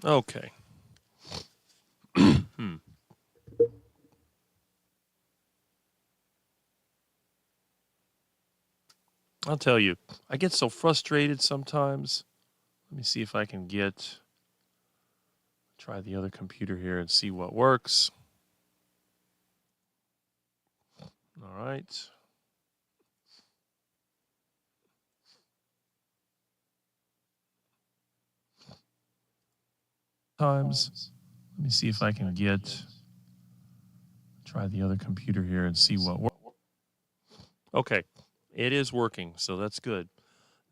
Okay. I'll tell you, I get so frustrated sometimes. Let me see if I can try the other computer here and see what works. All right. Times. Let me see if I can try the other computer here and see what works. Okay, it is working, so that's good.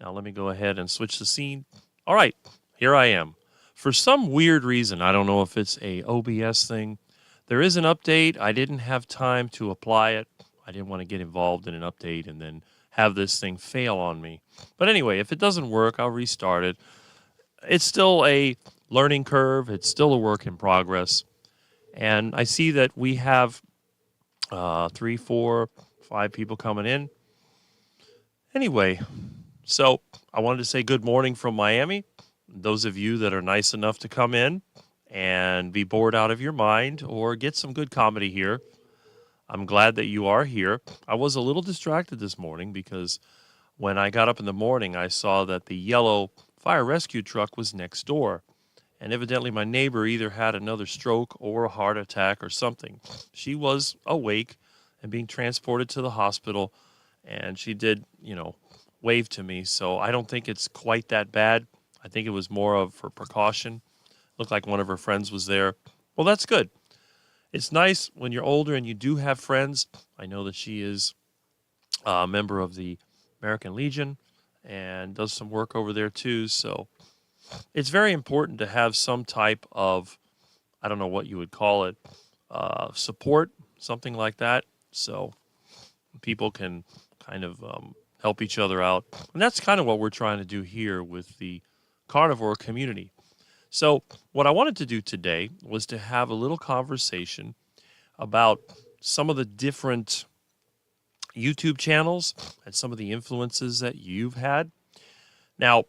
Now let me go ahead and switch the scene. All right, here I am. For some weird reason, I don't know if it's a OBS thing, there is an update. I didn't have time to apply it. I didn't want to get involved in an update and then have this thing fail on me. But anyway, if it doesn't work, I'll restart it. It's still a learning curve. It's still a work in progress. And I see that we have 3, 4, 5 people coming in. Anyway, so I wanted to say good morning from Miami. Those of you that are nice enough to come in and be bored out of your mind or get some good comedy here, I'm glad that you are here. I was a little distracted this morning because when I got up in the morning, I saw that the yellow fire rescue truck was next door. And evidently, my neighbor either had another stroke or a heart attack or something. She was awake and being transported to the hospital, and she did, wave to me. So I don't think it's quite that bad. I think it was more of for precaution. Looked like one of her friends was there. Well, that's good. It's nice when you're older and you do have friends. I know that she is a member of the American Legion and does some work over there too. So it's very important to have some type of, I don't know what you would call it, support, something like that. So people can kind of help each other out. And that's kind of what we're trying to do here with the carnivore community. So what I wanted to do today was to have a little conversation about some of the different YouTube channels and some of the influences that you've had. Now,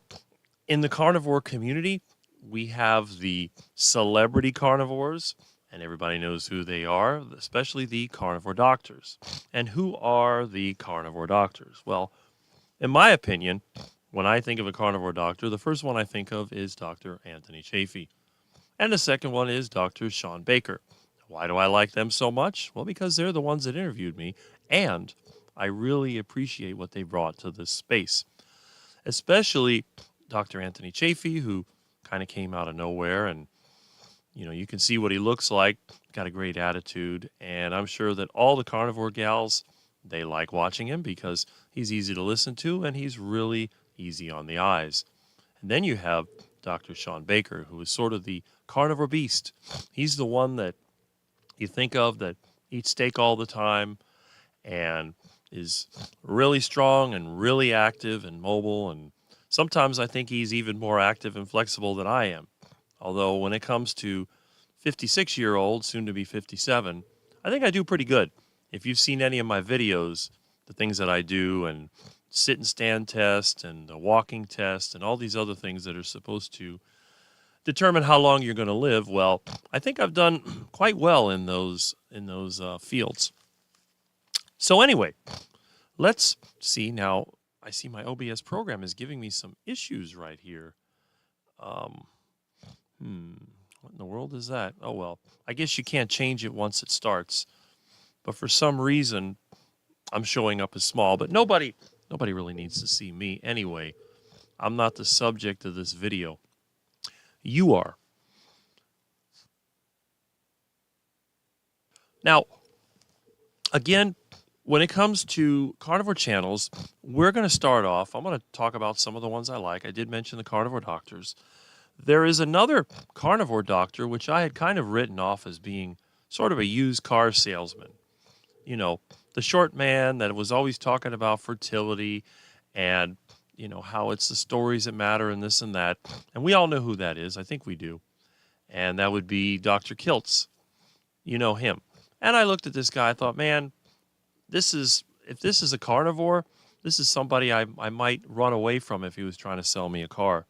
in the carnivore community, we have the celebrity carnivores, and everybody knows who they are, especially the carnivore doctors. And who are the carnivore doctors? Well, in my opinion, when I think of a carnivore doctor, the first one I think of is Dr. Anthony Chafee. And the second one is Dr. Sean Baker. Why do I like them so much? Well, because they're the ones that interviewed me, and I really appreciate what they brought to this space, especially Dr. Anthony Chafee, who kind of came out of nowhere, and you can see what he looks like. Got a great attitude, and I'm sure that all the carnivore gals, they like watching him because he's easy to listen to and he's really easy on the eyes. And then you have Dr. Sean Baker, who is sort of the carnivore beast. He's the one that you think of that eats steak all the time and is really strong and really active and mobile, and sometimes I think he's even more active and flexible than I am. Although when it comes to 56-year-old, soon to be 57, I think I do pretty good. If you've seen any of my videos, the things that I do and sit and stand test and the walking test and all these other things that are supposed to determine how long you're going to live, well, I think I've done quite well in those fields. So anyway, let's see now. I see my OBS program is giving me some issues right here. What in the world is that? Oh, well, I guess you can't change it once it starts. But for some reason, I'm showing up as small. But nobody really needs to see me anyway. I'm not the subject of this video. You are. Now, again, when it comes to carnivore channels, we're going to start off. I'm going to talk about some of the ones I like. I did mention the carnivore doctors. There is another carnivore doctor, which I had kind of written off as being sort of a used car salesman. The short man that was always talking about fertility and, how it's the stories that matter and this and that. And we all know who that is. I think we do. And that would be Dr. Kiltz. You know him. And I looked at this guy. I thought, man, if this is a carnivore, this is somebody I might run away from if he was trying to sell me a car.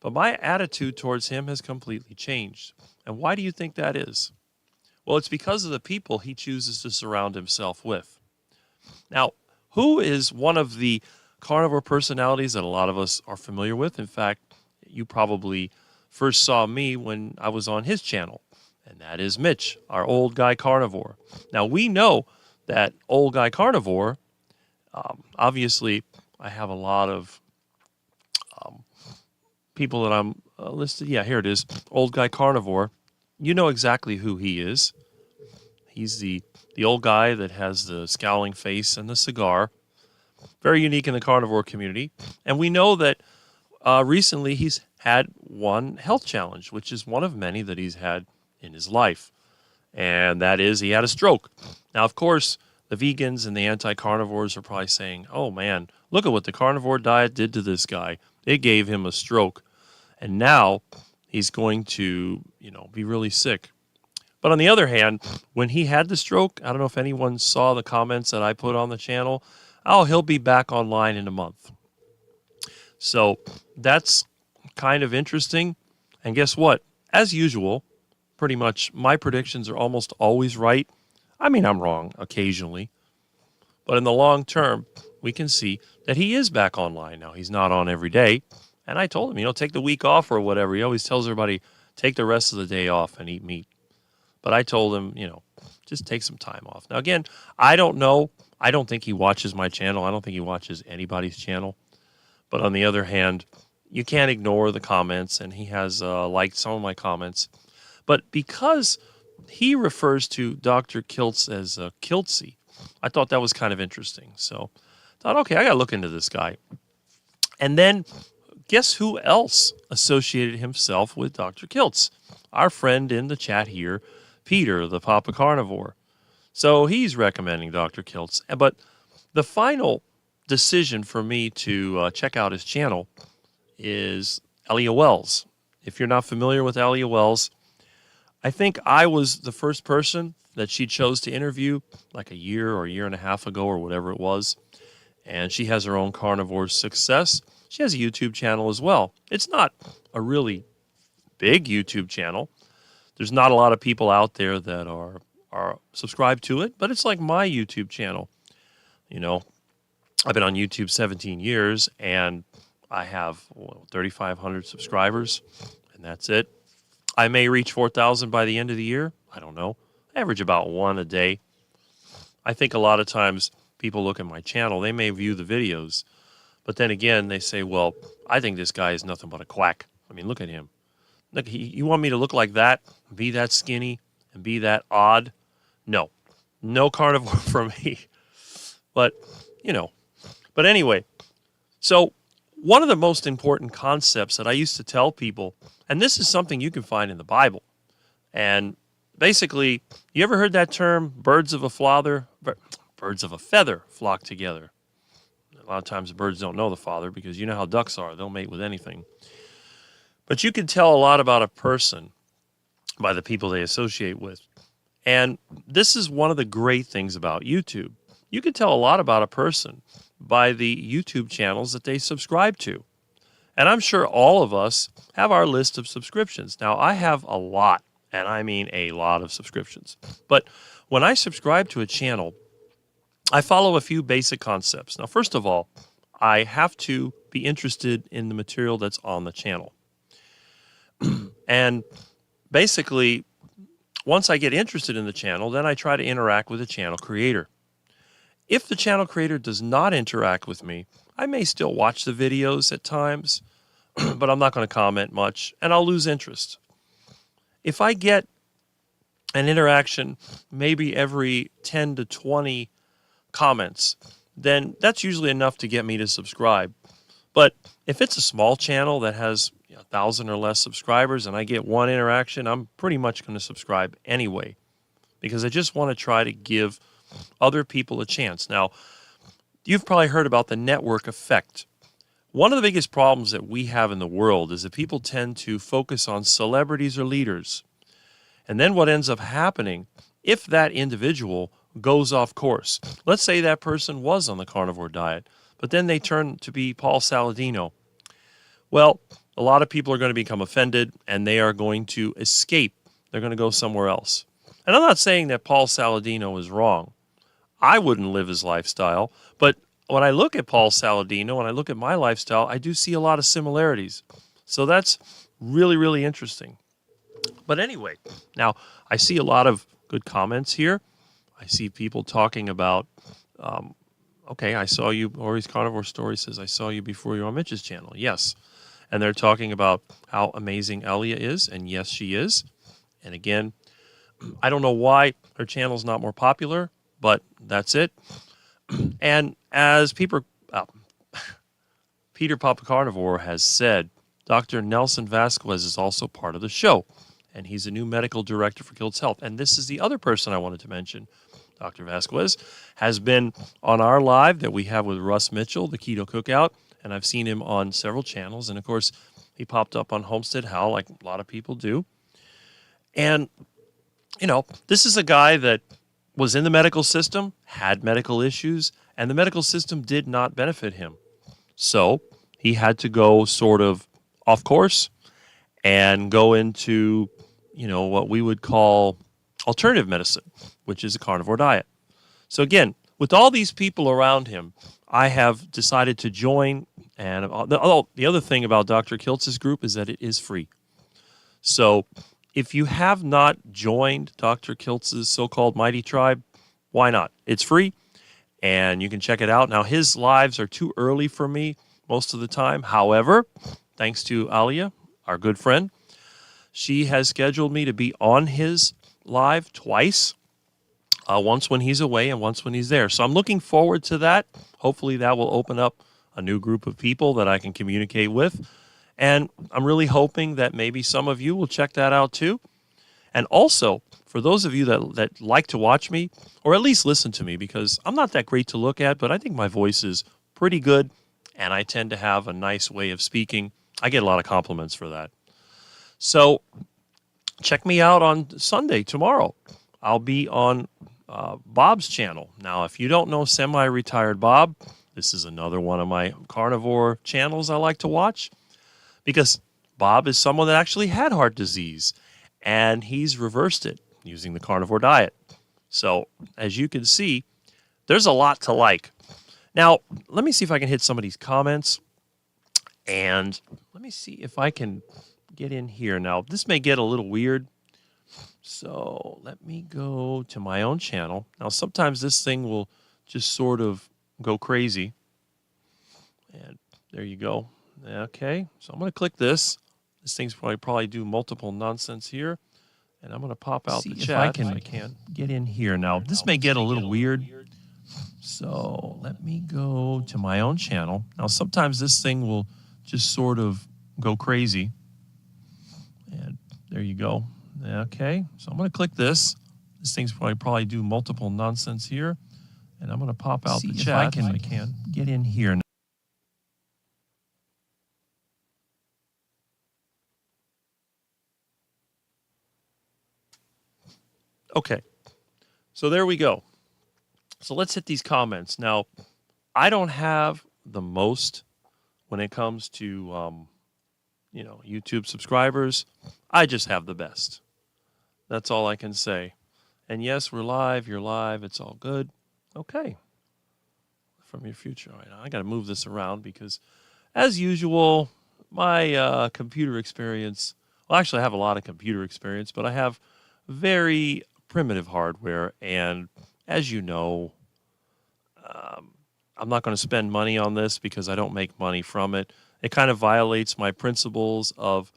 but my attitude towards him has completely changed. And why do you think that is? Well, it's because of the people he chooses to surround himself with. Now, who is one of the carnivore personalities that a lot of us are familiar with? In fact, you probably first saw me when I was on his channel, and that is Mitch, our old guy carnivore. Now, we know that old guy carnivore, obviously, I have a lot of people that I'm listed. Yeah, here it is, old guy carnivore. You know exactly who he is. He's the old guy that has the scowling face and the cigar. Very unique in the carnivore community. And we know that recently he's had one health challenge, which is one of many that he's had in his life. And that is he had a stroke. Now, of course, the vegans and the anti-carnivores are probably saying, oh, man, look at what the carnivore diet did to this guy. It gave him a stroke. And now he's going to, be really sick. But on the other hand, when he had the stroke, I don't know if anyone saw the comments that I put on the channel. Oh, he'll be back online in a month. So that's kind of interesting. And guess what? As usual, pretty much my predictions are almost always right. I mean, I'm wrong occasionally. But in the long term, we can see that he is back online now. He's not on every day. And I told him, take the week off or whatever. He always tells everybody, take the rest of the day off and eat meat. But I told him, just take some time off. Now, again, I don't know. I don't think he watches my channel. I don't think he watches anybody's channel. But on the other hand, you can't ignore the comments, and he has liked some of my comments. But because he refers to Dr. Kiltz as Kiltzy, I thought that was kind of interesting. So I thought, okay, I got to look into this guy. And then guess who else associated himself with Dr. Kiltz? Our friend in the chat here, Peter, the Papa Carnivore. So he's recommending Dr. Kiltz. But the final decision for me to check out his channel is Elia Wells. If you're not familiar with Elia Wells, I think I was the first person that she chose to interview like a year or a year and a half ago or whatever it was. And she has her own Carnivore Success. She has a YouTube channel as well. It's not a really big YouTube channel. There's not a lot of people out there that are subscribed to it, but it's like my YouTube channel. I've been on YouTube 17 years, and I have 3,500 subscribers, and that's it. I may reach 4,000 by the end of the year. I don't know. I average about one a day. I think a lot of times people look at my channel, they may view the videos, but then again, they say, well, I think this guy is nothing but a quack. I mean, look at him. Look, you want me to look like that, be that skinny, and be that odd? No carnivore for me. But, But anyway, so one of the most important concepts that I used to tell people, and this is something you can find in the Bible, and basically, you ever heard that term, birds of a feather flock together? A lot of times birds don't know the father because you know how ducks are. They'll mate with anything. But you can tell a lot about a person by the people they associate with. And this is one of the great things about YouTube. You can tell a lot about a person by the YouTube channels that they subscribe to. And I'm sure all of us have our list of subscriptions. Now, I have a lot, and I mean a lot of subscriptions. But when I subscribe to a channel, I follow a few basic concepts. Now, first of all, I have to be interested in the material that's on the channel. And basically, once I get interested in the channel, then I try to interact with the channel creator. If the channel creator does not interact with me, I may still watch the videos at times, but I'm not going to comment much, and I'll lose interest. If I get an interaction maybe every 10 to 20 comments, then that's usually enough to get me to subscribe. But if it's a small channel that has 1,000 or less subscribers and I get one interaction, I'm pretty much going to subscribe anyway because I just want to try to give other people a chance. Now, you've probably heard about the network effect. One of the biggest problems that we have in the world is that people tend to focus on celebrities or leaders. And then what ends up happening, if that individual goes off course, let's say that person was on the carnivore diet, but then they turn to be Paul Saladino. Well, a lot of people are going to become offended and they are going to escape. They're going to go somewhere else. And I'm not saying that Paul Saladino is wrong. I wouldn't live his lifestyle. But when I look at Paul Saladino, when I look at my lifestyle, I do see a lot of similarities. So that's really, really interesting. But anyway, now I see a lot of good comments here. I see people talking about, okay, I saw you, Ori's Carnivore Story says, I saw you before you were on Mitch's channel. Yes. And they're talking about how amazing Elia is. And yes, she is. And again, I don't know why her channel's not more popular, but that's it. And as Peter Papa Carnivore has said, Dr. Nelson Vasquez is also part of the show, and he's a new medical director for Kiltz Health. And this is the other person I wanted to mention. Dr. Vasquez has been on our live that we have with Russ Mitchell, the Keto Cookout, and I've seen him on several channels. And, of course, he popped up on Homestead How, like a lot of people do. And, you know, this is a guy that was in the medical system, had medical issues, and the medical system did not benefit him. So he had to go sort of off course and go into, you know, what we would call alternative medicine, which is a carnivore diet. So again, with all these people around him, I have decided to join. And the other thing about Dr. Kiltz's group is that it is free. So if you have not joined Dr. Kiltz's so-called Mighty Tribe, why not? It's free, and you can check it out. Now, his lives are too early for me most of the time. However, thanks to Alia, our good friend, she has scheduled me to be on his live twice, once when he's away and once when he's there. So I'm looking forward to that. Hopefully that will open up a new group of people that I can communicate with. And I'm really hoping that maybe some of you will check that out too. And also, for those of you that like to watch me, or at least listen to me, because I'm not that great to look at, but I think my voice is pretty good, and I tend to have a nice way of speaking. I get a lot of compliments for that. So check me out on Sunday, tomorrow. I'll be on Bob's channel. Now, if you don't know Semi-Retired Bob, this is another one of my carnivore channels I like to watch, because Bob is someone that actually had heart disease, and he's reversed it using the carnivore diet. So, as you can see, there's a lot to like. Now, let me see if I can hit some of these comments, and let me see if I can get in here. Now, this may get a little weird, so let me go to my own channel. Now, sometimes this thing will just sort of go crazy, and there you go. Okay, so I'm going to click this. This thing's probably do multiple nonsense here, and I'm going to pop out the chat. If I can get in here. Now, this may get a little weird, so let me go to my own channel. Now, sometimes this thing will just sort of go crazy, and there you go. Okay, so I'm going to click this. This thing's probably do multiple nonsense here, and I'm going to pop out the chat. If I can get in here. Okay, so there we go. So let's hit these comments. Now, I don't have the most when it comes to, YouTube subscribers. I just have the best. That's all I can say. And yes, we're live. You're live. It's all good. Okay. From your future. All right, I got to move this around because, as usual, my computer experience, well, actually, I have a lot of computer experience, but I have very primitive hardware, and as you know, I'm not going to spend money on this because I don't make money from it. It kind of violates my principles of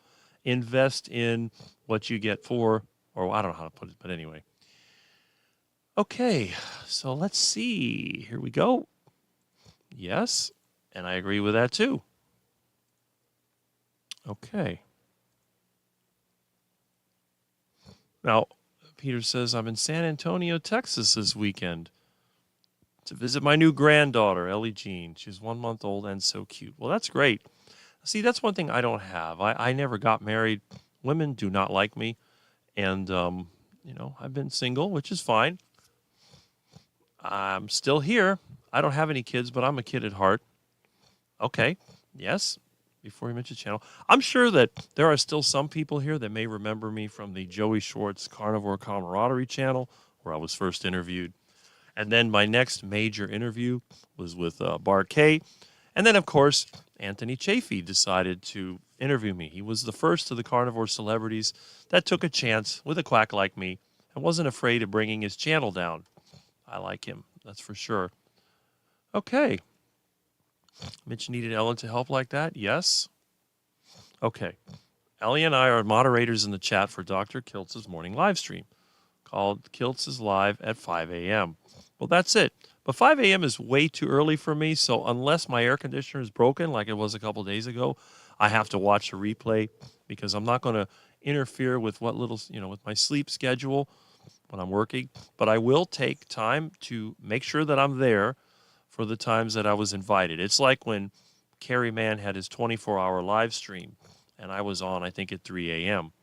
invest in what you get for, or I don't know how to put it, but anyway. Okay, so let's see. Here we go. Yes, and I agree with that too. Okay. Now, Peter says, I'm in San Antonio, Texas this weekend to visit my new granddaughter, Ellie Jean. She's 1 month old and so cute. Well, that's great. See, that's one thing I don't have. I never got married. Women do not like me. And, I've been single, which is fine. I'm still here. I don't have any kids, but I'm a kid at heart. Okay. Yes. before you mentioned channel. I'm sure that there are still some people here that may remember me from the Joey Schwartz Carnivore Camaraderie channel, where I was first interviewed. And then my next major interview was with Bar K. And then, of course, Anthony Chafee decided to interview me. He was the first of the carnivore celebrities that took a chance with a quack like me and wasn't afraid of bringing his channel down. I like him, that's for sure. Okay. Mitch needed Ellen to help like that? Yes. Okay. Ellie and I are moderators in the chat for Dr. Kiltz's morning live stream called Kiltz is Live at 5 a.m. Well, that's it. But 5 a.m. is way too early for me, so unless my air conditioner is broken like it was a couple days ago, I have to watch the replay because I'm not going to interfere with with my sleep schedule when I'm working. But I will take time to make sure that I'm there for the times that I was invited. It's like when Kerry Mann had his 24-hour live stream, and I was on, I think, at 3 a.m.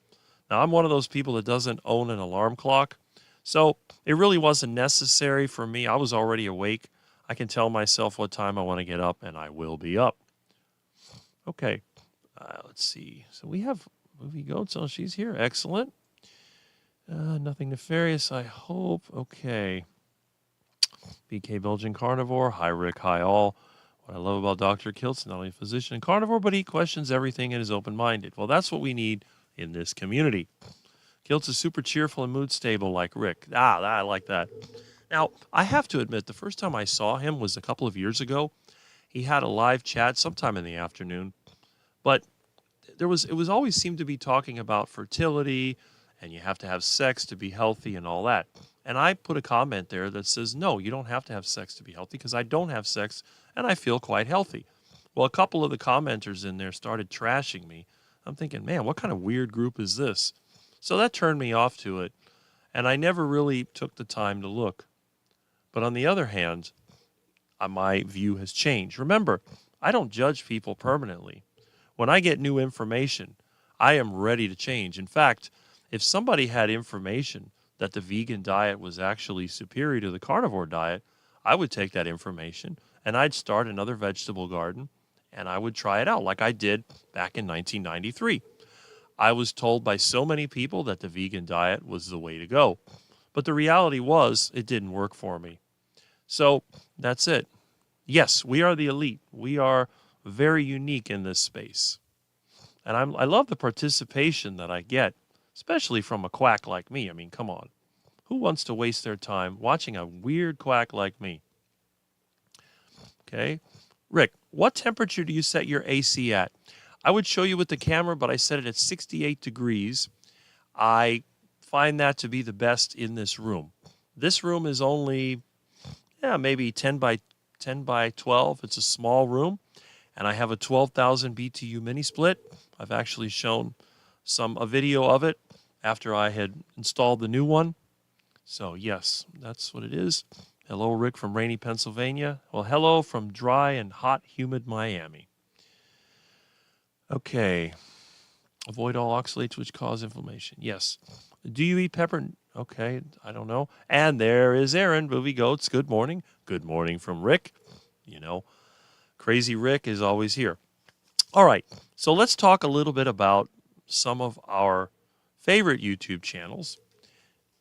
Now, I'm one of those people that doesn't own an alarm clock, so it really wasn't necessary for me. I was already awake. I can tell myself what time I want to get up, and I will be up. Okay, let's see. So we have Movie Goats. Oh, she's here. Excellent. Nothing nefarious, I hope. Okay. BK Belgian Carnivore. Hi, Rick. Hi, all. What I love about Dr. Kiltz, not only a physician and carnivore, but he questions everything and is open-minded. Well, that's what we need in this community. Kiltz is super cheerful and mood stable like Rick. I like that. Now, I have to admit, the first time I saw him was a couple of years ago. He had a live chat sometime in the afternoon, but it was always seemed to be talking about fertility and you have to have sex to be healthy and all that. And I put a comment there that says, no, you don't have to have sex to be healthy because I don't have sex and I feel quite healthy. Well, a couple of the commenters in there started trashing me. I'm thinking, man, what kind of weird group is this? So that turned me off to it, and I never really took the time to look. But on the other hand, my view has changed. Remember, I don't judge people permanently. When I get new information, I am ready to change. In fact, if somebody had information that the vegan diet was actually superior to the carnivore diet, I would take that information and I'd start another vegetable garden and I would try it out like I did back in 1993. I was told by so many people that the vegan diet was the way to go. But the reality was it didn't work for me. So that's it. Yes, we are the elite. We are very unique in this space. And I love the participation that I get, especially from a quack like me. I mean, come on. Who wants to waste their time watching a weird quack like me? Okay. Rick, what temperature do you set your AC at? I would show you with the camera, but I set it at 68 degrees. I find that to be the best in this room. This room is only, maybe 10 by 12. It's a small room, and I have a 12,000 BTU mini split. I've actually shown a video of it after I had installed the new one. So yes, that's what it is. Hello, Rick from rainy Pennsylvania. Well, hello from dry and hot, humid Miami. Okay. Avoid all oxalates which cause inflammation. Yes. Do you eat pepper? Okay, I don't know. And there is Aaron, Movie Goats. Good morning. Good morning from Rick. You know, Crazy Rick is always here. All right, so let's talk a little bit about some of our favorite YouTube channels.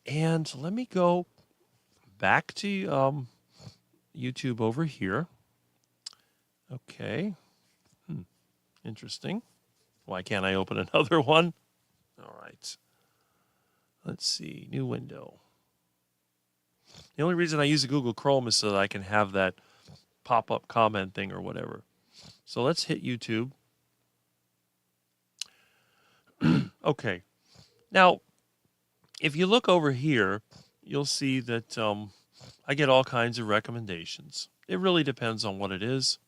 And let me go back to YouTube over here. Okay. Interesting. Why can't I open another one? All right. Let's see. New window. The only reason I use a Google Chrome is so that I can have that pop-up comment thing or whatever. So let's hit YouTube. Okay. Now, if you look over here, you'll see that I get all kinds of recommendations. It really depends on what it is.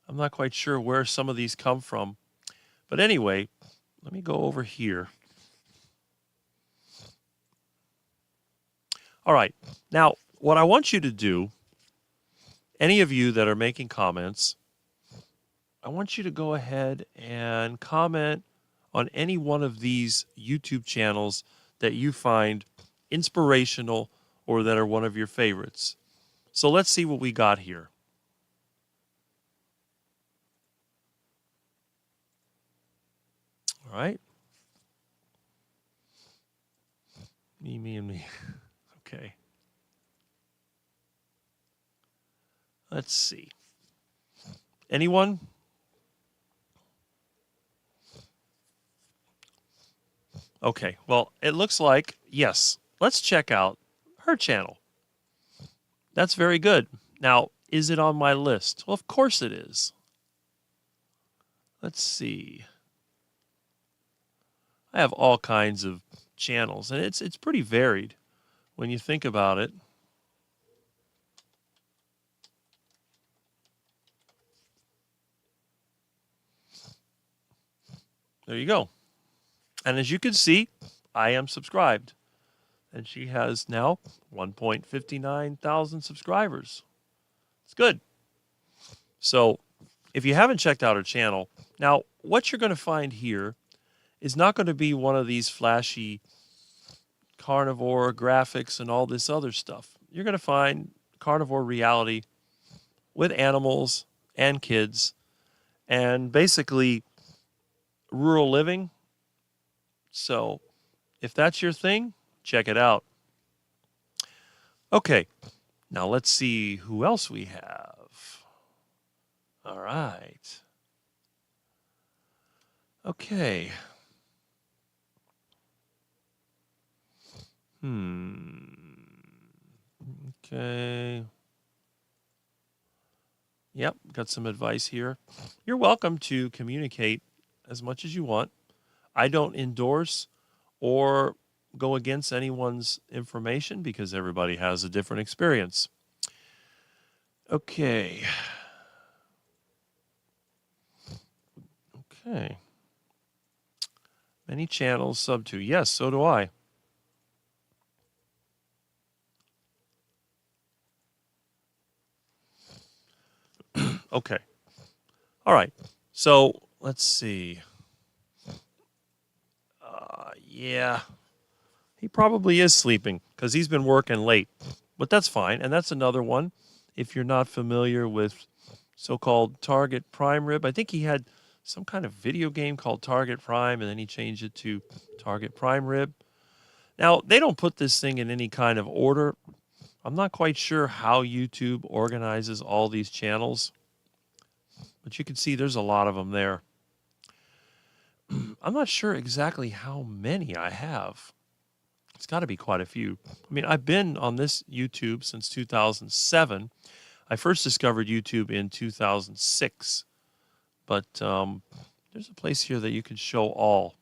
I'm not quite sure where some of these come from. But anyway, let me go over here. All right. Now, what I want you to do, any of you that are making comments, I want you to go ahead and comment on any one of these YouTube channels that you find inspirational or that are one of your favorites. So let's see what we got here. All right. Me, and me. Okay. Let's see. Anyone? Okay. Well, it looks like, yes. Let's check out her channel. That's very good. Now, is it on my list? Well, of course it is. Let's see. I have all kinds of channels, and it's pretty varied when you think about it. There you go. And as you can see, I am subscribed. And she has now 1.59 thousand subscribers. It's good. So if you haven't checked out her channel, now what you're going to find here is not going to be one of these flashy carnivore graphics and all this other stuff. You're going to find carnivore reality with animals and kids and basically rural living. So if that's your thing, check it out. Okay, now let's see who else we have. All right. Okay. Okay. Yep, got some advice here. You're welcome to communicate as much as you want. I don't endorse or go against anyone's information because everybody has a different experience. Okay. Okay. Many channels sub to. Yes, so do I. Okay. All right. So let's see. Yeah. He probably is sleeping because he's been working late. But that's fine. And that's another one. If you're not familiar with so-called Target Prime Rib, I think he had some kind of video game called Target Prime, and then he changed it to Target Prime Rib. Now, they don't put this thing in any kind of order. I'm not quite sure how YouTube organizes all these channels, but you can see there's a lot of them there. I'm not sure exactly how many I have. It's got to be quite a few. I mean, I've been on this YouTube since 2007. I first discovered YouTube in 2006, but there's a place here that you can show all.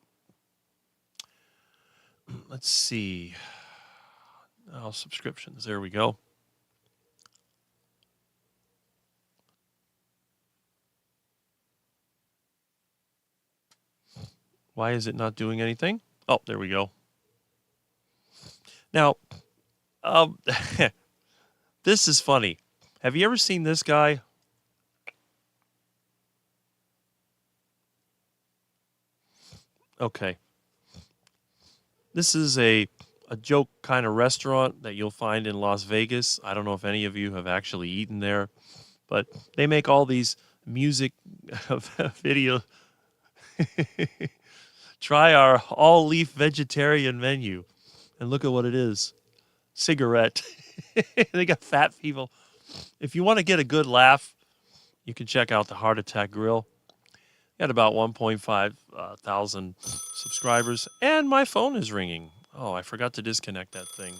Let's see. Oh, subscriptions. There we go. Why is it not doing anything? Oh, there we go. Now, this is funny. Have you ever seen this guy? Okay. This is a joke kind of restaurant that you'll find in Las Vegas. I don't know if any of you have actually eaten there, but they make all these music video. Try our all-leaf vegetarian menu and look at what it is. Cigarette. They got fat people. If you want to get a good laugh, you can check out the Heart Attack Grill. Got about 1.5 thousand subscribers, and my phone is ringing. Oh, I forgot to disconnect that thing.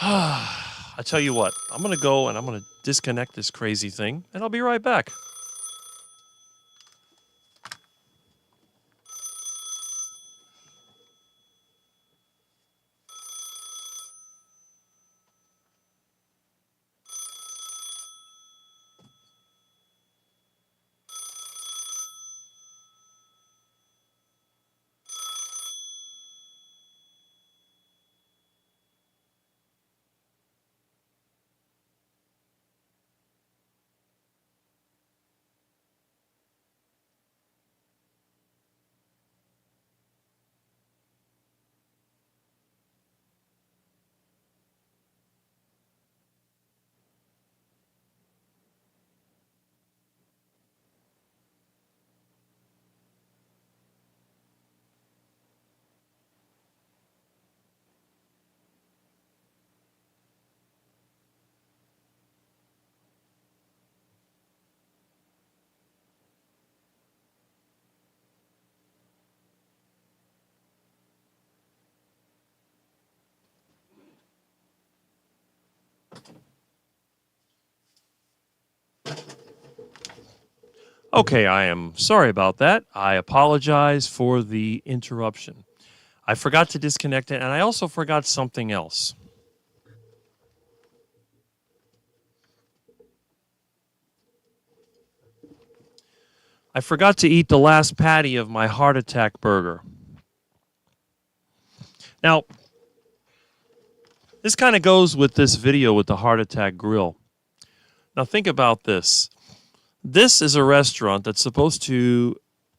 I tell you what, I'm going to go and I'm going to disconnect this crazy thing, and I'll be right back. Okay, I am sorry about that. I apologize for the interruption. I forgot to disconnect it, and I also forgot something else. I forgot to eat the last patty of my heart attack burger. Now, this kind of goes with this video with the heart attack grill. Now, think about this. This is a restaurant that's supposed to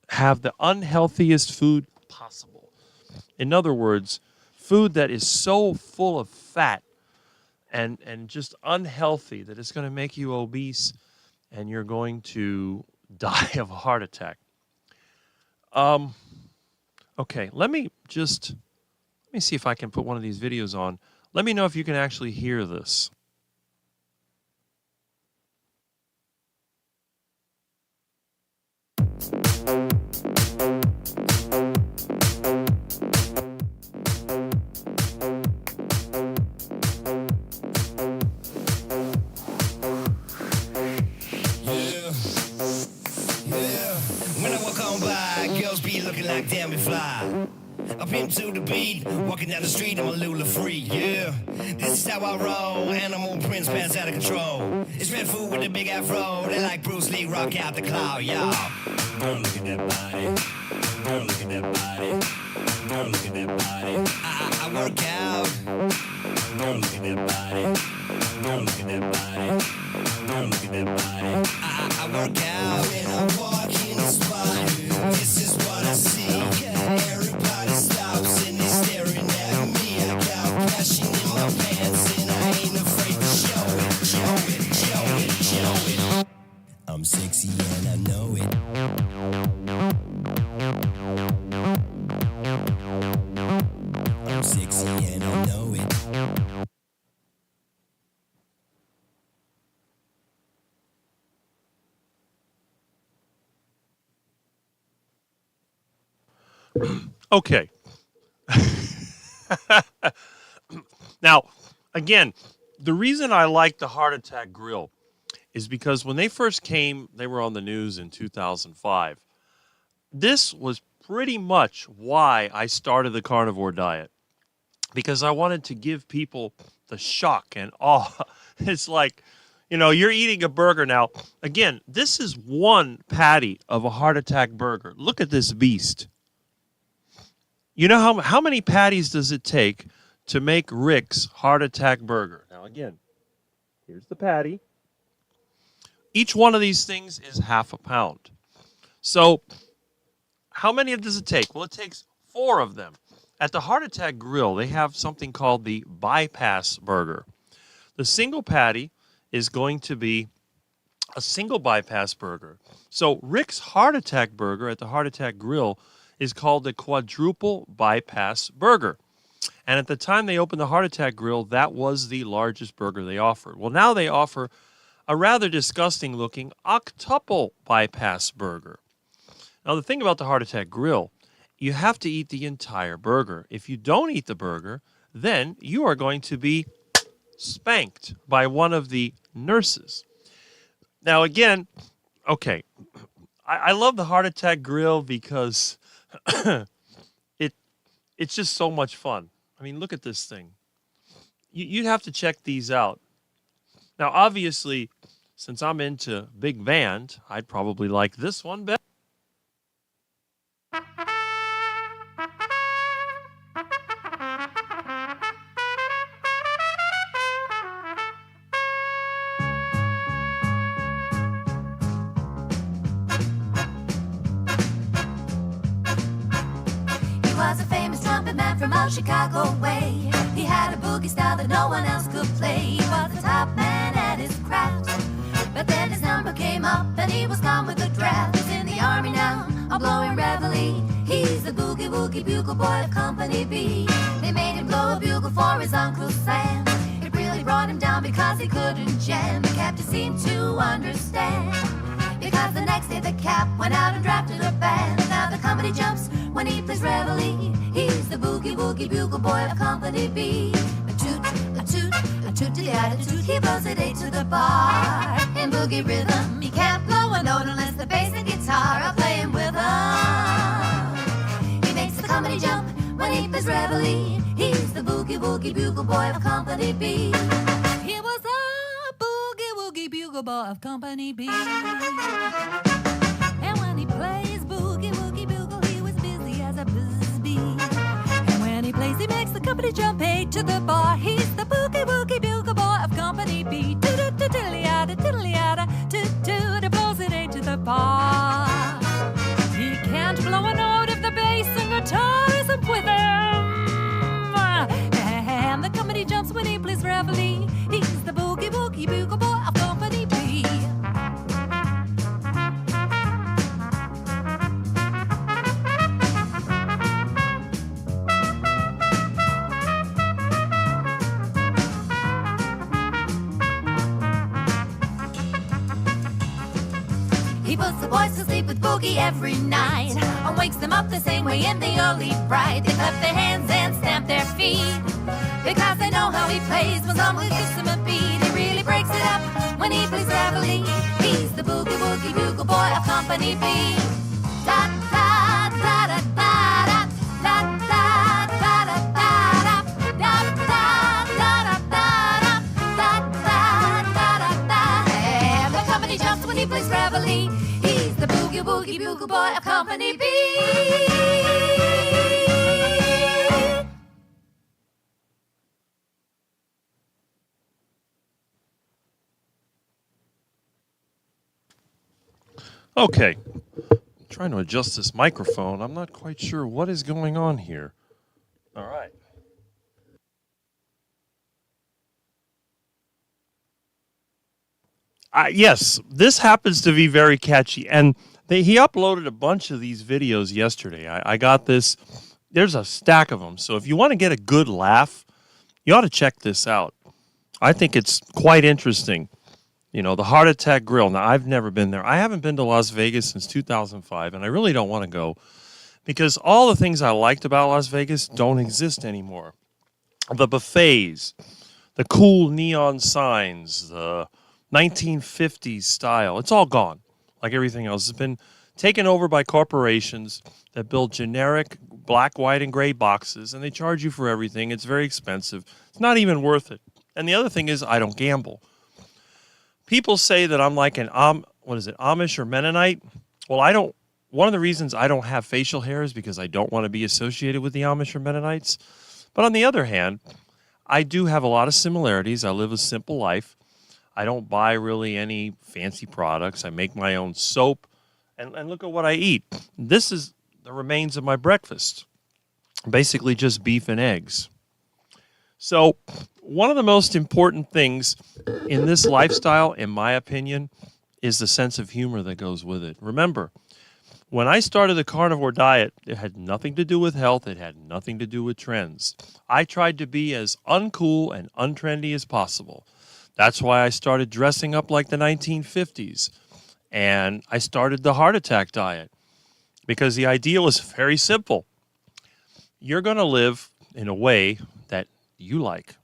have the unhealthiest food possible. In other words, food that is so full of fat and just unhealthy that it's going to make you obese and you're going to die of a heart attack. Okay, let me see if I can put one of these videos on. Let me know if you can actually hear this. When I walk on by, girls be looking like damn me fly. Up into the beat, walking down the street, I'm a Lula freak, yeah. This is how I roll, animal prince pants out of control. It's red food with a big afro, they like Bruce Lee, rock out the cloud, y'all. Girl, look at that body. Girl, look at that body. Girl, look at that body. I work out. Girl, look at that body. Girl, look at that body. Girl, look at that body. I work out when I walk in the spot. This is what I see. Everybody stops and they're staring at me. I got passion in my pants and I ain't afraid to show it, show it, show it, show it. I'm sexy and I know it. I'm sexy and I know it. Okay. Now, again, the reason I like the heart attack grill is because when they first came, they were on the news in 2005. This was pretty much why I started the carnivore diet, because I wanted to give people the shock and awe. It's like, you know, you're eating a burger now. Again, this is one patty of a heart attack burger. Look at this beast. You know how many patties does it take to make Rick's heart attack burger? Now, again, here's the patty. Each one of these things is half a pound. So how many does it take? Well, it takes 4 of them. At the Heart Attack Grill, they have something called the bypass burger. The single patty is going to be a single bypass burger. So Rick's Heart Attack burger at the Heart Attack Grill is called the quadruple bypass burger. And at the time they opened the Heart Attack Grill, that was the largest burger they offered. Well, now they offer a rather disgusting looking octuple bypass burger. Now, the thing about the Heart Attack Grill, you have to eat the entire burger. If you don't eat the burger, then you are going to be spanked by one of the nurses. Now, again, okay, I love the Heart Attack Grill because it's just so much fun. I mean, look at this thing. You'd have to check these out. Now, obviously, since I'm into big band, I'd probably like this one better. Was a famous trumpet man from out Chicago way. He had a boogie style that no one else could play. He was the top man at his craft. But then his number came up and he was gone with the draft. He's in the army now, all blowing reveille. He's the boogie woogie bugle boy of Company B. They made him blow a bugle for his Uncle Sam. It really brought him down because he couldn't jam. The captain seemed to understand, because the next day the cap went out and drafted a band. Now the company jumps when he plays reveille. He's the boogie woogie bugle boy of Company B. A toot, a toot, a toot to the attitude. He blows it 8 to the bar. In boogie rhythm, he can't blow a note unless the bass and plays reveille. He's the boogie woogie bugle boy of Company B. He was a boogie woogie bugle boy of Company B. And when he plays boogie woogie bugle, he was busy as a buzz bee. And when he plays, he makes the company jump 8 to the bar. He's the boogie woogie bugle boy of Company B. Tiddly-yada, tiddly-yada, toot-toot, it blows it 8 to the bar. He can't blow a note if the bass and guitar isn't with him. And the company jumps when he plays reveille. He's the boogie woogie bugle boy of Company B. He puts the boys to sleep with boogie every night and wakes them up the same way in the early fright. They clap their hands and stamp their feet because they know how he plays. When someone gives him a beat, he really breaks it up when he plays reveille. He's the boogie woogie bugle boy of Company B. Da da da da da da da da da da da da da da da da. And the company jumps when he plays reveille. He's the boogie woogie bugle boy of Company B. Okay. Trying to adjust this microphone. I'm not quite sure what is going on here. All right. Yes, this happens to be very catchy. And he uploaded a bunch of these videos yesterday. I got this. There's a stack of them. So if you want to get a good laugh, you ought to check this out. I think it's quite interesting. You know, the Heart Attack Grill. Now, I've never been there. I haven't been to Las Vegas since 2005, and I really don't want to go because all the things I liked about Las Vegas don't exist anymore. The buffets, the cool neon signs, the 1950s style, it's all gone, like everything else. It's been taken over by corporations that build generic black, white, and gray boxes, and they charge you for everything. It's very expensive. It's not even worth it. And the other thing is I don't gamble. People say that I'm like an Amish or Mennonite. Well, I don't. One of the reasons I don't have facial hair is because I don't want to be associated with the Amish or Mennonites. But on the other hand, I do have a lot of similarities. I live a simple life. I don't buy really any fancy products. I make my own soap. And look at what I eat. This is the remains of my breakfast. Basically just beef and eggs. So one of the most important things in this lifestyle, in my opinion, is the sense of humor that goes with it. Remember, when I started the carnivore diet, it had nothing to do with health. It had nothing to do with trends. I tried to be as uncool and untrendy as possible. That's why I started dressing up like the 1950s. And I started the heart attack diet because the idea was very simple. You're going to live in a way that you like.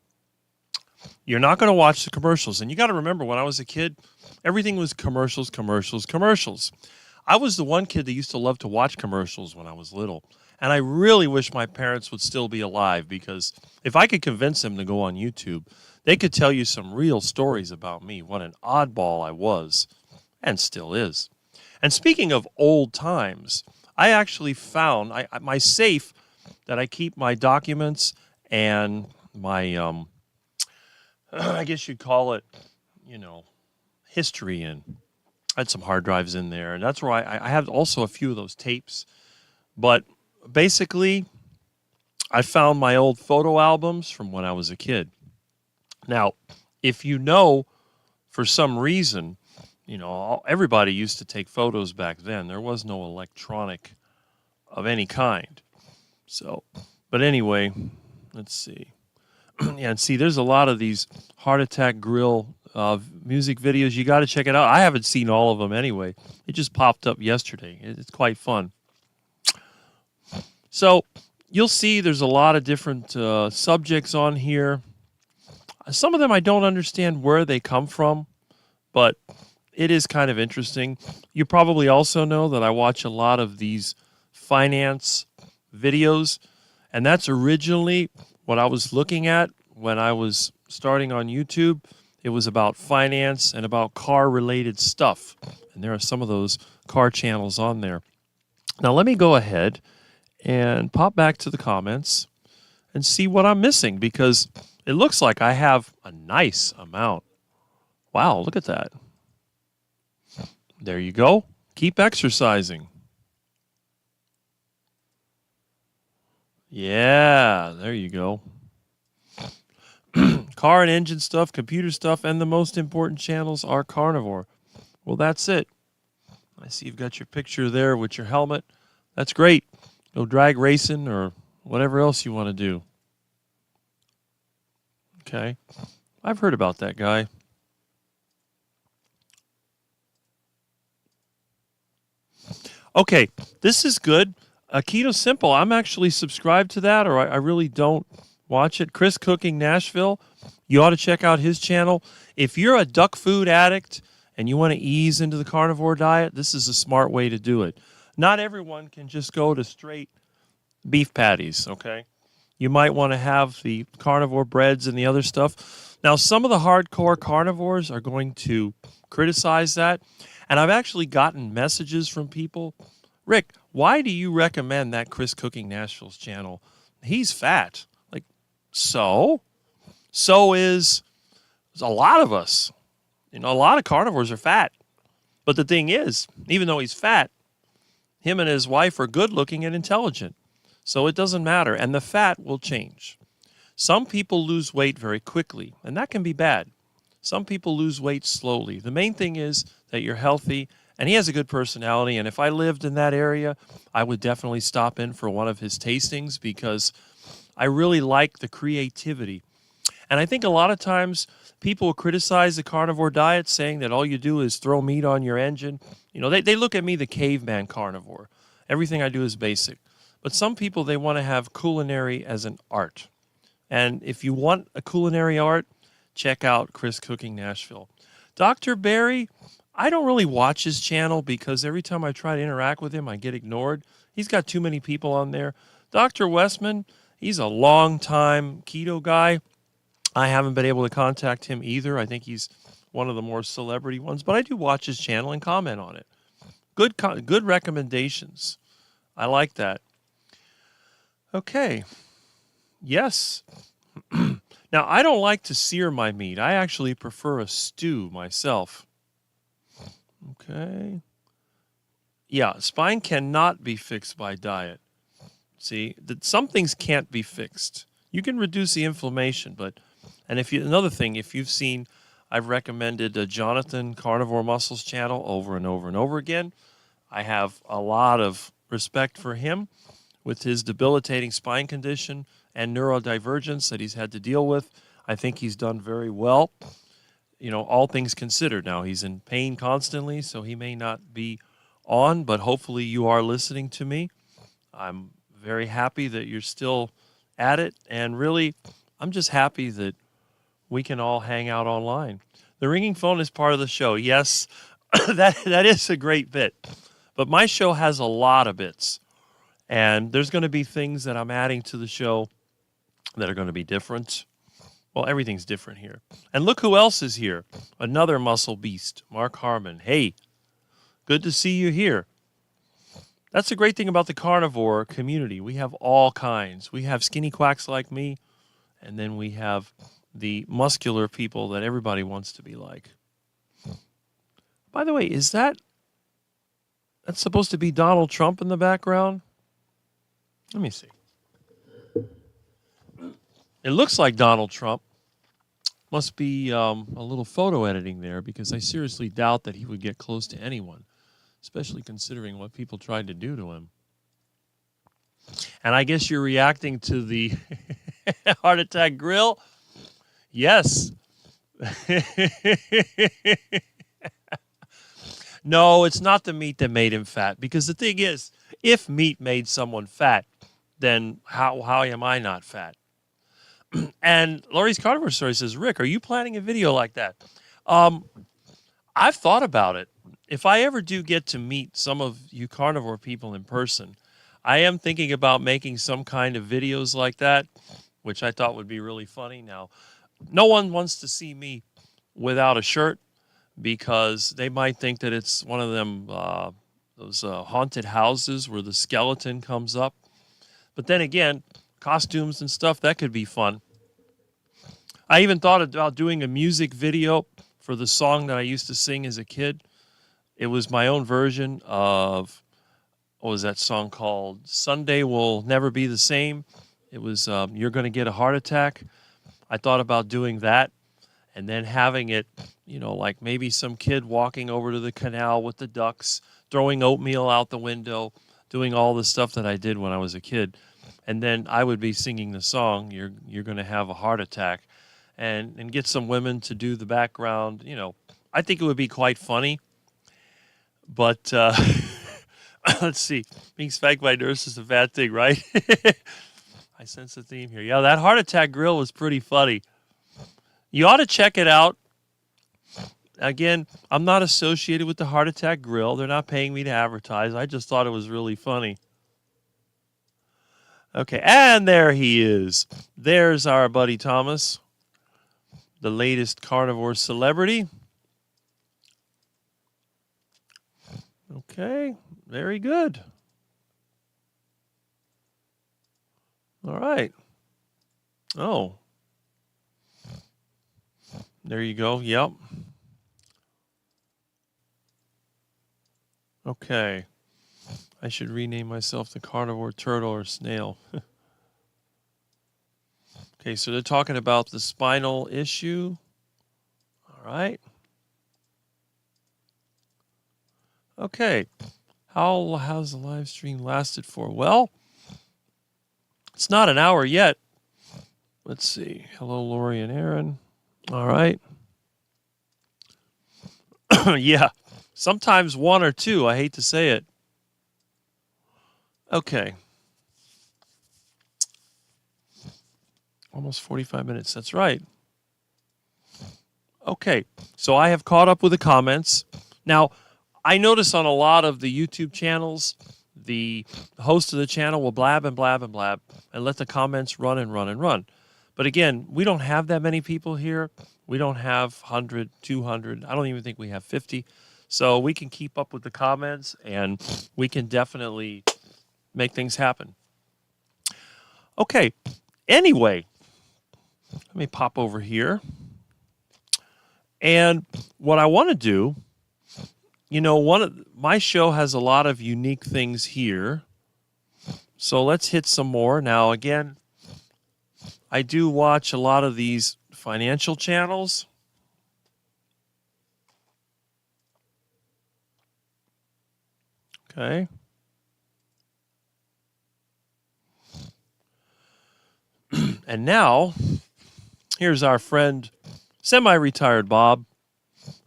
You're not going to watch the commercials. And you got to remember, when I was a kid, everything was commercials, commercials, commercials. I was the one kid that used to love to watch commercials when I was little. And I really wish my parents would still be alive, because if I could convince them to go on YouTube, they could tell you some real stories about me, what an oddball I was and still is. And speaking of old times, I actually found my safe that I keep my documents and my, I guess you'd call it, history in. I had some hard drives in there, and that's where I have also a few of those tapes. But basically, I found my old photo albums from when I was a kid. Now, if you know, for some reason, everybody used to take photos back then. There was no electronic of any kind. So, but anyway, let's see. Yeah, and see, there's a lot of these Heart Attack Grill music videos. You got to check it out. I haven't seen all of them anyway. It just popped up yesterday. It's quite fun. So you'll see there's a lot of different subjects on here. Some of them I don't understand where they come from, but it is kind of interesting. You probably also know that I watch a lot of these finance videos, And that's originally what I was looking at when I was starting on YouTube. It was about finance and about car-related stuff. And there are some of those car channels on there. Now, let me go ahead and pop back to the comments and see what I'm missing, because it looks like I have a nice amount. Wow, look at that. There you go. Keep exercising. Yeah, there you go. Car and engine stuff, computer stuff, and the most important channels are Carnivore. Well, that's it. I see you've got your picture there with your helmet. That's great. Go drag racing or whatever else you want to do. Okay. I've heard about that guy. Okay, this is good. Keto Simple, I'm actually subscribed to that, or I really don't watch it. Chris Cooking Nashville, you ought to check out his channel. If you're a duck food addict and you want to ease into the carnivore diet, this is a smart way to do it. Not everyone can just go to straight beef patties, okay? You might want to have the carnivore breads and the other stuff. Now, some of the hardcore carnivores are going to criticize that. And I've actually gotten messages from people. Rick, why do you recommend that Chris Cooking Nashville's channel? He's fat. Like, so is a lot of us. You know, a lot of carnivores are fat. But the thing is, even though he's fat, him and his wife are good looking and intelligent. So it doesn't matter. And the fat will change. Some people lose weight very quickly, and that can be bad. Some people lose weight slowly. The main thing is that you're healthy, and he has a good personality. And if I lived in that area, I would definitely stop in for one of his tastings, because I really like the creativity. And I think a lot of times people criticize the carnivore diet, saying that all you do is throw meat on your engine. You know, they look at me, the caveman carnivore. Everything I do is basic. But some people, they want to have culinary as an art. And if you want a culinary art, check out Chris Cooking Nashville. Dr. Barry, I don't really watch his channel because every time I try to interact with him, I get ignored. He's got too many people on there. Dr. Westman, he's a long-time keto guy. I haven't been able to contact him either. I think he's one of the more celebrity ones, but I do watch his channel and comment on it. Good recommendations. I like that. Okay. Yes. Now, I don't like to sear my meat. I actually prefer a stew myself. Okay. Yeah, spine cannot be fixed by diet. See, some things can't be fixed. You can reduce the inflammation, and another thing, if you've seen, I've recommended Jonathan Carnivore Muscles channel over and over and over again. I have a lot of respect for him with his debilitating spine condition and neurodivergence that he's had to deal with. I think he's done very well, you know, all things considered. Now, he's in pain constantly, so he may not be on, but hopefully you are listening to me. I'm very happy that you're still at it, and really, I'm just happy that we can all hang out online. The ringing phone is part of the show. Yes, that is a great bit, but my show has a lot of bits, and there's going to be things that I'm adding to the show that are going to be different. Well, everything's different here. And look who else is here. Another muscle beast, Mark Harmon. Hey, good to see you here. That's the great thing about the carnivore community. We have all kinds. We have skinny quacks like me, and then we have the muscular people that everybody wants to be like. By the way, is that's supposed to be Donald Trump in the background? Let me see. It looks like Donald Trump. Must be a little photo editing there, because I seriously doubt that he would get close to anyone, especially considering what people tried to do to him. And I guess you're reacting to the heart attack grill? Yes. No, it's not the meat that made him fat, because the thing is, if meat made someone fat, then how am I not fat? And Laurie's Carnivore Story says, Rick, are you planning a video like that? I've thought about it. If I ever do get to meet some of you carnivore people in person, I am thinking about making some kind of videos like that, which I thought would be really funny. Now, no one wants to see me without a shirt because they might think that it's one of them those haunted houses where the skeleton comes up. But then again, costumes and stuff, that could be fun. I even thought about doing a music video for the song that I used to sing as a kid. It was my own version of, what was that song called? Sunday Will Never Be the Same. It was You're Gonna Get a Heart Attack. I thought about doing that and then having it, like maybe some kid walking over to the canal with the ducks, throwing oatmeal out the window, doing all the stuff that I did when I was a kid. And then I would be singing the song, You're Gonna Have a Heart Attack, and get some women to do the background. I think it would be quite funny. But let's see. Being spanked by a nurse is a bad thing, right? I sense a theme here. Yeah, that heart attack grill was pretty funny. You ought to check it out. Again, I'm not associated with the Heart Attack Grill. They're not paying me to advertise. I just thought it was really funny. Okay, and there he is. There's our buddy Thomas, the latest carnivore celebrity. Okay, very good. All right. Oh. There you go. Yep. Okay. I should rename myself the carnivore turtle or snail. Okay, so they're talking about the spinal issue. All right. Okay. How has the live stream lasted for? Well, it's not an hour yet. Let's see. Hello, Lori and Aaron. All right. Yeah. Sometimes one or two. I hate to say it. Okay. Almost 45 minutes. That's right. Okay. So I have caught up with the comments. Now, I notice on a lot of the YouTube channels, the host of the channel will blab and blab and blab and let the comments run and run and run. But again, we don't have that many people here. We don't have 100, 200. I don't even think we have 50. So we can keep up with the comments and we can definitely make things happen. Okay. Anyway, let me pop over here. And what I want to do, my show has a lot of unique things here. So let's hit some more. Now, again, I do watch a lot of these financial channels. Okay. And now, here's our friend, semi-retired Bob.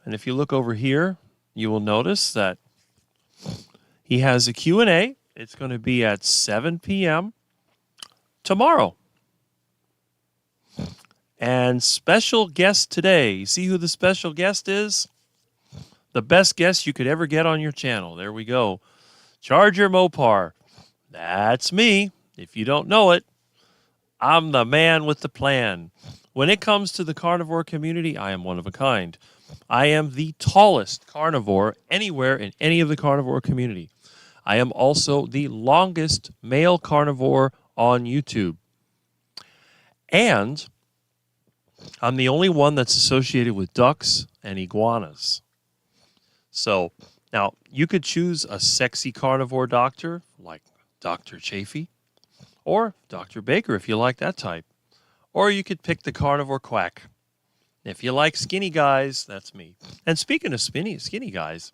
And if you look over here, you will notice that he has a Q&A. It's going to be at 7 p.m. tomorrow. And special guest today. You see who the special guest is? The best guest you could ever get on your channel. There we go. Charger Mopar. That's me. If you don't know it, I'm the man with the plan. When it comes to the carnivore community, I am one of a kind. I am the tallest carnivore anywhere in any of the carnivore community. I am also the longest male carnivore on YouTube. And I'm the only one that's associated with ducks and iguanas. So now you could choose a sexy carnivore doctor like Dr. Chafee or Dr. Baker if you like that type. Or you could pick the carnivore quack. If you like skinny guys, that's me. And speaking of skinny guys,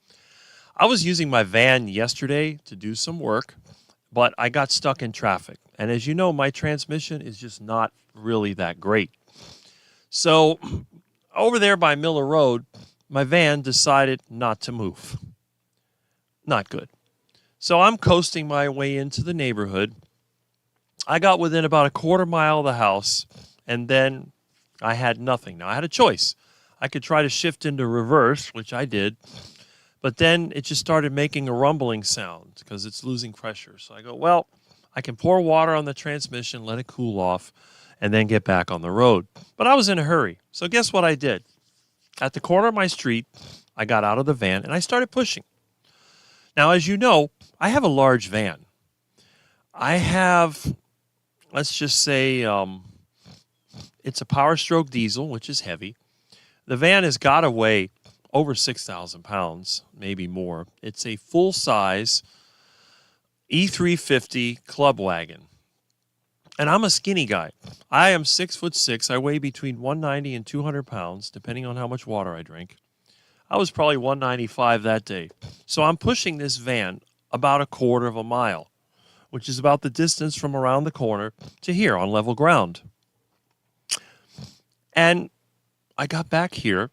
I was using my van yesterday to do some work, but I got stuck in traffic. And as you know, my transmission is just not really that great. So over there by Miller Road, my van decided not to move. Not good. So I'm coasting my way into the neighborhood. I got within about a quarter mile of the house, and then I had nothing. Now, I had a choice. I could try to shift into reverse, which I did, But then it just started making a rumbling sound because it's losing pressure. So I go, well, I can pour water on the transmission, let it cool off, and then get back on the road. But I was in a hurry. So guess what I did? At the corner of my street, I got out of the van and I started pushing. Now, as you know, I have a large van. I have, let's just say, it's a Power Stroke diesel, which is heavy. The van has got to weigh over 6,000 pounds, maybe more. It's a full-size E350 club wagon. And I'm a skinny guy. I am 6'6". I weigh between 190 and 200 pounds, depending on how much water I drink. I was probably 195 that day. So I'm pushing this van about a quarter of a mile, which is about the distance from around the corner to here on level ground. And I got back here,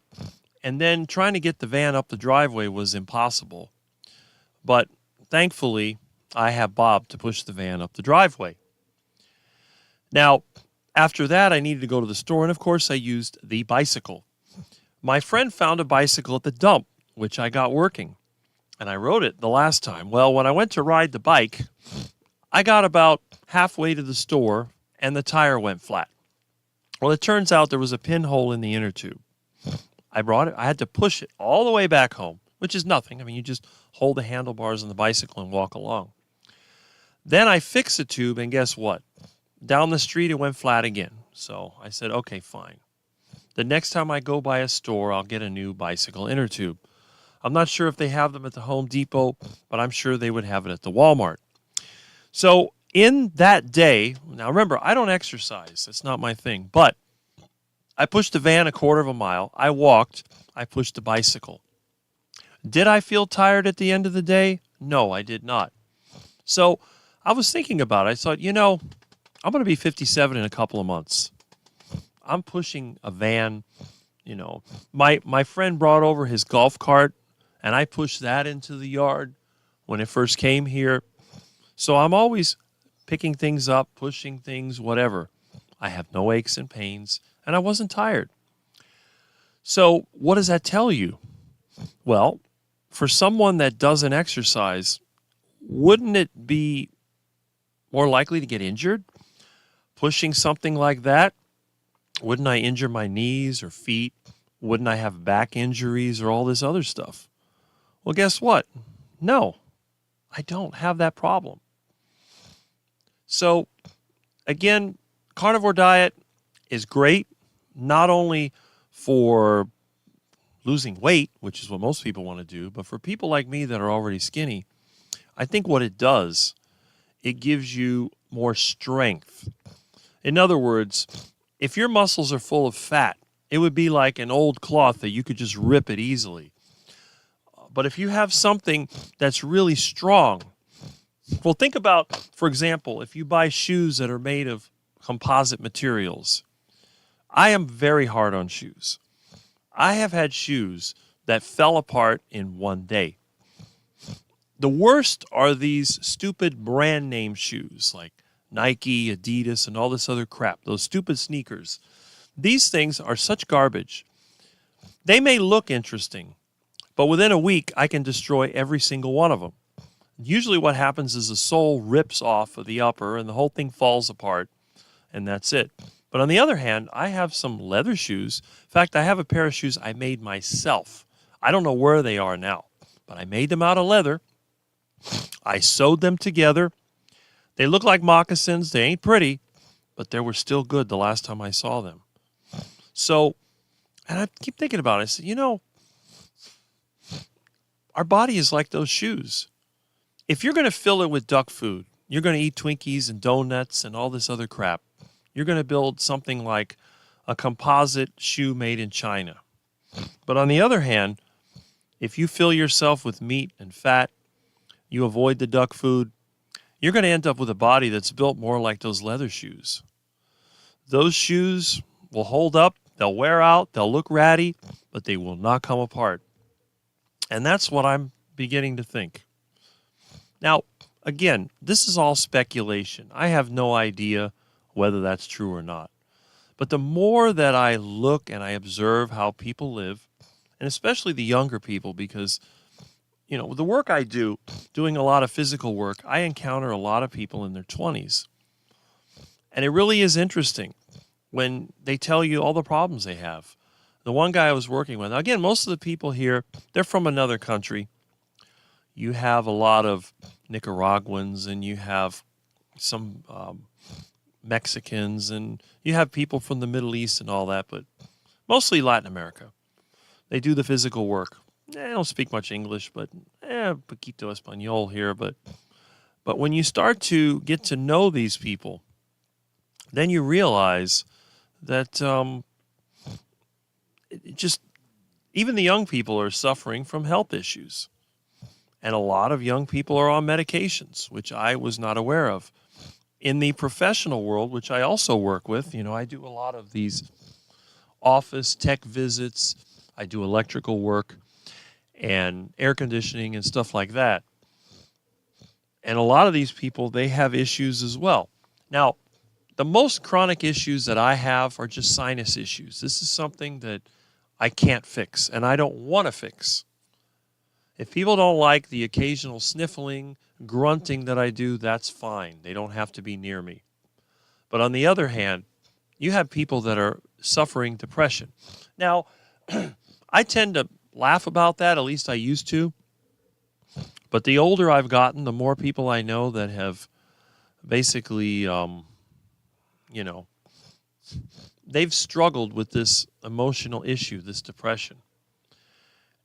and then trying to get the van up the driveway was impossible. But thankfully, I have Bob to push the van up the driveway. Now, after that, I needed to go to the store, and of course, I used the bicycle. My friend found a bicycle at the dump, which I got working, and I rode it the last time. Well, when I went to ride the bike, I got about halfway to the store, and the tire went flat. Well, it turns out there was a pinhole in the inner tube. I brought it. I had to push it all the way back home, which is nothing. I mean, you just hold the handlebars on the bicycle and walk along. Then I fixed the tube, and guess what? Down the street, it went flat again. So I said, okay, fine. The next time I go by a store, I'll get a new bicycle inner tube. I'm not sure if they have them at the Home Depot, but I'm sure they would have it at the Walmart. So in that day, now remember, I don't exercise. That's not my thing. But I pushed the van a quarter of a mile. I walked. I pushed the bicycle. Did I feel tired at the end of the day? No, I did not. So I was thinking about it. I thought, I'm going to be 57 in a couple of months. I'm pushing a van. My friend brought over his golf cart, and I pushed that into the yard when it first came here. So I'm always picking things up, pushing things, whatever. I have no aches and pains, and I wasn't tired. So what does that tell you? Well, for someone that doesn't exercise, wouldn't it be more likely to get injured? Pushing something like that, wouldn't I injure my knees or feet? Wouldn't I have back injuries or all this other stuff? Well, guess what? No, I don't have that problem. So, again, carnivore diet is great, not only for losing weight, which is what most people want to do, but for people like me that are already skinny, I think what it does, it gives you more strength. In other words, if your muscles are full of fat, it would be like an old cloth that you could just rip it easily. But if you have something that's really strong, well, think about, for example, if you buy shoes that are made of composite materials. I am very hard on shoes. I have had shoes that fell apart in one day. The worst are these stupid brand name shoes like Nike, Adidas, and all this other crap, those stupid sneakers. These things are such garbage. They may look interesting, but within a week, I can destroy every single one of them. Usually what happens is the sole rips off of the upper and the whole thing falls apart, and that's it. But on the other hand, I have some leather shoes. In fact, I have a pair of shoes I made myself. I don't know where they are now, but I made them out of leather. I sewed them together. They look like moccasins. They ain't pretty, but they were still good the last time I saw them. So, and I keep thinking about it. I said, our body is like those shoes. If you're going to fill it with duck food, you're going to eat Twinkies and donuts and all this other crap. You're going to build something like a composite shoe made in China. But on the other hand, if you fill yourself with meat and fat, you avoid the duck food, you're going to end up with a body that's built more like those leather shoes. Those shoes will hold up, they'll wear out, they'll look ratty, but they will not come apart. And that's what I'm beginning to think. Now, again, this is all speculation. I have no idea whether that's true or not. But the more that I look and I observe how people live, and especially the younger people, because the work I do, doing a lot of physical work, I encounter a lot of people in their 20s. And it really is interesting when they tell you all the problems they have. The one guy I was working with, again, most of the people here, they're from another country. You have a lot of Nicaraguans, and you have some Mexicans, and you have people from the Middle East and all that, but mostly Latin America. They do the physical work. They don't speak much English, but poquito español here. But when you start to get to know these people, then you realize that even the young people are suffering from health issues. And a lot of young people are on medications, which I was not aware of. In the professional world, which I also work with, I do a lot of these office tech visits. I do electrical work and air conditioning and stuff like that. And a lot of these people, they have issues as well. Now, the most chronic issues that I have are just sinus issues. This is something that I can't fix, and I don't want to fix. If people don't like the occasional sniffling, grunting that I do, that's fine. They don't have to be near me. But on the other hand, you have people that are suffering depression. Now, I tend to laugh about that, at least I used to. But the older I've gotten, the more people I know that have basically, they've struggled with this emotional issue, this depression.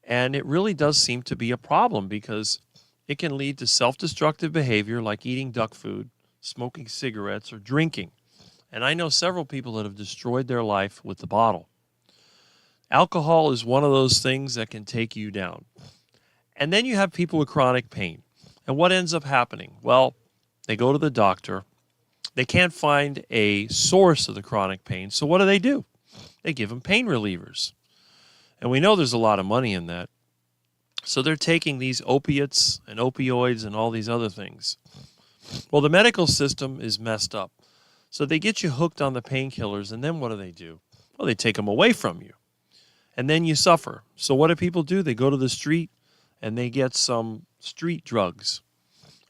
And it really does seem to be a problem because it can lead to self-destructive behavior like eating duck food, smoking cigarettes, or drinking. And I know several people that have destroyed their life with the bottle. Alcohol is one of those things that can take you down. And then you have people with chronic pain. And what ends up happening? Well, they go to the doctor. They can't find a source of the chronic pain. So what do? They give them pain relievers. And we know there's a lot of money in that. So they're taking these opiates and opioids and all these other things. Well, the medical system is messed up. So they get you hooked on the painkillers, and then what do? Well, they take them away from you. And then you suffer. So what do people do? They go to the street and they get some street drugs.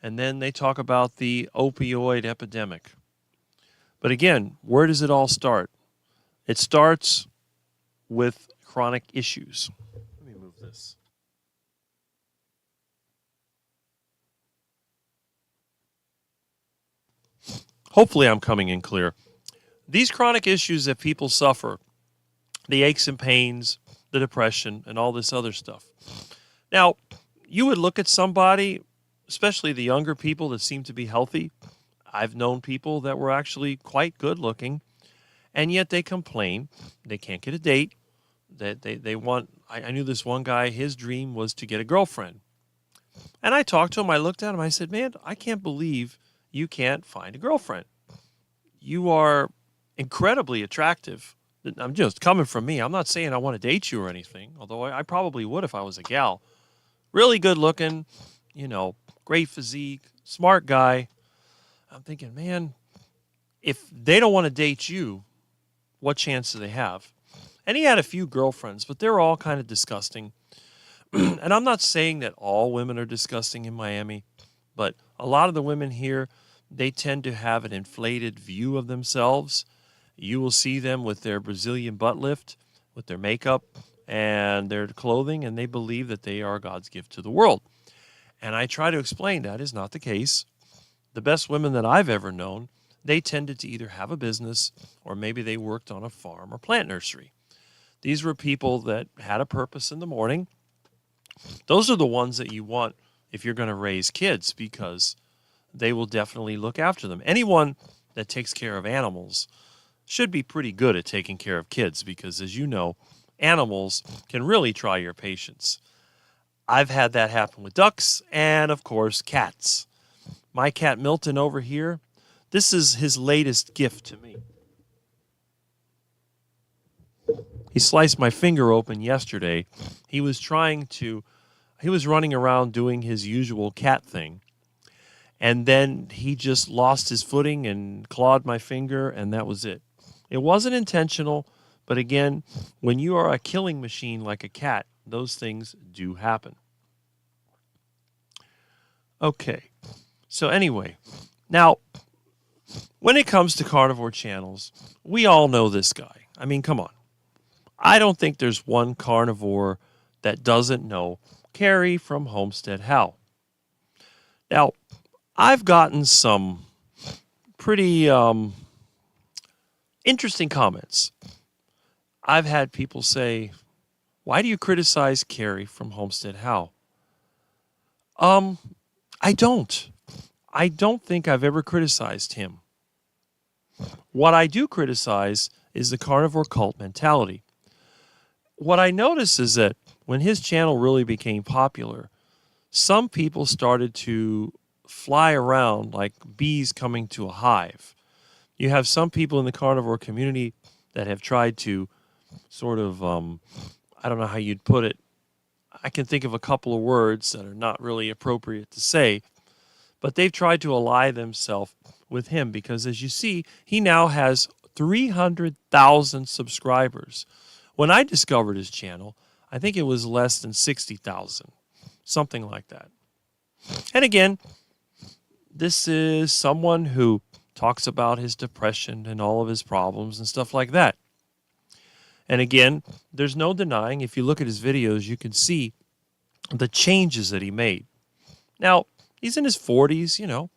And then they talk about the opioid epidemic. But again, where does it all start? It starts with chronic issues. Let me move this. Hopefully I'm coming in clear. These chronic issues that people suffer, the aches and pains, the depression, and all this other stuff. Now, you would look at somebody, especially the younger people that seem to be healthy. I've known people that were actually quite good looking, and yet they complain. They can't get a date. That they want. I knew this one guy, his dream was to get a girlfriend. And I talked to him, I looked at him, I said, man, I can't believe you can't find a girlfriend. You are incredibly attractive. I'm just coming from me. I'm not saying I want to date you or anything, although I probably would if I was a gal. Really good looking, great physique, smart guy. I'm thinking, man, if they don't want to date you, what chance do they have? And he had a few girlfriends, but they're all kind of disgusting. And I'm not saying that all women are disgusting in Miami, but a lot of the women here, they tend to have an inflated view of themselves. You will see them with their Brazilian butt lift, with their makeup and their clothing, and they believe that they are God's gift to the world. And I try to explain that is not the case. The best women that I've ever known, they tended to either have a business or maybe they worked on a farm or plant nursery. These were people that had a purpose in the morning. Those are the ones that you want if you're going to raise kids because they will definitely look after them. Anyone that takes care of animals should be pretty good at taking care of kids because, as you know, animals can really try your patience. I've had that happen with ducks and, of course, cats. My cat Milton over here, this is his latest gift to me. He sliced my finger open yesterday. He was running around doing his usual cat thing. And then he just lost his footing and clawed my finger, and that was it. It wasn't intentional, but again, when you are a killing machine like a cat, those things do happen. Okay. So anyway, now, when it comes to carnivore channels, we all know this guy. I mean, come on. I don't think there's one carnivore that doesn't know Carrie from Homestead Hal. Now, I've gotten some pretty interesting comments. I've had people say, "Why do you criticize Carrie from Homestead Hal?" I don't. I don't think I've ever criticized him. What I do criticize is the carnivore cult mentality. What I notice is that when his channel really became popular, some people started to fly around like bees coming to a hive. You have some people in the carnivore community that have tried to sort of, I don't know how you'd put it. I can think of a couple of words that are not really appropriate to say, but they've tried to ally themselves with him because, as you see, he now has 300,000 subscribers. When I discovered his channel, I think it was less than 60,000, something like that. And again, this is someone who talks about his depression and all of his problems and stuff like that. And again, there's no denying, if you look at his videos, you can see the changes that he made. Now, he's in his 40s, you know.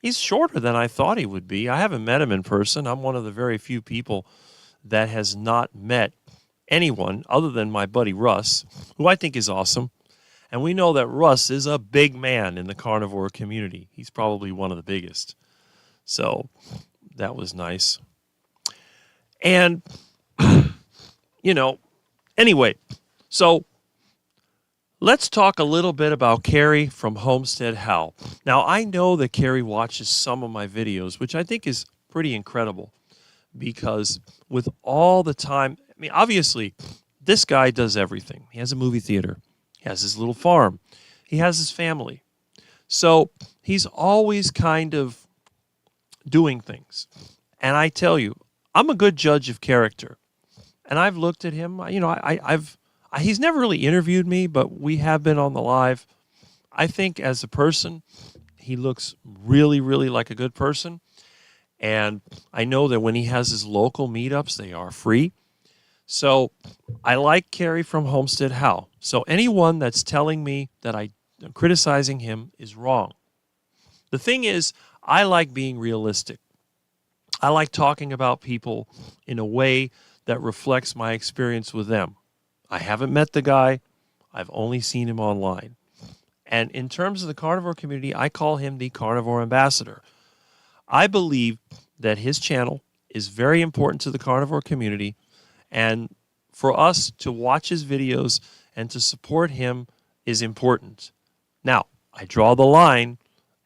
He's shorter than I thought he would be. I haven't met him in person. I'm one of the very few people that has not met anyone other than my buddy Russ, who I think is awesome. And we know that Russ is a big man in the carnivore community. He's probably one of the biggest. So that was nice. And, you know, anyway, so let's talk a little bit about Carrie from Homestead Hal. Now, I know that Carrie watches some of my videos, which I think is pretty incredible because with all the time, I mean, obviously, this guy does everything. He has a movie theater. He has his little farm. He has his family. So he's always kind of doing things. And I tell you, I'm a good judge of character. And I've looked at him, you know, he's never really interviewed me, but we have been on the live. I think as a person, he looks really, really like a good person. And I know that when he has his local meetups, they are free. So I like Carrie from Homestead Hal. So anyone that's telling me that I'm criticizing him is wrong. The thing is, I like being realistic. I like talking about people in a way that reflects my experience with them. I haven't met the guy. I've only seen him online. And in terms of the carnivore community, I call him the carnivore ambassador. I believe that his channel is very important to the carnivore community. And for us to watch his videos and to support him is important. Now, I draw the line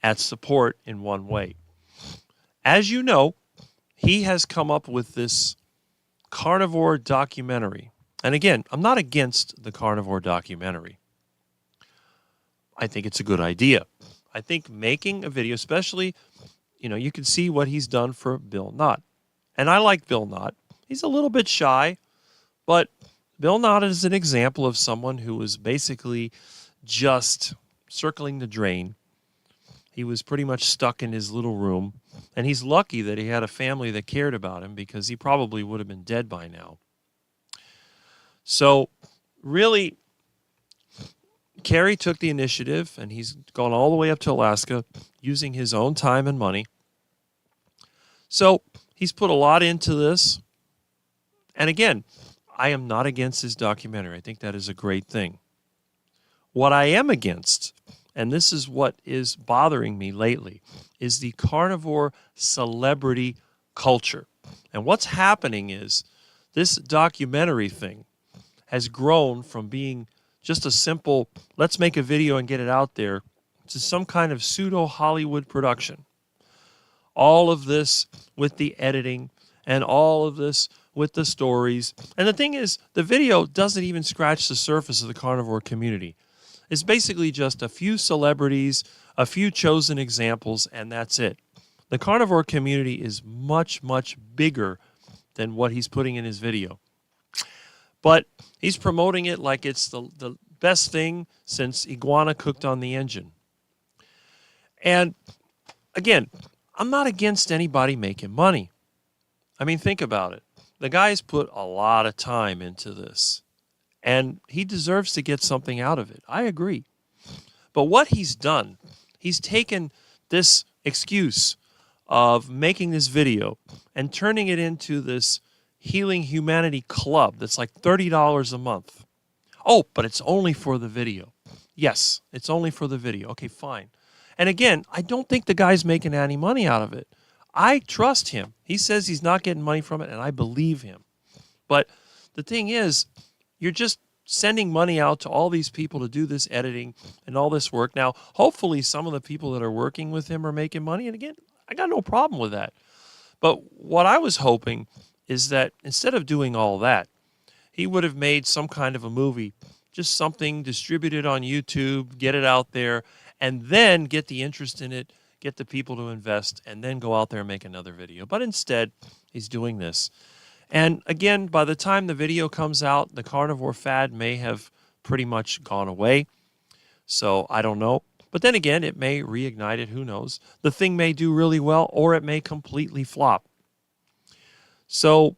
at support in one way. As you know, he has come up with this carnivore documentary. And again, I'm not against the carnivore documentary. I think it's a good idea. I think making a video, especially, you know, you can see what he's done for Bill Knott. And I like Bill Knott. He's a little bit shy, but Bill Knott is an example of someone who was basically just circling the drain. He was pretty much stuck in his little room, and he's lucky that he had a family that cared about him because he probably would have been dead by now. So really, Carrie took the initiative, and he's gone all the way up to Alaska using his own time and money. So he's put a lot into this. And again, I am not against his documentary. I think that is a great thing. What I am against, and this is what is bothering me lately, is the carnivore celebrity culture. And what's happening is this documentary thing has grown from being just a simple, let's make a video and get it out there, to some kind of pseudo-Hollywood production. All of this with the editing and all of this with the stories. And the thing is, the video doesn't even scratch the surface of the carnivore community. It's basically just a few celebrities, a few chosen examples, and that's it. The carnivore community is much, much bigger than what he's putting in his video. But he's promoting it like it's the best thing since iguana cooked on the engine. And again, I'm not against anybody making money. I mean, think about it. The guy's put a lot of time into this, and he deserves to get something out of it. I agree. But what he's done, he's taken this excuse of making this video and turning it into this Healing Humanity Club that's like $30 a month. Oh, but it's only for the video. Yes, it's only for the video. Okay, fine. And again, I don't think the guy's making any money out of it. I trust him. He says he's not getting money from it, and I believe him. But the thing is, you're just sending money out to all these people to do this editing and all this work. Now, hopefully some of the people that are working with him are making money. And again, I got no problem with that. But what I was hoping is that instead of doing all that, he would have made some kind of a movie, just something distributed on YouTube, get it out there, and then get the interest in it, get the people to invest, and then go out there and make another video. But instead, he's doing this. And again, by the time the video comes out, the carnivore fad may have pretty much gone away. So I don't know. But then again, it may reignite it. Who knows? The thing may do really well, or it may completely flop. So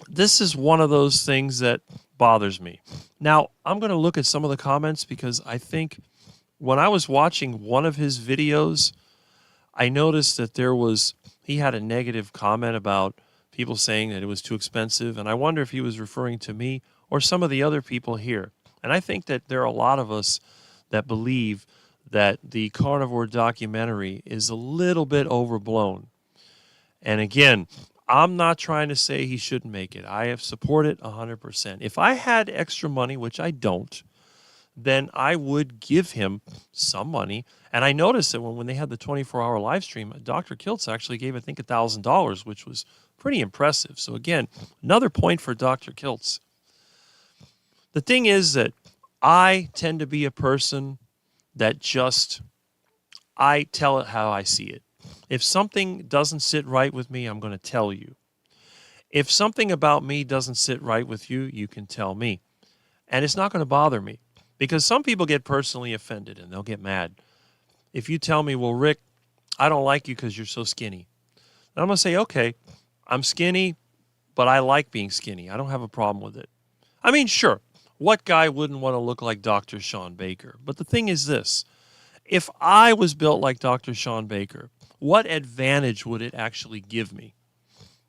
this is one of those things that bothers me. Now, I'm going to look at some of the comments because I think when I was watching one of his videos, I noticed that he had a negative comment about people saying that it was too expensive. And I wonder if he was referring to me or some of the other people here. And I think that there are a lot of us that believe that the carnivore documentary is a little bit overblown. And again, I'm not trying to say he shouldn't make it. I have supported 100%. If I had extra money, which I don't, then I would give him some money. And I noticed that when they had the 24-hour live stream, Dr. Kiltz actually gave, I think, $1,000, which was pretty impressive. So again, another point for Dr. Kiltz. The thing is that I tend to be a person that I tell it how I see it. If something doesn't sit right with me, I'm going to tell you. If something about me doesn't sit right with you, you can tell me. And it's not going to bother me. Because some people get personally offended and they'll get mad. If you tell me, well, Rick, I don't like you because you're so skinny. And I'm going to say, okay, I'm skinny, but I like being skinny. I don't have a problem with it. I mean, sure, what guy wouldn't want to look like Dr. Sean Baker? But the thing is this. If I was built like Dr. Sean Baker, what advantage would it actually give me?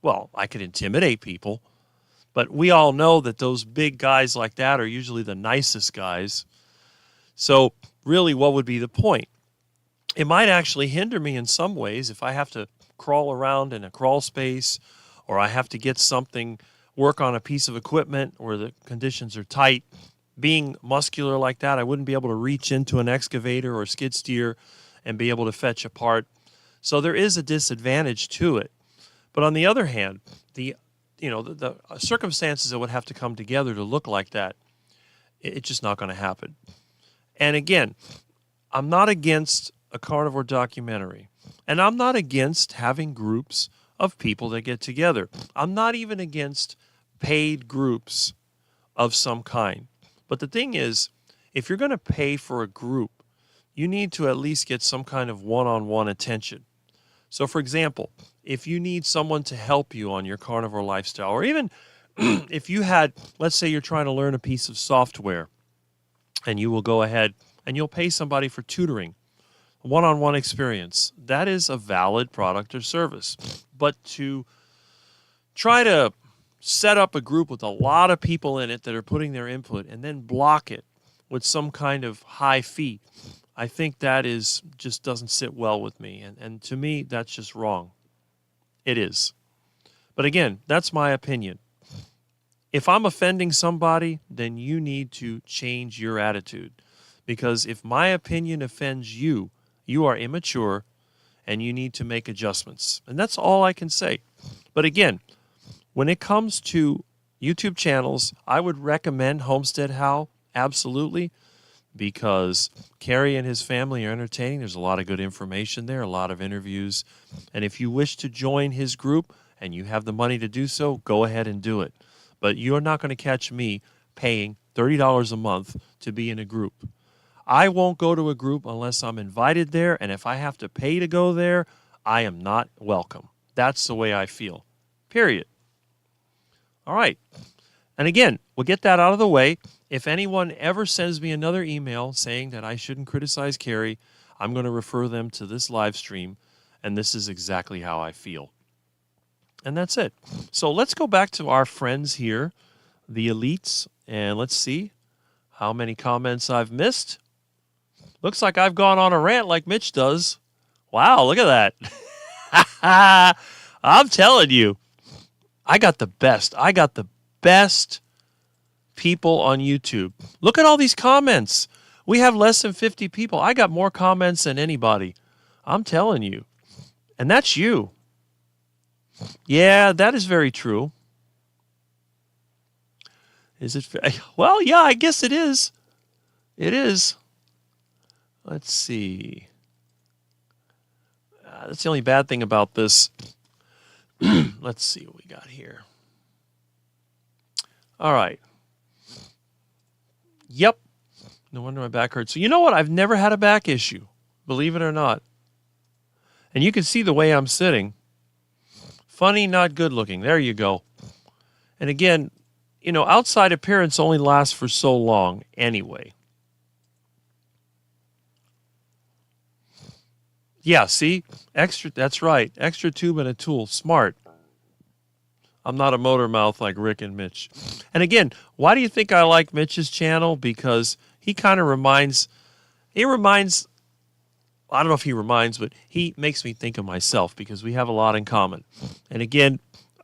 Well, I could intimidate people. But we all know that those big guys like that are usually the nicest guys. So really, what would be the point? It might actually hinder me in some ways if I have to crawl around in a crawl space or I have to get something, work on a piece of equipment where the conditions are tight. Being muscular like that, I wouldn't be able to reach into an excavator or skid steer and be able to fetch a part. So there is a disadvantage to it. But on the other hand, the circumstances that would have to come together to look like that, it's just not going to happen. And again, I'm not against a carnivore documentary. And I'm not against having groups of people that get together. I'm not even against paid groups of some kind. But the thing is, if you're going to pay for a group, you need to at least get some kind of one-on-one attention. So, for example, if you need someone to help you on your carnivore lifestyle, or even if you had, let's say you're trying to learn a piece of software, and you will go ahead and you'll pay somebody for tutoring, one-on-one experience, that is a valid product or service. But to try to set up a group with a lot of people in it that are putting their input and then block it with some kind of high fee, I think that just doesn't sit well with me. And to me, that's just wrong. It is. But again, that's my opinion. If I'm offending somebody, then you need to change your attitude. Because if my opinion offends you, you are immature and you need to make adjustments. And that's all I can say. But again, when it comes to YouTube channels, I would recommend Homestead How, absolutely. Because Kerry and his family are entertaining. There's a lot of good information there, a lot of interviews. And if you wish to join his group and you have the money to do so, go ahead and do it. But you're not going to catch me paying $30 a month to be in a group. I won't go to a group unless I'm invited there, and if I have to pay to go there, I am not welcome. That's the way I feel. Period. All right. And again, we'll get that out of the way. If anyone ever sends me another email saying that I shouldn't criticize Carrie, I'm going to refer them to this live stream, and this is exactly how I feel. And that's it. So let's go back to our friends here, the elites, and let's see how many comments I've missed. Looks like I've gone on a rant like Mitch does. Wow, look at that. I'm telling you, I got the best. I got the best people on YouTube. Look at all these comments. We have less than 50 people. I got more comments than anybody. I'm telling you. And that's you. Yeah, that is very true. Is it? Well, yeah, I guess it is. It is. Let's see. That's the only bad thing about this. Let's see what we got here. All right. Yep. No wonder my back hurts. So you know what? I've never had a back issue, believe it or not. And you can see the way I'm sitting. Funny, not good looking. There you go. And again, you know, outside appearance only lasts for so long anyway. Yeah, see? Extra, that's right. Extra tube and a tool. Smart. I'm not a motor mouth like Rick and Mitch. And again, why do you think I like Mitch's channel? Because he kind of reminds, I don't know if he reminds, but he makes me think of myself because we have a lot in common. And again,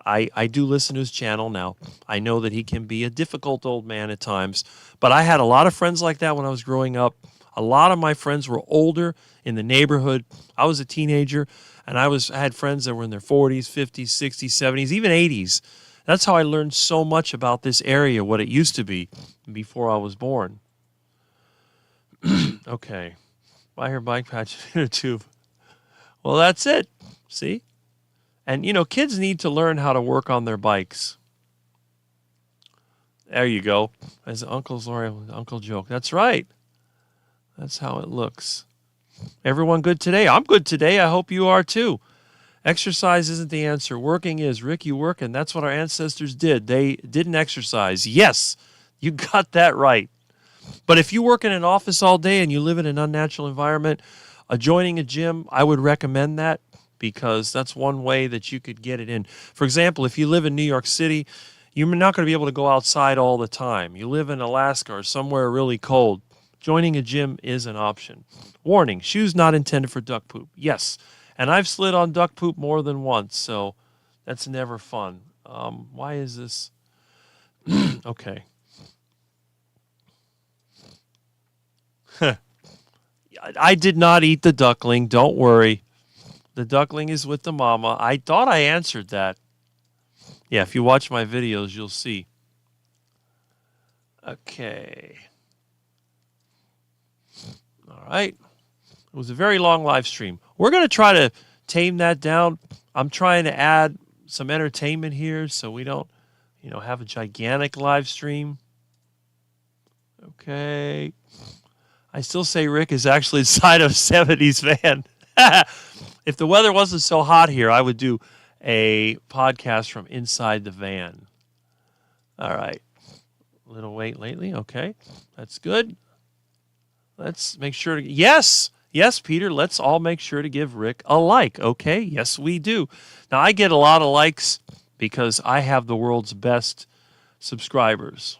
I do listen to his channel now. I know that he can be a difficult old man at times, but I had a lot of friends like that when I was growing up. A lot of my friends were older in the neighborhood. I was a teenager, and I had friends that were in their 40s, 50s, 60s, 70s, even 80s. That's how I learned so much about this area, what it used to be before I was born. Okay. Buy her bike patch in a tube. Well, that's it. See? And, you know, kids need to learn how to work on their bikes. There you go. As Uncle's Uncle joke. That's right. That's how it looks. Everyone good today? I'm good today. I hope you are too. Exercise isn't the answer. Working is. Rick, you work, and that's what our ancestors did. They didn't exercise. Yes, you got that right. But if you work in an office all day and you live in an unnatural environment, joining a gym, I would recommend that because that's one way that you could get it in. For example, if you live in New York City, you're not going to be able to go outside all the time. You live in Alaska or somewhere really cold. Joining a gym is an option. Warning, shoes not intended for duck poop. Yes, and I've slid on duck poop more than once, so that's never fun. Why is this? Okay. I did not eat the duckling. Don't worry. The duckling is with the mama. I thought I answered that. Yeah, if you watch my videos, you'll see. Okay. All right. It was a very long live stream. We're going to try to tame that down. I'm trying to add some entertainment here so we don't, have a gigantic live stream. Okay. I still say Rick is actually inside of a 70s van. If the weather wasn't so hot here, I would do a podcast from inside the van. All right. A little weight lately. Okay. That's good. Let's make sure to... Yes, Peter, let's all make sure to give Rick a like, okay? Yes, we do. Now, I get a lot of likes because I have the world's best subscribers.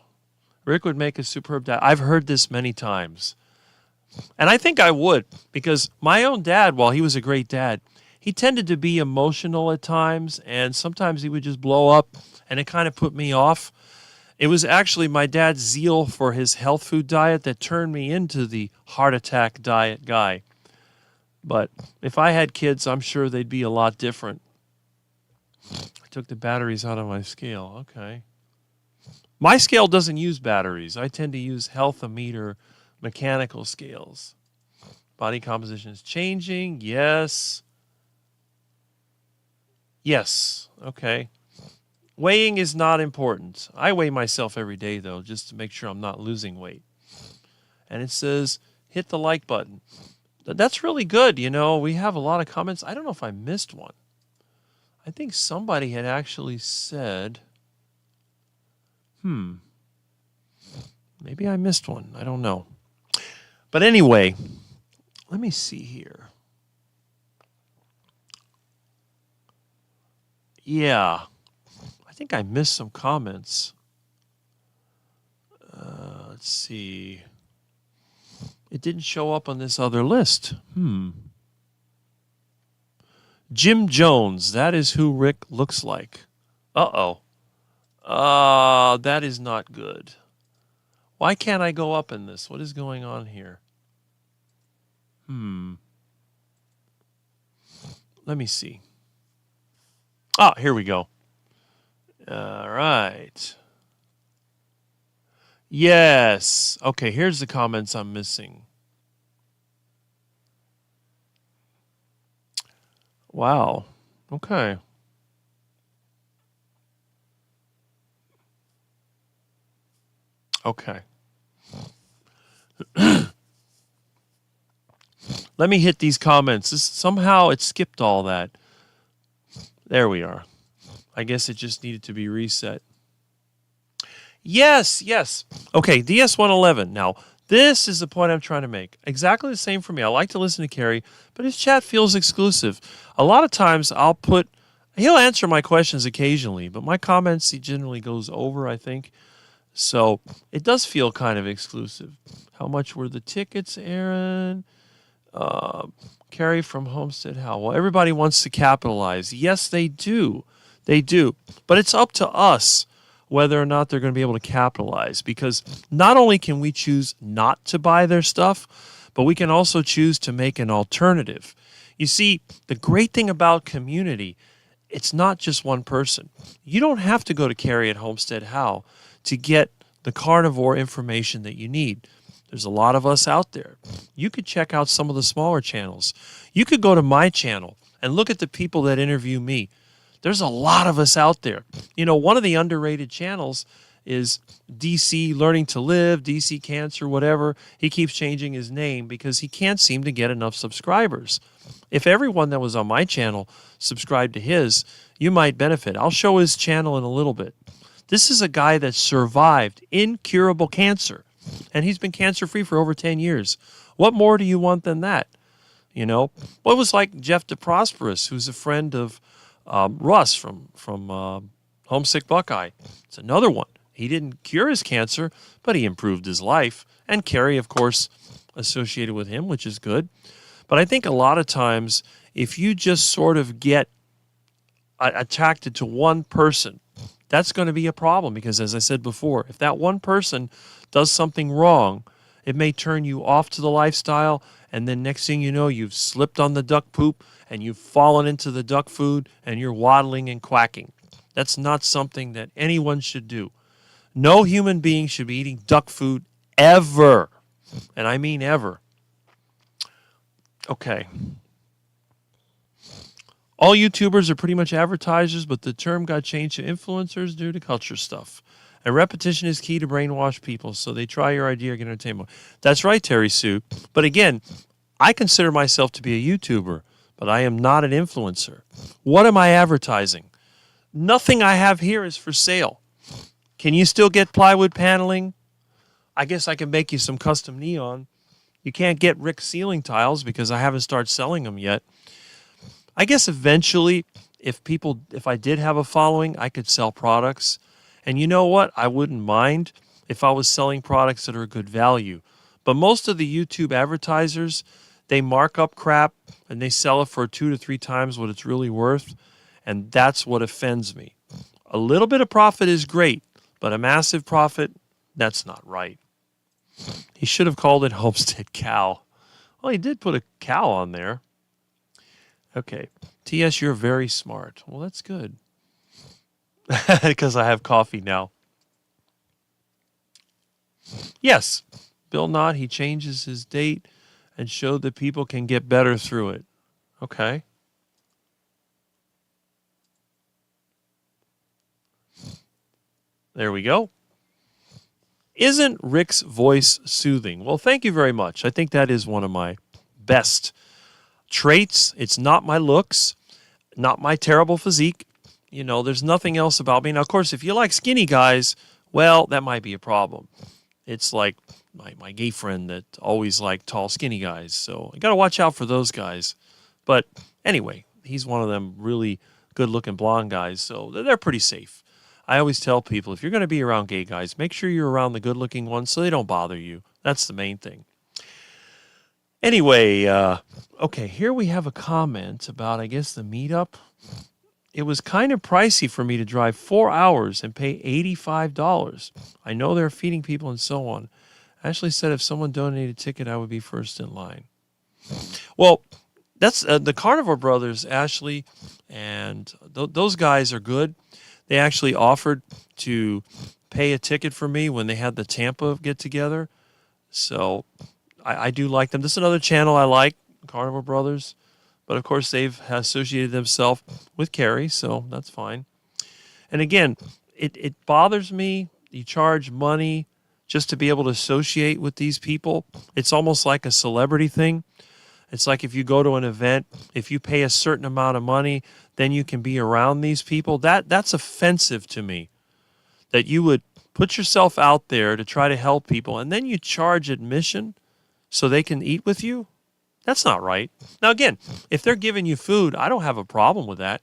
Rick would make a superb dad. I've heard this many times. And I think I would because my own dad, while he was a great dad, he tended to be emotional at times, and sometimes he would just blow up, and it kind of put me off. It was actually my dad's zeal for his health food diet that turned me into the heart attack diet guy. But if I had kids, I'm sure they'd be a lot different. I took the batteries out of my scale. Okay. My scale doesn't use batteries. I tend to use health-o-meter mechanical scales. Body composition is changing. Yes. Yes. Okay. Weighing is not important. I weigh myself every day, though, just to make sure I'm not losing weight. And it says, hit the like button. That's really good. You know, we have a lot of comments. I don't know if I missed one. I think somebody had actually said, maybe I missed one. I don't know. But anyway, let me see here. Yeah, I think I missed some comments. Let's see. It didn't show up on this other list. Jim Jones, that is who Rick looks like. Uh-oh. That is not good. Why can't I go up in this? What is going on here? Let me see. Here we go. All right. Yes. Okay, here's the comments I'm missing. Wow. Okay. Okay. Let me hit these comments. Somehow it skipped all that. There we are. I guess it just needed to be reset. Yes. Okay, DS111. Now, this is the point I'm trying to make. Exactly the same for me. I like to listen to Kerry, but his chat feels exclusive. A lot of times he'll answer my questions occasionally, but my comments he generally goes over, I think. So it does feel kind of exclusive. How much were the tickets, Aaron? Kerry from Homestead How? Well, everybody wants to capitalize. Yes, they do. They do. But it's up to us whether or not they're going to be able to capitalize, because not only can we choose not to buy their stuff, but we can also choose to make an alternative. You see, the great thing about community, it's not just one person. You don't have to go to Kerry at Homestead How to get the carnivore information that you need. There's a lot of us out there. You could check out some of the smaller channels. You could go to my channel and look at the people that interview me. There's a lot of us out there. You know, one of the underrated channels is DC Learning to Live, DC Cancer, whatever. He keeps changing his name because he can't seem to get enough subscribers. If everyone that was on my channel subscribed to his, you might benefit. I'll show his channel in a little bit. This is a guy that survived incurable cancer, and he's been cancer-free for over 10 years. What more do you want than that? You know, what was like Jeff DeProsperous, who's a friend of Russ from Homesick Buckeye. It's another one. He didn't cure his cancer, but he improved his life. And Kerry, of course, associated with him, which is good. But I think a lot of times, if you just sort of get attracted to one person, that's going to be a problem, because as I said before, if that one person does something wrong, it may turn you off to the lifestyle, and then next thing you know, you've slipped on the duck poop and you've fallen into the duck food and you're waddling and quacking. That's not something that anyone should do. No human being should be eating duck food ever. And I mean ever. Okay. All YouTubers are pretty much advertisers, but the term got changed to influencers due to culture stuff. And repetition is key to brainwash people, so they try your idea or get entertainment. That's right, Terry Sue. But again, I consider myself to be a YouTuber, but I am not an influencer. What am I advertising? Nothing I have here is for sale. Can you still get plywood paneling? I guess I can make you some custom neon. You can't get Rick ceiling tiles because I haven't started selling them yet. I guess eventually, if I did have a following, I could sell products. And you know what? I wouldn't mind if I was selling products that are good value. But most of the YouTube advertisers, they mark up crap and they sell it for 2 to 3 times what it's really worth. And that's what offends me. A little bit of profit is great, but a massive profit, that's not right. He should have called it Homestead Cow. Well, he did put a cow on there. Okay. T.S., you're very smart. Well, that's good. Because I have coffee now. Yes, Bill Knott, he changes his date and showed that people can get better through it. Okay. There we go. Isn't Rick's voice soothing? Well, thank you very much. I think that is one of my best traits. It's not my looks, not my terrible physique. You know, there's nothing else about me. Now, of course, if you like skinny guys, well, that might be a problem. It's like my gay friend that always liked tall, skinny guys. So you got to watch out for those guys. But anyway, he's one of them really good-looking blonde guys, so they're pretty safe. I always tell people, if you're going to be around gay guys, make sure you're around the good-looking ones so they don't bother you. That's the main thing. Anyway, okay, here we have a comment about, I guess, the meetup. It was kind of pricey for me to drive 4 hours and pay $85. I know they're feeding people and so on. Ashley said if someone donated a ticket, I would be first in line. Well, that's the Carnivore brothers, Ashley, and those guys are good. They actually offered to pay a ticket for me when they had the Tampa get-together. So I do like them. This is another channel I like, Carnivore brothers. But, of course, they've associated themselves with Carrie, so that's fine. And, again, it bothers me. You charge money just to be able to associate with these people. It's almost like a celebrity thing. It's like if you go to an event, if you pay a certain amount of money, then you can be around these people. That's offensive to me, that you would put yourself out there to try to help people, and then you charge admission so they can eat with you. That's not right. Now, again, if they're giving you food, I don't have a problem with that.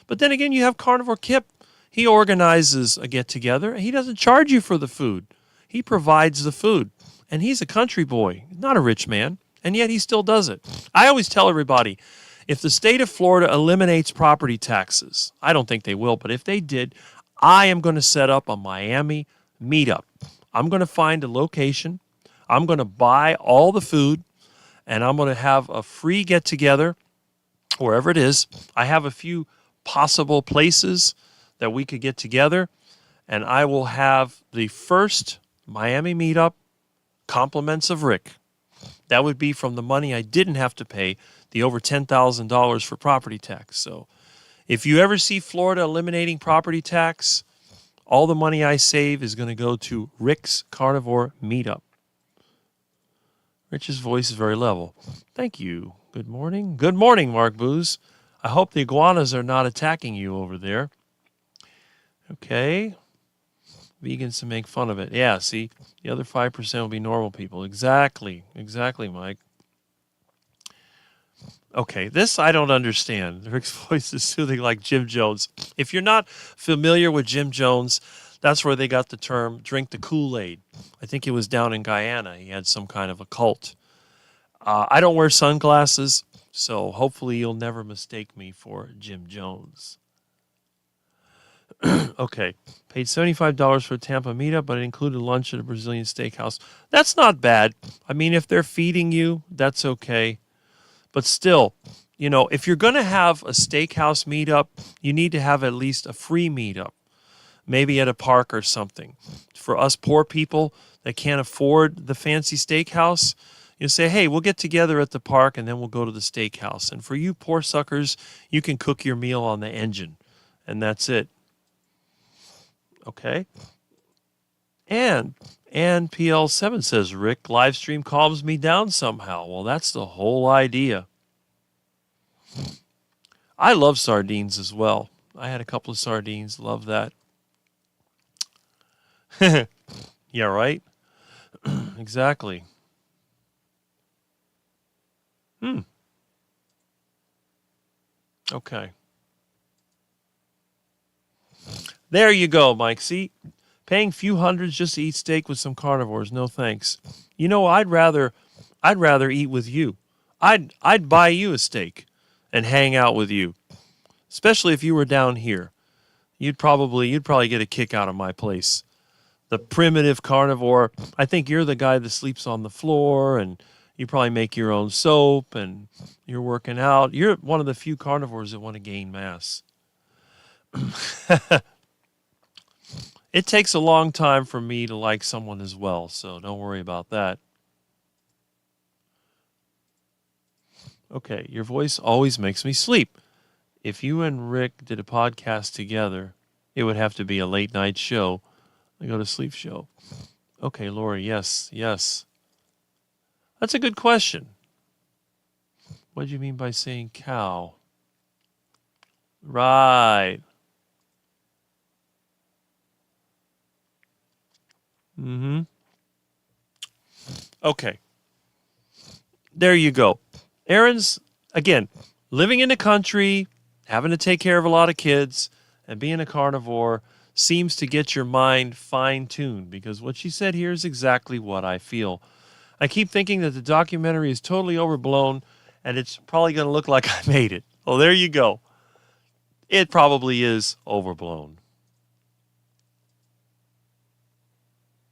But then again, you have Carnivore Kip. He organizes a get-together. He doesn't charge you for the food. He provides the food. And he's a country boy, not a rich man. And yet he still does it. I always tell everybody, if the state of Florida eliminates property taxes, I don't think they will, but if they did, I am going to set up a Miami meetup. I'm going to find a location. I'm going to buy all the food. And I'm going to have a free get-together wherever it is. I have a few possible places that we could get together. And I will have the first Miami meetup, compliments of Rick. That would be from the money I didn't have to pay, the over $10,000 for property tax. So if you ever see Florida eliminating property tax, all the money I save is going to go to Rick's Carnivore meetup. Rich's voice is very level. Thank you. Good morning. Good morning, Mark Booz. I hope the iguanas are not attacking you over there. Okay. Vegans to make fun of it. Yeah, see, the other 5% will be normal people. Exactly. Exactly, Mike. Okay, this I don't understand. Rick's voice is soothing like Jim Jones. If you're not familiar with Jim Jones, that's where they got the term drink the Kool-Aid. I think it was down in Guyana. He had some kind of a cult. I don't wear sunglasses, so hopefully you'll never mistake me for Jim Jones. Okay, paid $75 for a Tampa meetup, but it included lunch at a Brazilian steakhouse. That's not bad. I mean, if they're feeding you, that's okay. But still, you know, if you're going to have a steakhouse meetup, you need to have at least a free meetup. Maybe at a park or something. For us poor people that can't afford the fancy steakhouse, you say, hey, we'll get together at the park and then we'll go to the steakhouse. And for you poor suckers, you can cook your meal on the engine. And that's it. Okay? And PL7 says, Rick, live stream calms me down somehow. Well, that's the whole idea. I love sardines as well. I had a couple of sardines. Love that. Yeah, right? Exactly. Okay. There you go, Mike. See? Paying few hundreds just to eat steak with some carnivores. No thanks. You know, I'd rather eat with you. I'd buy you a steak and hang out with you. Especially if you were down here. You'd probably get a kick out of my place. The primitive carnivore. I think you're the guy that sleeps on the floor and you probably make your own soap and you're working out. You're one of the few carnivores that want to gain mass. It takes a long time for me to like someone as well, so don't worry about that. Okay, your voice always makes me sleep. If you and Rick did a podcast together, it would have to be a late night show, a go to sleep show. Okay, Lori, yes, yes. That's a good question. What do you mean by saying cow? Right. Mm-hmm. Okay. There you go. Aaron's, again, living in the country, having to take care of a lot of kids, and being a carnivore seems to get your mind fine-tuned, because what she said here is exactly what I feel. I keep thinking that the documentary is totally overblown, and it's probably going to look like I made it. Well, there you go. It probably is overblown.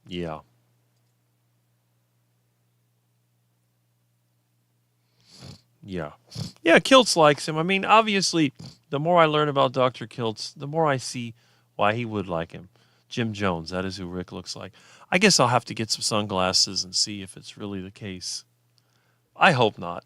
Yeah. Yeah. Yeah, Kiltz likes him. I mean, obviously, the more I learn about Dr. Kiltz, the more I see why he would like him. Jim Jones, that is who Rick looks like. I guess I'll have to get some sunglasses and see if it's really the case. I hope not.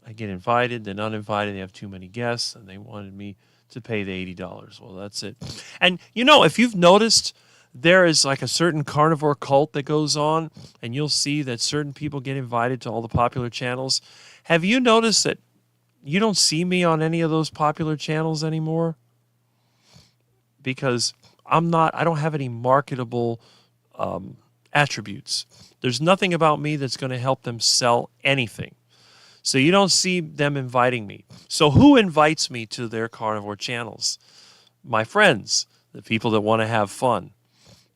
I get invited, then uninvited, they have too many guests, and they wanted me to pay the $80. Well, that's it. And, you know, if you've noticed, there is like a certain carnivore cult that goes on, and you'll see that certain people get invited to all the popular channels. Have you noticed that you don't see me on any of those popular channels anymore? Because I don't have any marketable attributes. There's nothing about me that's going to help them sell anything. So you don't see them inviting me. So who invites me to their carnivore channels? My friends, the people that want to have fun,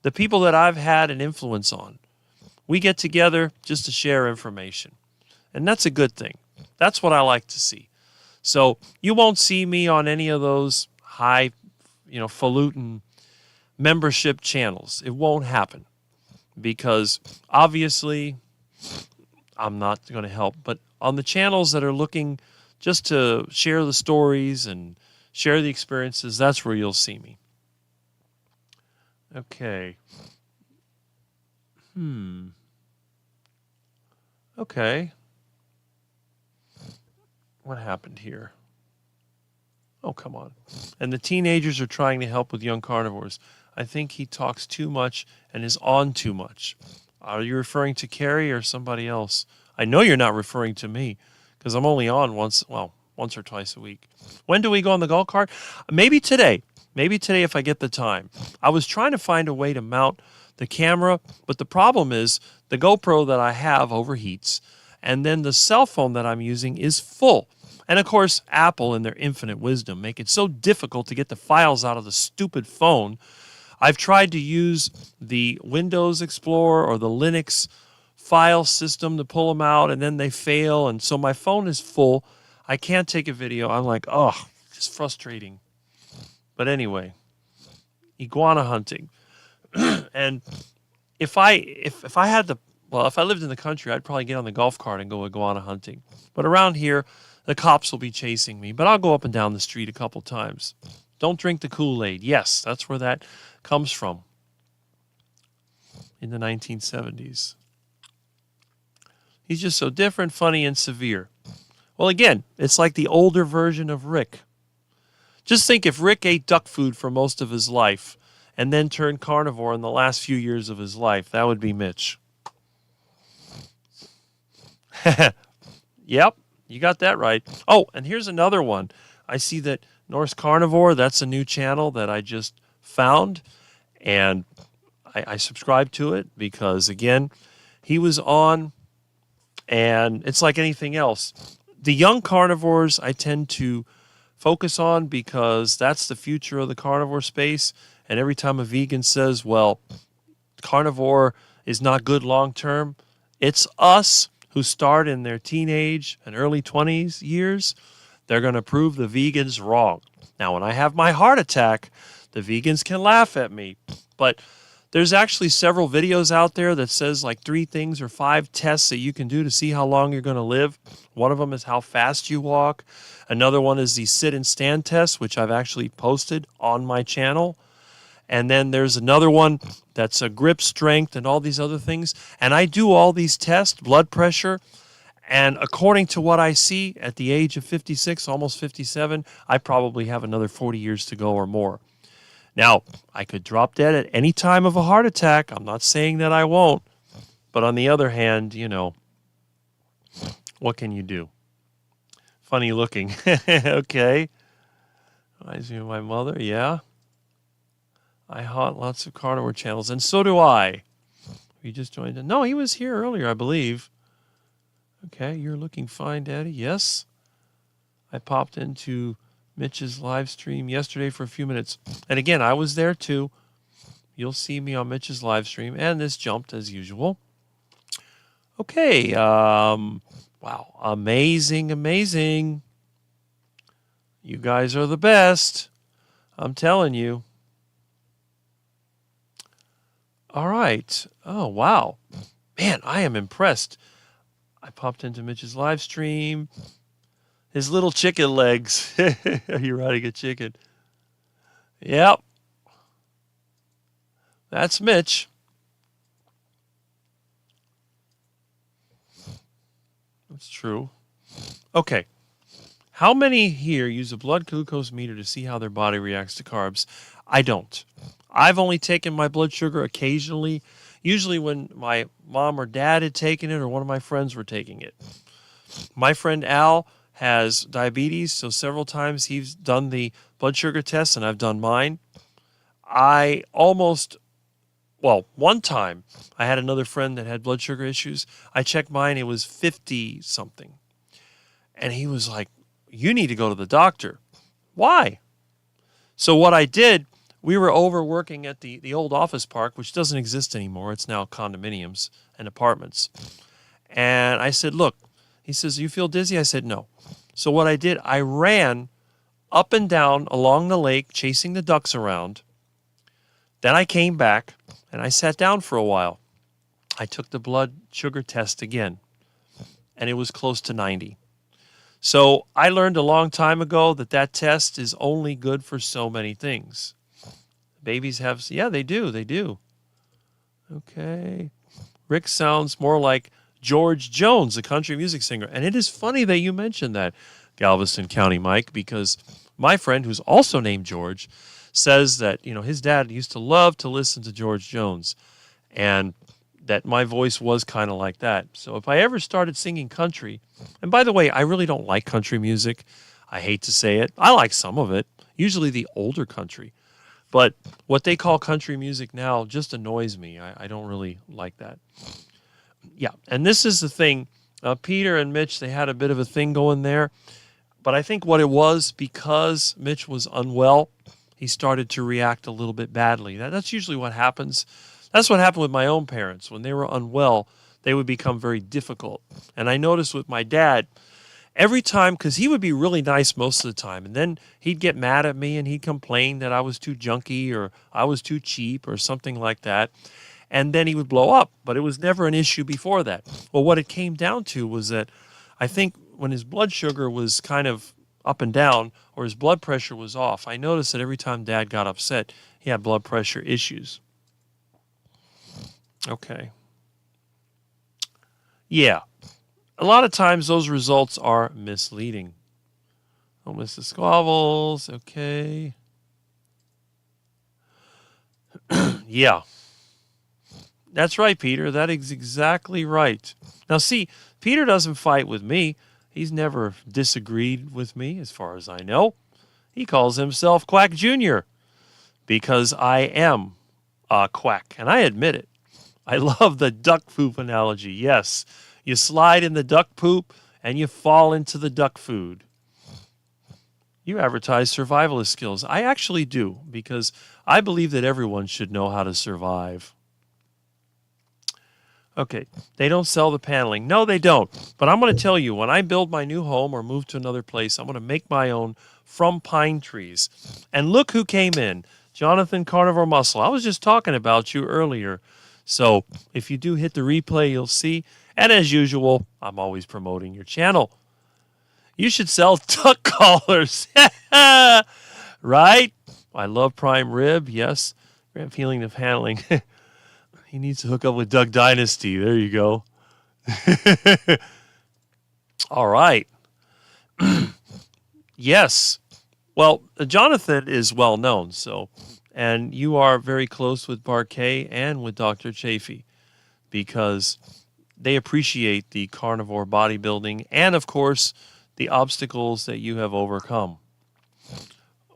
the people that I've had an influence on. We get together just to share information. And that's a good thing. That's what I like to see. So you won't see me on any of those high, falutin membership channels. It won't happen because obviously I'm not going to help. But on the channels that are looking just to share the stories and share the experiences, that's where you'll see me. Okay. Okay. What happened here? Oh, come on. And the teenagers are trying to help with young carnivores. I think he talks too much and is on too much. Are you referring to Carrie or somebody else? I know you're not referring to me because I'm only on once or twice a week. When do we go on the golf cart? Maybe today. Maybe today if I get the time. I was trying to find a way to mount the camera, but the problem is the GoPro that I have overheats, and then the cell phone that I'm using is full. And of course, Apple, in their infinite wisdom, make it so difficult to get the files out of the stupid phone. I've tried to use the Windows Explorer or the Linux file system to pull them out, and then they fail, and so my phone is full. I can't take a video. I'm like, oh, just frustrating. But anyway, iguana hunting. And if I lived in the country, I'd probably get on the golf cart and go iguana hunting. But around here, the cops will be chasing me. But I'll go up and down the street a couple times. Don't drink the Kool-Aid. Yes, that's where that comes from in the 1970s. He's just so different, funny, and severe. Well, again, it's like the older version of Rick. Just think if Rick ate duck food for most of his life and then turned carnivore in the last few years of his life, that would be Mitch. Yep, you got that right. Oh, and here's another one. I see that Norse Carnivore, that's a new channel that I just found, and I subscribed to it because, again, he was on, and it's like anything else. The young carnivores I tend to focus on because that's the future of the carnivore space, and every time a vegan says, well, carnivore is not good long term, it's us who start in their teenage and early 20s years. They're going to prove the vegans wrong. Now, when I have my heart attack, the vegans can laugh at me. But there's actually several videos out there that says like 3 things or 5 tests that you can do to see how long you're going to live. One of them is how fast you walk. Another one is the sit and stand test, which I've actually posted on my channel. And then there's another one that's a grip strength and all these other things. And I do all these tests, blood pressure. And according to what I see at the age of 56, almost 57, I probably have another 40 years to go or more. Now, I could drop dead at any time of a heart attack. I'm not saying that I won't. But on the other hand, what can you do? Funny looking. Okay. Reminds me of my mother. Yeah. I haunt lots of carnivore channels, and so do I. You just joined in. No, he was here earlier, I believe. Okay, you're looking fine, Daddy. Yes. I popped into Mitch's live stream yesterday for a few minutes. And again, I was there too. You'll see me on Mitch's live stream, and this jumped as usual. Okay. Wow. Amazing, amazing. You guys are the best. I'm telling you. All right. Oh, wow. Man, I am impressed. I popped into Mitch's live stream. His little chicken legs. Are you riding a chicken? Yep. That's Mitch. That's true. Okay. How many here use a blood glucose meter to see how their body reacts to carbs? I don't. I've only taken my blood sugar occasionally, usually when my mom or dad had taken it or one of my friends were taking it. My friend Al has diabetes, so several times he's done the blood sugar test and I've done mine. One time I had another friend that had blood sugar issues. I checked mine, it was 50 something. And he was like, you need to go to the doctor. Why? So what I did, we were overworking at the old office park, which doesn't exist anymore. It's now condominiums and apartments. And I said, look, he says, you feel dizzy? I said, no. So what I did, I ran up and down along the lake, chasing the ducks around. Then I came back and I sat down for a while. I took the blood sugar test again, and it was close to 90. So I learned a long time ago that test is only good for so many things. Babies have, yeah, they do. Okay. Rick sounds more like George Jones, a country music singer. And it is funny that you mentioned that, Galveston County Mike, because my friend, who's also named George, says that, his dad used to love to listen to George Jones, and that my voice was kind of like that. So if I ever started singing country, and by the way, I really don't like country music. I hate to say it. I like some of it, usually the older country. But what they call country music now just annoys me. I don't really like that. Yeah, and this is the thing. Peter and Mitch, they had a bit of a thing going there. But I think what it was, because Mitch was unwell, he started to react a little bit badly. That's usually what happens. That's what happened with my own parents. When they were unwell, they would become very difficult. And I noticed with my dad, every time, because he would be really nice most of the time, and then he'd get mad at me and he'd complain that I was too junky or I was too cheap or something like that. And then he would blow up, but it was never an issue before that. Well, what it came down to was that I think when his blood sugar was kind of up and down or his blood pressure was off, I noticed that every time Dad got upset, he had blood pressure issues. Okay. Yeah. A lot of times those results are misleading. Oh, Mr. Squabbles. Okay. Yeah. That's right, Peter. That is exactly right. Now, see, Peter doesn't fight with me. He's never disagreed with me, as far as I know. He calls himself Quack Jr. because I am a quack, and I admit it. I love the duck poop analogy. Yes, you slide in the duck poop, and you fall into the duck food. You advertise survivalist skills. I actually do, because I believe that everyone should know how to survive. Okay, they don't sell the paneling. No, they don't. But I'm going to tell you, when I build my new home or move to another place, I'm going to make my own from pine trees. And look who came in. Jonathan Carnivore Muscle. I was just talking about you earlier. So if you do hit the replay, you'll see. And as usual, I'm always promoting your channel. You should sell duck collars. Right? I love prime rib. Yes. Great feeling of handling. He needs to hook up with Duck Dynasty. There you go. All right. Yes. Well, Jonathan is well known, so And you are very close with Barquet and with Dr. Chafee because they appreciate the carnivore bodybuilding and, of course, the obstacles that you have overcome.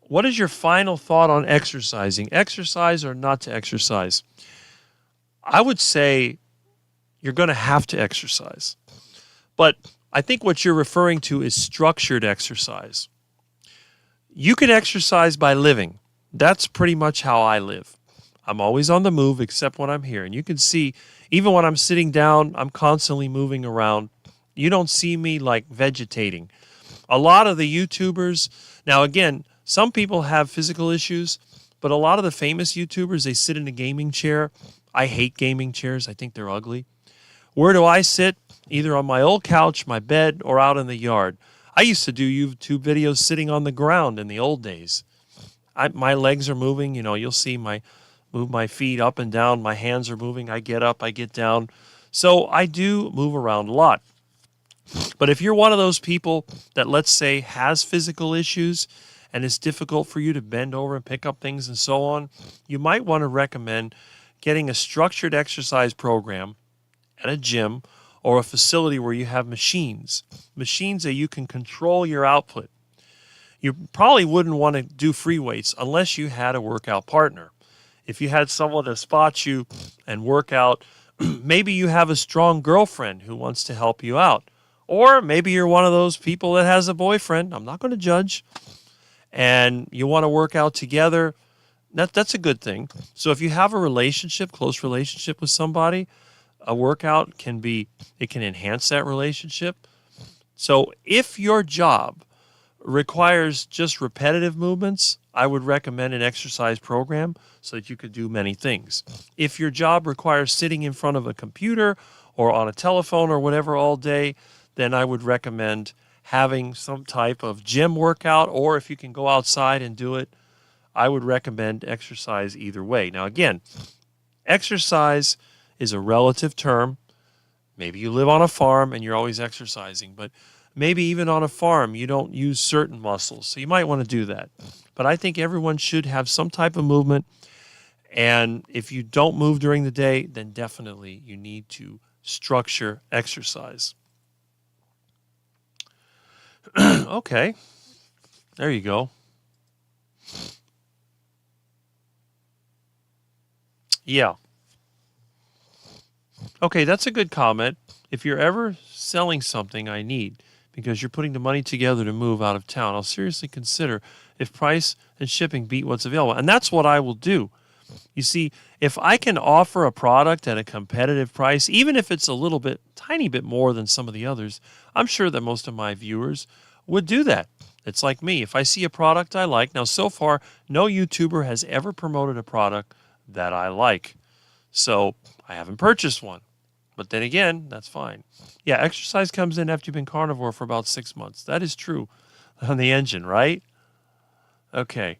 What is your final thought on exercising? Exercise or not to exercise? I would say you're going to have to exercise. But I think what you're referring to is structured exercise. You can exercise by living. That's pretty much how I live. I'm always on the move except when I'm here. And you can see, even when I'm sitting down, I'm constantly moving around. You don't see me like vegetating. A lot of the YouTubers, now again, some people have physical issues, but a lot of the famous YouTubers, they sit in a gaming chair. I hate gaming chairs. I think they're ugly. Where do I sit? Either on my old couch, my bed, or out in the yard. I used to do YouTube videos sitting on the ground in the old days. My legs are moving. You'll see move my feet up and down. My hands are moving. I get up, I get down. So I do move around a lot. But if you're one of those people that, let's say, has physical issues and it's difficult for you to bend over and pick up things and so on, you might want to recommend getting a structured exercise program at a gym or a facility where you have machines that you can control your output. You probably wouldn't want to do free weights unless you had a workout partner. If you had someone to spot you and work out, maybe you have a strong girlfriend who wants to help you out. Or maybe you're one of those people that has a boyfriend. I'm not going to judge. And you want to work out together. That's a good thing. So if you have a relationship, close relationship with somebody, a workout can enhance that relationship. So if your job requires just repetitive movements, I would recommend an exercise program so that you could do many things. If your job requires sitting in front of a computer or on a telephone or whatever all day, then I would recommend having some type of gym workout, or if you can go outside and do it, I would recommend exercise either way. Now again, exercise is a relative term. Maybe you live on a farm and you're always exercising, but maybe even on a farm you don't use certain muscles, so you might want to do that. But I think everyone should have some type of movement, and if you don't move during the day, then definitely you need to structure exercise. Okay, there you go. Yeah. Okay, that's a good comment. If you're ever selling something I need because you're putting the money together to move out of town, I'll seriously consider if price and shipping beat what's available. And that's what I will do. You see, if I can offer a product at a competitive price, even if it's tiny bit more than some of the others, I'm sure that most of my viewers would do that. It's like me. If I see a product I like, now so far, no YouTuber has ever promoted a product that I like. So I haven't purchased one. But then again, that's fine. Yeah, exercise comes in after you've been carnivore for about 6 months. That is true on the engine, right? Okay.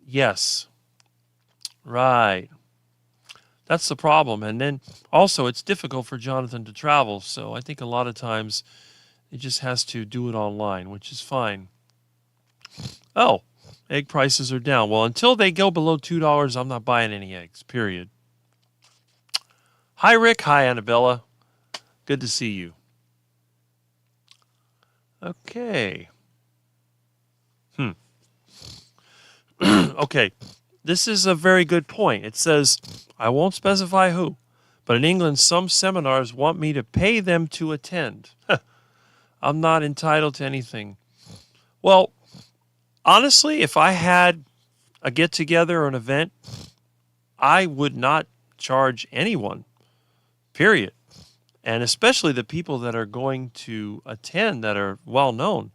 Yes. Right. That's the problem. And then also it's difficult for Jonathan to travel. So I think a lot of times it just has to do it online, which is fine. Oh, egg prices are down. Well, until they go below $2, I'm not buying any eggs, period. Hi, Rick. Hi, Annabella. Good to see you. Okay. Okay. This is a very good point. It says, I won't specify who, but in England, some seminars want me to pay them to attend. I'm not entitled to anything. Well, honestly, if I had a get-together or an event, I would not charge anyone, period. And especially the people that are going to attend that are well-known.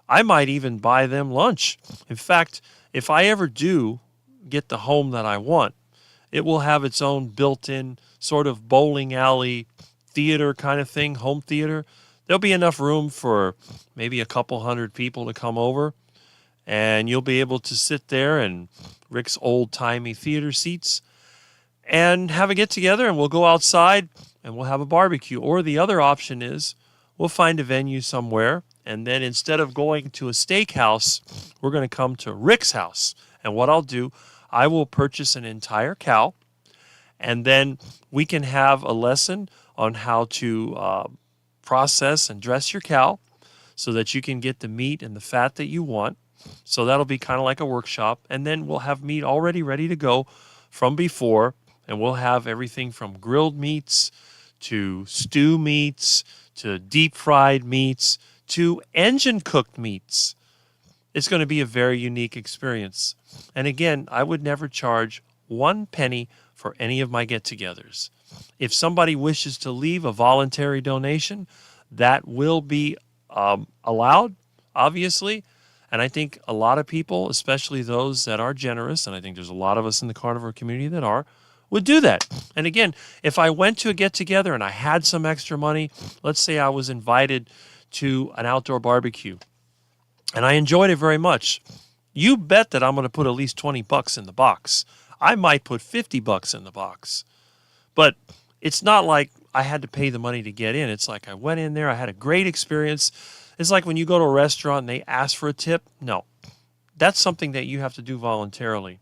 I might even buy them lunch. In fact, if I ever do get the home that I want, it will have its own built-in sort of bowling alley theater kind of thing, home theater. There'll be enough room for maybe a couple hundred people to come over, and you'll be able to sit there in Rick's old-timey theater seats and have a get-together, and we'll go outside and we'll have a barbecue. Or the other option is we'll find a venue somewhere, and then instead of going to a steakhouse, we're going to come to Rick's house. And what I'll do, I will purchase an entire cow, and then we can have a lesson on how to process and dress your cow so that you can get the meat and the fat that you want. So that'll be kind of like a workshop. And then we'll have meat already ready to go from before. And we'll have everything from grilled meats to stew meats to deep fried meats to engine cooked meats. It's going to be a very unique experience. And again, I would never charge 1 penny for any of my get-togethers. If somebody wishes to leave a voluntary donation, that will be allowed, obviously. And I think a lot of people, especially those that are generous, and I think there's a lot of us in the carnivore community that are, would do that. And again, if I went to a get-together and I had some extra money, let's say I was invited to an outdoor barbecue, and I enjoyed it very much, you bet that I'm going to put at least $20 in the box. I might put $50 in the box. But it's not like I had to pay the money to get in. It's like I went in there, I had a great experience. It's like when you go to a restaurant and they ask for a tip. No, that's something that you have to do voluntarily.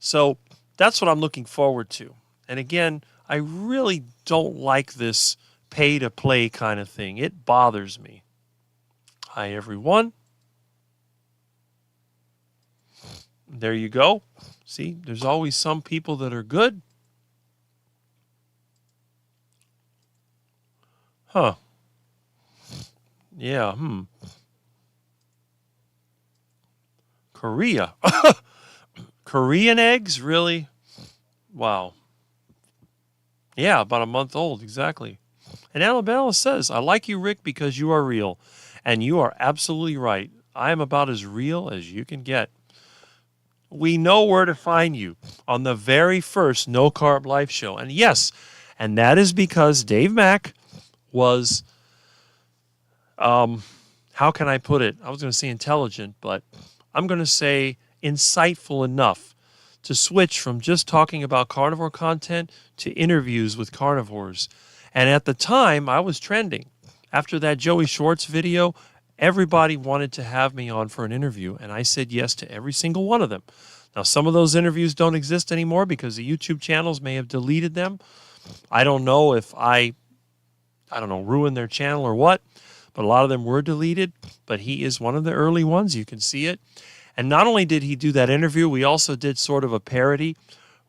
So that's what I'm looking forward to. And again, I really don't like this pay-to-play kind of thing. It bothers me. Hi, everyone. There you go. See, there's always some people that are good. Huh. Yeah, Korea. Korean eggs? Really? Wow. Yeah, about a month old, exactly. And Alabama says, I like you, Rick, because you are real. And you are absolutely right. I am about as real as you can get. We know where to find you on the very first No Carb Life show. And yes, and that is because Dave Mack was, how can I put it? I was going to say intelligent, but I'm going to say insightful enough to switch from just talking about carnivore content to interviews with carnivores. And at the time, I was trending. After that Joey Schwartz video, everybody wanted to have me on for an interview, and I said yes to every single one of them. Now, some of those interviews don't exist anymore because the YouTube channels may have deleted them. I don't know if I ruined their channel or what, but a lot of them were deleted. But he is one of the early ones. You can see it. And not only did he do that interview, we also did sort of a parody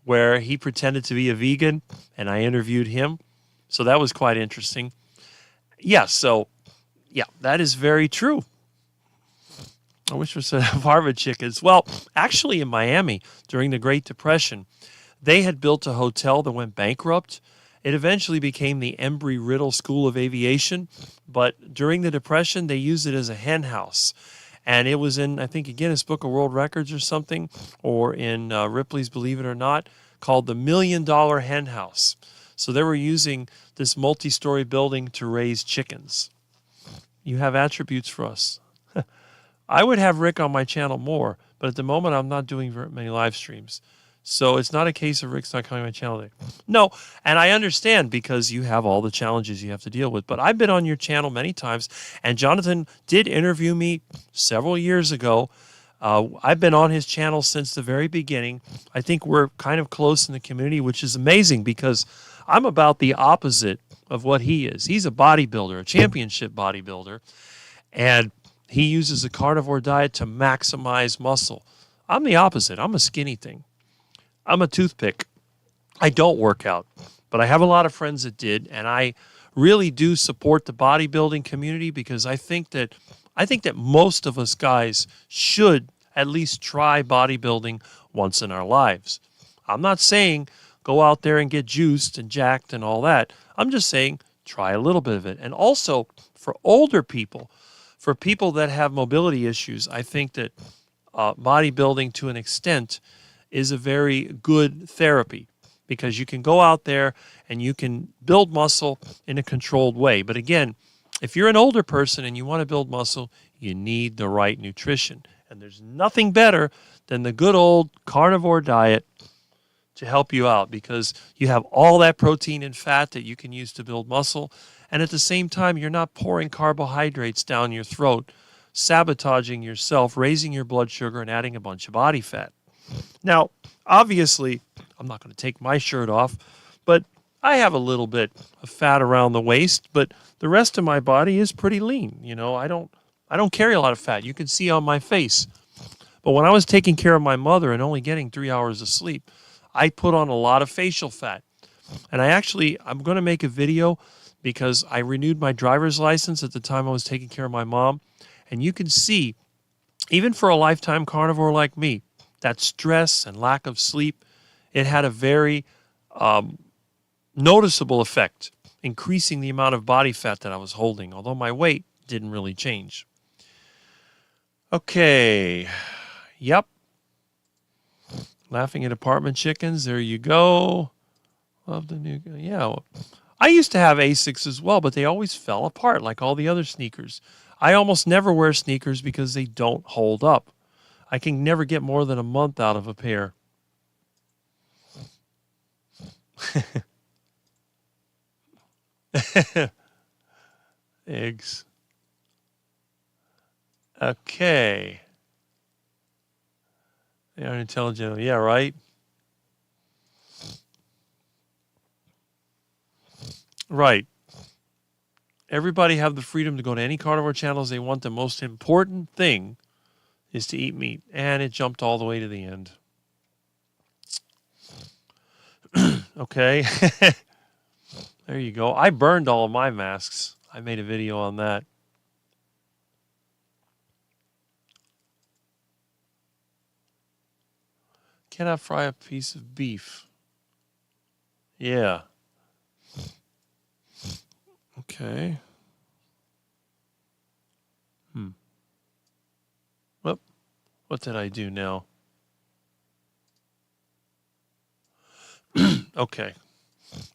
where he pretended to be a vegan, and I interviewed him. So that was quite interesting. Yeah, that is very true. I wish we said Harvard chickens. Well, actually in Miami during the Great Depression, they had built a hotel that went bankrupt. It eventually became the Embry-Riddle School of Aviation, but during the Depression, they used it as a hen house. And it was in, I think, a Guinness Book of World Records or something, or in Ripley's Believe It or Not, called the $1 Million Hen House. So they were using this multi-story building to raise chickens. You have attributes for us. I would have Rick on my channel more, but at the moment I'm not doing very many live streams. So it's not a case of Rick's not coming on my channel today. No, and I understand because you have all the challenges you have to deal with. But I've been on your channel many times, and Jonathan did interview me several years ago. I've been on his channel since the very beginning. I think we're kind of close in the community, which is amazing because I'm about the opposite of what he is. He's a bodybuilder, a championship bodybuilder, and he uses a carnivore diet to maximize muscle. I'm the opposite. I'm a skinny thing. I'm a toothpick. I don't work out, but I have a lot of friends that did, and I really do support the bodybuilding community because I think that most of us guys should at least try bodybuilding once in our lives. I'm not saying go out there and get juiced and jacked and all that. I'm just saying try a little bit of it. And also for older people, for people that have mobility issues, I think that bodybuilding to an extent is a very good therapy because you can go out there and you can build muscle in a controlled way. But again, if you're an older person and you want to build muscle, you need the right nutrition. And there's nothing better than the good old carnivore diet to help you out because you have all that protein and fat that you can use to build muscle. And at the same time, you're not pouring carbohydrates down your throat, sabotaging yourself, raising your blood sugar, and adding a bunch of body fat. Now, obviously, I'm not going to take my shirt off, but I have a little bit of fat around the waist, but the rest of my body is pretty lean. I don't carry a lot of fat. You can see on my face. But when I was taking care of my mother and only getting 3 hours of sleep, I put on a lot of facial fat. And I'm going to make a video because I renewed my driver's license at the time I was taking care of my mom. And you can see, even for a lifetime carnivore like me, that stress and lack of sleep, it had a very noticeable effect, increasing the amount of body fat that I was holding, although my weight didn't really change. Okay. Yep. Laughing at apartment chickens. There you go. Love the new. Yeah. I used to have Asics as well, but they always fell apart like all the other sneakers. I almost never wear sneakers because they don't hold up. I can never get more than a month out of a pair. Eggs. Okay. They aren't intelligent. Yeah, right? Right. Everybody have the freedom to go to any carnivore channels they want. The most important thing is to eat meat. And it jumped all the way to the end. Okay. There you go. I burned all of my masks. I made a video on that. Cannot fry a piece of beef. Yeah. Okay. Whoop. What did I do now? Okay.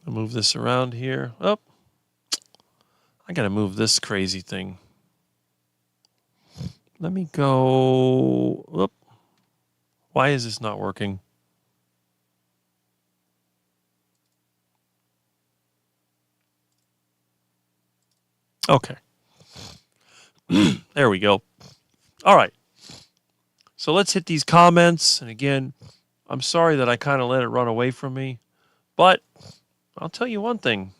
I'll move this around here. Oh. I got to move this crazy thing. Let me go. Whoop. Why is this not working? Okay. There we go. All right. So let's hit these comments. And again, I'm sorry that I kind of let it run away from me. But I'll tell you one thing.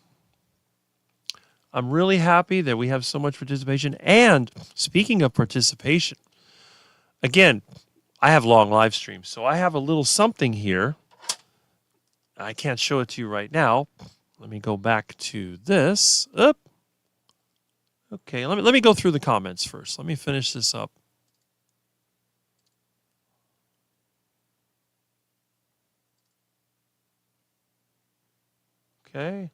I'm really happy that we have so much participation. And speaking of participation, again, I have long live streams. So I have a little something here. I can't show it to you right now. Let me go back to this. Oop. Okay, let me go through the comments first. Let me finish this up. Okay.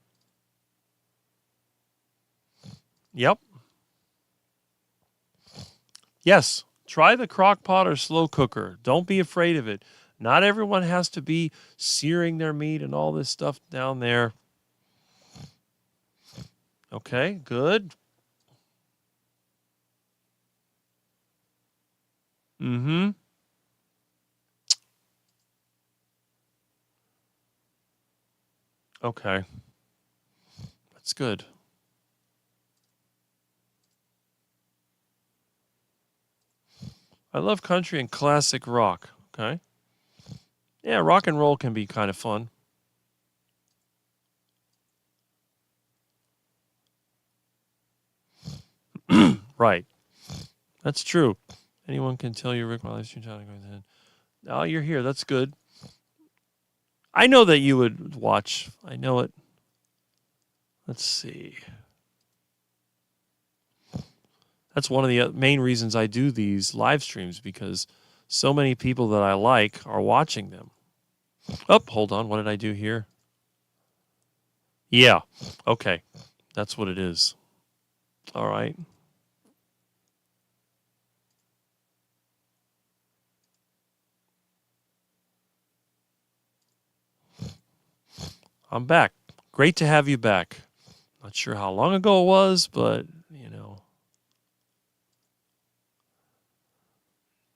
Yep. Yes, try the crock pot or slow cooker. Don't be afraid of it. Not everyone has to be searing their meat and all this stuff down there. Okay, good. Mm-hmm. Okay. That's good. I love country and classic rock. Okay. Yeah, rock and roll can be kind of fun. Right. That's true. Anyone can tell you, Rick, my live stream channel going ahead. Oh, you're here. That's good. I know that you would watch. I know it. Let's see. That's one of the main reasons I do these live streams, because so many people that I like are watching them. Oh, hold on. What did I do here? Yeah. Okay. That's what it is. All right. I'm back. Great to have you back. Not sure how long ago it was, but, you know.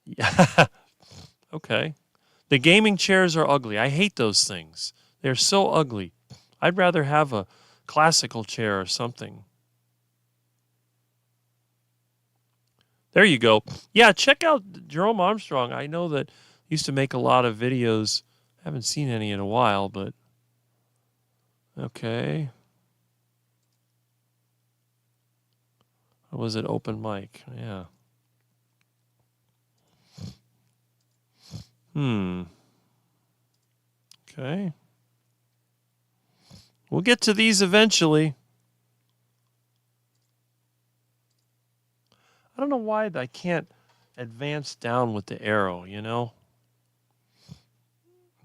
Yeah. Okay. The gaming chairs are ugly. I hate those things. They're so ugly. I'd rather have a classical chair or something. There you go. Yeah, check out Jerome Armstrong. I know that Used to make a lot of videos. Haven't seen any in a while, but okay. Or was it open mic? Yeah. Okay. We'll get to these eventually. I don't know why I can't advance down with the arrow, you know?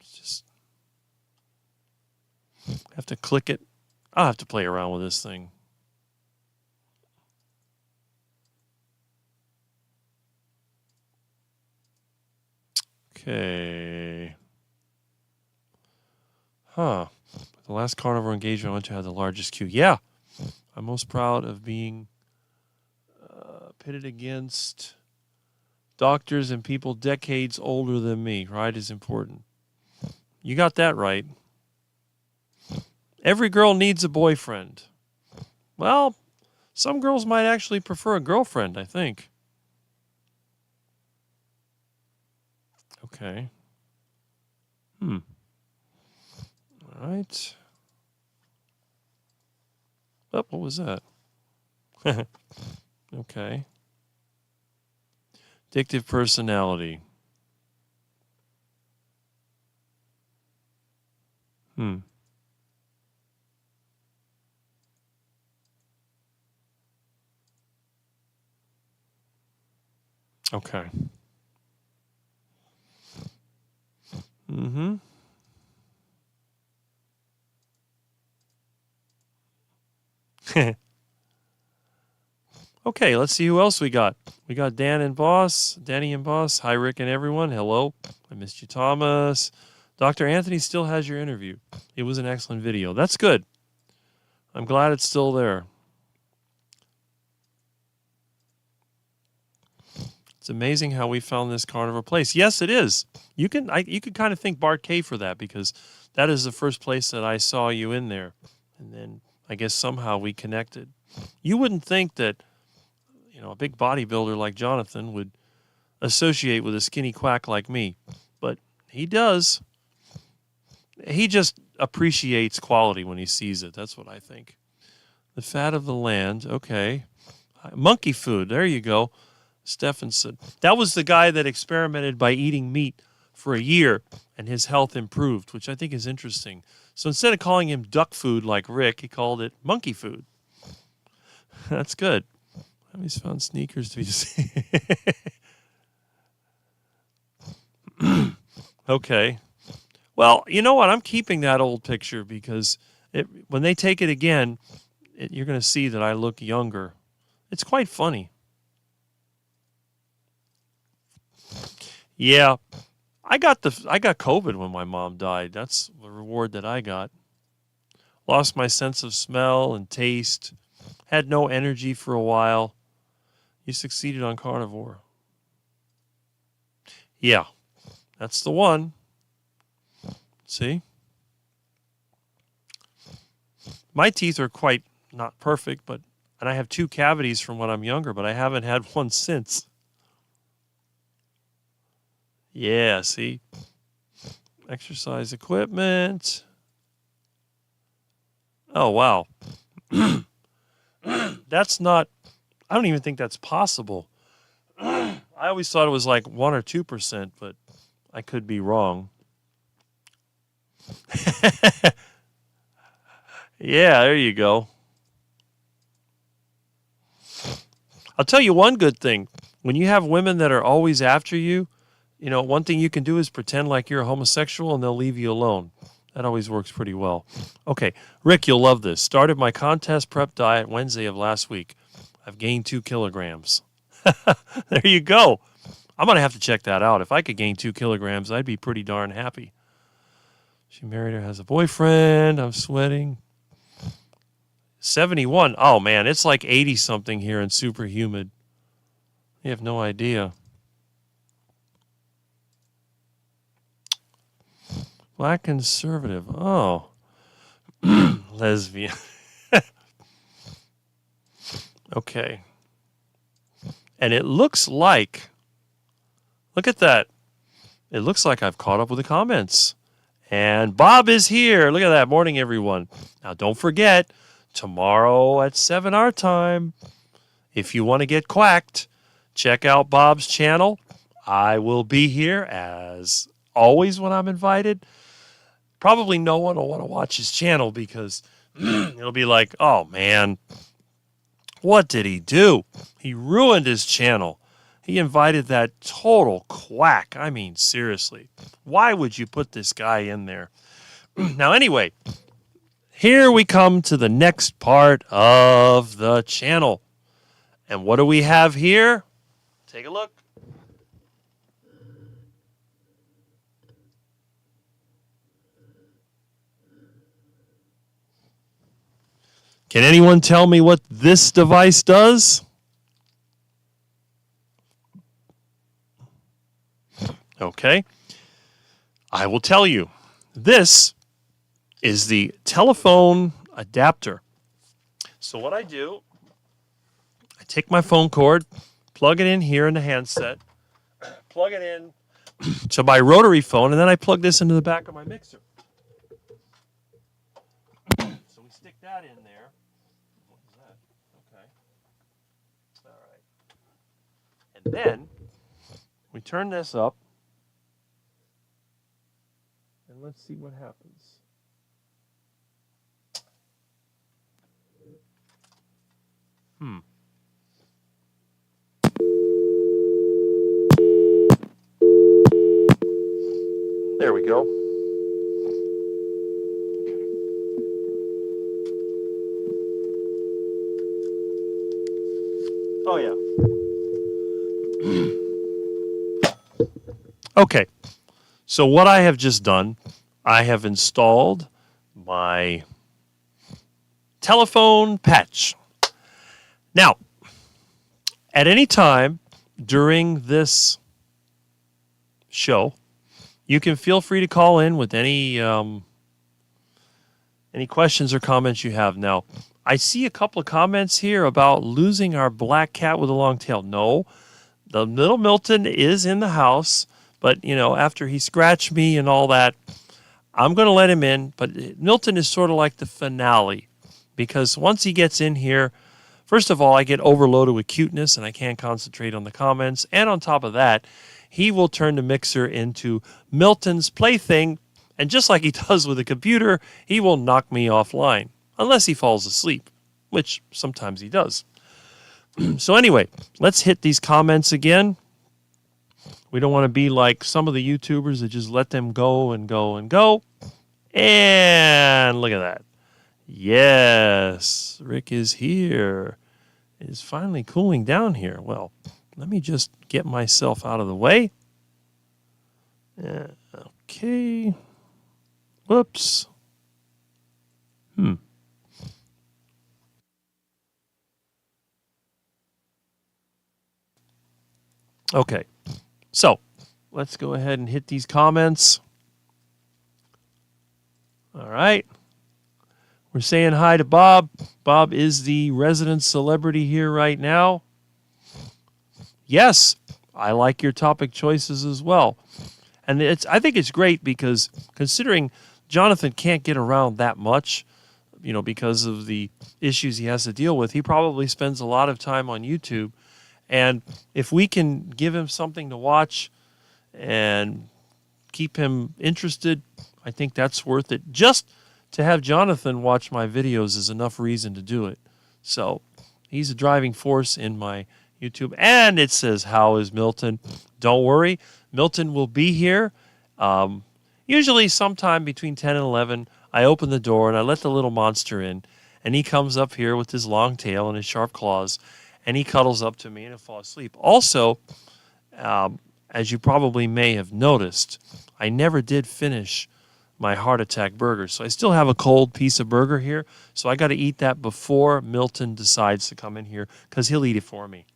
It's just have to click it. I'll have to play around with this thing. Okay. Huh. The last carnivore engagement I went to had the largest queue. Yeah. I'm most proud of being pitted against doctors and people decades older than me. Right is important. You got that right. Every girl needs a boyfriend. Well, some girls might actually prefer a girlfriend, I think. Okay. All right. Oh, what was that? Okay. Addictive personality. Okay. Okay, let's see who else we got. We got Danny and Boss. Hi, Rick and everyone. Hello. I missed you, Thomas. Dr. Anthony still has your interview. It was an excellent video. That's good. I'm glad it's still there. It's amazing how we found this carnivore place. Yes, it is. You can kind of thank Bart K for that, because that is the first place that I saw you in there. And then I guess somehow we connected. You wouldn't think that, you know, a big bodybuilder like Jonathan would associate with a skinny quack like me, but he does. He just appreciates quality when he sees it. That's what I think. The fat of the land. Okay. Monkey food. There you go. Stephenson. That was the guy that experimented by eating meat for a year and his health improved, which I think is interesting. So instead of calling him duck food like Rick, he called it monkey food. That's good. I always found sneakers to be Okay. Well, you know what? I'm keeping that old picture because when they take it again, you're going to see that I look younger. It's quite funny. Yeah. I got COVID when my mom died. That's the reward that I got. Lost my sense of smell and taste. Had no energy for a while. You succeeded on Carnivore. Yeah. That's the one. See? My teeth are quite not perfect, and I have 2 cavities from when I'm younger, but I haven't had one since. Yeah, see? Exercise equipment. Oh, wow. That's not, I don't even think that's possible. I always thought it was like 1 or 2%, but I could be wrong. Yeah, there you go. I'll tell you one good thing. When you have women that are always after you, you know, one thing you can do is pretend like you're a homosexual and they'll leave you alone. That always works pretty well. Okay, Rick, you'll love this. Started my contest prep diet Wednesday of last week. I've gained 2 kilograms. There you go. I'm going to have to check that out. If I could gain 2 kilograms, I'd be pretty darn happy. She married her, has a boyfriend. I'm sweating. 71. Oh, man, it's like 80-something here and super humid. You have no idea. Black conservative. Oh. Lesbian. Okay. And it looks like, look at that. it looks like I've caught up with the comments. And Bob is here. Look at that. Morning, everyone. Now, don't forget, tomorrow at 7 our time, if you want to get quacked, check out Bob's channel. I will be here as always when I'm invited. Probably no one will want to watch his channel because it'll be like, oh, man, what did he do? He ruined his channel. He invited that total quack. I mean, seriously, why would you put this guy in there? Now, anyway, here we come to the next part of the channel. And what do we have here? Take a look. Can anyone tell me what this device does? Okay, I will tell you. This is the telephone adapter. So what I do, I take my phone cord, plug it in here in the handset, plug it in to my rotary phone, and then I plug this into the back of my mixer. So we stick that in there. What is that? Okay. All right. And then we turn this up. And let's see what happens. There we go. Oh, yeah. Okay. So what I have just done, I have installed my telephone patch. Now, at any time during this show, you can feel free to call in with any questions or comments you have. Now, I see a couple of comments here about losing our black cat with a long tail. No, the little Milton is in the house, but, you know, after he scratched me and all that, I'm going to let him in. But Milton is sort of like the finale because once he gets in here, first of all, I get overloaded with cuteness and I can't concentrate on the comments. And on top of that, he will turn the mixer into Milton's plaything. And just like he does with a computer, he will knock me offline. Unless he falls asleep, which sometimes he does. So anyway, let's hit these comments again. We don't want to be like some of the YouTubers that just let them go and go and go. And look at that. Yes, Rick is here. It is finally cooling down here. Well, let me just get myself out of the way. Okay. Whoops. Okay. So, let's go ahead and hit these comments. All right. We're saying hi to Bob. Bob is the resident celebrity here right now. Yes, I like your topic choices as well. And I think it's great because considering Jonathan can't get around that much, you know, because of the issues he has to deal with, he probably spends a lot of time on YouTube. And if we can give him something to watch and keep him interested, I think that's worth it. Just to have Jonathan watch my videos is enough reason to do it. So he's a driving force in my YouTube. And it says, how is Milton? Don't worry. Milton will be here. Usually sometime between 10 and 11, I open the door and I let the little monster in. And he comes up here with his long tail and his sharp claws. And he cuddles up to me and he'll fall asleep. Also, as you probably may have noticed, I never did finish my heart attack burger. So I still have a cold piece of burger here. So I got to eat that before Milton decides to come in here because he'll eat it for me.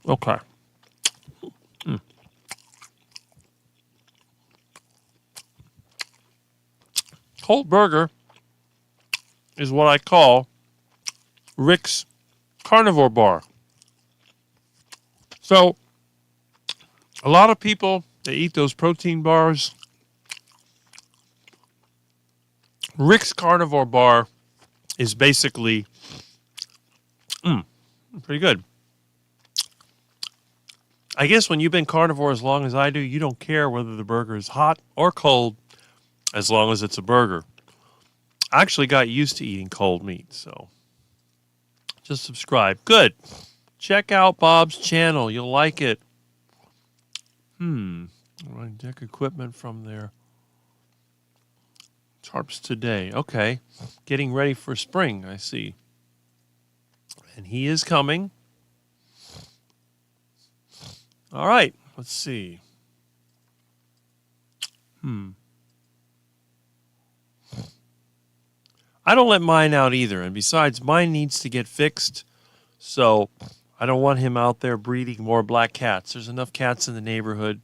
Okay. Cold burger is what I call Rick's Carnivore bar. So a lot of people, they eat those protein bars. Rick's Carnivore bar is basically pretty good. I guess when you've been carnivore as long as I do, you don't care whether the burger is hot or cold as long as it's a burger. I actually got used to eating cold meat, so just subscribe. Good. Check out Bob's channel. You'll like it. Deck equipment from there. Tarps today. Okay. Getting ready for spring, I see. And he is coming. All right. Let's see. I don't let mine out either. And besides, mine needs to get fixed. So I don't want him out there breeding more black cats. There's enough cats in the neighborhood.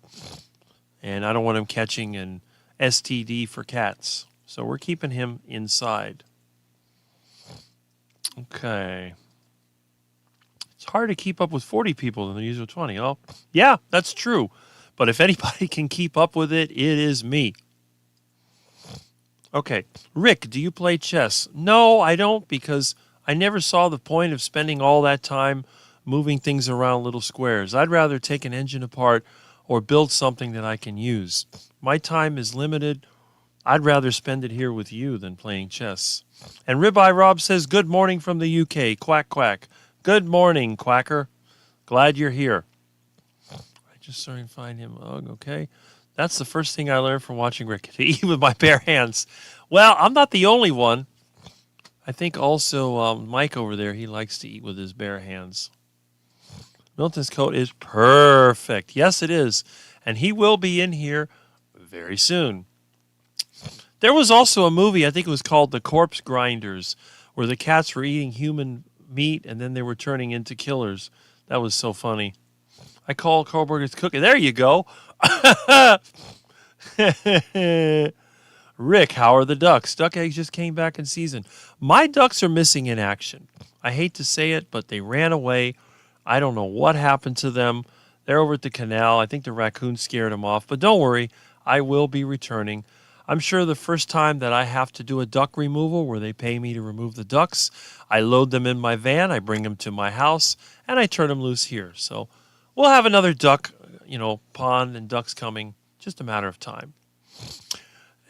And I don't want him catching an STD for cats. So we're keeping him inside. Okay. It's hard to keep up with 40 people in the usual 20. Oh, yeah, that's true. But if anybody can keep up with it, it is me. Okay. Rick, do you play chess? No, I don't, because I never saw the point of spending all that time moving things around little squares. I'd rather take an engine apart or build something that I can use. My time is limited. I'd rather spend it here with you than playing chess. And Ribeye Rob says, good morning from the UK. Quack, quack. Good morning, Quacker. Glad you're here. I just started to find him. Oh, okay. That's the first thing I learned from watching Rick, to eat with my bare hands. Well, I'm not the only one. I think also Mike over there, he likes to eat with his bare hands. Milton's coat is perfect. Yes, it is. And he will be in here very soon. There was also a movie, I think it was called The Corpse Grinders, where the cats were eating human meat and then they were turning into killers. That was so funny. I call Kohlberger's cooking. There you go. Rick, how are the ducks? Duck eggs just came back in season. My ducks are missing in action. I hate to say it, but they ran away. I don't know what happened to them. They're over at the canal. I think the raccoon scared them off. But don't worry, I will be returning. I'm sure the first time that I have to do a duck removal where they pay me to remove the ducks, I load them in my van, I bring them to my house, and I turn them loose here. So we'll have another duck, pond and ducks coming. Just a matter of time.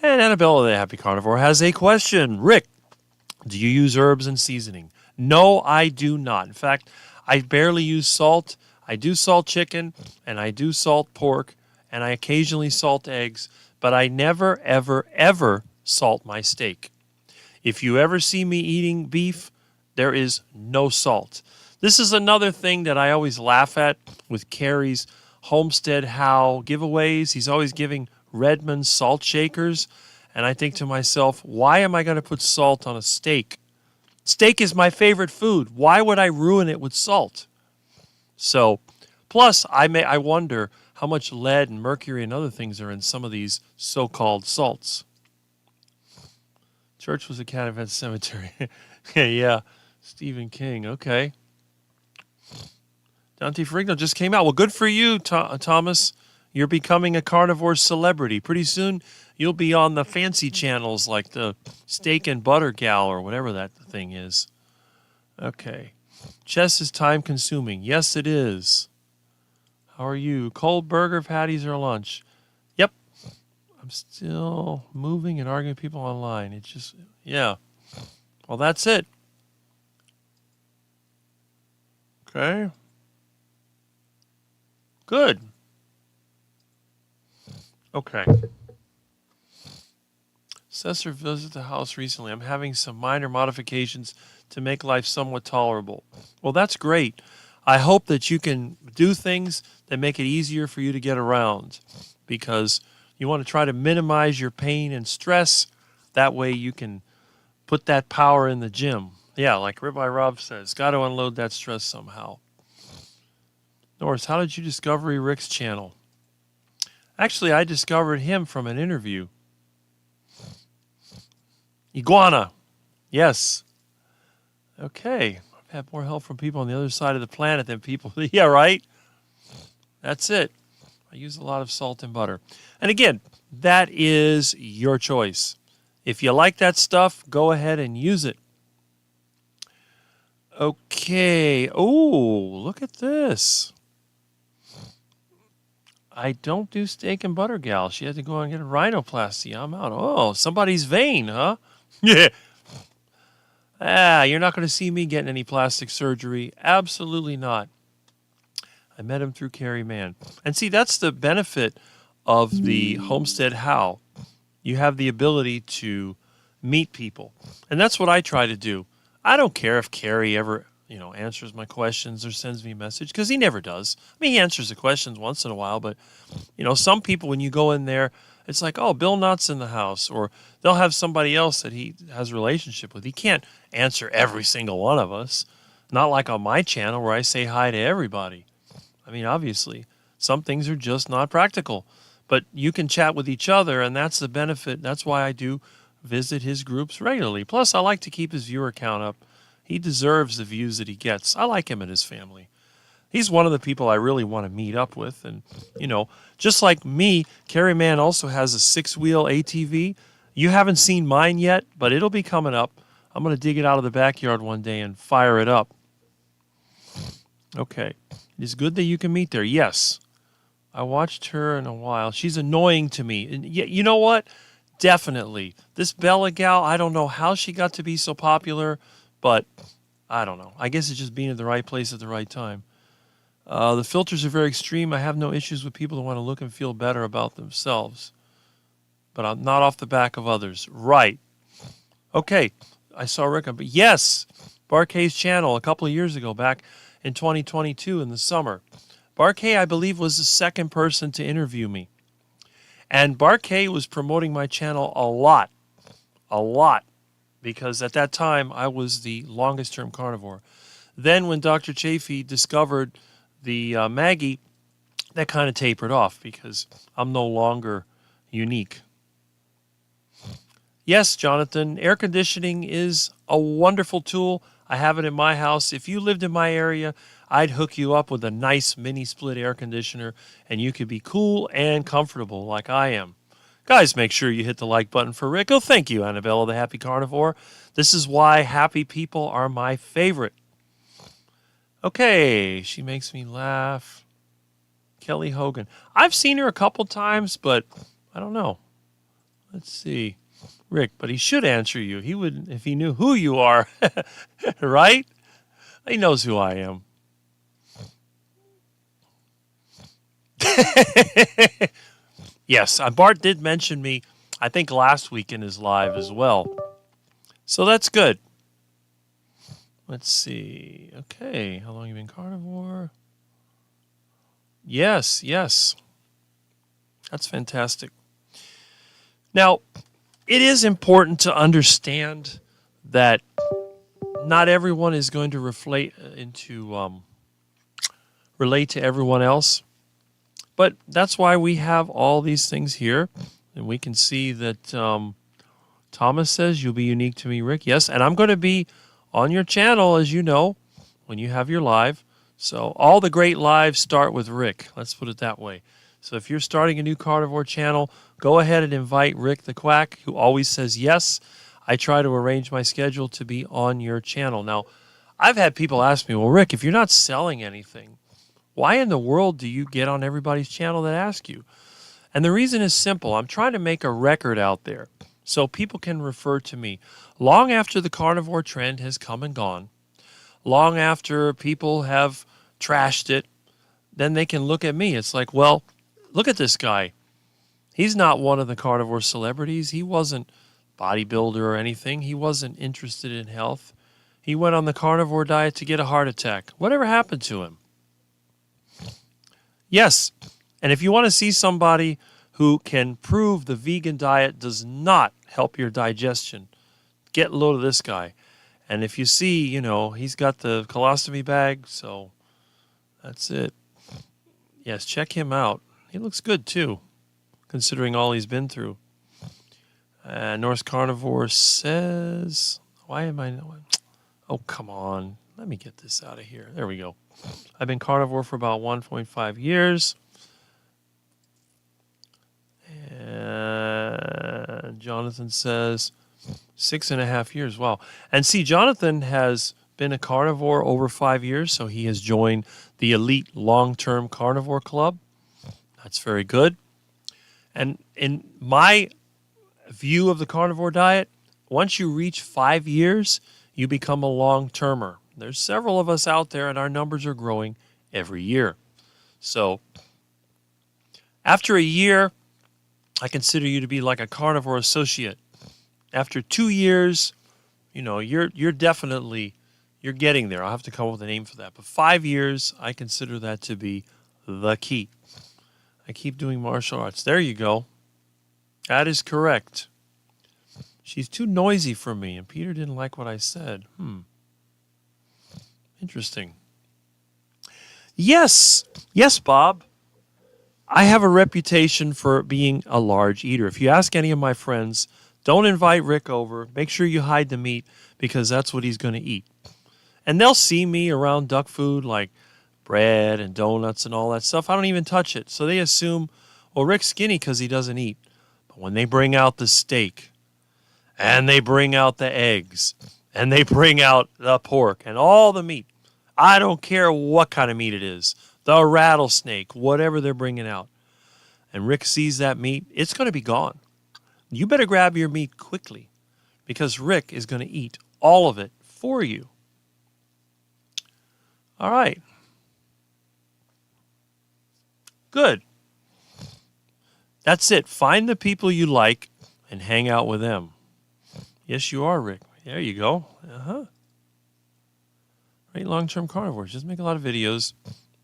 And Annabella, the Happy Carnivore, has a question. Rick, do you use herbs and seasoning? No, I do not. In fact, I barely use salt. I do salt chicken, and I do salt pork, and I occasionally salt eggs, but I never, ever, ever salt my steak. If you ever see me eating beef, there is no salt. This is another thing that I always laugh at with Carrie's Homestead How giveaways. He's always giving Redmond salt shakers, and I think to myself, why am I going to put salt on a steak? Steak is my favorite food. Why would I ruin it with salt? So, plus, I wonder how much lead and mercury and other things are in some of these so-called salts. Church was a cat event cemetery. Yeah, Stephen King. Okay. Dante Ferrigno just came out. Well, good for you, Thomas. You're becoming a carnivore celebrity. Pretty soon, you'll be on the fancy channels like the Steak and Butter Gal or whatever that thing is. Okay. Chess is time-consuming. Yes, it is. How are you? Cold burger patties or lunch? Yep. I'm still moving and arguing with people online. It's just, yeah. Well, that's it. Okay. Good. Okay. Cesar visited the house recently. I'm having some minor modifications to make life somewhat tolerable. Well, that's great. I hope that you can do things that make it easier for you to get around, because you want to try to minimize your pain and stress. That way you can put that power in the gym. Yeah, like Ribeye Rob says, got to unload that stress somehow. Norris, how did you discover Rick's channel? Actually, I discovered him from an interview. Iguana. Yes. Okay. I've had more help from people on the other side of the planet than people. Yeah, right? That's it. I use a lot of salt and butter. And again, that is your choice. If you like that stuff, go ahead and use it. Okay. Oh, look at this. I don't do steak and butter, gal. She had to go and get a rhinoplasty. I'm out. Oh, somebody's vain, huh? Yeah. You're not going to see me getting any plastic surgery. Absolutely not. I met him through Carrie Mann. And see, that's the benefit of the Homestead How. You have the ability to meet people. And that's what I try to do. I don't care if Carrie ever, answers my questions or sends me a message, because he never does. I mean, he answers the questions once in a while, but, some people, when you go in there, it's like, oh, Bill Knott's in the house, or they'll have somebody else that he has a relationship with. He can't answer every single one of us. Not like on my channel where I say hi to everybody. I mean, obviously, some things are just not practical. But you can chat with each other, and that's the benefit. That's why I do visit his groups regularly. Plus, I like to keep his viewer count up. He deserves the views that he gets. I like him and his family. He's one of the people I really want to meet up with. And, just like me, Carrie Mann also has a 6-wheel ATV. You haven't seen mine yet, but it'll be coming up. I'm going to dig it out of the backyard one day and fire it up. Okay. It's good that you can meet there. Yes. I watched her in a while. She's annoying to me. And you know what? Definitely. This Bella gal, I don't know how she got to be so popular, but I don't know. I guess it's just being at the right place at the right time. The filters are very extreme. I have no issues with people who want to look and feel better about themselves, but I'm not off the back of others. Right. Okay. I saw Rick. But yes, Barkay's channel a couple of years ago, back in 2022 in the summer. Barkay, I believe, was the second person to interview me. And Barkay was promoting my channel a lot, because at that time I was the longest-term carnivore. Then when Dr. Chafee discovered the Maggie, that kind of tapered off because I'm no longer unique. Yes, Jonathan, air conditioning is a wonderful tool. I have it in my house. If you lived in my area, I'd hook you up with a nice mini split air conditioner, and you could be cool and comfortable like I am. Guys, make sure you hit the like button for Rick. Oh, thank you, Annabella, the Happy Carnivore. This is why happy people are my favorite. Okay, she makes me laugh. Kelly Hogan. I've seen her a couple times, but I don't know. Let's see. Rick, but he should answer you. He would if he knew who you are, right? He knows who I am. Yes, Bart did mention me, I think, last week in his live as well. So that's good. Let's see. Okay, how long have you been carnivore? Yes. That's fantastic. Now, it is important to understand that not everyone is going to relate to everyone else. But that's why we have all these things here. And we can see that Thomas says, you'll be unique to me, Rick. Yes, and I'm going to be on your channel, as you know, when you have your live. So all the great lives start with Rick. Let's put it that way. So if you're starting a new carnivore channel, go ahead and invite Rick the Quack, who always says yes. I try to arrange my schedule to be on your channel. Now, I've had people ask me, well, Rick, if you're not selling anything, why in the world do you get on everybody's channel that ask you? And the reason is simple. I'm trying to make a record out there so people can refer to me. Long after the carnivore trend has come and gone, long after people have trashed it, then they can look at me. It's like, well, look at this guy. He's not one of the carnivore celebrities. He wasn't bodybuilder or anything. He wasn't interested in health. He went on the carnivore diet to get a heart attack. Whatever happened to him? Yes, and if you want to see somebody who can prove the vegan diet does not help your digestion, get a load of this guy. And if you see, he's got the colostomy bag, so that's it. Yes, check him out. He looks good, too, considering all he's been through. Norse Carnivore says, why am I... Oh, come on. Let me get this out of here. There we go. I've been carnivore for about 1.5 years. And Jonathan says 6.5 years. Wow. And see, Jonathan has been a carnivore over 5 years, so he has joined the elite long-term carnivore club. That's very good. And in my view of the carnivore diet, once you reach 5 years, you become a long-termer. There's several of us out there, and our numbers are growing every year. So after a year, I consider you to be like a carnivore associate. After 2 years, you're definitely, you're getting there. I'll have to come up with a name for that. But 5 years, I consider that to be the key. I keep doing martial arts. There you go. That is correct. She's too noisy for me, and Peter didn't like what I said. Interesting. Yes, Bob. I have a reputation for being a large eater. If you ask any of my friends, don't invite Rick over. Make sure you hide the meat because that's what he's going to eat. And they'll see me around duck food like bread and donuts and all that stuff. I don't even touch it. So they assume, well, Rick's skinny because he doesn't eat. But when they bring out the steak and they bring out the eggs and they bring out the pork and all the meat, I don't care what kind of meat it is, the rattlesnake, whatever they're bringing out, and Rick sees that meat, it's going to be gone. You better grab your meat quickly because Rick is going to eat all of it for you. All right. Good. That's it. Find the people you like and hang out with them. Yes, you are, Rick. There you go. Great long-term carnivores. Just make a lot of videos.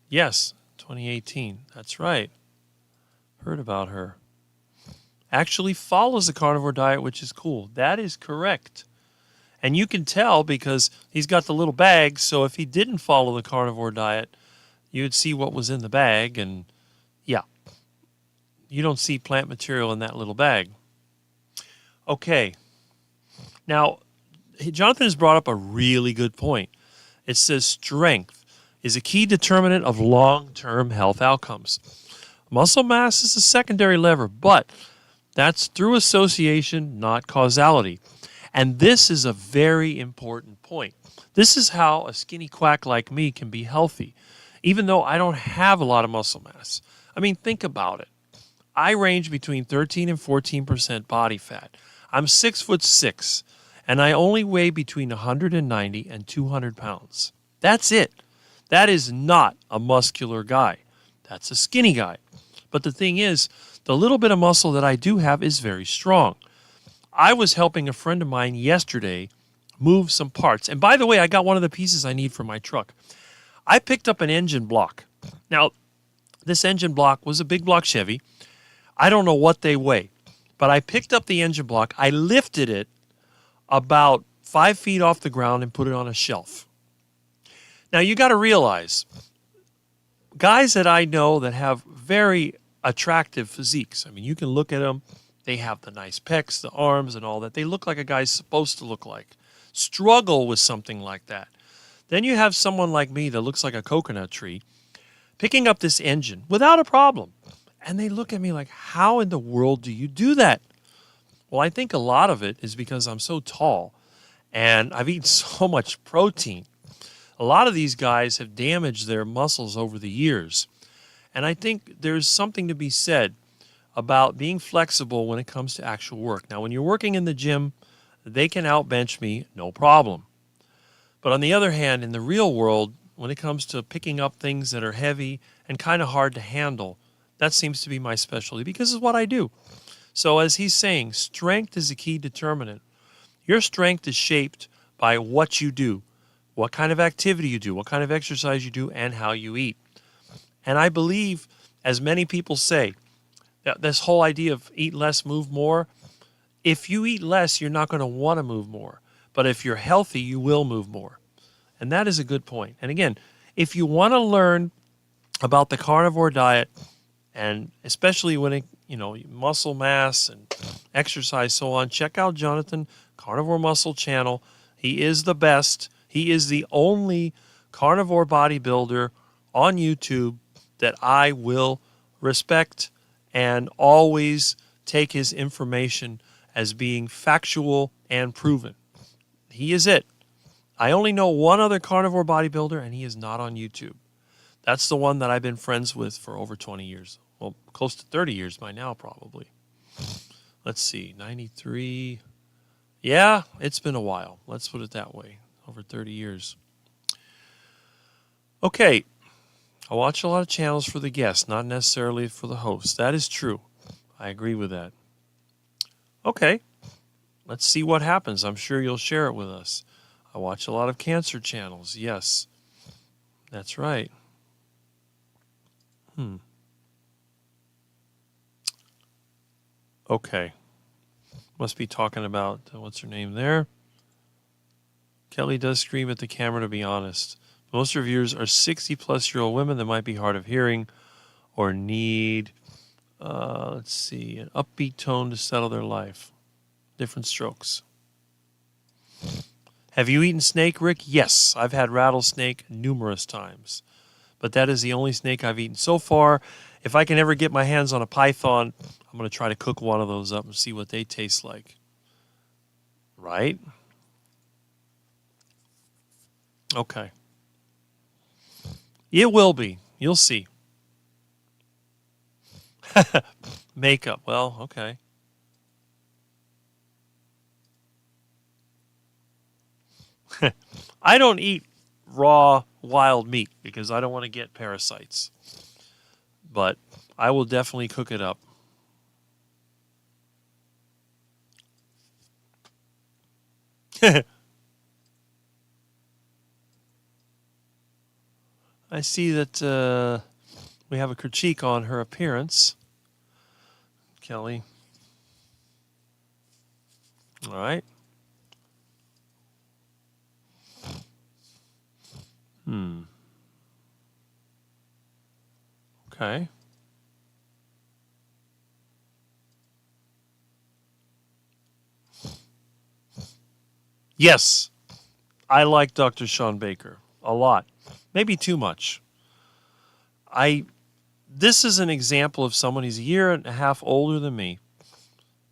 Yes, 2018. That's right. Heard about her. Actually follows the carnivore diet, which is cool. That is correct. And you can tell because he's got the little bag, so if he didn't follow the carnivore diet, you would see what was in the bag, and yeah, you don't see plant material in that little bag. Okay. Now, Jonathan has brought up a really good point. It says strength is a key determinant of long-term health outcomes. Muscle mass is a secondary lever, but that's through association, not causality. And this is a very important point. This is how a skinny quack like me can be healthy, even though I don't have a lot of muscle mass. I mean, think about it. I range between 13 and 14% body fat. I'm 6'6", and I only weigh between 190 and 200 pounds. That's it. That is not a muscular guy. That's a skinny guy. But the thing is, the little bit of muscle that I do have is very strong. I was helping a friend of mine yesterday move some parts. And by the way, I got one of the pieces I need for my truck. I picked up an engine block. Now, this engine block was a big block Chevy. I don't know what they weigh, but I picked up the engine block. I lifted it about 5 feet off the ground and put it on a shelf. Now, you got to realize, guys that I know that have very attractive physiques, I mean, you can look at them. They have the nice pecs, the arms, and all that. They look like a guy's supposed to look like. Struggle with something like that. Then you have someone like me that looks like a coconut tree picking up this engine without a problem. And they look at me like, how in the world do you do that? Well, I think a lot of it is because I'm so tall and I've eaten so much protein. A lot of these guys have damaged their muscles over the years. And I think there's something to be said about being flexible when it comes to actual work. Now, when you're working in the gym, they can outbench me, no problem. But on the other hand, in the real world, when it comes to picking up things that are heavy and kind of hard to handle, that seems to be my specialty because it's what I do. So as he's saying, strength is a key determinant. Your strength is shaped by what you do, what kind of activity you do, what kind of exercise you do, and how you eat. And I believe, as many people say, that this whole idea of eat less, move more, if you eat less, you're not going to want to move more. But if you're healthy, you will move more. And that is a good point. And again, if you want to learn about the carnivore diet, and especially when it, muscle mass and exercise, so on, check out Jonathan, Carnivore Muscle channel. He is the best. He is the only carnivore bodybuilder on YouTube that I will respect and always take his information as being factual and proven. He is it. I only know one other carnivore bodybuilder, and he is not on YouTube. That's the one that I've been friends with for over 20 years. Well, close to 30 years by now, probably. Let's see, 93. Yeah, it's been a while. Let's put it that way. Over 30 years. Okay, I watch a lot of channels for the guests, not necessarily for the host. That is true. I agree with that. Okay, let's see what happens. I'm sure you'll share it with us. I watch a lot of cancer channels. Yes, that's right. Okay. Must be talking about, what's her name there? Kelly does scream at the camera, to be honest. Most reviewers are 60-plus-year-old women that might be hard of hearing or need, let's see, an upbeat tone to settle their life. Different strokes. Have you eaten snake, Rick? Yes, I've had rattlesnake numerous times. But that is the only snake I've eaten so far. If I can ever get my hands on a python, I'm going to try to cook one of those up and see what they taste like. Right? Okay. It will be. You'll see. Makeup. Well, okay. I don't eat raw wild meat because I don't want to get parasites. But I will definitely cook it up. I see that we have a critique on her appearance, Kelly. All right. Okay. Yes, I like Dr. Sean Baker a lot. Maybe too much. This is an example of someone, he's a year and a half older than me.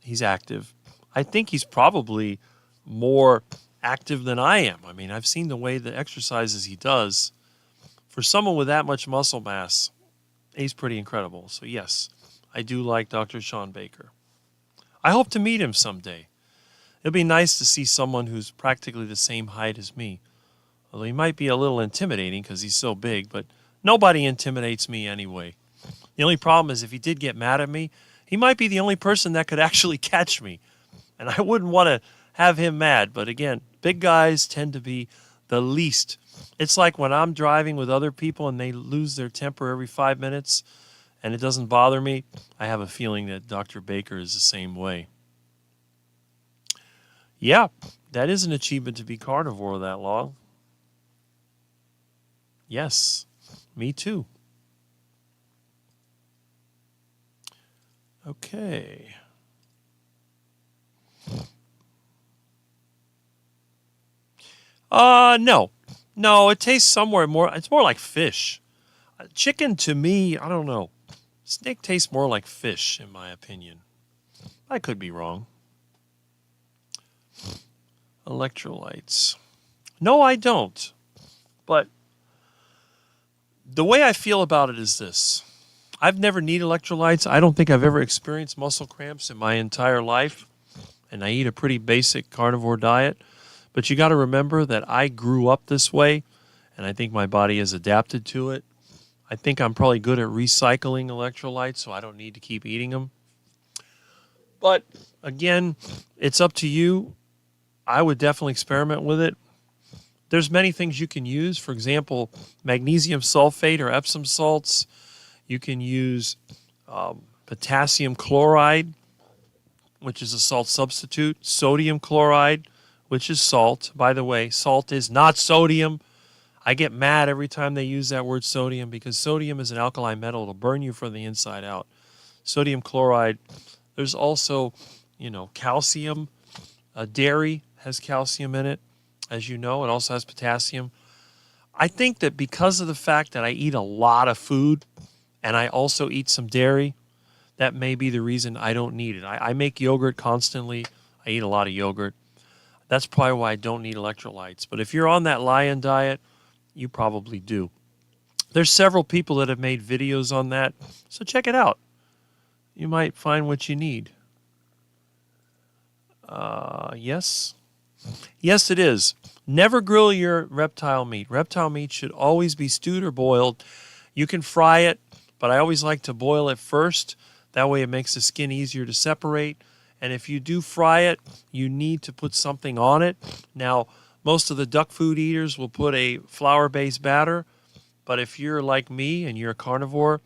He's active. I think he's probably more active than I am. I mean, I've seen the way the exercises he does. For someone with that much muscle mass, he's pretty incredible. So yes, I do like Dr. Sean Baker. I hope to meet him someday. It'd be nice to see someone who's practically the same height as me. Although he might be a little intimidating because he's so big, but nobody intimidates me anyway. The only problem is if he did get mad at me, he might be the only person that could actually catch me. And I wouldn't want to have him mad. But again, big guys tend to be the least. It's like when I'm driving with other people and they lose their temper every 5 minutes and it doesn't bother me. I have a feeling that Dr. Baker is the same way. Yeah, that is an achievement to be carnivore that long. Yes, me too. Okay. No. No, it tastes somewhere more, it's more like fish. Chicken to me, I don't know. Snake tastes more like fish, in my opinion. I could be wrong. Electrolytes. No, I don't. But the way I feel about it is this. I've never needed electrolytes. I don't think I've ever experienced muscle cramps in my entire life. And I eat a pretty basic carnivore diet. But you got to remember that I grew up this way. And I think my body has adapted to it. I think I'm probably good at recycling electrolytes, so I don't need to keep eating them. But again, it's up to you. I would definitely experiment with it. There's many things you can use. For example, magnesium sulfate or Epsom salts. You can use potassium chloride, which is a salt substitute. Sodium chloride, which is salt. By the way, salt is not sodium. I get mad every time they use that word sodium because sodium is an alkali metal. It'll burn you from the inside out. Sodium chloride. There's also, calcium. Dairy has calcium in it. as you know. It also has potassium. I think that because of the fact that I eat a lot of food and I also eat some dairy, that may be the reason I don't need it. I make yogurt constantly. I eat a lot of yogurt. That's probably why I don't need electrolytes. But if you're on that lion diet, you probably do. There's several people that have made videos on that, so check it out. You might find what you need. Yes. Yes, it is. Never grill your reptile meat. Reptile meat should always be stewed or boiled. You can fry it, but I always like to boil it first. That way it makes the skin easier to separate. And if you do fry it, you need to put something on it. Now, most of the duck food eaters will put a flour-based batter. But if you're like me and you're a carnivore,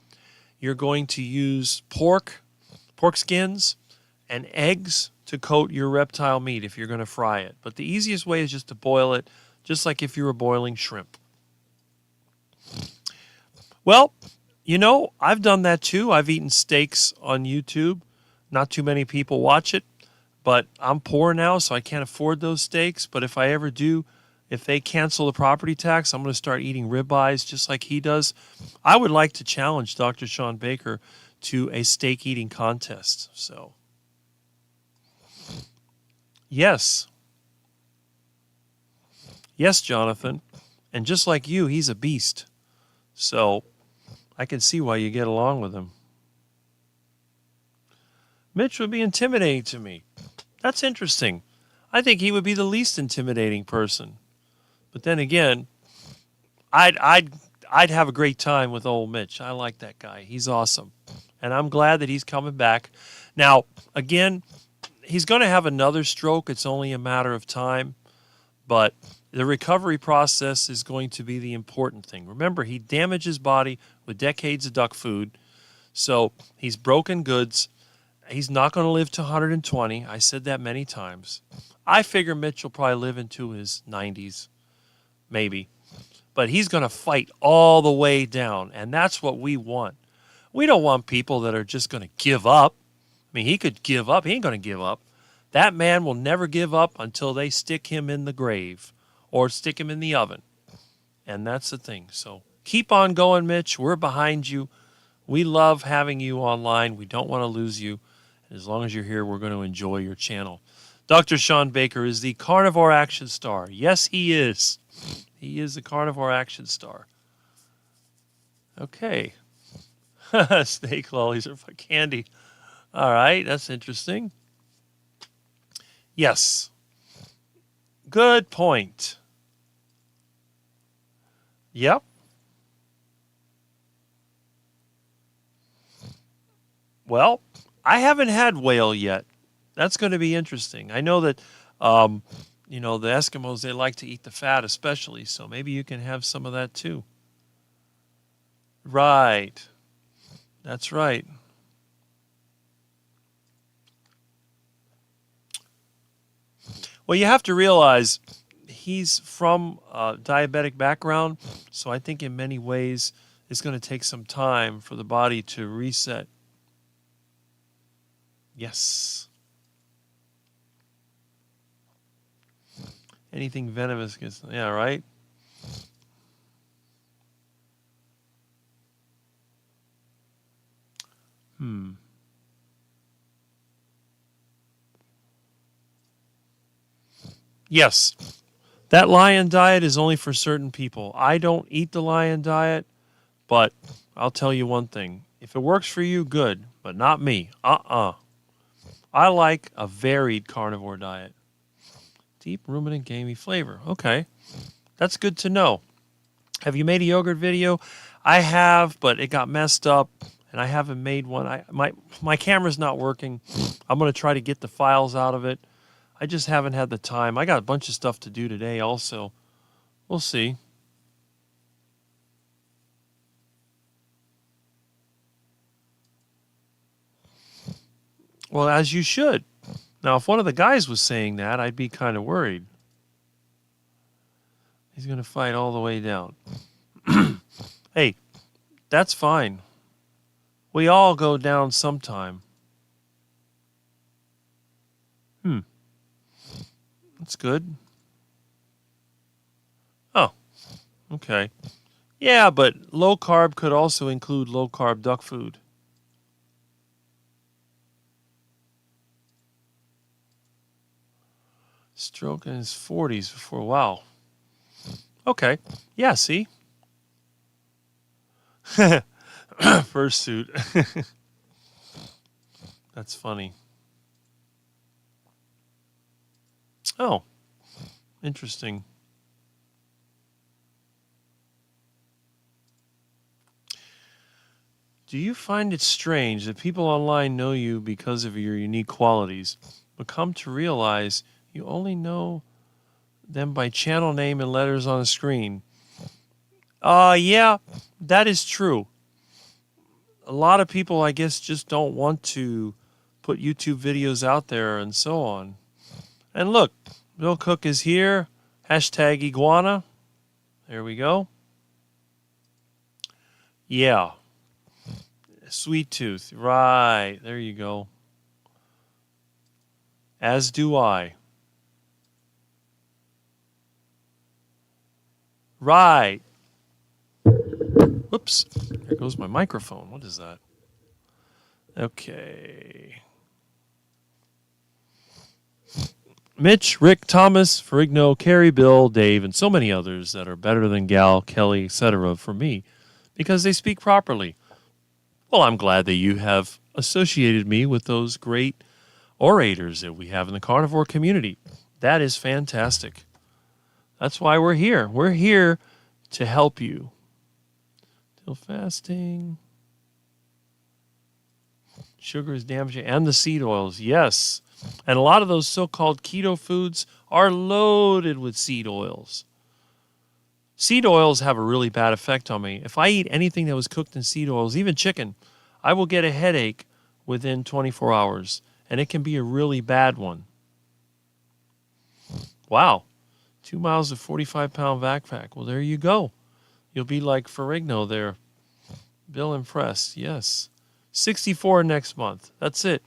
you're going to use pork skins, and eggs to coat your reptile meat if you're going to fry it. But the easiest way is just to boil it, just like if you were boiling shrimp. Well, you know, I've done that too. I've eaten steaks on YouTube. Not too many people watch it, but I'm poor now, so I can't afford those steaks. But if I ever do, if they cancel the property tax, I'm going to start eating ribeyes just like he does. I would like to challenge Dr. Sean Baker to a steak eating contest. So, yes. Yes, Jonathan. And just like you, he's a beast. So, I can see why you get along with him. Mitch would be intimidating to me. That's interesting. I think he would be the least intimidating person. But then again, I'd have a great time with old Mitch. I like that guy. He's awesome. And I'm glad that he's coming back. Now, again, he's going to have another stroke. It's only a matter of time. But the recovery process is going to be the important thing. Remember, he damaged his body with decades of duck food. So he's broken goods. He's not going to live to 120. I said that many times. I figure Mitch will probably live into his 90s. Maybe. But he's going to fight all the way down. And that's what we want. We don't want people that are just going to give up. I mean, he could give up. He ain't going to give up. That man will never give up until they stick him in the grave or stick him in the oven. And that's the thing. So keep on going, Mitch. We're behind you. We love having you online. We don't want to lose you. As long as you're here, we're going to enjoy your channel. Dr. Sean Baker is the Carnivore Action Star. Yes, he is. He is the Carnivore Action Star. Okay. Snake lollies are for candy. All right, that's interesting. Yes. Good point. Yep. Well, I haven't had whale yet. That's going to be interesting. I know that, you know, the Eskimos, they like to eat the fat especially, so maybe you can have some of that too. Right. That's right. Well, you have to realize he's from a diabetic background, so I think in many ways it's going to take some time for the body to reset. Yes. Anything venomous gets, yeah, right? Yes. That lion diet is only for certain people. I don't eat the lion diet, but I'll tell you one thing. If it works for you, good, but not me. I like a varied carnivore diet. Deep ruminant gamey flavor. Okay. That's good to know. Have you made a yogurt video? I have, but it got messed up, and I haven't made one. My camera's not working. I'm going to try to get the files out of it. I just haven't had the time. I got a bunch of stuff to do today also. We'll see. Well, as you should. Now, if one of the guys was saying that, I'd be kind of worried. He's going to fight all the way down. Hey, that's fine. We all go down sometime. That's good. Okay. Yeah, but low carb could also include low carb duck food. Stroke in his 40s before. Wow. Okay. Yeah, see? Fursuit. That's funny. Oh, interesting. Do you find it strange that people online know you because of your unique qualities, but come to realize you only know them by channel name and letters on a screen? Yeah, that is true. A lot of people, I guess, just don't want to put YouTube videos out there and so on. And look, Bill Cook is here. Hashtag iguana. There we go. Yeah. Sweet tooth. Right. There you go. As do I. Right. Whoops. There goes my microphone. What is that? Okay. Mitch, Rick, Thomas, Ferrigno, Carrie, Bill, Dave, and so many others that are better than Gal, Kelly, etc. for me because they speak properly. Well, I'm glad that you have associated me with those great orators that we have in the carnivore community. That is fantastic. That's why we're here. We're here to help you. Till fasting. Sugar is damaging. And the seed oils, yes. And a lot of those so-called keto foods are loaded with seed oils. Seed oils have a really bad effect on me. If I eat anything that was cooked in seed oils, even chicken, I will get a headache within 24 hours. And it can be a really bad one. Wow. 2 miles of 45-pound backpack. Well, there you go. You'll be like Ferrigno there. Bill impressed. Yes. 64 next month. That's it.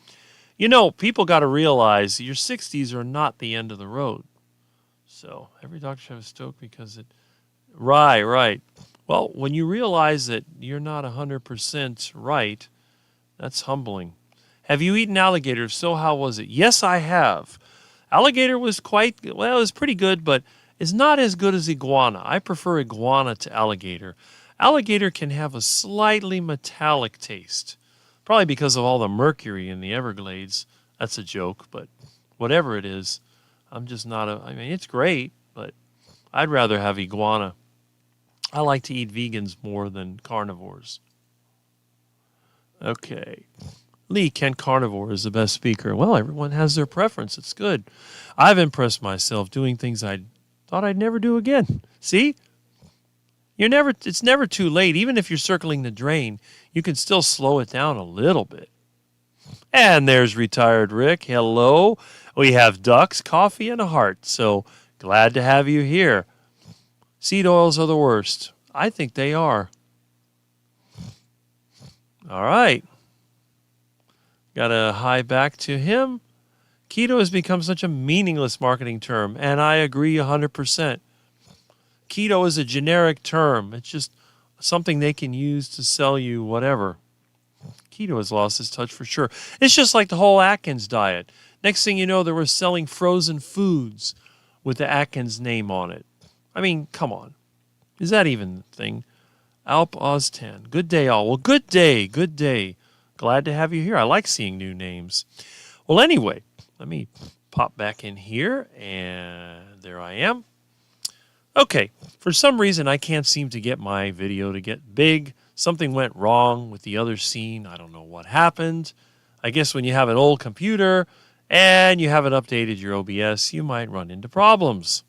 You know, people got to realize your 60s are not the end of the road. So every doctor should have a stroke because it... Right. Well, when you realize that you're not 100% right, that's humbling. Have you eaten alligator? If so, how was it? Yes, I have. Alligator was it was pretty good, but it's not as good as iguana. I prefer iguana to alligator. Alligator can have a slightly metallic taste, probably because of all the mercury in the Everglades. That's a joke, but whatever it is, I'm just not I mean, it's great, but I'd rather have iguana. I like to eat vegans more than carnivores. Okay. Lee, Kent Carnivore is the best speaker. Well, everyone has their preference. It's good. I've impressed myself doing things I thought I'd never do again. See? It's never too late. Even if you're circling the drain, you can still slow it down a little bit. And there's retired Rick. Hello. We have ducks, coffee, and a heart. So glad to have you here. Seed oils are the worst. I think they are. All right. Got a hi back to him. Keto has become such a meaningless marketing term, and I agree 100%. Keto is a generic term. It's just something they can use to sell you whatever. Keto has lost its touch for sure. It's just like the whole Atkins diet. Next thing you know, they were selling frozen foods with the Atkins name on it. I mean, come on. Is that even a thing? Alp Oztan. Good day, all. Well, good day. Glad to have you here. I like seeing new names. Well, anyway, let me pop back in here, and there I am. Okay, for some reason, I can't seem to get my video to get big. Something went wrong with the other scene. I don't know what happened. I guess when you have an old computer and you haven't updated your OBS, you might run into problems.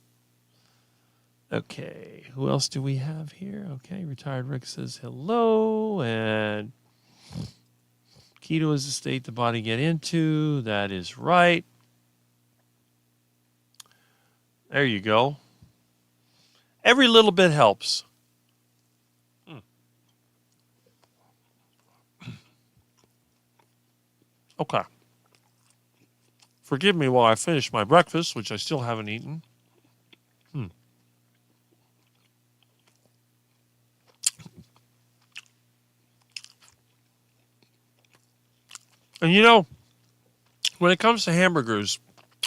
Okay, who else do we have here? Okay, retired Rick says hello, and keto is a state the body get into. That is right. There you go. Every little bit helps. Okay. Forgive me while I finish my breakfast, which I still haven't eaten. And you know, when it comes to hamburgers,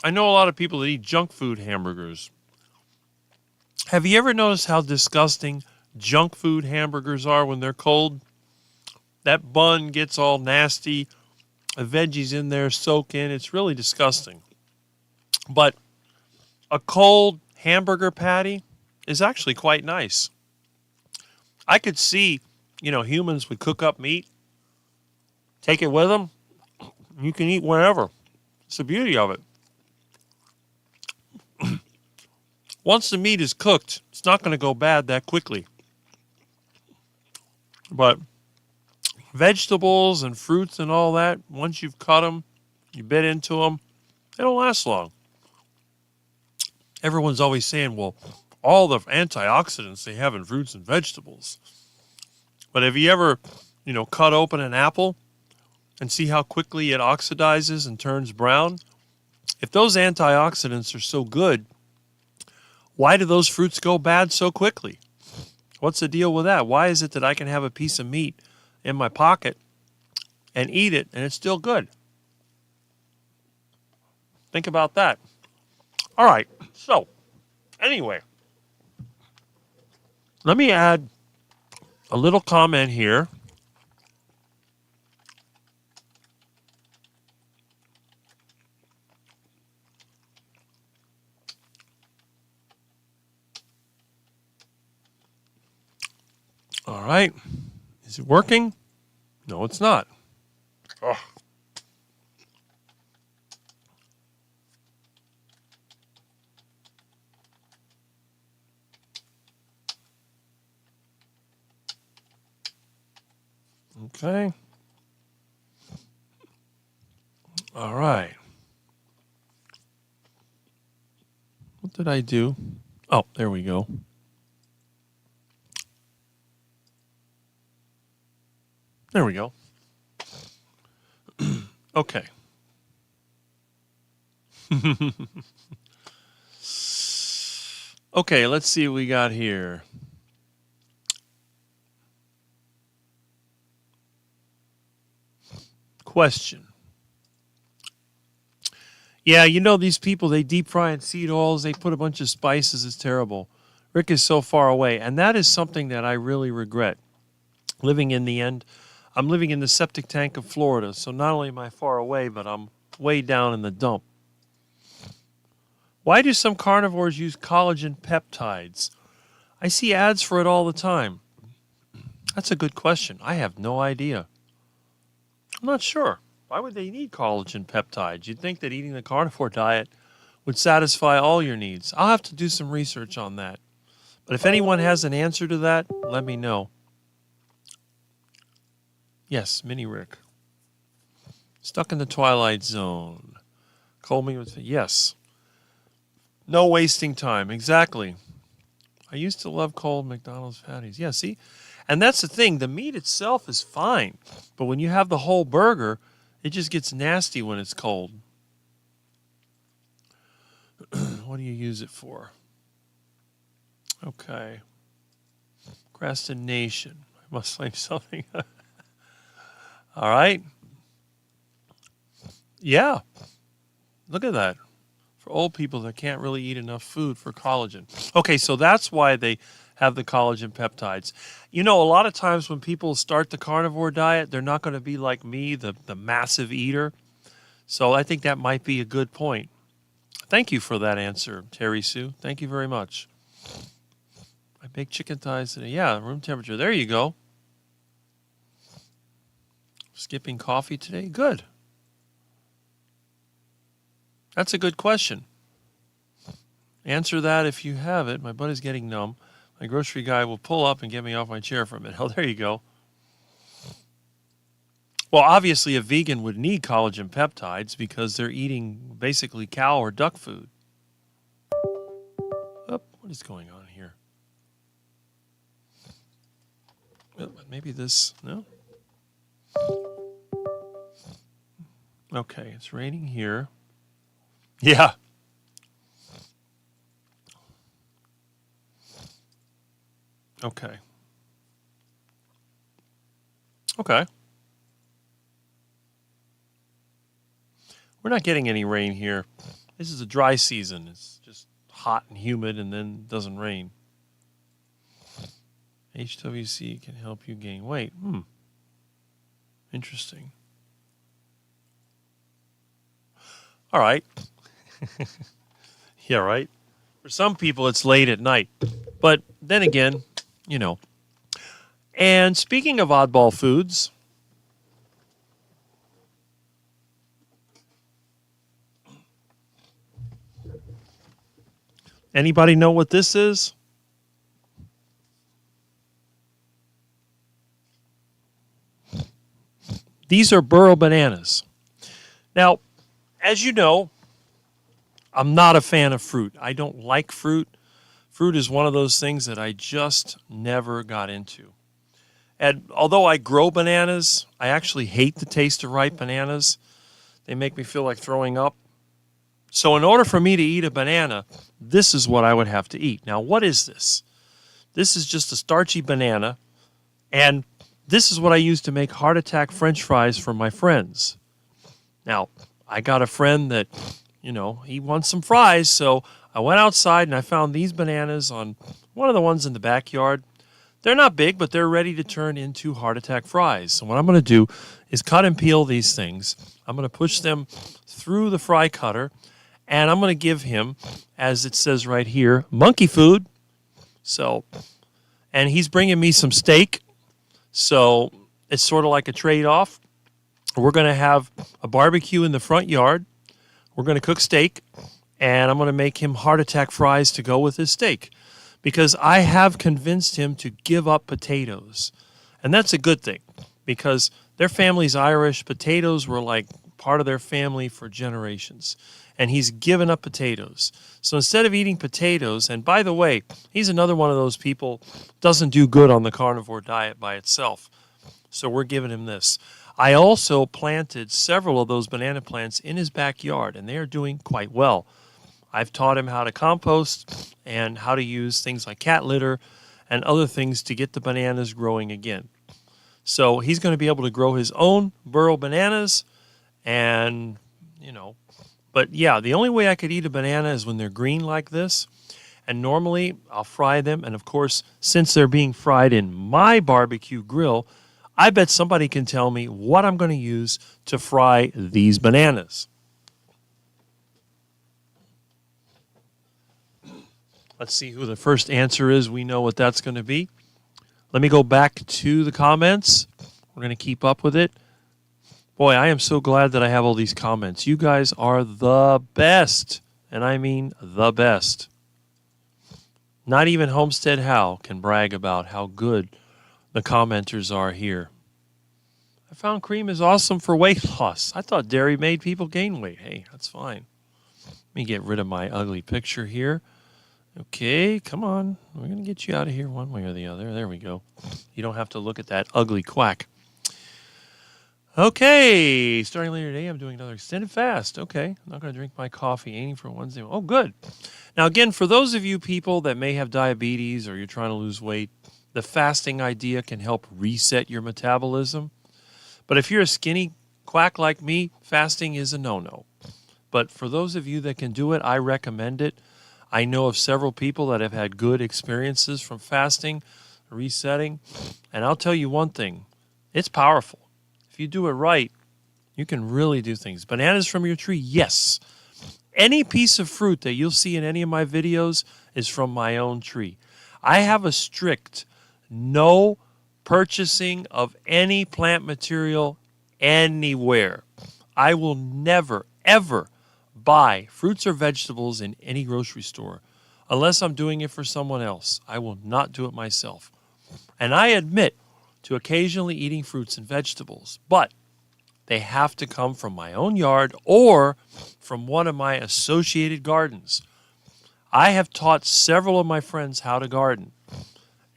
I know a lot of people that eat junk food hamburgers. Have you ever noticed how disgusting junk food hamburgers are when they're cold? That bun gets all nasty. The veggies in there soak in. It's really disgusting. But a cold hamburger patty is actually quite nice. I could see, humans would cook up meat, take it with them. You can eat wherever. It's the beauty of it. Once the meat is cooked, it's not going to go bad that quickly. But vegetables and fruits and all that, once you've cut them, you bit into them, they don't last long. Everyone's always saying, well, all the antioxidants they have in fruits and vegetables. But have you ever, cut open an apple and see how quickly it oxidizes and turns brown? If those antioxidants are so good, why do those fruits go bad so quickly? What's the deal with that? Why is it that I can have a piece of meat in my pocket and eat it and it's still good? Think about that. All right. So, anyway, let me add a little comment here. All right. Is it working? No, it's not. Ugh. Okay. All right. What did I do? Oh, there we go. There we go. Okay. Okay, let's see what we got here. Question. Yeah, these people, they deep fry in seed oils. They put a bunch of spices. It's terrible. Rick is so far away. And that is something that I really regret. I'm living in the septic tank of Florida. So not only am I far away, but I'm way down in the dump. Why do some carnivores use collagen peptides? I see ads for it all the time. That's a good question. I have no idea. I'm not sure. Why would they need collagen peptides? You'd think that eating the carnivore diet would satisfy all your needs. I'll have to do some research on that. But if anyone has an answer to that, let me know. Yes, Mini Rick. Stuck in the Twilight Zone. Call me with... Yes. No wasting time. Exactly. I used to love cold McDonald's patties. Yeah, see? And that's the thing. The meat itself is fine. But when you have the whole burger, it just gets nasty when it's cold. What do you use it for? Okay. Procrastination. I must say something. All right. Yeah. Look at that. For old people that can't really eat enough food for collagen. Okay, so that's why they have the collagen peptides. A lot of times when people start the carnivore diet, they're not going to be like me, the massive eater. So I think that might be a good point. Thank you for that answer, Terry Sue. Thank you very much. I baked chicken thighs today. Yeah, room temperature. There you go. Skipping coffee today? Good. That's a good question. Answer that if you have it. My butt is getting numb. My grocery guy will pull up and get me off my chair for a minute. Oh, there you go. Well, obviously a vegan would need collagen peptides because they're eating basically cow or duck food. Oh, what is going on here? Maybe this, no? Okay, it's raining here. Yeah. Okay. Okay. We're not getting any rain here. This is a dry season. It's just hot and humid and then it doesn't rain. HWC can help you gain weight. Interesting. All right. Yeah, right. For some people, it's late at night. But then again, you know. And speaking of oddball foods, anybody know what this is? These are burro bananas. Now, as you know, I'm not a fan of fruit. I don't like fruit. Fruit is one of those things that I just never got into. And although I grow bananas, I actually hate the taste of ripe bananas. They make me feel like throwing up. So in order for me to eat a banana, this is what I would have to eat. Now, what is this? This is just a starchy banana, and this is what I use to make heart attack French fries for my friends. Now, I got a friend that, he wants some fries, so I went outside and I found these bananas on one of the ones in the backyard. They're not big, but they're ready to turn into heart attack fries. So what I'm going to do is cut and peel these things. I'm going to push them through the fry cutter, and I'm going to give him, as it says right here, monkey food. So, and he's bringing me some steak. So it's sort of like a trade-off. We're going to have a barbecue in the front yard. We're going to cook steak, and I'm going to make him heart attack fries to go with his steak because I have convinced him to give up potatoes. And that's a good thing because their family's Irish. Potatoes were like part of their family for generations, and he's given up potatoes. So instead of eating potatoes, and by the way, he's another one of those people doesn't do good on the carnivore diet by itself. So we're giving him this. I also planted several of those banana plants in his backyard, and they are doing quite well. I've taught him how to compost and how to use things like cat litter and other things to get the bananas growing again. So he's going to be able to grow his own burro bananas and, But yeah, the only way I could eat a banana is when they're green like this. And normally I'll fry them. And of course, since they're being fried in my barbecue grill, I bet somebody can tell me what I'm going to use to fry these bananas. Let's see who the first answer is. We know what that's going to be. Let me go back to the comments. We're going to keep up with it. Boy, I am so glad that I have all these comments. You guys are the best, and I mean the best. Not even Homestead Hal can brag about how good the commenters are here. I found cream is awesome for weight loss. I thought dairy made people gain weight. Hey, that's fine. Let me get rid of my ugly picture here. Okay, come on. We're going to get you out of here one way or the other. There we go. You don't have to look at that ugly quack. Okay, starting later today, I'm doing another extended fast. Okay, I'm not going to drink my coffee, aiming for Wednesday. Oh, good. Now, again, for those of you people that may have diabetes or you're trying to lose weight, the fasting idea can help reset your metabolism. But if you're a skinny quack like me, fasting is a no-no. But for those of you that can do it, I recommend it. I know of several people that have had good experiences from fasting, resetting, and I'll tell you one thing, it's powerful. If you do it right, you can really do things. Bananas from your tree, yes. Any piece of fruit that you'll see in any of my videos is from my own tree. I have a strict no purchasing of any plant material anywhere. I will never, ever buy fruits or vegetables in any grocery store unless I'm doing it for someone else. I will not do it myself. And I admit to occasionally eating fruits and vegetables, but they have to come from my own yard or from one of my associated gardens. I have taught several of my friends how to garden,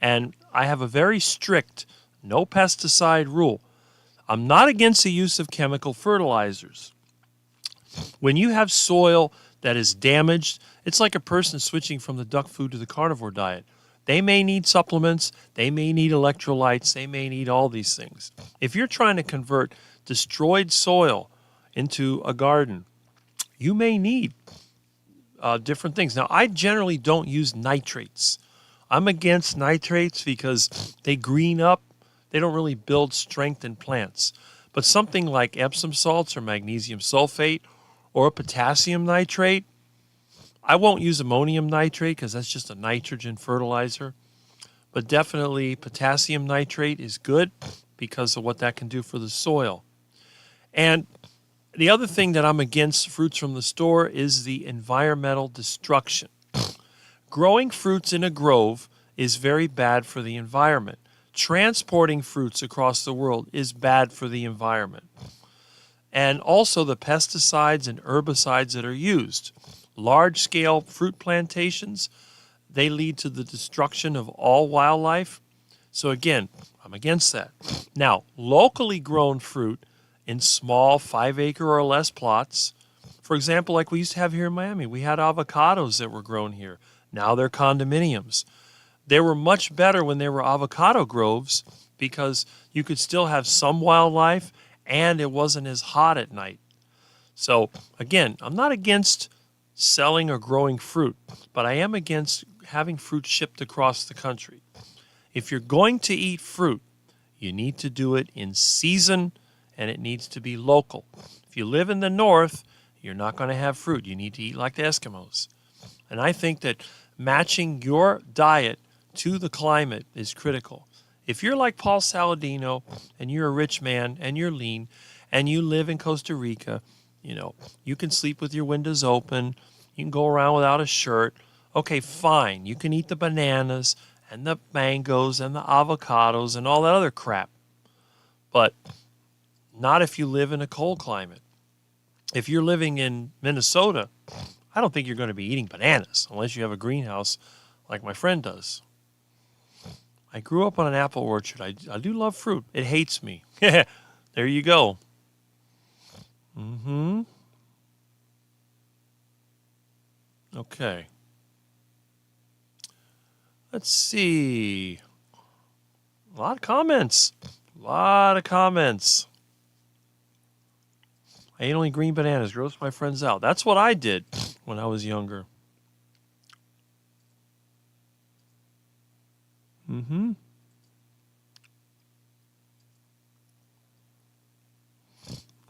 and I have a very strict no pesticide rule. I'm not against the use of chemical fertilizers. When you have soil that is damaged, it's like a person switching from the duck food to the carnivore diet. They may need supplements, they may need electrolytes, they may need all these things. If you're trying to convert destroyed soil into a garden, you may need different things. Now, I generally don't use nitrates. I'm against nitrates because they green up. They don't really build strength in plants. But something like Epsom salts or magnesium sulfate or potassium nitrate, I won't use ammonium nitrate because that's just a nitrogen fertilizer. But definitely potassium nitrate is good because of what that can do for the soil. And the other thing that I'm against fruits from the store is the environmental destruction. Growing fruits in a grove is very bad for the environment. Transporting fruits across the world is bad for the environment. And also the pesticides and herbicides that are used. Large-scale fruit plantations, they lead to the destruction of all wildlife. So again, I'm against that. Now, locally grown fruit in small 5-acre or less plots. For example, like we used to have here in Miami, we had avocados that were grown here. Now they're condominiums. They were much better when they were avocado groves because you could still have some wildlife and it wasn't as hot at night. So again, I'm not against selling or growing fruit, but I am against having fruit shipped across the country. If you're going to eat fruit, you need to do it in season and it needs to be local. If you live in the north, you're not going to have fruit. You need to eat like the Eskimos. And I think that matching your diet to the climate is critical. If you're like Paul Saladino and you're a rich man and you're lean and you live in Costa Rica, you can sleep with your windows open. You can go around without a shirt. Okay, fine. You can eat the bananas and the mangoes and the avocados and all that other crap. But not if you live in a cold climate. If you're living in Minnesota, I don't think you're going to be eating bananas unless you have a greenhouse like my friend does. I grew up on an apple orchard. I do love fruit. It hates me. There you go. Okay. Let's see. A lot of comments. I ate only green bananas. Gross my friends out. That's what I did when I was younger.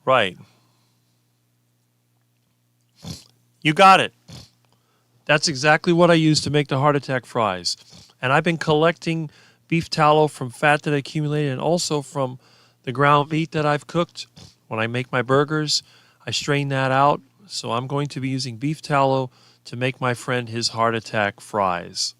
Right. You got it. That's exactly what I use to make the heart attack fries. And I've been collecting beef tallow from fat that I accumulated and also from the ground meat that I've cooked. When I make my burgers, I strain that out. So I'm going to be using beef tallow to make my friend his heart attack fries.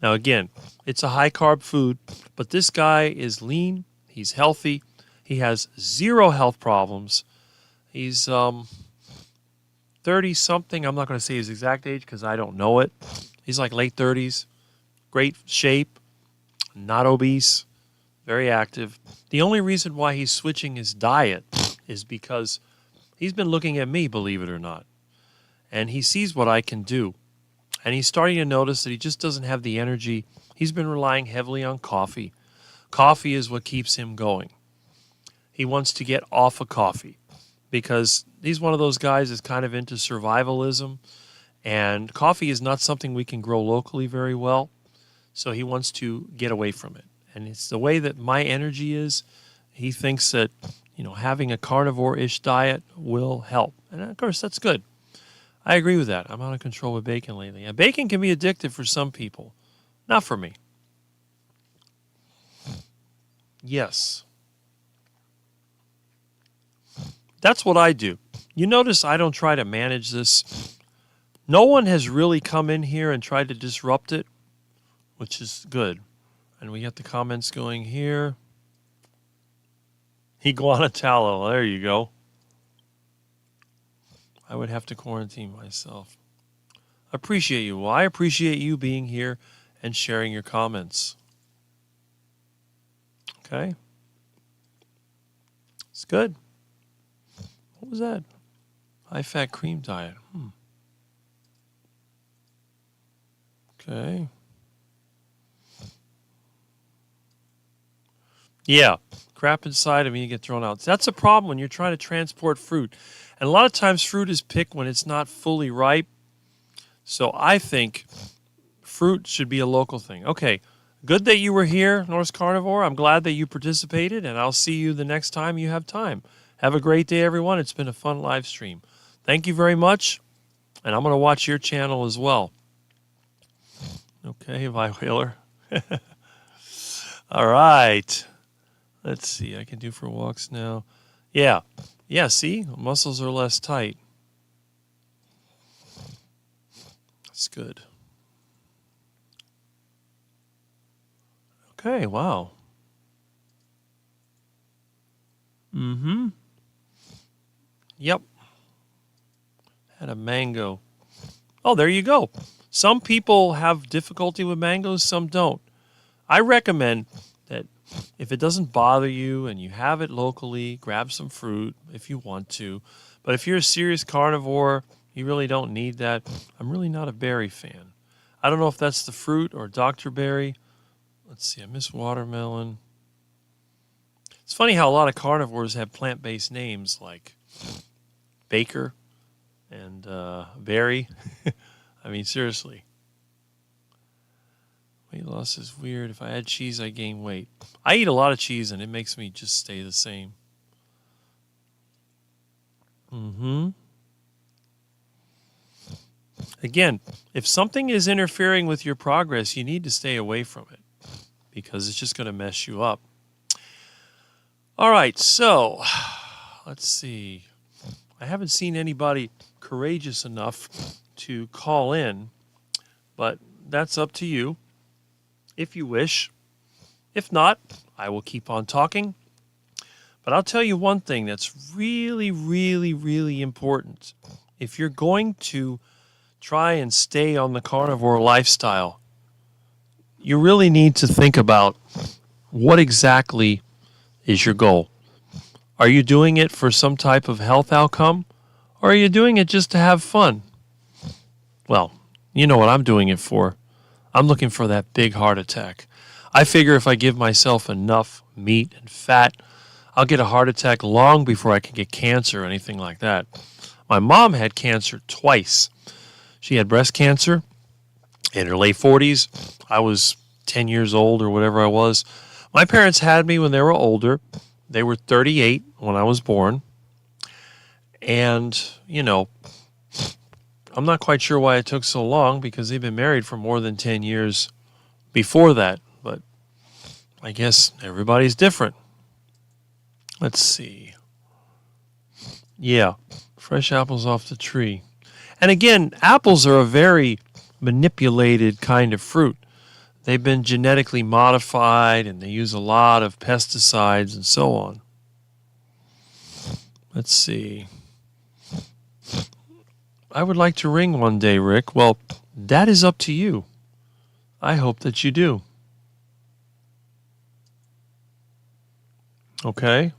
Now again, it's a high carb food, but this guy is lean, he's healthy, he has zero health problems. He's 30 something. I'm not going to say his exact age because I don't know it. He's like late 30s, great shape, not obese, very active. The only reason why he's switching his diet is because he's been looking at me, believe it or not, and he sees what I can do. And he's starting to notice that he just doesn't have the energy. He's been relying heavily on coffee. Coffee is what keeps him going. He wants to get off of coffee because he's one of those guys that's kind of into survivalism. And coffee is not something we can grow locally very well. So he wants to get away from it. And it's the way that my energy is. He thinks that, having a carnivore-ish diet will help. And of course, that's good. I agree with that. I'm out of control with bacon lately. And bacon can be addictive for some people. Not for me. Yes. That's what I do. You notice I don't try to manage this. No one has really come in here and tried to disrupt it, which is good. And we got the comments going here. Iguana tallow. There you go. I would have to quarantine myself. Appreciate you. Well, I appreciate you being here and sharing your comments. Okay. It's good. What was that? High-fat cream diet. Okay. Yeah. crap inside of it, you get thrown out. That's a problem when you're trying to transport fruit. And a lot of times fruit is picked when it's not fully ripe. So I think fruit should be a local thing. Okay, good that you were here, Norse Carnivore. I'm glad that you participated, and I'll see you the next time you have time. Have a great day, everyone. It's been a fun live stream. Thank you very much, and I'm going to watch your channel as well. Okay, Vi Whaler. All right. Let's see. I can do for walks now. Yeah. Yeah, see? Muscles are less tight. That's good. Okay, wow. Mm-hmm. Yep. Had a mango. Oh, there you go. Some people have difficulty with mangoes, some don't. I recommend that if it doesn't bother you and you have it locally, grab some fruit if you want to. But if you're a serious carnivore, you really don't need that. I'm really not a berry fan. I don't know if that's the fruit or Dr. Berry. Let's see, I miss watermelon. It's funny how a lot of carnivores have plant-based names like Baker and Berry. I mean, seriously. Weight loss is weird. If I add cheese, I gain weight. I eat a lot of cheese, and it makes me just stay the same. Mm-hmm. Again, if something is interfering with your progress, you need to stay away from it because it's just going to mess you up. All right, so let's see. I haven't seen anybody courageous enough to call in, but that's up to you if you wish. If not, I will keep on talking. But I'll tell you one thing that's really, really, really important. If you're going to try and stay on the carnivore lifestyle, you really need to think about what exactly is your goal. Are you doing it for some type of health outcome, or are you doing it just to have fun? Well, you know what I'm doing it for. I'm looking for that big heart attack. I figure if I give myself enough meat and fat, I'll get a heart attack long before I can get cancer or anything like that. My mom had cancer twice. She had breast cancer in her late 40s. I was 10 years old or whatever I was. My parents had me when they were older. They were 38 when I was born. And, you know, I'm not quite sure why it took so long because they've been married for more than 10 years before that. But I guess everybody's different. Let's see. Yeah, fresh apples off the tree. And again, apples are a very manipulated kind of fruit. They've been genetically modified and they use a lot of pesticides and so on. Let's see. I would like to ring one day, Rick. Well, that is up to you. I hope that you do. Okay?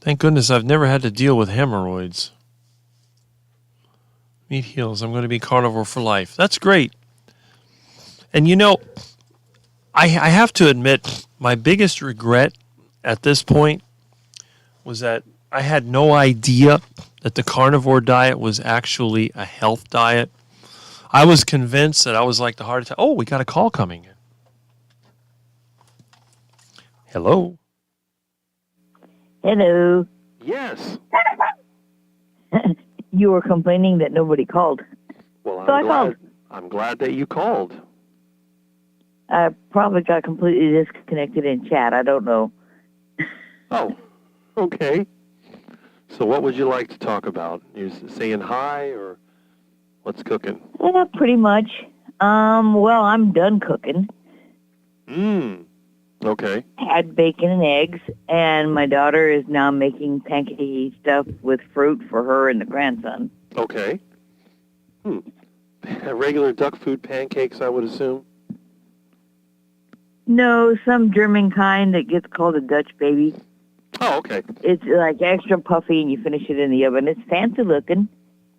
Thank goodness I've never had to deal with hemorrhoids. Meat heals. I'm going to be carnivore for life. That's great. And you know, I have to admit, my biggest regret at this point was that I had no idea that the carnivore diet was actually a health diet. I was convinced that I was like the heart attack. Oh, we got a call coming in. Hello? Hello. Yes. You were complaining that nobody called. Well, So I called. I'm glad that you called. I probably got completely disconnected in chat. I don't know. Oh, okay. So what would you like to talk about? You saying hi or what's cooking? Yeah, pretty much. Well, I'm done cooking. Okay. Had bacon and eggs, and my daughter is now making pancakey stuff with fruit for her and the grandson. Okay. Regular duck food pancakes, I would assume? No, some German kind that gets called a Dutch baby. Oh, okay. It's like extra puffy, and you finish it in the oven. It's fancy looking.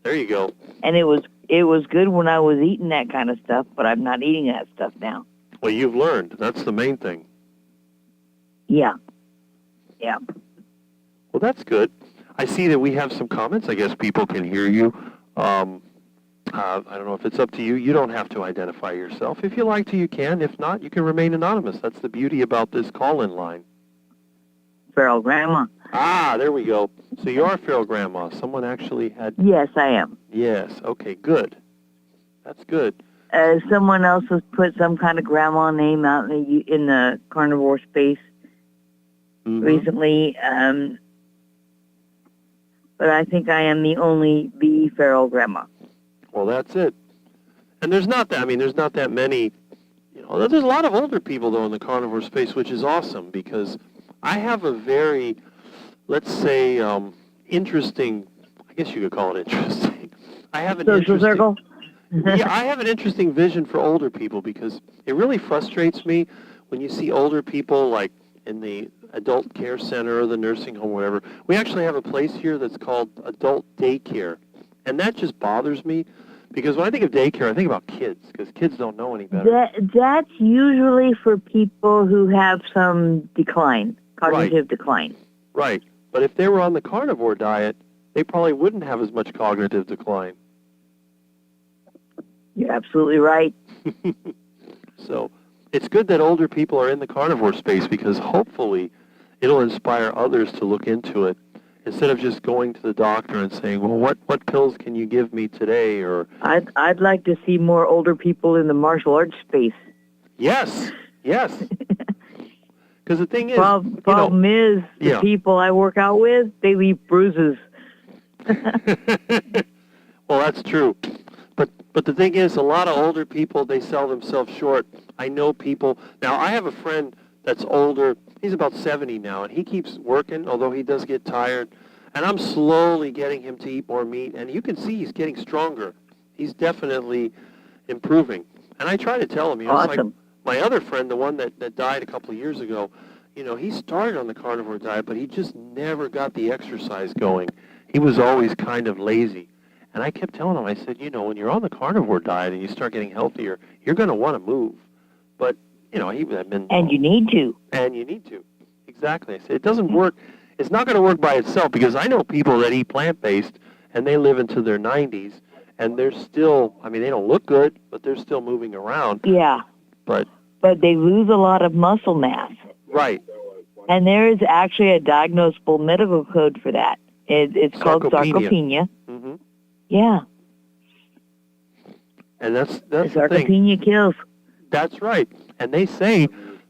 There you go. And it was good when I was eating that kind of stuff, but I'm not eating that stuff now. Well, you've learned. That's the main thing. Yeah. Yeah. Well, that's good. I see that we have some comments. I guess people can hear you. I don't know if it's up to you. You don't have to identify yourself. If you like to, you can. If not, you can remain anonymous. That's the beauty about this call-in line. Feral grandma. Ah, there we go. So you are feral grandma. Someone actually had... Yes, I am. Yes. Okay, good. That's good. Someone else has put some kind of grandma name out in the carnivore space recently. But I think I am the only feral grandma. Well, that's it. And there's not that, there's not that many, there's a lot of older people, though, in the carnivore space, which is awesome, because I have a very, let's say, interesting, I guess you could call it interesting. I have an social circle? Yeah, I have an interesting vision for older people, because it really frustrates me when you see older people, like, in the adult care center or the nursing home, whatever. We actually have a place here that's called adult daycare. And that just bothers me, because when I think of daycare, I think about kids, because kids don't know any better. That's usually for people who have some decline, cognitive decline. Right. But if they were on the carnivore diet, they probably wouldn't have as much cognitive decline. You're absolutely right. So it's good that older people are in the carnivore space, because hopefully it'll inspire others to look into it, instead of just going to the doctor and saying, well, what pills can you give me today? Or I'd like to see more older people in the martial arts space. Yes. Because the thing is... Problem is, the people I work out with, they leave bruises. Well, that's true. But the thing is, a lot of older people, they sell themselves short. I know people... Now, I have a friend that's older. He's about 70 now, and he keeps working, although he does get tired. And I'm slowly getting him to eat more meat, and you can see he's getting stronger. He's definitely improving. And I try to tell him, awesome. Like my other friend, the one that died a couple of years ago, he started on the carnivore diet, but he just never got the exercise going. He was always kind of lazy. And I kept telling him, I said, when you're on the carnivore diet and you start getting healthier, you're going to want to move. But, he had been... And you need to. And you need to. Exactly. I said, it doesn't work. It's not going to work by itself, because I know people that eat plant-based, and they live into their 90s, and they're still, they don't look good, but they're still moving around. Yeah. But they lose a lot of muscle mass. Right. And there is actually a diagnosable medical code for that. It's called sarcopenia. Mm-hmm. Yeah. And that's the thing. Sarcopenia kills. That's right. And they say,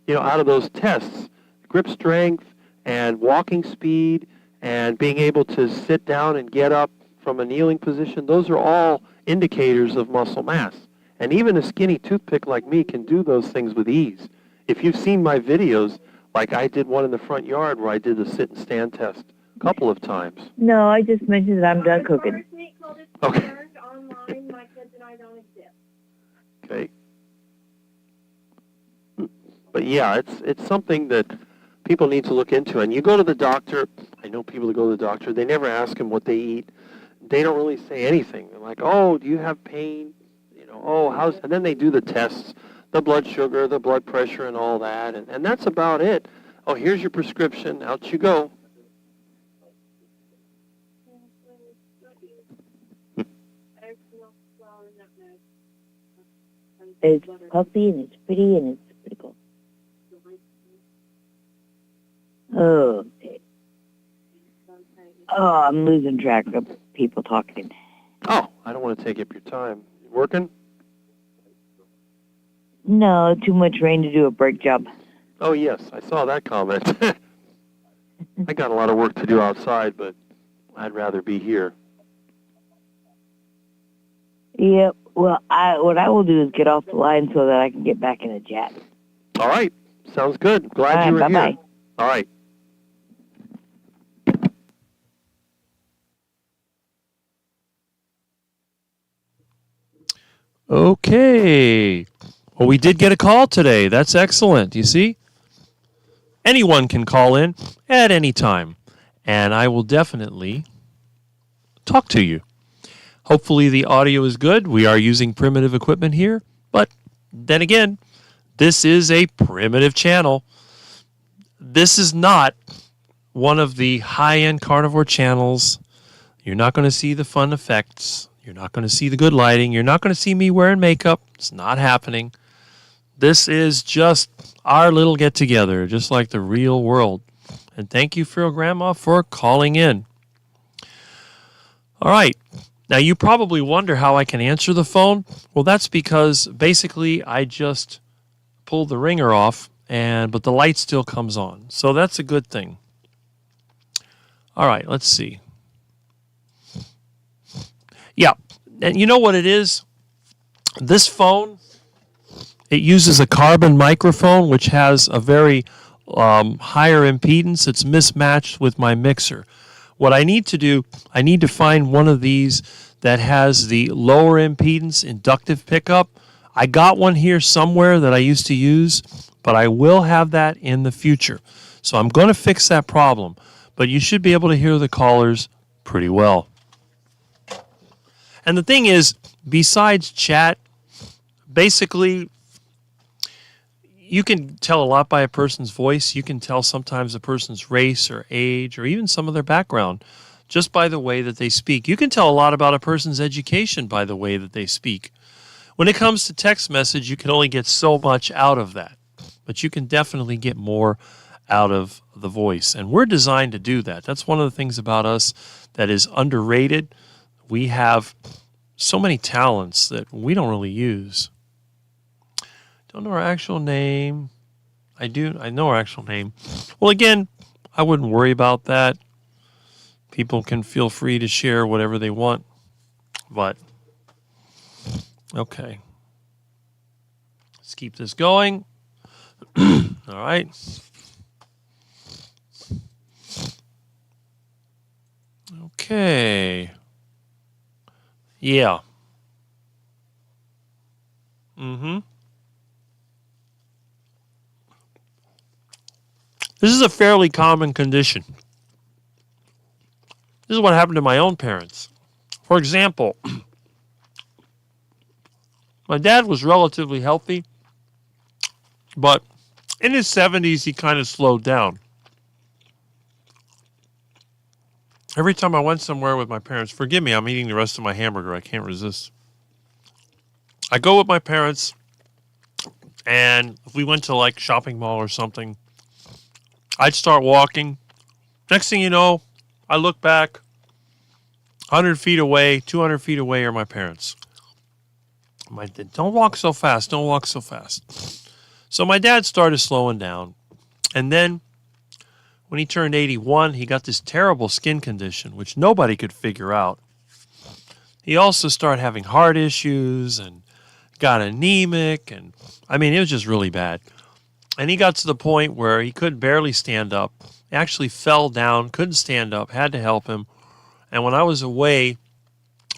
out of those tests, grip strength and walking speed and being able to sit down and get up from a kneeling position, those are all indicators of muscle mass. And even a skinny toothpick like me can do those things with ease. If you've seen my videos, like I did one in the front yard where I did the sit and stand test a couple of times. No, I just mentioned that I'm done cooking. Okay. Okay. But yeah, it's something that people need to look into. And you go to the doctor, I know people that go to the doctor, they never ask them what they eat. They don't really say anything. They're like, oh, do you have pain? And then they do the tests, the blood sugar, the blood pressure, and all that. And that's about it. Oh, here's your prescription. Out you go. It's puffy, and it's pretty, and it's pretty cool. Oh, okay. Oh, I'm losing track of people talking. Oh, I don't want to take up your time. You working? No, too much rain to do a brake job. Oh, yes, I saw that comment. I got a lot of work to do outside, but I'd rather be here. Yep. Well, what I will do is get off the line so that I can get back in the chat. All right. Sounds good. Glad you were bye-bye. here. All right. Okay. Well, we did get a call today. That's excellent. You see? Anyone can call in at any time, and I will definitely talk to you. Hopefully the audio is good. We are using primitive equipment here, but then again, This is a primitive channel. This is not one of the high-end carnivore channels. You're not going to see the fun effects. You're not going to see the good lighting. You're not going to see me wearing makeup. It's not happening. This is just our little get-together, just like the real world. And thank you, Feral Grandma, for calling in. All right. Now, you probably wonder how I can answer the phone. Well, that's because basically I just pulled the ringer off, but the light still comes on. So that's a good thing. All right, let's see. Yeah, and you know what it is? This phone, it uses a carbon microphone, which has a very higher impedance. It's mismatched with my mixer. What I need to do, I need to find one of these that has the lower impedance inductive pickup. I got one here somewhere that I used to use, but I will have that in the future. So I'm going to fix that problem, but you should be able to hear the callers pretty well. And the thing is, besides chat, basically, you can tell a lot by a person's voice. You can tell sometimes a person's race or age or even some of their background just by the way that they speak. You can tell a lot about a person's education by the way that they speak. When it comes to text message, you can only get so much out of that, but you can definitely get more out of the voice. And we're designed to do that. That's one of the things about us that is underrated. We have so many talents that we don't really use. Don't know our actual name. I know our actual name. Well, again, I wouldn't worry about that. People can feel free to share whatever they want. But, okay. Let's keep this going. All right. Okay. Yeah. This is a fairly common condition. This is what happened to my own parents. For example, my dad was relatively healthy, but in his 70s, he kind of slowed down. Every time I went somewhere with my parents, forgive me, I'm eating the rest of my hamburger. I can't resist. I go with my parents, and if we went to like shopping mall or something, I'd start walking. Next thing you know, I look back, 100 feet away, 200 feet away are my parents. Don't walk so fast, don't walk so fast. So my dad started slowing down. And then when he turned 81, he got this terrible skin condition, which nobody could figure out. He also started having heart issues and got anemic. And I mean, it was just really bad. And he got to the point where he could barely stand up. He actually fell down, couldn't stand up, had to help him. And when I was away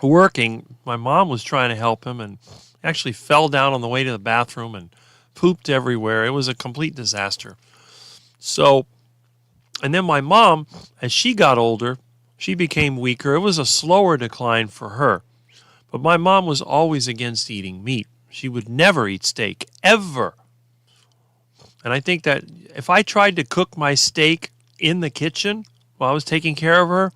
working, my mom was trying to help him and actually fell down on the way to the bathroom and pooped everywhere. It was a complete disaster. So, and then my mom, as she got older, she became weaker. It was a slower decline for her. But my mom was always against eating meat. She would never eat steak, ever. And I think that if I tried to cook my steak in the kitchen while I was taking care of her,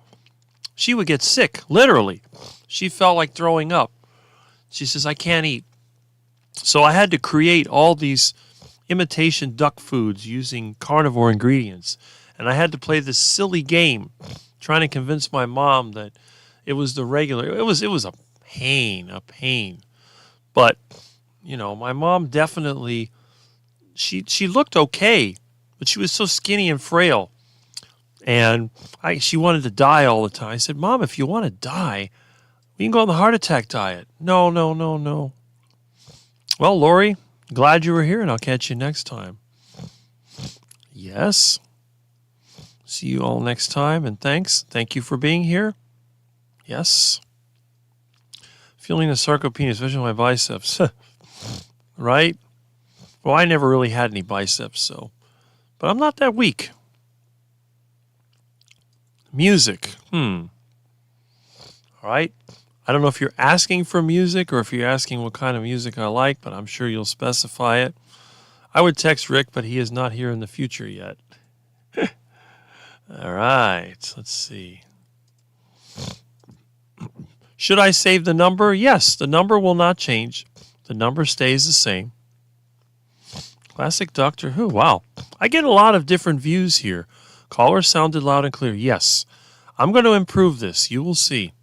she would get sick, literally. She felt like throwing up. She says, I can't eat. So I had to create all these imitation duck foods using carnivore ingredients. And I had to play this silly game trying to convince my mom that it was the regular. It was a pain. But, you know, my mom definitely, she looked okay, but she was so skinny and frail. And she wanted to die all the time. I said, Mom, if you want to die, we can go on the heart attack diet. No. Well, Lori, glad you were here, and I'll catch you next time. Yes. See you all next time, and thanks. Thank you for being here. Yes. Feeling a sarcopenia, especially my biceps. Right? Well, I never really had any biceps, but I'm not that weak. Music. All right. I don't know if you're asking for music or if you're asking what kind of music I like, but I'm sure you'll specify it. I would text Rick, but he is not here in the future yet. All right, let's see. Should I save the number? Yes, the number will not change. The number stays the same. Classic Doctor Who. Wow. I get a lot of different views here. Caller sounded loud and clear. Yes. I'm going to improve this. You will see.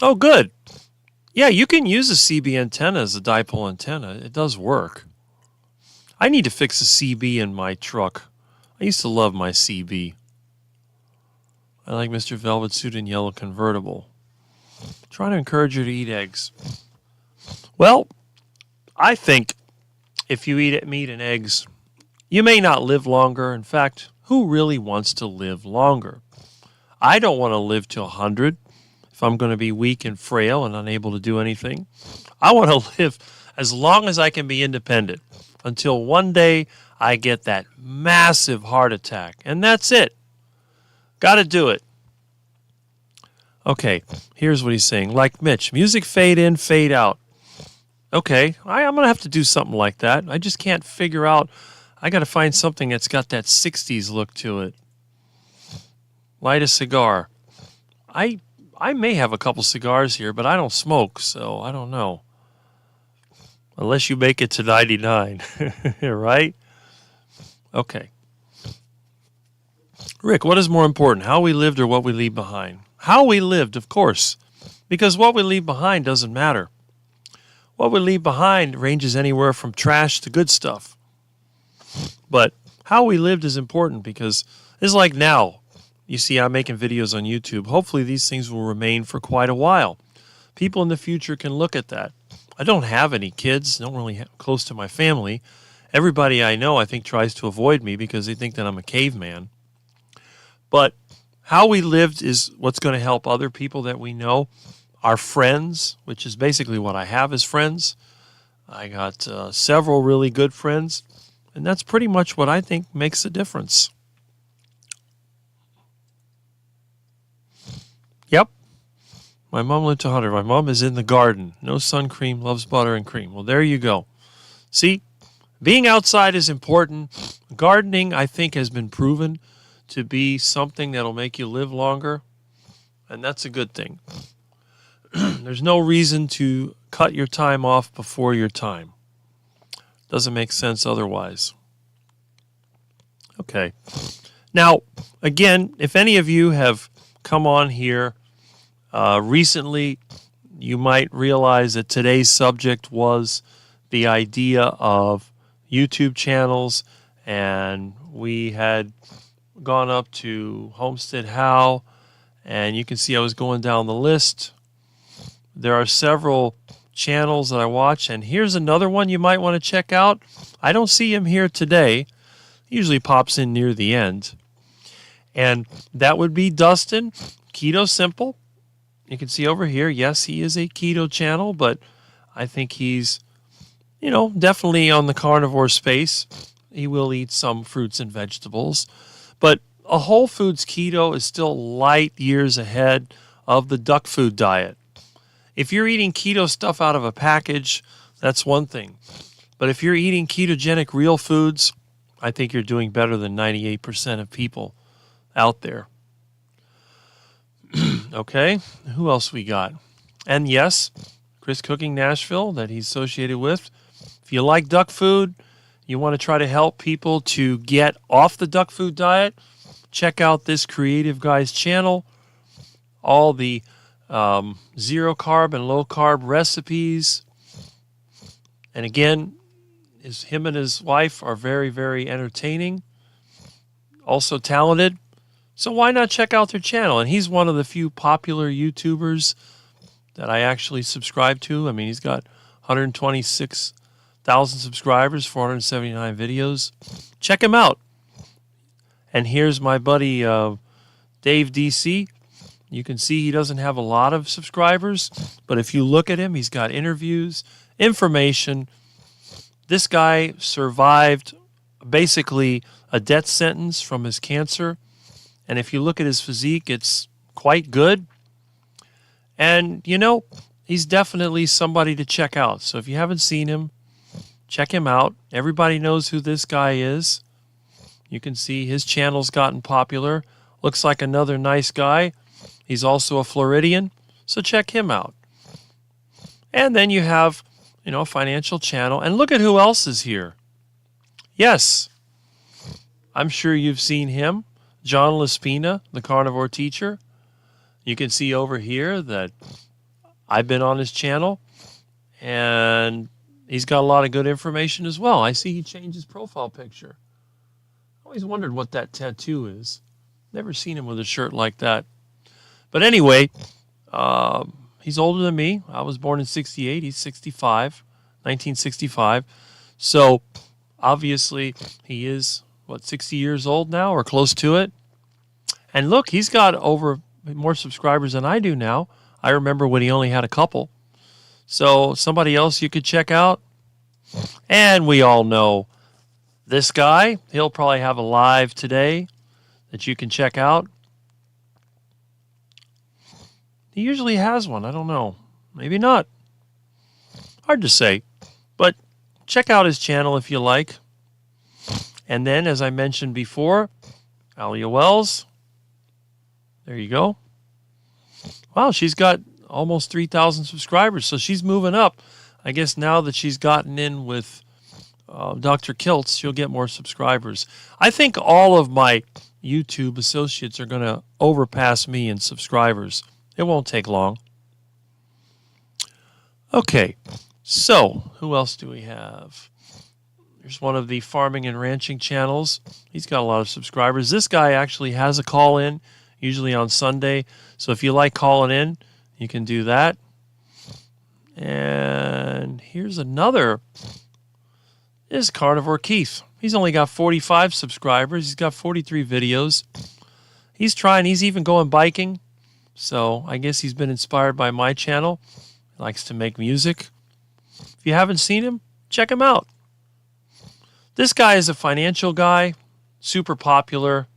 Oh, good. Yeah, you can use a CB antenna as a dipole antenna. It does work. I need to fix a CB in my truck. I used to love my CB. I like Mr. Velvet Suit in yellow convertible. Trying to encourage you to eat eggs. Well, I think if you eat meat and eggs, you may not live longer. In fact, who really wants to live longer? I don't want to live to 100 if I'm going to be weak and frail and unable to do anything. I want to live as long as I can be independent until one day I get that massive heart attack. And that's it. Got to do it. Okay, here's what he's saying. Like Mitch, music fade in, fade out. Okay, I'm going to have to do something like that. I just can't figure out. I got to find something that's got that 60s look to it. Light a cigar. I may have a couple cigars here, but I don't smoke, so I don't know. Unless you make it to 99, right? Okay. Rick, what is more important, how we lived or what we leave behind? How we lived, of course, because what we leave behind doesn't matter. What we leave behind ranges anywhere from trash to good stuff. But how we lived is important because it's like now. You see, I'm making videos on YouTube. Hopefully these things will remain for quite a while. People in the future can look at that. I don't have any kids, don't really have close to my family. Everybody I know, I think, tries to avoid me because they think that I'm a caveman. But how we lived is what's going to help other people that we know, our friends, which is basically what I have as friends. I got several really good friends, and that's pretty much what I think makes a difference. Yep. My mom lived to 100. My mom is in the garden. No sun cream, loves butter and cream. Well, there you go. See, being outside is important. Gardening, I think, has been proven to be something that'll make you live longer, and that's a good thing. There's no reason to cut your time off before your time. Doesn't make sense otherwise. Okay. Now, again, if any of you have come on here recently, you might realize that today's subject was the idea of YouTube channels, and we had gone up to Homestead How, and you can see I was going down the list. There are several channels that I watch, and here's another one you might want to check out. I don't see him here today. He usually pops in near the end. And that would be Dustin, Keto Simple. You can see over here, yes, he is a keto channel, but I think he's, definitely on the carnivore space. He will eat some fruits and vegetables. But a whole foods keto is still light years ahead of the duck food diet. If you're eating keto stuff out of a package, that's one thing. But if you're eating ketogenic real foods, I think you're doing better than 98% of people out there. Okay, who else we got? And yes, Chris Cooking Nashville that he's associated with. If you like duck food, you want to try to help people to get off the duck food diet, check out this creative guy's channel. All the zero carb and low carb recipes. And again, him and his wife are very, very entertaining. Also talented. So why not check out their channel? And he's one of the few popular YouTubers that I actually subscribe to. I mean, he's got 126,000 subscribers, 479 videos. Check him out. And here's my buddy Dave DC. You can see he doesn't have a lot of subscribers, but if you look at him, he's got interviews, information. This guy survived basically a death sentence from his cancer. And if you look at his physique, it's quite good. And, he's definitely somebody to check out. So if you haven't seen him, check him out. Everybody knows who this guy is. You can see his channel's gotten popular. Looks like another nice guy. He's also a Floridian, so check him out. And then you have, a financial channel. And look at who else is here. Yes, I'm sure you've seen him. John Laspina, the carnivore teacher. You can see over here that I've been on his channel, and he's got a lot of good information as well. I see he changed his profile picture. I always wondered what that tattoo is. Never seen him with a shirt like that. But anyway, he's older than me. I was born in 68. He's 65, 1965. So obviously he is, 60 years old now or close to it. And look, he's got more subscribers than I do now. I remember when he only had a couple. So somebody else you could check out. And we all know this guy. He'll probably have a live today that you can check out. He usually has one. I don't know. Maybe not. Hard to say. But check out his channel if you like. And then, as I mentioned before, Alia Wells. There you go. Wow, she's got almost 3,000 subscribers, so she's moving up. I guess now that she's gotten in with Dr. Kiltz, she'll get more subscribers. I think all of my YouTube associates are going to overpass me in subscribers. It won't take long. Okay, so who else do we have? Here's one of the farming and ranching channels. He's got a lot of subscribers. This guy actually has a call-in, usually on Sunday. So if you like calling in, you can do that. And here's another. This is Carnivore Keith. He's only got 45 subscribers. He's got 43 videos. He's trying. He's even going biking. So I guess he's been inspired by my channel. He likes to make music. If you haven't seen him, check him out. This guy is a financial guy, super popular,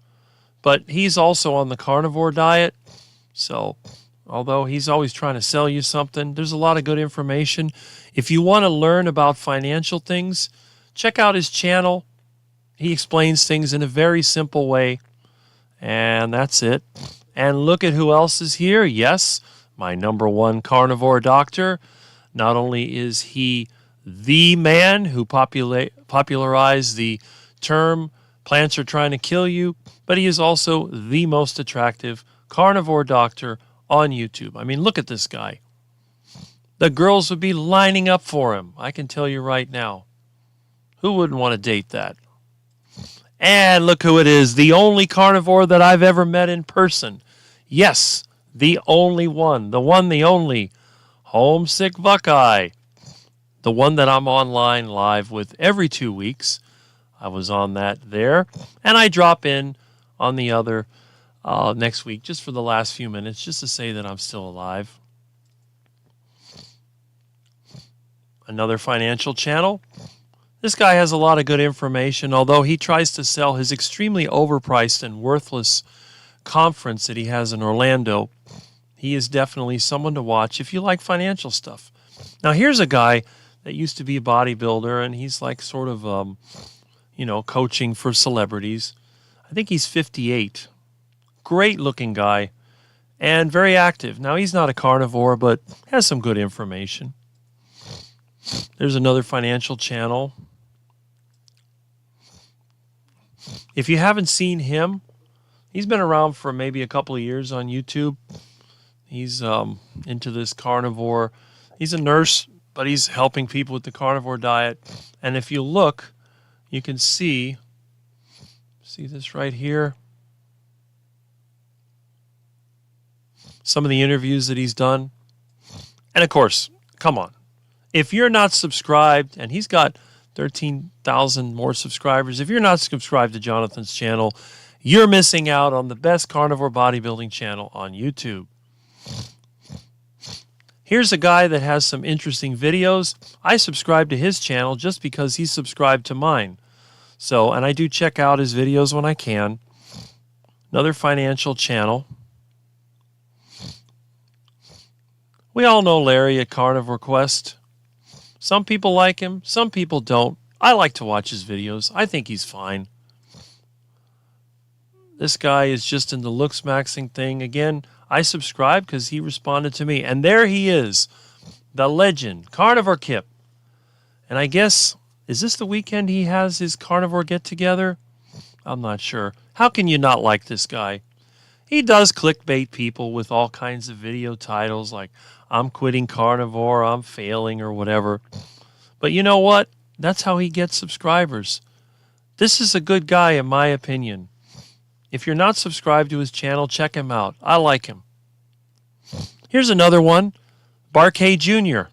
but he's also on the carnivore diet. So although he's always trying to sell you something, there's a lot of good information. If you want to learn about financial things, check out his channel. He explains things in a very simple way, and that's it. And look at who else is here. Yes, my #1 carnivore doctor. Not only is he the man who popularized the term plants are trying to kill you, but he is also the most attractive carnivore doctor on YouTube. I mean, look at this guy. The girls would be lining up for him. I can tell you right now. Who wouldn't want to date that? And look who it is, the only carnivore that I've ever met in person. Yes, the only one, the only, Homesick Buckeye. The one that I'm online live with every 2 weeks. I was on that there. And I drop in on the other next week just for the last few minutes, just to say that I'm still alive. Another financial channel. This guy has a lot of good information, although he tries to sell his extremely overpriced and worthless conference that he has in Orlando. He is definitely someone to watch if you like financial stuff. Now, here's a guy that used to be a bodybuilder, and he's like sort of, coaching for celebrities. I think he's 58. Great-looking guy and very active. Now, he's not a carnivore, but has some good information. There's another financial channel. If you haven't seen him, he's been around for maybe a couple of years on YouTube. He's into this carnivore. He's a nurse, but he's helping people with the carnivore diet. And if you look, you can see this right here. Some of the interviews that he's done. And of course, come on. If you're not subscribed, and he's got 13,000 more subscribers, if you're not subscribed to Jonathan's channel, you're missing out on the best carnivore bodybuilding channel on YouTube. Here's a guy that has some interesting videos. I subscribe to his channel just because he's subscribed to mine. So, and I do check out his videos when I can. Another financial channel. We all know Larry at Carnivore Quest. Some people like him, some people don't. I like to watch his videos. I think he's fine. This guy is just in the looks maxing thing. Again, I subscribed because he responded to me. And there he is, the legend, Carnivore Kip. And I guess, is this the weekend he has his carnivore get-together? I'm not sure. How can you not like this guy? He does clickbait people with all kinds of video titles like, I'm quitting carnivore, I'm failing, or whatever. But you know what? That's how he gets subscribers. This is a good guy, in my opinion. If you're not subscribed to his channel, check him out. I like him. Here's another one, Barkay Jr.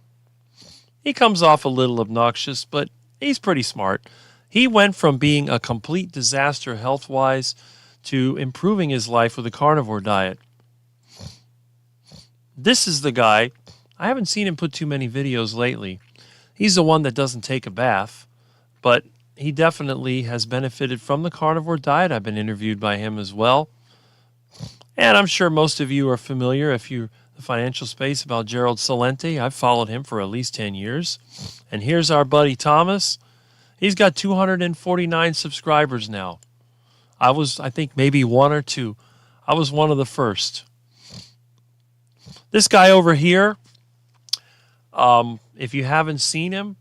He comes off a little obnoxious, but he's pretty smart. He went from being a complete disaster health-wise to improving his life with a carnivore diet. This is the guy. I haven't seen him put too many videos lately. He's the one that doesn't take a bath, but he definitely has benefited from the carnivore diet. I've been interviewed by him as well. And I'm sure most of you are familiar, if you're in the financial space, about Gerald Salente. I've followed him for at least 10 years. And here's our buddy Thomas. He's got 249 subscribers now. I think, maybe one or two. I was one of the first. This guy over here, if you haven't seen him,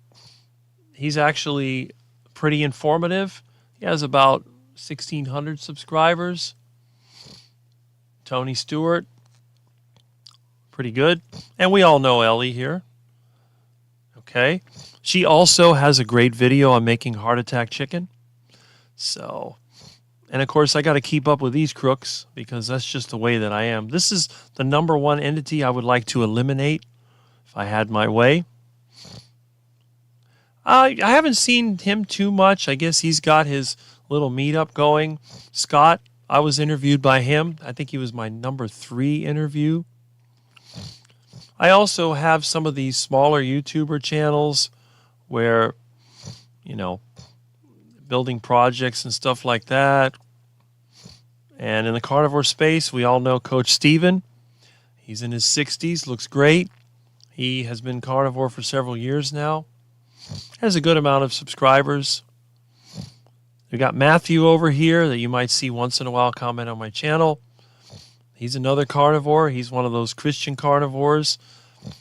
he's actually pretty informative. He has about 1,600 subscribers. Tony Stewart, pretty good. And we all know Ellie here. Okay. She also has a great video on making heart attack chicken. So, and of course, I got to keep up with these crooks because that's just the way that I am. This is the number one entity I would like to eliminate if I had my way. I haven't seen him too much. I guess he's got his little meetup going. Scott, I was interviewed by him. I think he was my number 3 interview. I also have some of these smaller YouTuber channels where, you know, building projects and stuff like that. And in the carnivore space, we all know Coach Steven. He's in his 60s, looks great. He has been carnivore for several years now. Has a good amount of subscribers. We got Matthew over here that you might see once in a while comment on my channel. He's another carnivore. He's one of those Christian carnivores.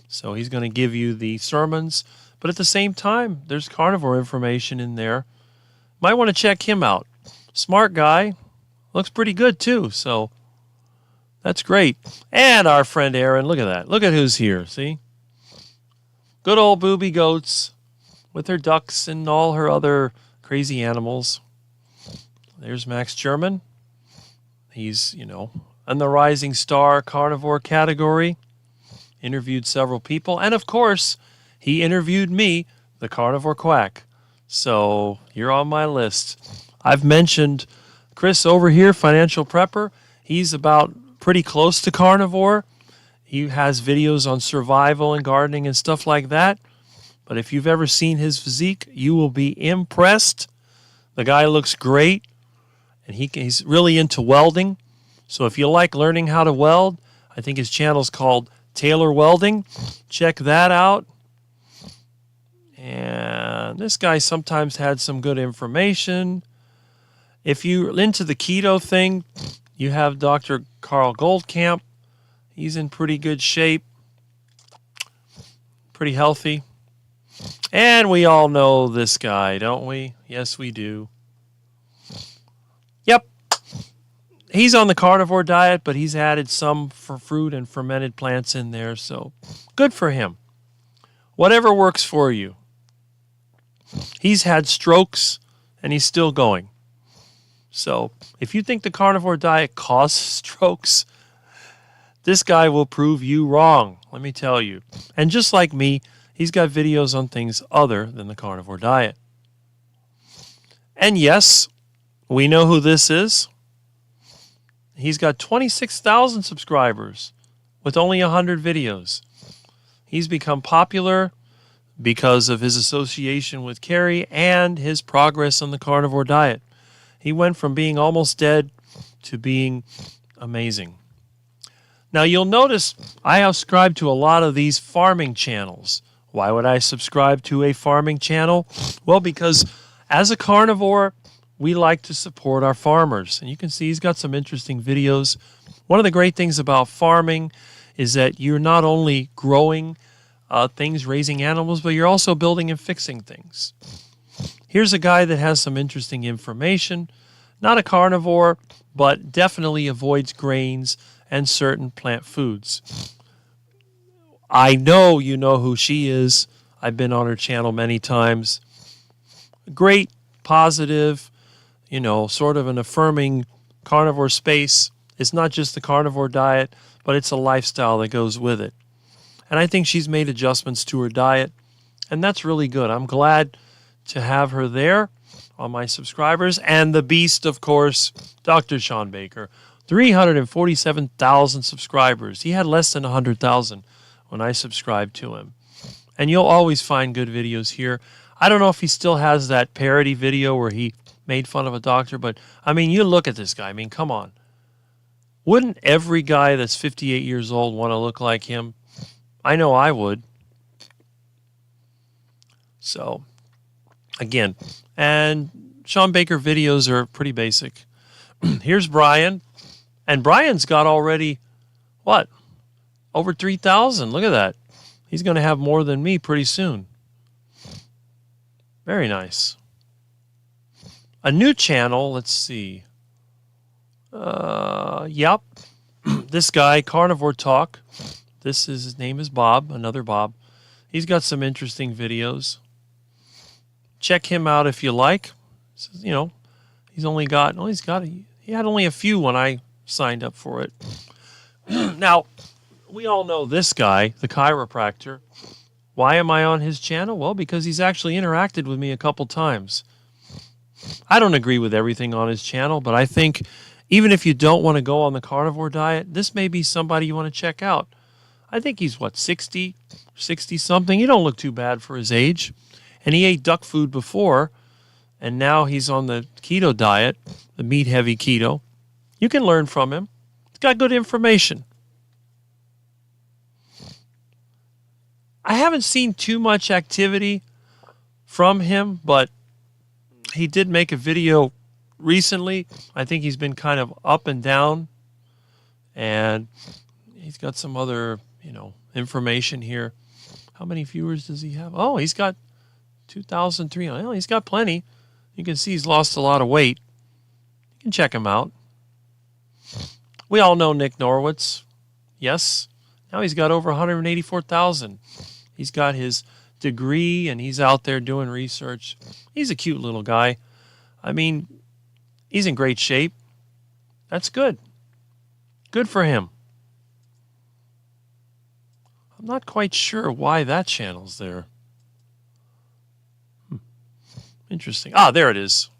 So he's going to give you the sermons. But at the same time, there's carnivore information in there. Might want to check him out. Smart guy. Looks pretty good too. So that's great. And our friend Aaron, look at that. Look at who's here. See? Good old Booby Goats with her ducks and all her other crazy animals. There's Max German. He's, you know, in the Rising Star carnivore category. Interviewed several people. And of course, he interviewed me, the Carnivore Quack. So you're on my list. I've mentioned Chris over here, Financial Prepper. He's about pretty close to carnivore. He has videos on survival and gardening and stuff like that. But if you've ever seen his physique, you will be impressed. The guy looks great, and he's really into welding. So if you like learning how to weld, I think his channel's called Taylor Welding. Check that out. And this guy sometimes had some good information. If you're into the keto thing, you have Dr. Carl Goldkamp. He's in pretty good shape. Pretty healthy. And we all know this guy, don't we? Yes, we do. Yep. He's on the carnivore diet, but he's added some for fruit and fermented plants in there, so good for him. Whatever works for you. He's had strokes, and he's still going. So if you think the carnivore diet causes strokes, this guy will prove you wrong, let me tell you. And just like me, he's got videos on things other than the carnivore diet. And yes, we know who this is. He's got 26,000 subscribers with only 100 videos. He's become popular because of his association with Carrie and his progress on the carnivore diet. He went from being almost dead to being amazing. Now, you'll notice I subscribe to a lot of these farming channels. Why would I subscribe to a farming channel? Well, because as a carnivore, we like to support our farmers. And you can see he's got some interesting videos. One of the great things about farming is that you're not only growing things, raising animals, but you're also building and fixing things. Here's a guy that has some interesting information. Not a carnivore, but definitely avoids grains and certain plant foods. I know you know who she is. I've been on her channel many times. Great, positive, sort of an affirming carnivore space. It's not just the carnivore diet, but it's a lifestyle that goes with it. And I think she's made adjustments to her diet, and that's really good. I'm glad to have her there on my subscribers. And the beast, of course, Dr. Sean Baker, 347,000 subscribers. He had less than 100,000 when I subscribed to him. And you'll always find good videos here. I don't know if he still has that parody video where he made fun of a doctor, but, you look at this guy. Come on. Wouldn't every guy that's 58 years old want to look like him? I know I would. So, again, and Sean Baker videos are pretty basic. Here's Brian. And Brian's got already, over 3,000. Look at that. He's going to have more than me pretty soon. Very nice. A new channel, let's see. Yep. This guy, Carnivore Talk. His name is Bob, another Bob. He's got some interesting videos. Check him out if you like. He had only a few when I signed up for it. Now, we all know this guy, the chiropractor. Why am I on his channel? Well, because he's actually interacted with me a couple times. I don't agree with everything on his channel, but I think even if you don't want to go on the carnivore diet, this may be somebody you want to check out. I think he's, 60-something? He don't look too bad for his age. And he ate duck food before, and now he's on the keto diet, the meat-heavy keto. You can learn from him. He's got good information. I haven't seen too much activity from him, but he did make a video recently. I think he's been kind of up and down, and he's got some other, information here. How many viewers does he have? Oh, he's got 2,300. Well, he's got plenty. You can see he's lost a lot of weight. You can check him out. We all know Nick Norwitz. Yes. Now he's got over 184,000. He's got his degree, and he's out there doing research. He's a cute little guy. He's in great shape. That's good. Good for him. I'm not quite sure why that channel's there. Interesting. There it is.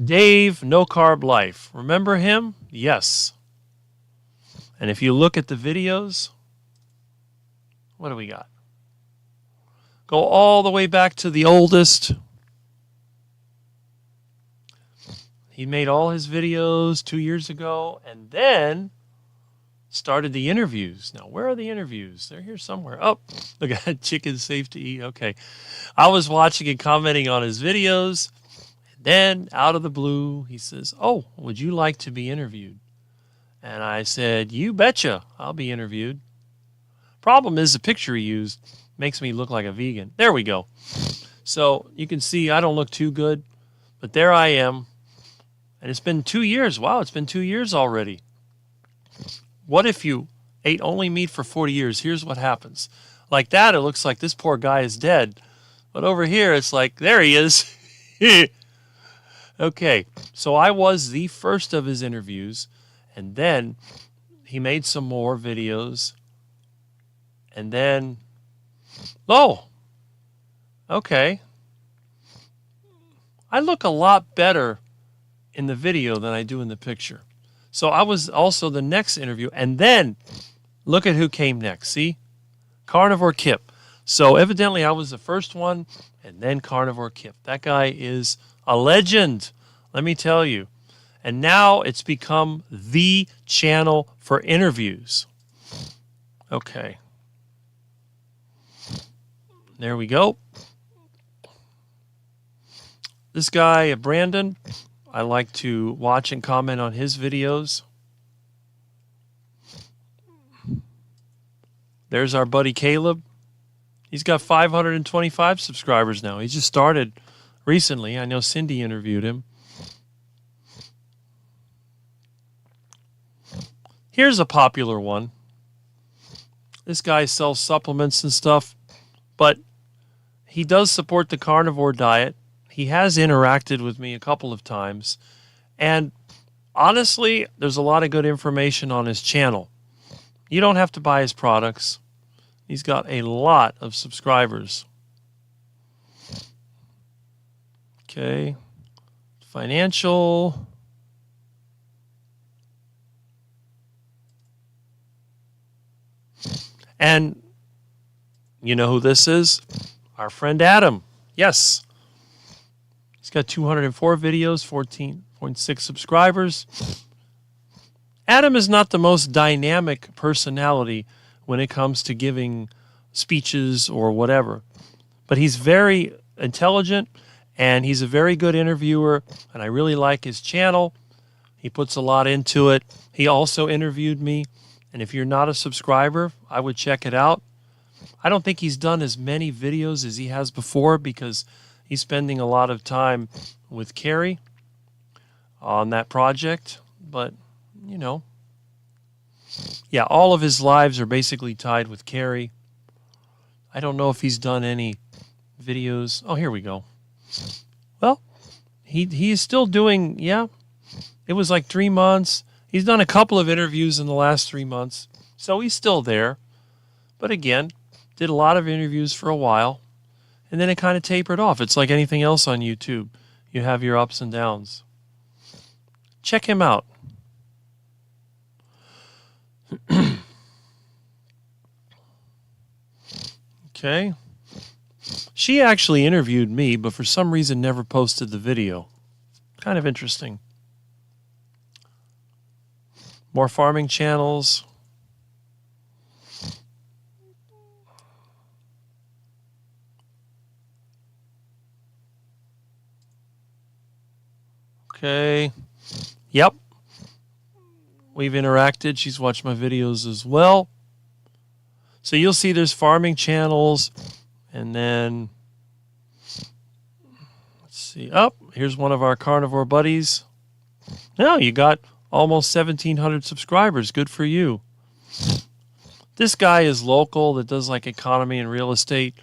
Dave, No Carb Life. Remember him? Yes. And if you look at the videos, what do we got? Go all the way back to the oldest. He made all his videos 2 years ago, and then started the interviews. Now, where are the interviews? They're here somewhere. Oh, look at that. Chicken's safe to eat. Okay. I was watching and commenting on his videos. And then, out of the blue, he says, "Oh, would you like to be interviewed?" And I said, "You betcha. I'll be interviewed." Problem is, the picture he used makes me look like a vegan. There we go. So, you can see I don't look too good. But there I am. And it's been 2 years. Wow, it's been 2 years already. What if you ate only meat for 40 years? Here's what happens. Like that, it looks like this poor guy is dead. But over here, it's like, there he is. Okay, so I was the first of his interviews. And then he made some more videos. And then, okay. I look a lot better in the video than I do in the picture. So I was also the next interview. And then, look at who came next. See? Carnivore Kip. So evidently I was the first one, and then Carnivore Kip. That guy is a legend, let me tell you. And now it's become the channel for interviews. Okay. There we go. This guy, Brandon, I like to watch and comment on his videos. There's our buddy Caleb. He's got 525 subscribers now. He just started recently. I know Cindy interviewed him. Here's a popular one. This guy sells supplements and stuff, but he does support the carnivore diet. He has interacted with me a couple of times. And honestly, there's a lot of good information on his channel. You don't have to buy his products. He's got a lot of subscribers. Okay. Financial. And you know who this is? Our friend Adam. Yes. He's got 204 videos, 14.6 subscribers. Adam is not the most dynamic personality when it comes to giving speeches or whatever. But he's very intelligent, and he's a very good interviewer, and I really like his channel. He puts a lot into it. He also interviewed me, and if you're not a subscriber, I would check it out. I don't think he's done as many videos as he has before because he's spending a lot of time with Carrie on that project. But, you know, yeah, all of his lives are basically tied with Carrie. I don't know if he's done any videos. Oh, here we go. Well, he's still doing, yeah, it was like 3 months. He's done a couple of interviews in the last 3 months, so he's still there. But again, did a lot of interviews for a while, and then it kind of tapered off. It's like anything else on YouTube. You have your ups and downs. Check him out. Okay. She actually interviewed me, but for some reason never posted the video. Kind of interesting. More farming channels. Okay. Yep. We've interacted. She's watched my videos as well. So you'll see there's farming channels. And then, let's see. Oh, here's one of our carnivore buddies. Now you got almost 1,700 subscribers. Good for you. This guy is local that does like economy and real estate.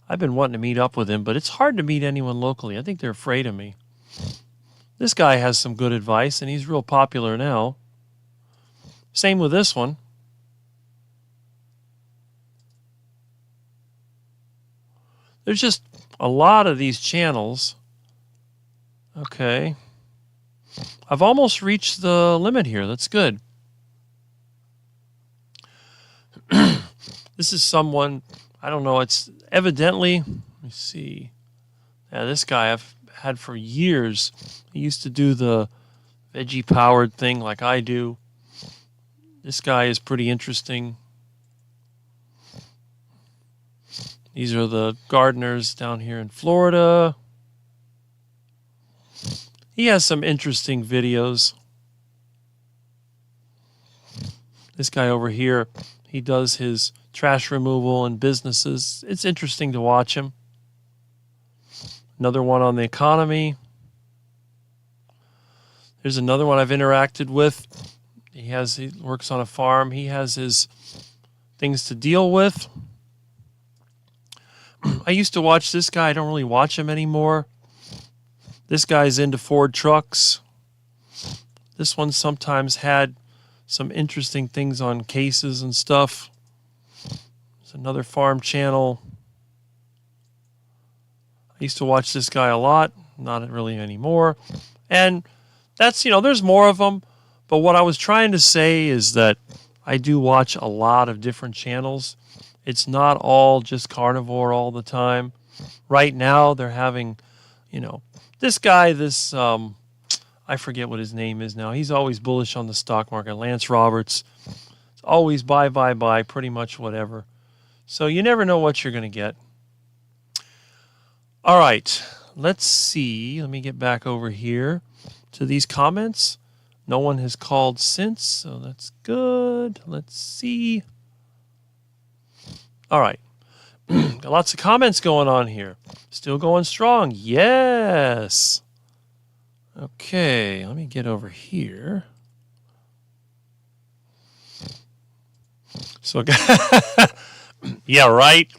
I've been wanting to meet up with him, but it's hard to meet anyone locally. I think they're afraid of me. This guy has some good advice, and he's real popular now. Same with this one. There's just a lot of these channels. Okay. I've almost reached the limit here. That's good. This is someone, I don't know, it's evidently, let me see. Yeah, this guy I've had for years. He used to do the veggie powered thing like I do. This guy is pretty interesting. These are the gardeners down here in Florida. He has some interesting videos. This guy over here, he does his trash removal and businesses. It's interesting to watch him. Another one on the economy. There's another one I've interacted with. He works on a farm. He has his things to deal with. I used to watch this guy. I don't really watch him anymore. This guy's into Ford trucks. This one sometimes had some interesting things on cases and stuff. There's another farm channel. I used to watch this guy a lot. Not really anymore. And that's, there's more of them. But what I was trying to say is that I do watch a lot of different channels. It's not all just carnivore all the time. Right now, they're having, this guy, I forget what his name is now. He's always bullish on the stock market. Lance Roberts. It's always buy, pretty much whatever. So you never know what you're going to get. All right, let's see. Let me get back over here to these comments. No one has called since, so that's good. Let's see. All right. Got lots of comments going on here. Still going strong. Yes. Okay, let me get over here. So, yeah, right?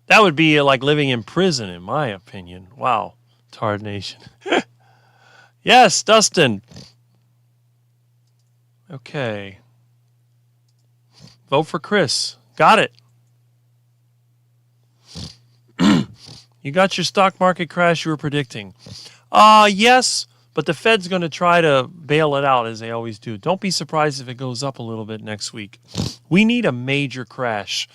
That would be like living in prison, in my opinion. Wow, Tard Nation. Yes, Dustin. Okay. Vote for Chris. Got it. You got your stock market crash you were predicting. Yes, but the Fed's going to try to bail it out, as they always do. Don't be surprised if it goes up a little bit next week. We need a major crash.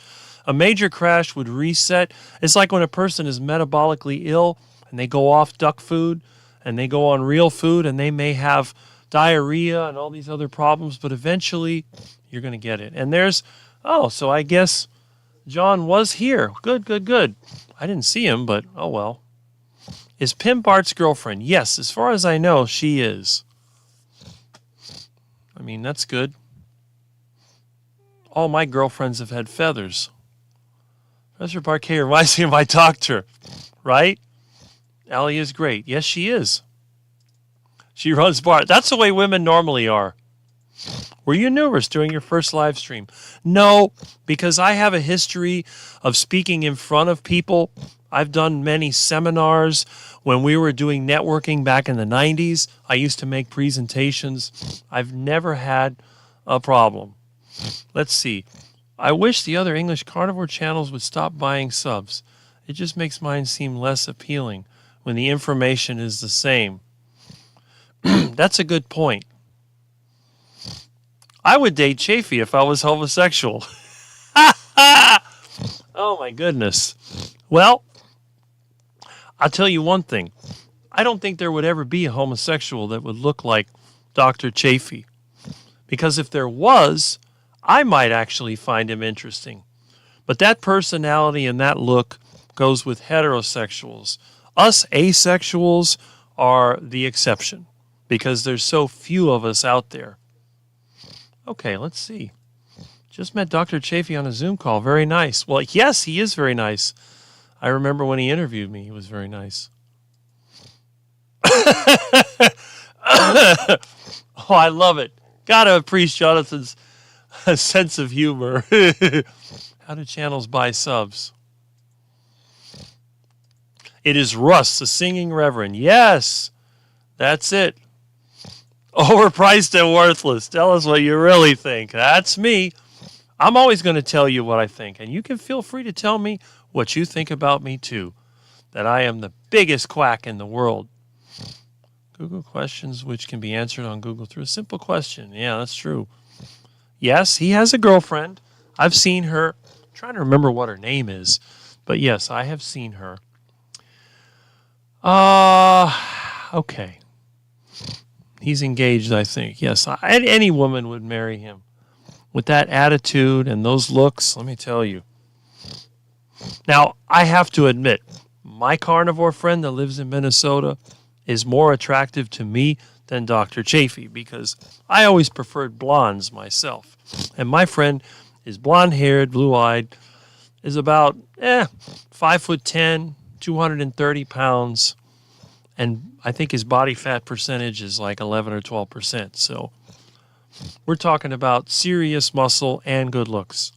A major crash would reset. It's like when a person is metabolically ill and they go off duck food and they go on real food and they may have diarrhea and all these other problems, but eventually you're going to get it. And so I guess John was here. Good. I didn't see him, but oh well. Is Pim Bart's girlfriend? Yes, as far as I know, she is. I mean, that's good. All my girlfriends have had feathers. Professor Parquet reminds me of my doctor, right? Allie is great. Yes, she is. She runs Bart. That's the way women normally are. Were you nervous during your first live stream? No, because I have a history of speaking in front of people. I've done many seminars. When we were doing networking back in the 90s, I used to make presentations. I've never had a problem. Let's see. I wish the other English carnivore channels would stop buying subs. It just makes mine seem less appealing when the information is the same. That's a good point. I would date Chafee if I was homosexual. Oh my goodness. Well, I'll tell you one thing. I don't think there would ever be a homosexual that would look like Dr. Chafee. Because if there was, I might actually find him interesting. But that personality and that look goes with heterosexuals. Us asexuals are the exception because there's so few of us out there. Okay, let's see. Just met Dr. Chafee on a Zoom call. Very nice. Well, yes, he is very nice. I remember when he interviewed me, he was very nice. Oh, I love it. Gotta appreciate Jonathan's sense of humor. How do channels buy subs? It is Russ, the singing reverend. Yes, that's it. Overpriced and worthless. Tell us what you really think. That's me. I'm always going to tell you what I think, and you can feel free to tell me what you think about me too, that I am the biggest quack in the world. Google questions which can be answered on Google through a simple question. Yeah, that's true. Yes, he has a girlfriend. I've seen her. I'm trying to remember what her name is, but yes, I have seen her. Okay. He's engaged, I think. Yes, any woman would marry him. With that attitude and those looks, let me tell you. Now, I have to admit, my carnivore friend that lives in Minnesota is more attractive to me than Dr. Chafee because I always preferred blondes myself. And my friend is blonde-haired, blue-eyed, is about 5'10", 230 pounds, and I think his body fat percentage is like 11 or 12%. So we're talking about serious muscle and good looks.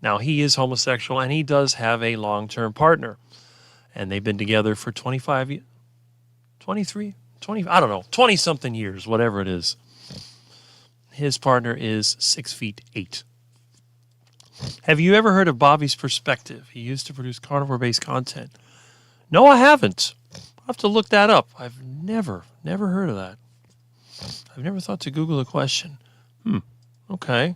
Now, he is homosexual, and he does have a long-term partner. And they've been together for 25 years, 23, 20, I don't know, 20-something years, whatever it is. His partner is 6'8". Have you ever heard of Bobby's Perspective? He used to produce carnivore-based content. No, I haven't. I'll have to look that up. I've never heard of that. I've never thought to Google the question. Okay.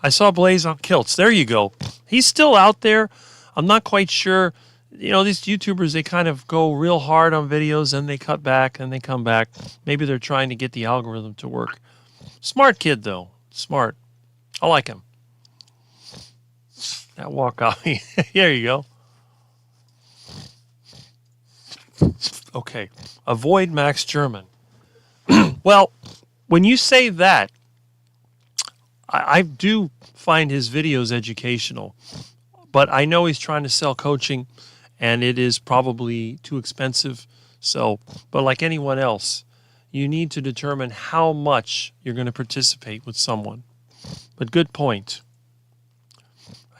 I saw Blaze on Kiltz. There you go. He's still out there. I'm not quite sure. these YouTubers, they kind of go real hard on videos and they cut back and they come back. Maybe they're trying to get the algorithm to work. Smart kid, though. Smart. I like him. That walk off. There you go. Okay. Avoid Max German. Well, when you say that, I do find his videos educational, but I know he's trying to sell coaching, and it is probably too expensive. So, but like anyone else, you need to determine how much you're going to participate with someone. But good point.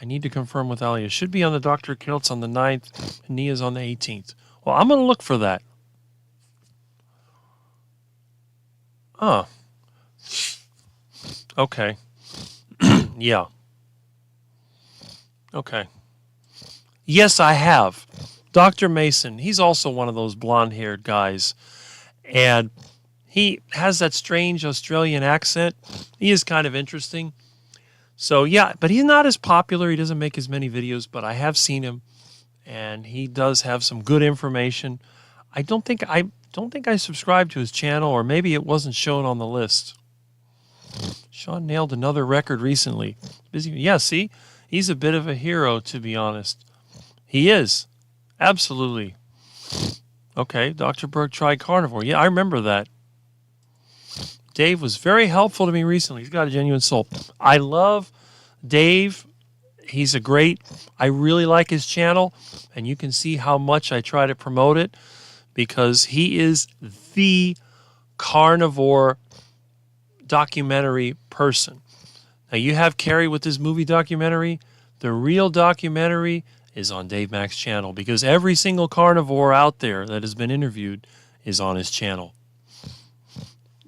I need to confirm with Ali. It should be on the Dr. Kiltz on the 9th, and Nia's on the 18th. Well, I'm going to look for that. Okay. Yeah. Okay. Yes, I have. Dr. Mason, he's also one of those blonde-haired guys. And he has that strange Australian accent. He is kind of interesting. So, yeah, but he's not as popular. He doesn't make as many videos, but I have seen him. And he does have some good information. I don't think I subscribed to his channel, or maybe it wasn't shown on the list. Sean nailed another record recently. Busy. Yeah, see? He's a bit of a hero, to be honest. He is. Absolutely. Okay, Dr. Berg tried Carnivore. Yeah, I remember that. Dave was very helpful to me recently. He's got a genuine soul. I love Dave. He's I really like his channel, and you can see how much I try to promote it because he is the carnivore documentary person. Now, you have Carrie with his movie documentary. The real documentary is on Dave Mack's channel because every single carnivore out there that has been interviewed is on his channel.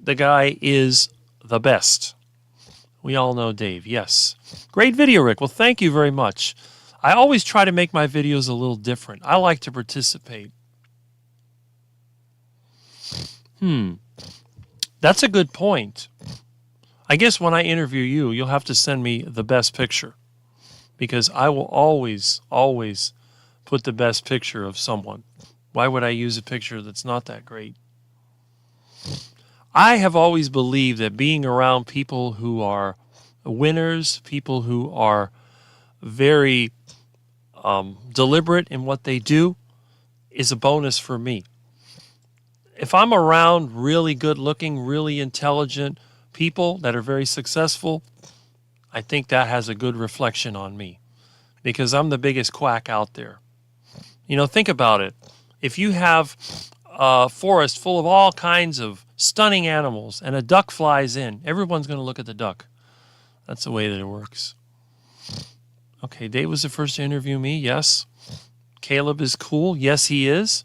The guy is the best. We all know Dave, yes. Great video, Rick. Well, thank you very much. I always try to make my videos a little different. I like to participate. That's a good point. I guess when I interview you, you'll have to send me the best picture because I will always put the best picture of someone. Why would I use a picture that's not that great? I have always believed that being around people who are winners, people who are very deliberate in what they do, is a bonus for me. If I'm around really good-looking, really intelligent people that are very successful, I think that has a good reflection on me because I'm the biggest quack out there. Think about it. If you have a forest full of all kinds of stunning animals and a duck flies in, everyone's going to look at the duck. That's the way that it works. Okay, Dave was the first to interview me, yes. Caleb is cool, yes he is.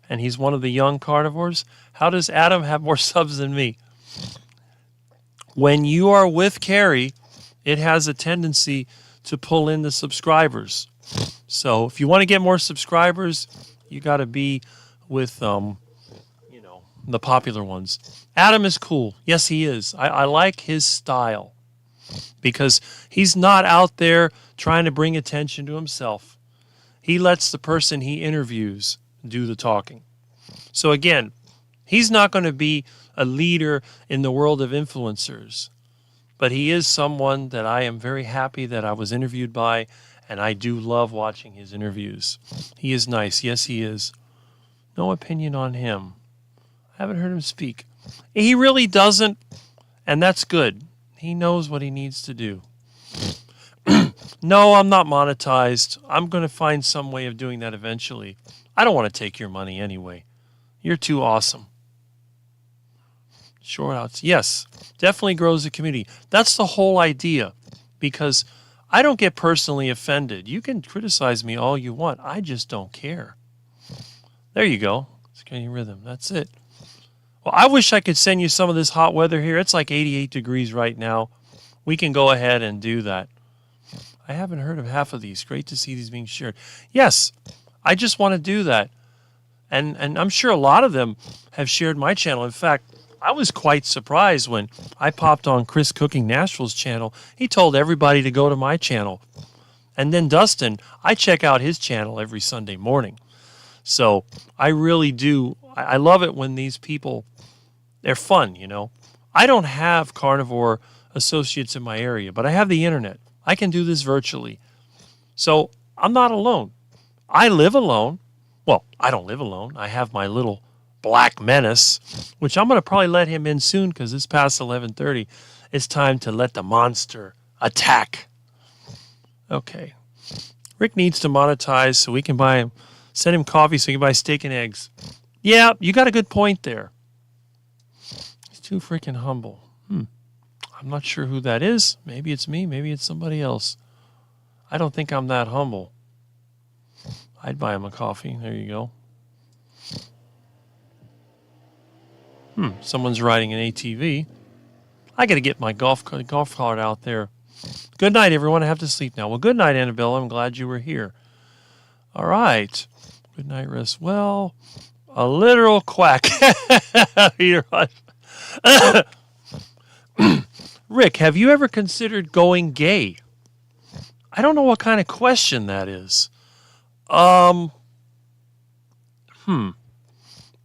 And he's one of the young carnivores. How does Adam have more subs than me? When you are with Carrie, it has a tendency to pull in the subscribers. So if you want to get more subscribers, you got to be with, the popular ones. Adam is cool. Yes, he is. I like his style because he's not out there trying to bring attention to himself. He lets the person he interviews do the talking. So again, he's not going to be a leader in the world of influencers, but he is someone that I am very happy that I was interviewed by, and I do love watching his interviews. He is nice. Yes, he is. No opinion on him. I haven't heard him speak. He really doesn't, and that's good. He knows what he needs to do. No, I'm not monetized. I'm going to find some way of doing that eventually. I don't want to take your money anyway. You're too awesome. Short outs. Yes, definitely grows the community. That's the whole idea because I don't get personally offended. You can criticize me all you want. I just don't care. There you go. It's getting rhythm. That's it. Well, I wish I could send you some of this hot weather here. It's like 88 degrees right now. We can go ahead and do that. I haven't heard of half of these. Great to see these being shared. Yes, I just want to do that. And I'm sure a lot of them have shared my channel. In fact, I was quite surprised when I popped on Chris Cooking Nashville's channel. He told everybody to go to my channel. And then Dustin, I check out his channel every Sunday morning. So I really do. I love it when these people, they're fun, you know. I don't have carnivore associates in my area, but I have the internet. I can do this virtually. So I'm not alone. I live alone. Well, I don't live alone. I have my little black menace, which I'm going to probably let him in soon because it's past 11:30. It's time to let the monster attack. Okay. Rick needs to monetize so we can buy him, send him coffee so he can buy steak and eggs. Yeah, you got a good point there. He's too freaking humble. I'm not sure who that is. Maybe it's me. Maybe it's somebody else. I don't think I'm that humble. I'd buy him a coffee. There you go. Someone's riding an ATV. I got to get my golf cart out there. Good night, everyone. I have to sleep now. Well, good night, Annabelle. I'm glad you were here. All right. Good night, rest well. A literal quack. You're right. Rick, have you ever considered going gay? I don't know what kind of question that is.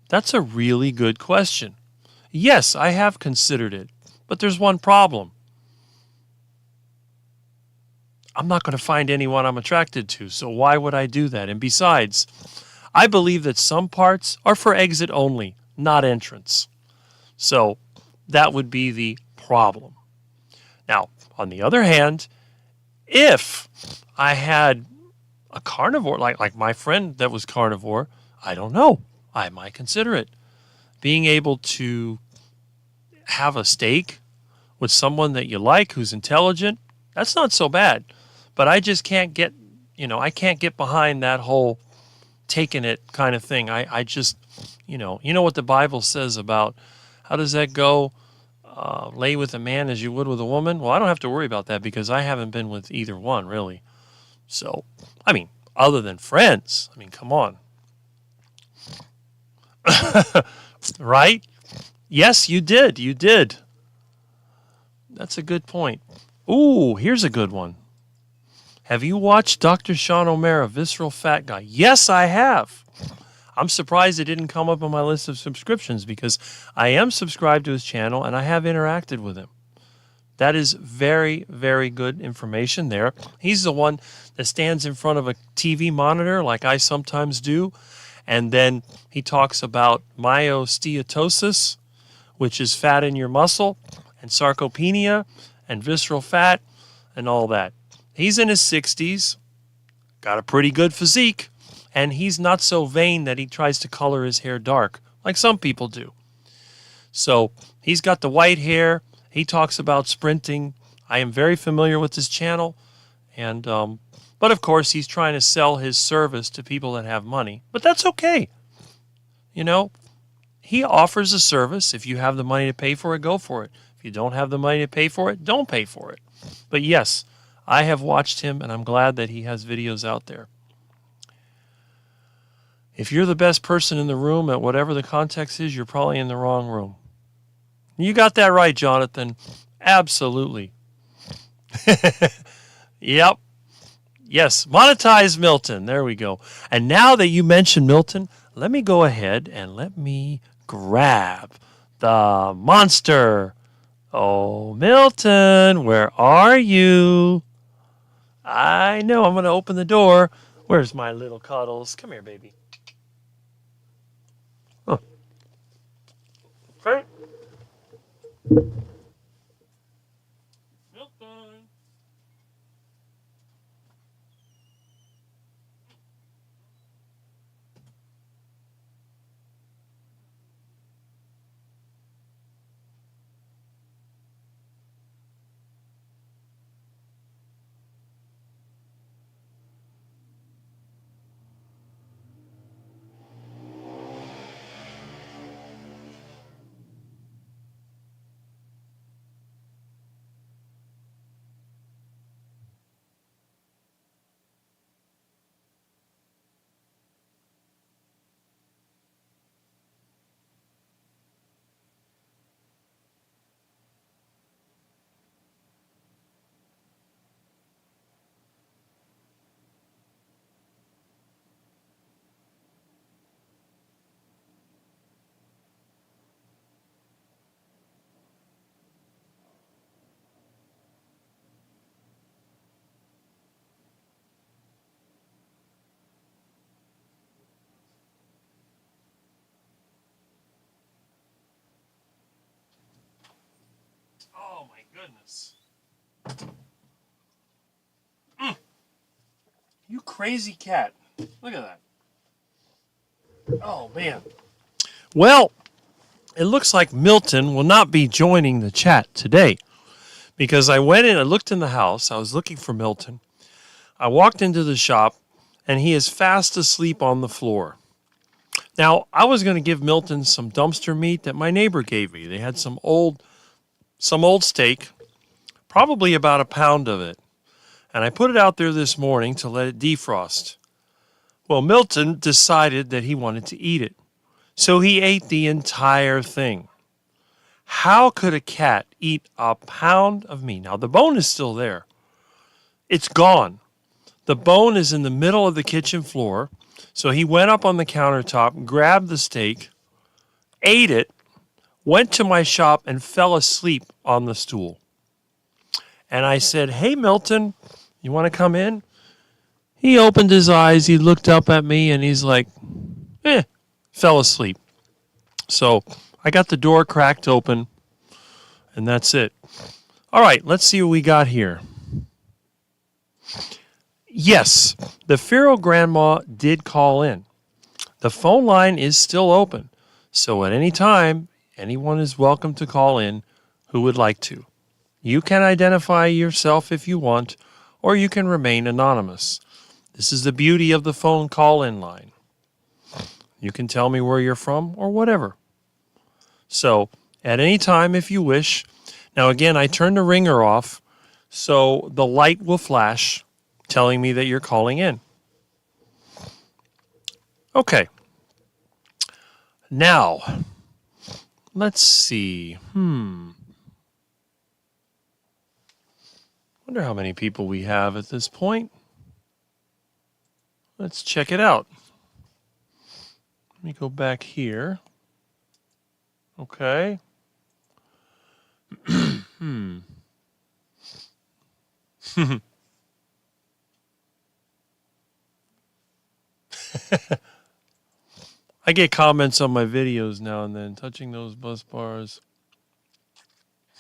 That's a really good question. Yes, I have considered it, but there's one problem. I'm not going to find anyone I'm attracted to, so why would I do that? And besides, I believe that some parts are for exit only, not entrance. So that would be the problem. Now, on the other hand, if I had a carnivore, like my friend that was carnivore, I don't know. I might consider it. Being able to have a steak with someone that you like who's intelligent, that's not so bad. But I just can't get, I can't get behind that whole taking it kind of thing. I just, you know what the Bible says about, how does that go? Lay with a man as you would with a woman. Well, I don't have to worry about that because I haven't been with either one, really. So, I mean, other than friends, I mean, come on. Right? Yes, you did. You did. That's a good point. Ooh, here's a good one. Have you watched Dr. Sean O'Mara, Visceral Fat Guy? Yes, I have. I'm surprised it didn't come up on my list of subscriptions because I am subscribed to his channel and I have interacted with him. That is very, very good information there. He's the one that stands in front of a TV monitor like I sometimes do. And then he talks about myosteatosis, which is fat in your muscle, and sarcopenia, and visceral fat, and all that. He's in his 60s, got a pretty good physique, and he's not so vain that he tries to color his hair dark, like some people do. So he's got the white hair. He talks about sprinting. I am very familiar with his channel, and but of course he's trying to sell his service to people that have money. But that's okay. He offers a service. If you have the money to pay for it, go for it. If you don't have the money to pay for it, don't pay for it. But yes, I have watched him, and I'm glad that he has videos out there. If you're the best person in the room at whatever the context is, you're probably in the wrong room. You got that right, Jonathan. Absolutely. Yep. Yes, monetize Milton. There we go. And now that you mentioned Milton, let me go ahead and let me grab the monster. Oh, Milton, where are you? I know I'm going to open the door. Where's my little cuddles? Come here, baby. Huh. Okay. Milton. Oh my goodness. You crazy cat. Look at that. Oh man. Well, it looks like Milton will not be joining the chat today because I went in, I looked in the house, I was looking for Milton. I walked into the shop and he is fast asleep on the floor. Now, I was going to give Milton some dumpster meat that my neighbor gave me. They had some old steak, probably about a pound of it. And I put it out there this morning to let it defrost. Well, Milton decided that he wanted to eat it. So he ate the entire thing. How could a cat eat a pound of meat? Now, the bone is still there. It's gone. The bone is in the middle of the kitchen floor. So he went up on the countertop, grabbed the steak, ate it, went to my shop, and fell asleep on the stool. And I said, "Hey, Milton, you want to come in?" He opened his eyes, he looked up at me, and he's like, fell asleep. So I got the door cracked open, and that's it. All right, let's see what we got here. Yes, the feral grandma did call in. The phone line is still open, so at any time, anyone is welcome to call in who would like to. You can identify yourself if you want, or you can remain anonymous. This is the beauty of the phone call-in line. You can tell me where you're from or whatever. So, at any time if you wish. Now again, I turned the ringer off, so the light will flash telling me that you're calling in. Okay. Now, let's see. Wonder how many people we have at this point. Let's check it out. Let me go back here. Okay. I get comments on my videos now and then, touching those bus bars.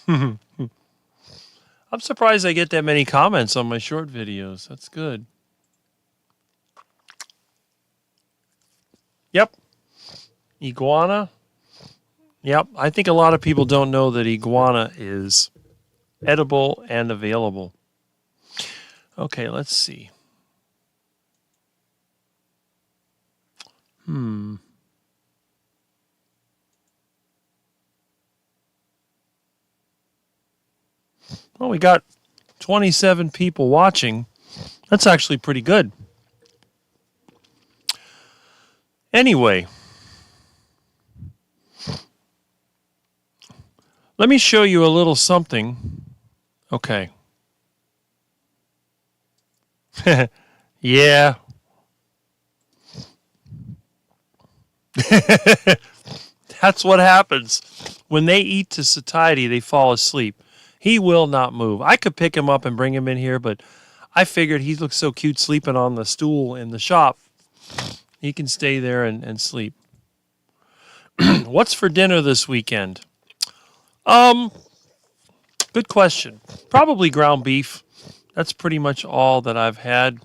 I'm surprised I get that many comments on my short videos. That's good. Yep. Iguana. Yep. I think a lot of people don't know that iguana is edible and available. Okay, let's see. Well, we got 27 people watching. That's actually pretty good. Anyway, let me show you a little something. Okay. Yeah. That's what happens. When they eat to satiety, they fall asleep. He will not move. I could pick him up and bring him in here, but I figured he looks so cute sleeping on the stool in the shop. He can stay there and sleep. What's for dinner this weekend? Good question. Probably ground beef. That's pretty much all that I've had.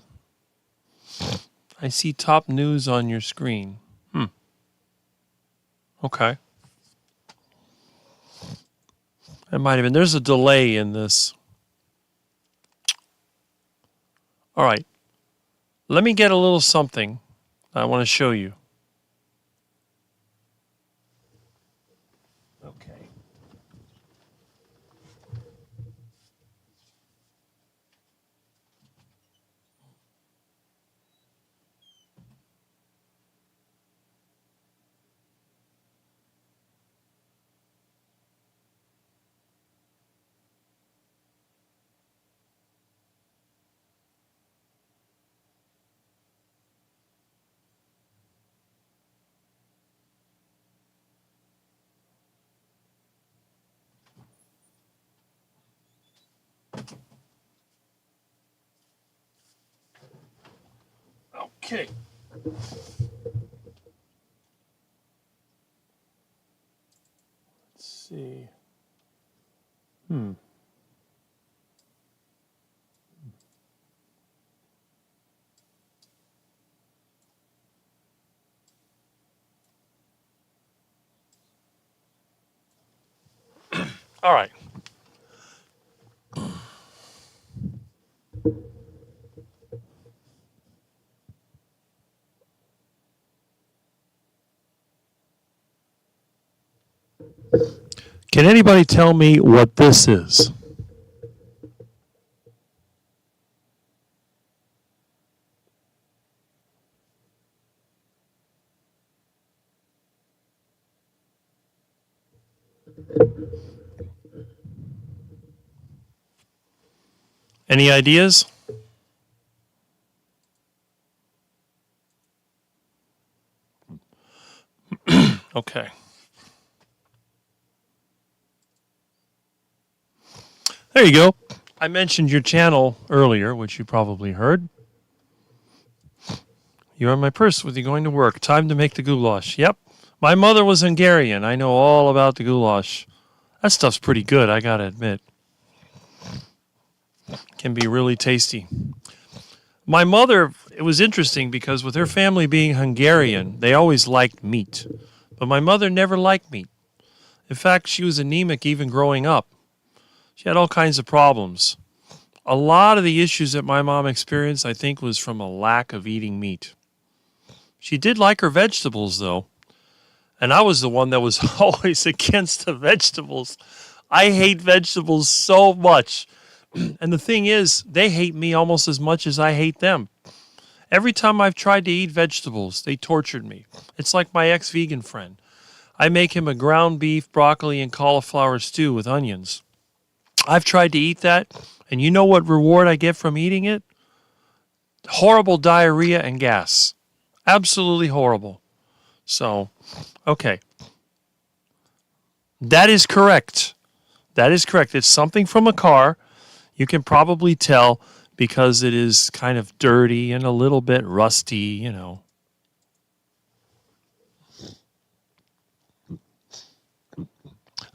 I see top news on your screen. Okay. It might have been. There's a delay in this. All right. Let me get a little something I want to show you. Okay. Okay. Let's see. All right. Can anybody tell me what this is? Any ideas? Okay. There you go. I mentioned your channel earlier, which you probably heard. You're on my purse with you going to work. Time to make the goulash. Yep. My mother was Hungarian. I know all about the goulash. That stuff's pretty good, I gotta admit. Can be really tasty. My mother, it was interesting because with her family being Hungarian, they always liked meat. But my mother never liked meat. In fact, she was anemic even growing up. She had all kinds of problems. A lot of the issues that my mom experienced, I think, was from a lack of eating meat. She did like her vegetables, though. And I was the one that was always against the vegetables. I hate vegetables so much. And the thing is, they hate me almost as much as I hate them. Every time I've tried to eat vegetables, they tortured me. It's like my ex-vegan friend. I make him a ground beef, broccoli, and cauliflower stew with onions. I've tried to eat that, and you know what reward I get from eating it? Horrible diarrhea and gas. Absolutely horrible. So, okay. That is correct. That is correct. It's something from a car. You can probably tell because it is kind of dirty and a little bit rusty, you know.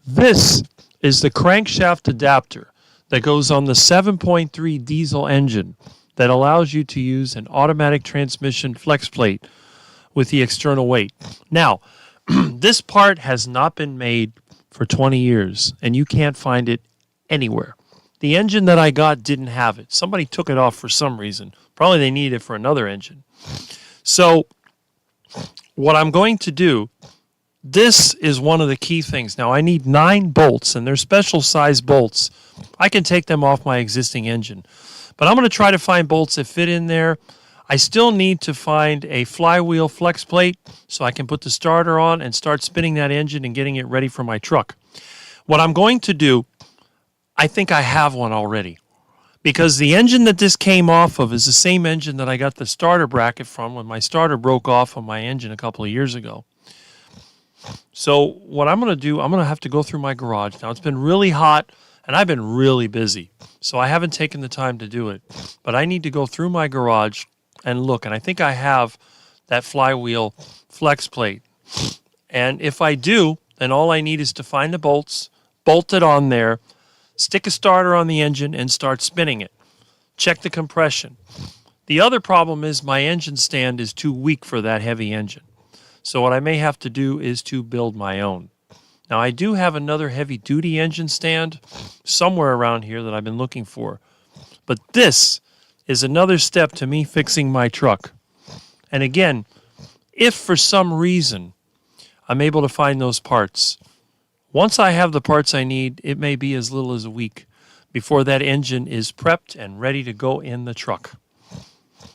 This is the crankshaft adapter that goes on the 7.3 diesel engine that allows you to use an automatic transmission flex plate with the external weight. Now, this part has not been made for 20 years, and you can't find it anywhere. The engine that I got didn't have it. Somebody took it off for some reason. Probably they needed it for another engine. So what I'm going to do, this is one of the key things. Now, I need 9 bolts, and they're special size bolts. I can take them off my existing engine. But I'm going to try to find bolts that fit in there. I still need to find a flywheel flex plate so I can put the starter on and start spinning that engine and getting it ready for my truck. What I'm going to do, I think I have one already. Because the engine that this came off of is the same engine that I got the starter bracket from when my starter broke off on my engine a couple of years ago. So what I'm going to do, I'm going to have to go through my garage. Now, it's been really hot, and I've been really busy. So I haven't taken the time to do it. But I need to go through my garage and look. And I think I have that flywheel flex plate. And if I do, then all I need is to find the bolts, bolt it on there, stick a starter on the engine, and start spinning it. Check the compression. The other problem is my engine stand is too weak for that heavy engine. So what I may have to do is to build my own. Now, I do have another heavy-duty engine stand somewhere around here that I've been looking for. But this is another step to me fixing my truck. And again, if for some reason I'm able to find those parts, once I have the parts I need, it may be as little as a week before that engine is prepped and ready to go in the truck.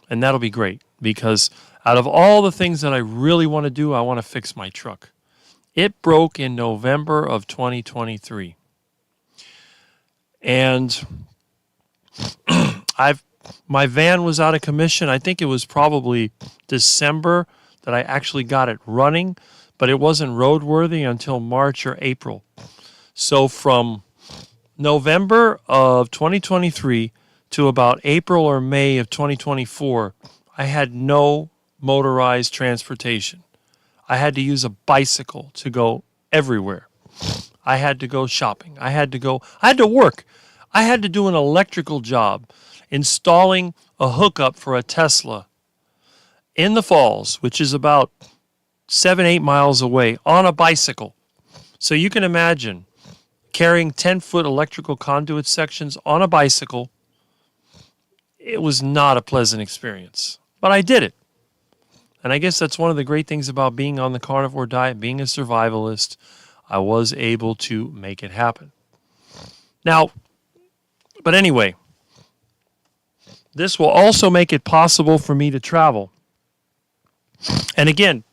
And that'll be great because out of all the things that I really want to do, I want to fix my truck. It broke in November of 2023. And my van was out of commission. I think it was probably December that I actually got it running, but it wasn't roadworthy until March or April. So from November of 2023 to about April or May of 2024, I had no motorized transportation. I had to use a bicycle to go everywhere. I had to go shopping. I had to work. I had to do an electrical job installing a hookup for a Tesla in the Falls, which is about 7-8 miles away, on a bicycle. So you can imagine carrying 10-foot electrical conduit sections on a bicycle. It was not a pleasant experience, but I did it. And I guess that's one of the great things about being on the carnivore diet, being a survivalist. I was able to make it happen. Now, but anyway, this will also make it possible for me to travel. And again,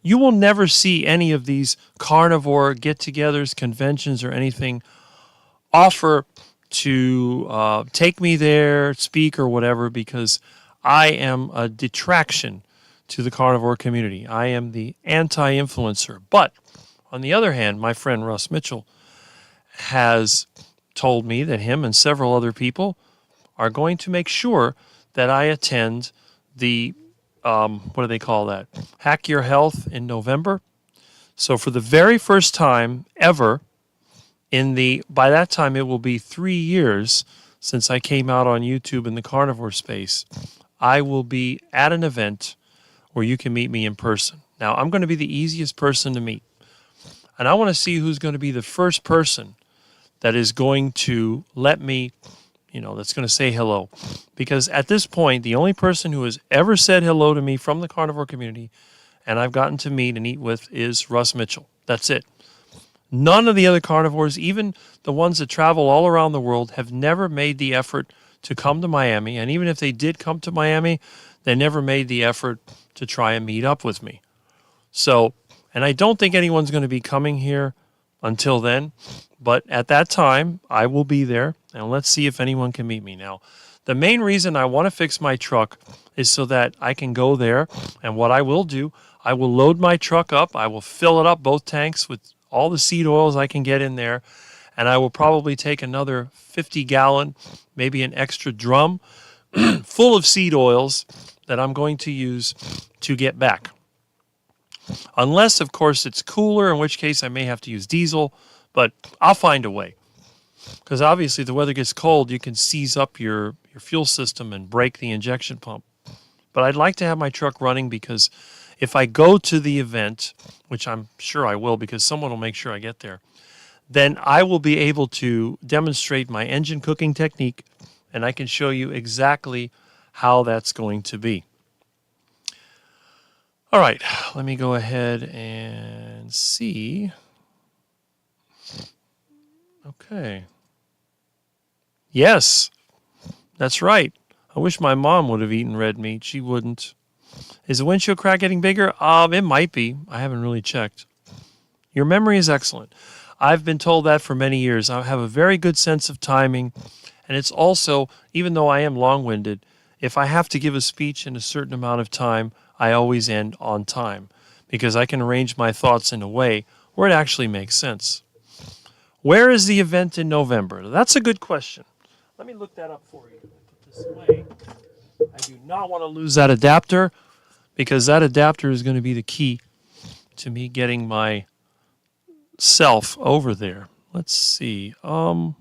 you will never see any of these carnivore get-togethers, conventions, or anything offer to take me there, speak, or whatever, because I am a detraction to the carnivore community. I am the anti-influencer. But on the other hand, my friend Russ Mitchell has told me that him and several other people are going to make sure that I attend the what do they call that? Hack Your Health in November. So for the very first time ever, by that time it will be 3 years since I came out on YouTube in the carnivore space, I will be at an event where you can meet me in person. Now, I'm going to be the easiest person to meet. And I want to see who's going to be the first person that is going to let me, that's going to say hello. Because at this point, the only person who has ever said hello to me from the carnivore community and I've gotten to meet and eat with is Russ Mitchell. That's it. None of the other carnivores, even the ones that travel all around the world, have never made the effort to come to Miami. And even if they did come to Miami, they never made the effort to try and meet up with me. So, and I don't think anyone's going to be coming here until then. But at that time, I will be there, and let's see if anyone can meet me. Now, the main reason I want to fix my truck is so that I can go there, and what I will do, I will load my truck up. I will fill it up, both tanks, with all the seed oils I can get in there, and I will probably take another 50-gallon, maybe an extra drum, full of seed oils that I'm going to use to get back. Unless, of course, it's cooler, in which case I may have to use diesel, but I'll find a way. Because obviously, if the weather gets cold, you can seize up your fuel system and break the injection pump. But I'd like to have my truck running because if I go to the event, which I'm sure I will because someone will make sure I get there, then I will be able to demonstrate my engine cooking technique, and I can show you exactly how that's going to be. All right, let me go ahead and see. Okay. Yes, that's right. I wish my mom would have eaten red meat. She wouldn't. Is the windshield crack getting bigger? It might be. I haven't really checked. Your memory is excellent. I've been told that for many years. I have a very good sense of timing. And it's also, even though I am long-winded, if I have to give a speech in a certain amount of time, I always end on time because I can arrange my thoughts in a way where it actually makes sense. Where is the event in November? That's a good question. Let me look that up for you. Put this away. I do not want to lose that adapter because that adapter is going to be the key to me getting myself over there. Let's see. Okay.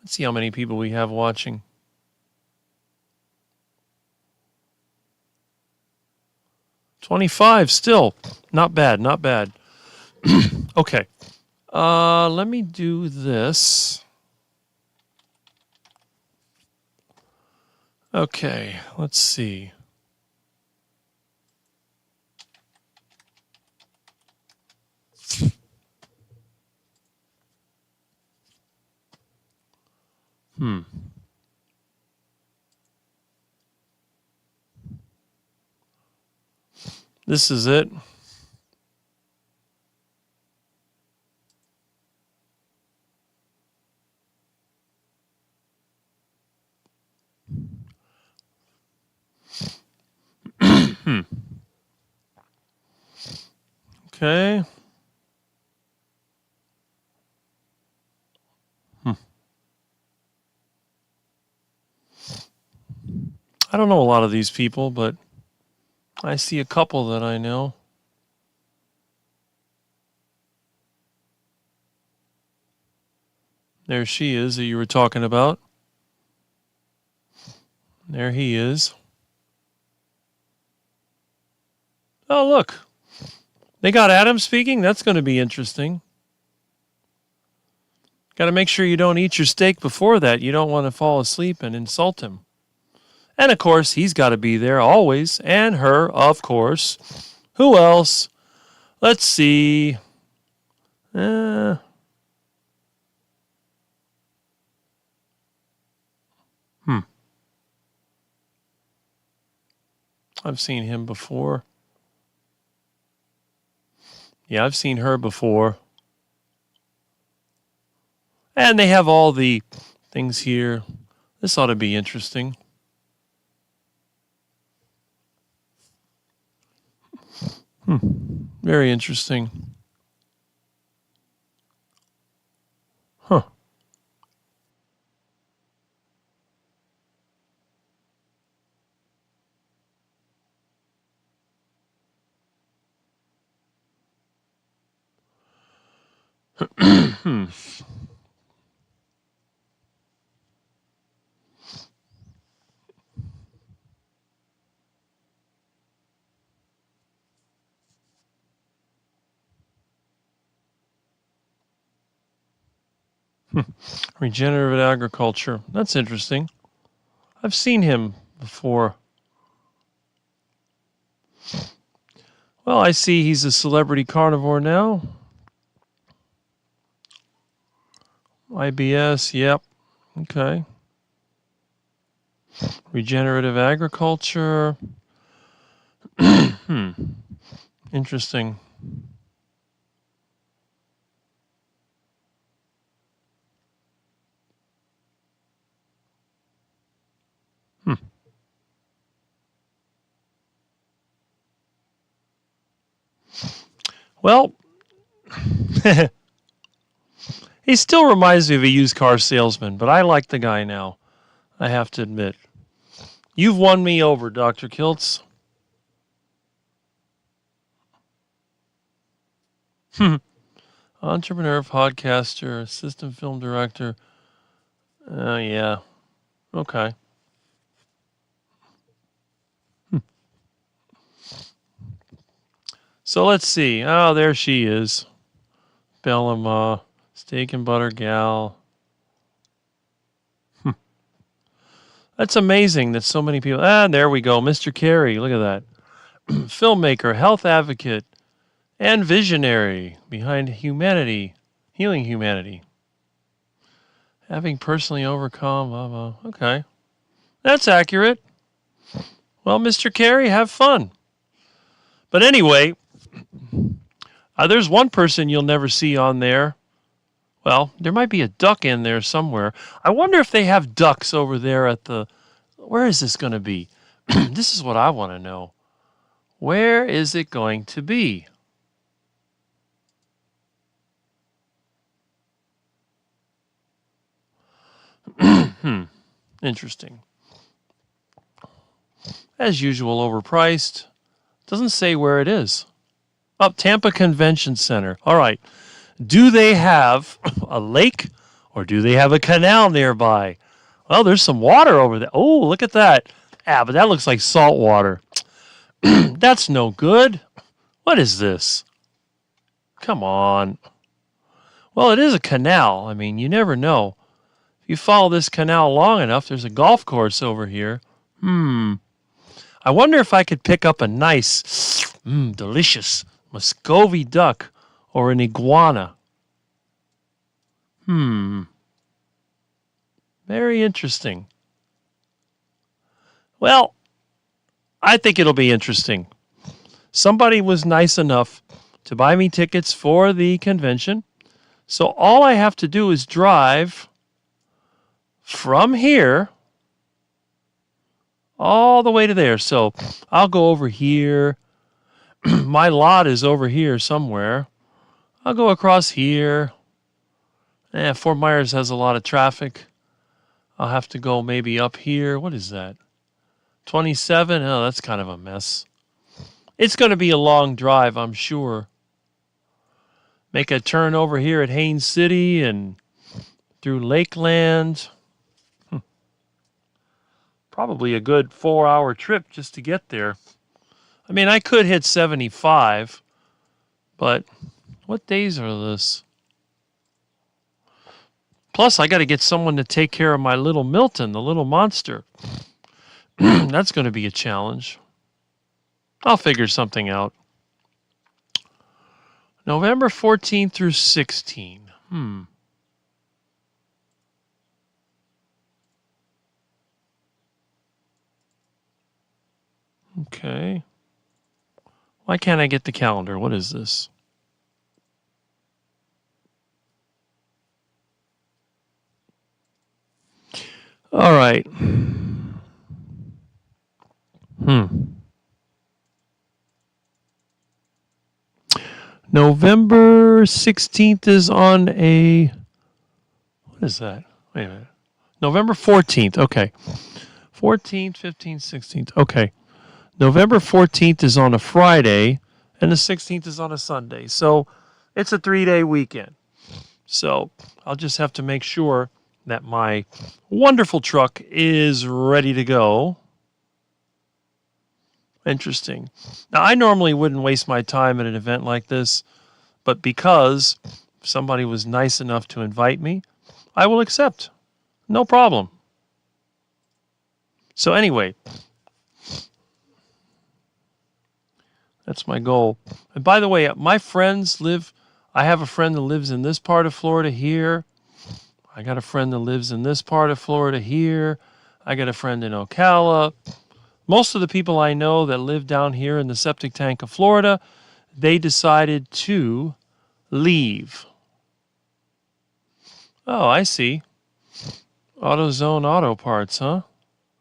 Let's see how many people we have watching. 25 still. Not bad, not bad. Okay. Let me do this. Okay, let's see. This is it. Okay. I don't know a lot of these people, but I see a couple that I know. There she is that you were talking about. There he is. Oh, look. They got Adam speaking. That's going to be interesting. Got to make sure you don't eat your steak before that. You don't want to fall asleep and insult him. And, of course, he's got to be there always. And her, of course. Who else? Let's see. I've seen him before. Yeah, I've seen her before. And they have all the things here. This ought to be interesting. Very interesting. Huh. Regenerative agriculture. That's interesting. I've seen him before. Well, I see he's a celebrity carnivore now. IBS, yep. Okay. Regenerative agriculture. Interesting. Well, he still reminds me of a used car salesman, but I like the guy now, I have to admit. You've won me over, Dr. Kiltz. Entrepreneur, podcaster, assistant film director. Yeah. Okay. So let's see. Oh, there she is. Bellama, steak and butter gal. That's amazing that so many people. There we go. Mr. Carey. Look at that. Filmmaker, health advocate, and visionary behind humanity, healing humanity. Having personally overcome, blah, blah. Okay. That's accurate. Well, Mr. Carey, have fun. But anyway, there's one person you'll never see on there. Well, there might be a duck in there somewhere. I wonder if they have ducks over there at the... Where is this going to be? This is what I want to know. Where is it going to be? Interesting. As usual, overpriced. Doesn't say where it is. Tampa Convention Center. All right. Do they have a lake or do they have a canal nearby? Well, there's some water over there. Oh, look at that. But that looks like salt water. That's no good. What is this? Come on. Well, it is a canal. I mean, you never know. If you follow this canal long enough, there's a golf course over here. I wonder if I could pick up a nice, delicious Muscovy duck or an iguana. Very interesting. Well, I think it'll be interesting. Somebody was nice enough to buy me tickets for the convention. So all I have to do is drive from here all the way to there. So I'll go over here. My lot is over here somewhere. I'll go across here. Fort Myers has a lot of traffic. I'll have to go maybe up here. What is that? 27? Oh, that's kind of a mess. It's going to be a long drive, I'm sure. Make a turn over here at Haines City and through Lakeland. Probably a good 4-hour trip just to get there. I mean, I could hit 75, but what days are this? Plus, I got to get someone to take care of my little Milton, the little monster. That's going to be a challenge. I'll figure something out. November 14th through 16. Okay. Why can't I get the calendar? What is this? All right. November 16th is on a... What is that? Wait a minute. November 14th. Okay. 14th, 15th, 16th. Okay. November 14th is on a Friday, and the 16th is on a Sunday. So it's a 3-day weekend. So I'll just have to make sure that my wonderful truck is ready to go. Interesting. Now, I normally wouldn't waste my time at an event like this, but because somebody was nice enough to invite me, I will accept. No problem. So anyway, that's my goal. And by the way, my friends I have a friend that lives in this part of Florida here. I got a friend that lives in this part of Florida here. I got a friend in Ocala. Most of the people I know that live down here in the septic tank of Florida, they decided to leave. Oh, I see. AutoZone Auto Parts, huh?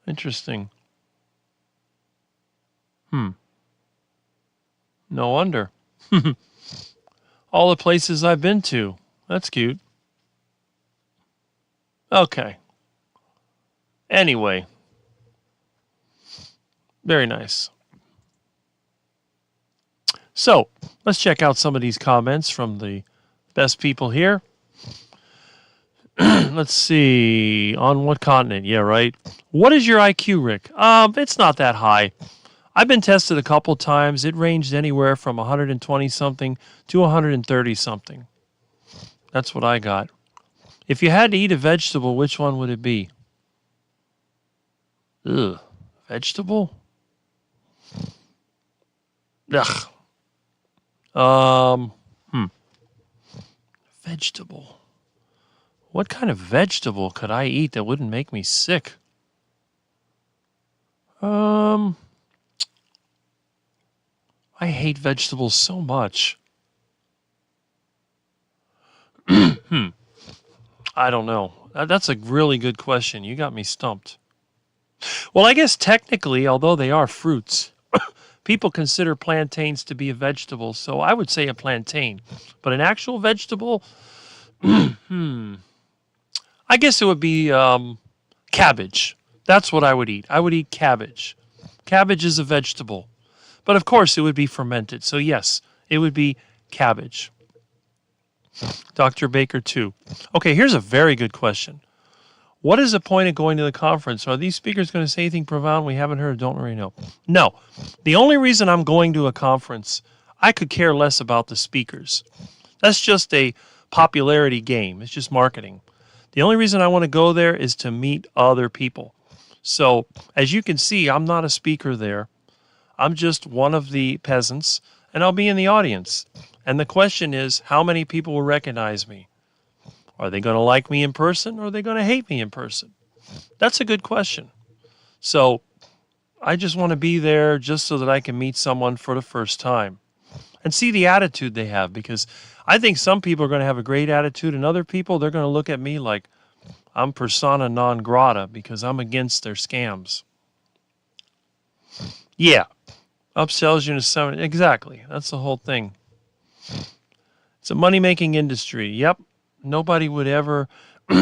Interesting. No wonder. All the places I've been to. That's cute. Okay. Anyway. Very nice. So, let's check out some of these comments from the best people here. Let's see. On what continent? Yeah, right. What is your IQ, Rick? It's not that high. I've been tested a couple times. It ranged anywhere from 120-something to 130-something. That's what I got. If you had to eat a vegetable, which one would it be? Ugh. Vegetable? Ugh. Vegetable. What kind of vegetable could I eat that wouldn't make me sick? I hate vegetables so much. I don't know. That's a really good question. You got me stumped. Well, I guess technically, although they are fruits, people consider plantains to be a vegetable, so I would say a plantain. But an actual vegetable, I guess it would be cabbage. That's what I would eat. I would eat cabbage. Cabbage is a vegetable. But of course, it would be fermented. So yes, it would be cabbage. Dr. Baker, too. Okay, here's a very good question. What is the point of going to the conference? Are these speakers going to say anything profound we haven't heard or don't already know? No. The only reason I'm going to a conference, I could care less about the speakers. That's just a popularity game. It's just marketing. The only reason I want to go there is to meet other people. So, as you can see, I'm not a speaker there. I'm just one of the peasants, and I'll be in the audience. And the question is, how many people will recognize me? Are they going to like me in person, or are they going to hate me in person? That's a good question. So I just want to be there just so that I can meet someone for the first time and see the attitude they have, because I think some people are going to have a great attitude, and other people, they're going to look at me like I'm persona non grata because I'm against their scams. Yeah. Upsells you to 7. Exactly. That's the whole thing. It's a money-making industry. Yep. Nobody would ever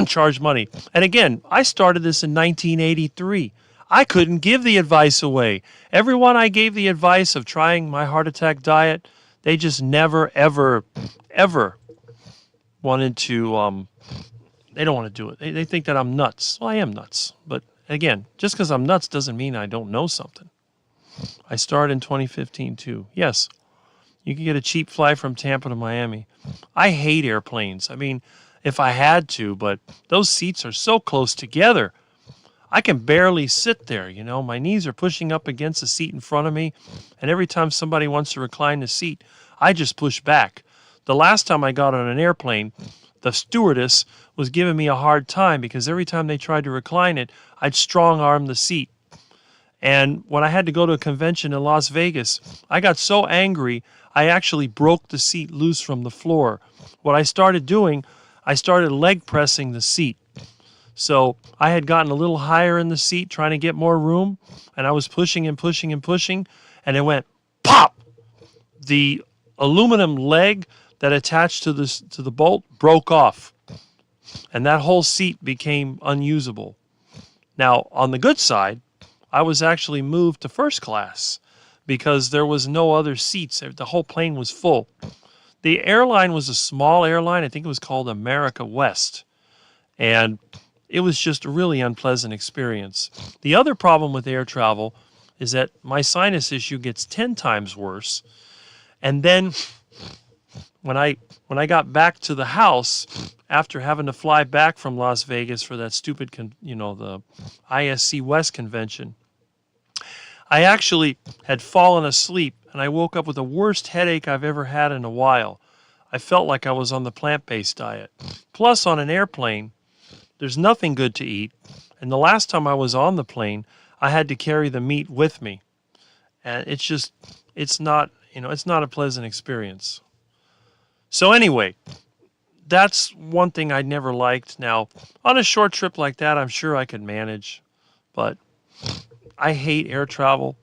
charge money. And again, I started this in 1983. I couldn't give the advice away. Everyone I gave the advice of trying my heart attack diet, they just never, ever, ever wanted to, they don't want to do it. They think that I'm nuts. Well, I am nuts. But again, just because I'm nuts doesn't mean I don't know something. I started in 2015 too. Yes, you can get a cheap flight from Tampa to Miami. I hate airplanes. I mean, if I had to, but those seats are so close together. I can barely sit there, you know. My knees are pushing up against the seat in front of me, and every time somebody wants to recline the seat, I just push back. The last time I got on an airplane, the stewardess was giving me a hard time because every time they tried to recline it, I'd strong-arm the seat. And when I had to go to a convention in Las Vegas, I got so angry, I actually broke the seat loose from the floor. What I started doing, I started leg pressing the seat. So I had gotten a little higher in the seat trying to get more room, and I was pushing and pushing and pushing, and it went pop. The aluminum leg that attached to the bolt broke off, and that whole seat became unusable. Now, on the good side, I was actually moved to first class because there was no other seats. The whole plane was full. The airline was a small airline. I think it was called America West. And it was just a really unpleasant experience. The other problem with air travel is that my sinus issue gets 10 times worse. And then when I got back to the house after having to fly back from Las Vegas for that stupid, the ISC West convention, I actually had fallen asleep, and I woke up with the worst headache I've ever had in a while. I felt like I was on the plant-based diet. Plus, on an airplane, there's nothing good to eat, and the last time I was on the plane, I had to carry the meat with me. And it's not a pleasant experience. So anyway, that's one thing I never liked. Now, on a short trip like that, I'm sure I could manage, but I hate air travel.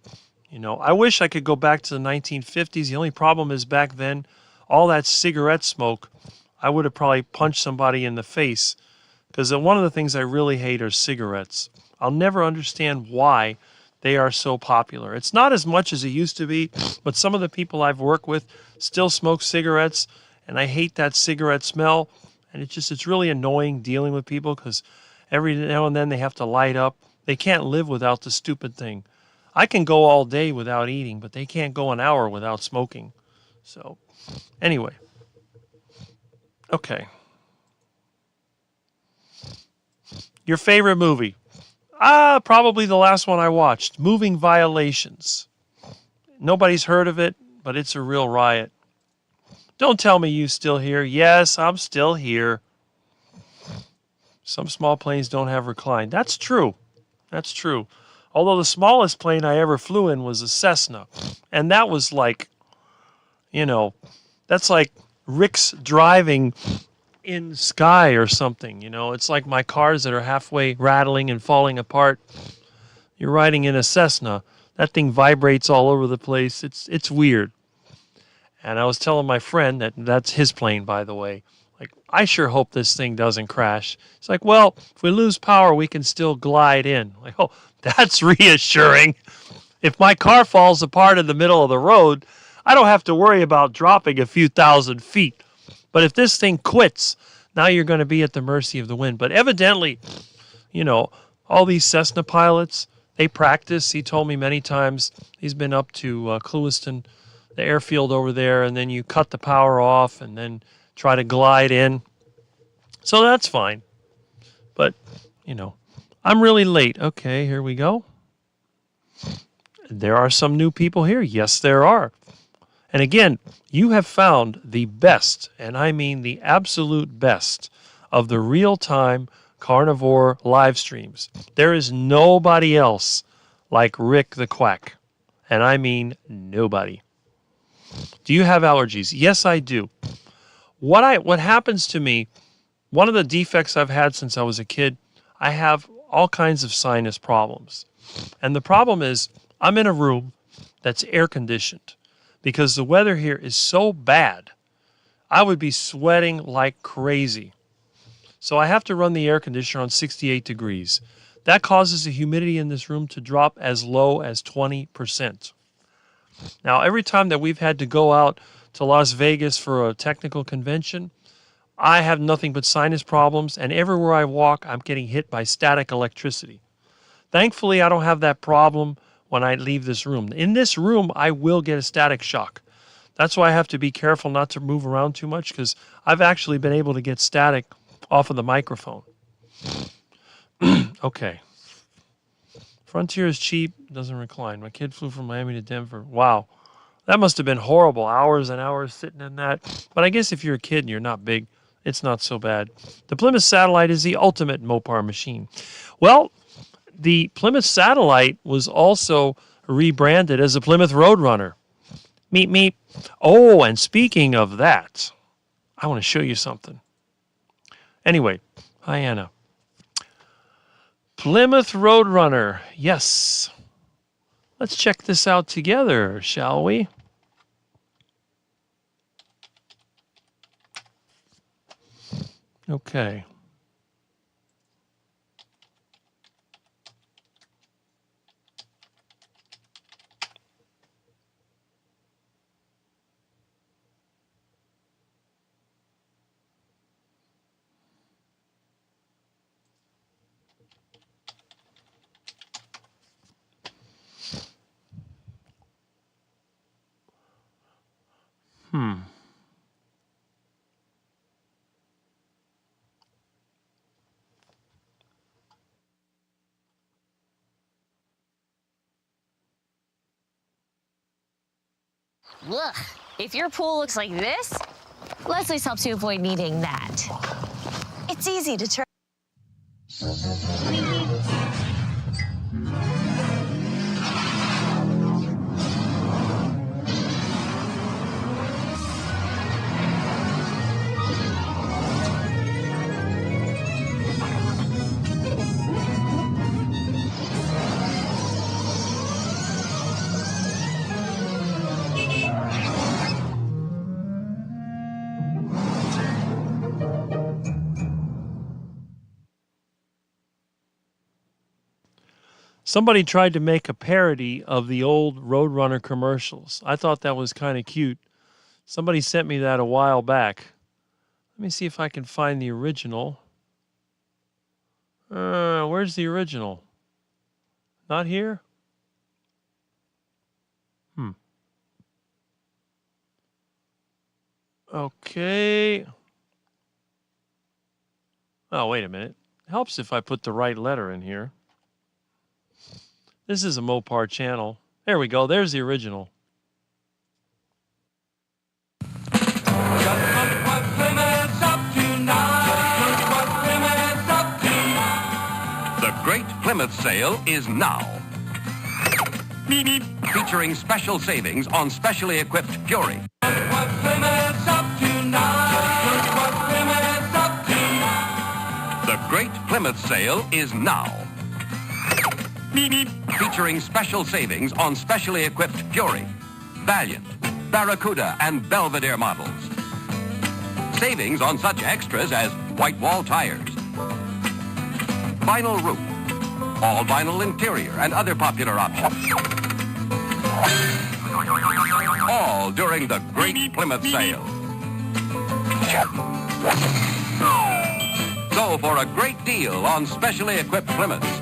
I wish I could go back to the 1950s. The only problem is back then, all that cigarette smoke, I would have probably punched somebody in the face, because one of the things I really hate are cigarettes. I'll never understand why they are so popular. It's not as much as it used to be, but some of the people I've worked with still smoke cigarettes, and I hate that cigarette smell. And it's really annoying dealing with people because every now and then they have to light up. They can't live without the stupid thing. I can go all day without eating, but they can't go an hour without smoking. So, anyway. Okay. Your favorite movie? Probably the last one I watched, Moving Violations. Nobody's heard of it, but it's a real riot. Don't tell me you're still here. Yes, I'm still here. Some small planes don't have recline. That's true. That's true. Although the smallest plane I ever flew in was a Cessna. And that was like, that's like Rick's driving in sky or something. It's like my cars that are halfway rattling and falling apart. You're riding in a Cessna. That thing vibrates all over the place. It's weird. And I was telling my friend that's his plane, by the way. Like, I sure hope this thing doesn't crash. It's like, well, if we lose power, we can still glide in. Like, oh, that's reassuring. If my car falls apart in the middle of the road, I don't have to worry about dropping a few thousand feet. But if this thing quits, now you're going to be at the mercy of the wind. But evidently, all these Cessna pilots, they practice. He told me many times he's been up to Clewiston, the airfield over there, and then you cut the power off and then try to glide in. So that's fine. But, I'm really late. Okay, here we go. There are some new people here. Yes, there are. And again, you have found the best, and I mean the absolute best, of the real-time Carnivore live streams. There is nobody else like Rick the Quack. And I mean nobody. Do you have allergies? Yes, I do. What happens to me, one of the defects I've had since I was a kid, I have all kinds of sinus problems. And the problem is, I'm in a room that's air conditioned because the weather here is so bad. I would be sweating like crazy. So I have to run the air conditioner on 68 degrees. That causes the humidity in this room to drop as low as 20%. Now, every time that we've had to go out to Las Vegas for a technical convention, I have nothing but sinus problems, and everywhere I walk, I'm getting hit by static electricity. Thankfully, I don't have that problem when I leave this room. In this room, I will get a static shock. That's why I have to be careful not to move around too much, because I've actually been able to get static off of the microphone. Okay. Frontier is cheap, doesn't recline. My kid flew from Miami to Denver. Wow. That must have been horrible. Hours and hours sitting in that. But I guess if you're a kid and you're not big, it's not so bad. The Plymouth Satellite is the ultimate Mopar machine. Well, the Plymouth Satellite was also rebranded as the Plymouth Roadrunner. Meep, meep. Oh, and speaking of that, I want to show you something. Anyway, hi, Anna. Plymouth Roadrunner. Yes. Let's check this out together, shall we? Okay. Ugh. If your pool looks like this, Leslie's helps you avoid needing that. It's easy to turn. Somebody tried to make a parody of the old Roadrunner commercials. I thought that was kind of cute. Somebody sent me that a while back. Let me see if I can find the original. Where's the original? Not here? Okay. Oh, wait a minute. Helps if I put the right letter in here. This is a Mopar channel. There we go. There's the original. The Great Plymouth Sale is now. Featuring special savings on specially equipped Fury. The Great Plymouth Sale is now. Featuring special savings on specially equipped Fury, Valiant, Barracuda, and Belvedere models. Savings on such extras as white wall tires, vinyl roof, all vinyl interior, and other popular options. All during the Great Plymouth Sale. So for a great deal on specially equipped Plymouths,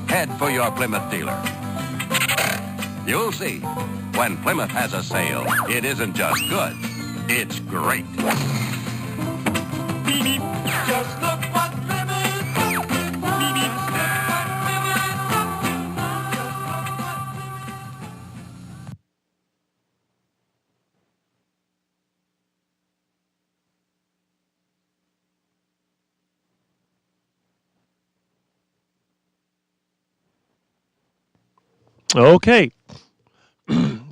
head for your Plymouth dealer. You'll see, when Plymouth has a sale, it isn't just good, it's great. Just look what Okay.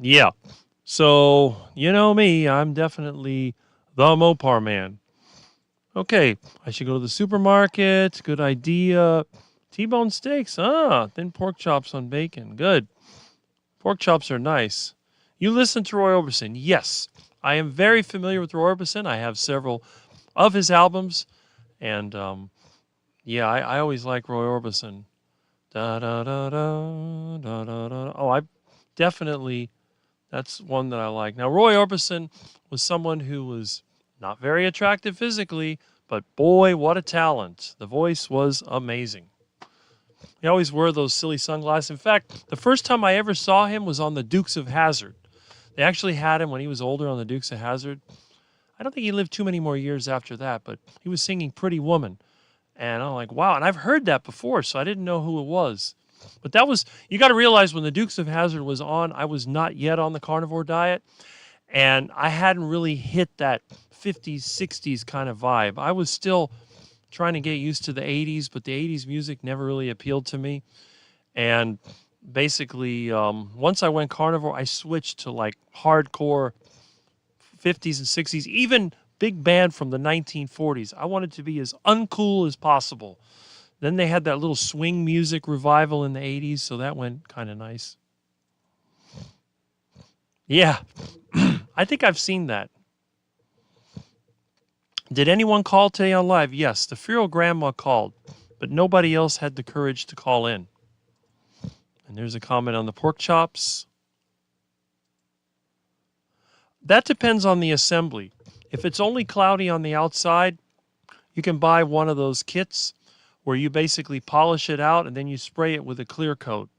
Yeah. So, you know me, I'm definitely the Mopar man. Okay, I should go to the supermarket. Good idea. T-bone steaks. Thin pork chops on bacon. Good. Pork chops are nice. You listen to Roy Orbison. Yes, I am very familiar with Roy Orbison. I have several of his albums. And, yeah, I always like Roy Orbison. Da, da, da, da, da, da, da. Oh, I definitely, that's one that I like. Now, Roy Orbison was someone who was not very attractive physically, but boy, what a talent. The voice was amazing. He always wore those silly sunglasses. In fact, the first time I ever saw him was on the Dukes of Hazzard. They actually had him when he was older on the Dukes of Hazzard. I don't think he lived too many more years after that, but he was singing Pretty Woman. And I'm like, wow. And I've heard that before, so I didn't know who it was. But that was, you got to realize when the Dukes of Hazzard was on, I was not yet on the carnivore diet. And I hadn't really hit that 50s, 60s kind of vibe. I was still trying to get used to the 80s, but the 80s music never really appealed to me. And basically, once I went carnivore, I switched to like hardcore 50s and 60s, even big band from the 1940s. I wanted to be as uncool as possible. Then they had that little swing music revival in the 80s, so that went kind of nice. Yeah, I think I've seen that. Did anyone call today on live? Yes, the feral grandma called, but nobody else had the courage to call in. And there's a comment on the pork chops. That depends on the assembly. If it's only cloudy on the outside, you can buy one of those kits where you basically polish it out and then you spray it with a clear coat.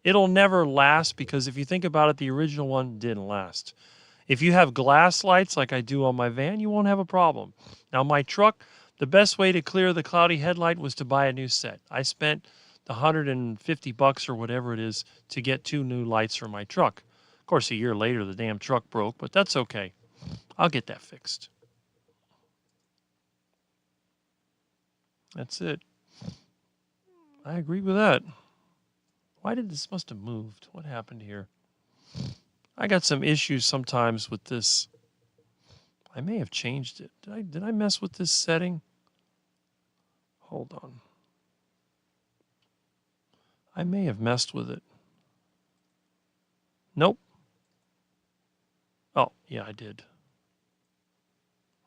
It'll never last because if you think about it, the original one didn't last. If you have glass lights like I do on my van, you won't have a problem. Now, my truck, the best way to clear the cloudy headlight was to buy a new set. I spent the $150 or whatever it is to get 2 new lights for my truck. Of course, a year later, the damn truck broke, but that's okay. I'll get that fixed. That's it. I agree with that. Why did this must have moved? What happened here? I got some issues sometimes with this. I may have changed it. Did I mess with this setting? Hold on. I may have messed with it. Nope. Oh, yeah, I did.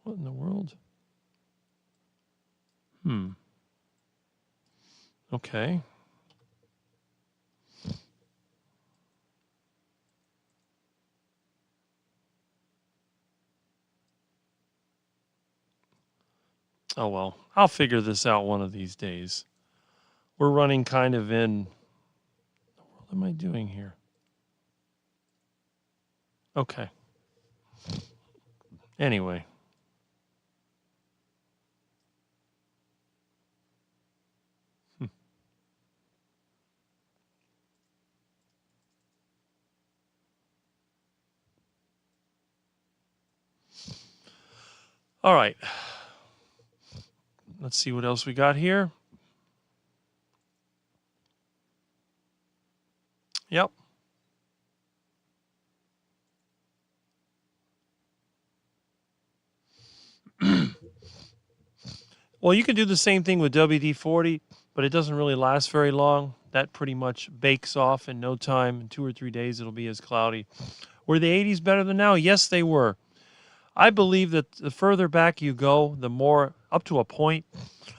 What in the world? Okay. Oh, well, I'll figure this out one of these days. We're running kind of in... What am I doing here? Okay. Anyway. All right. Let's see what else we got here. Yep. Well, you can do the same thing with WD-40, but it doesn't really last very long. That pretty much bakes off in no time. In 2 or 3 days, it'll be as cloudy. Were the 80s better than now? Yes, they were. I believe that the further back you go, the more, up to a point,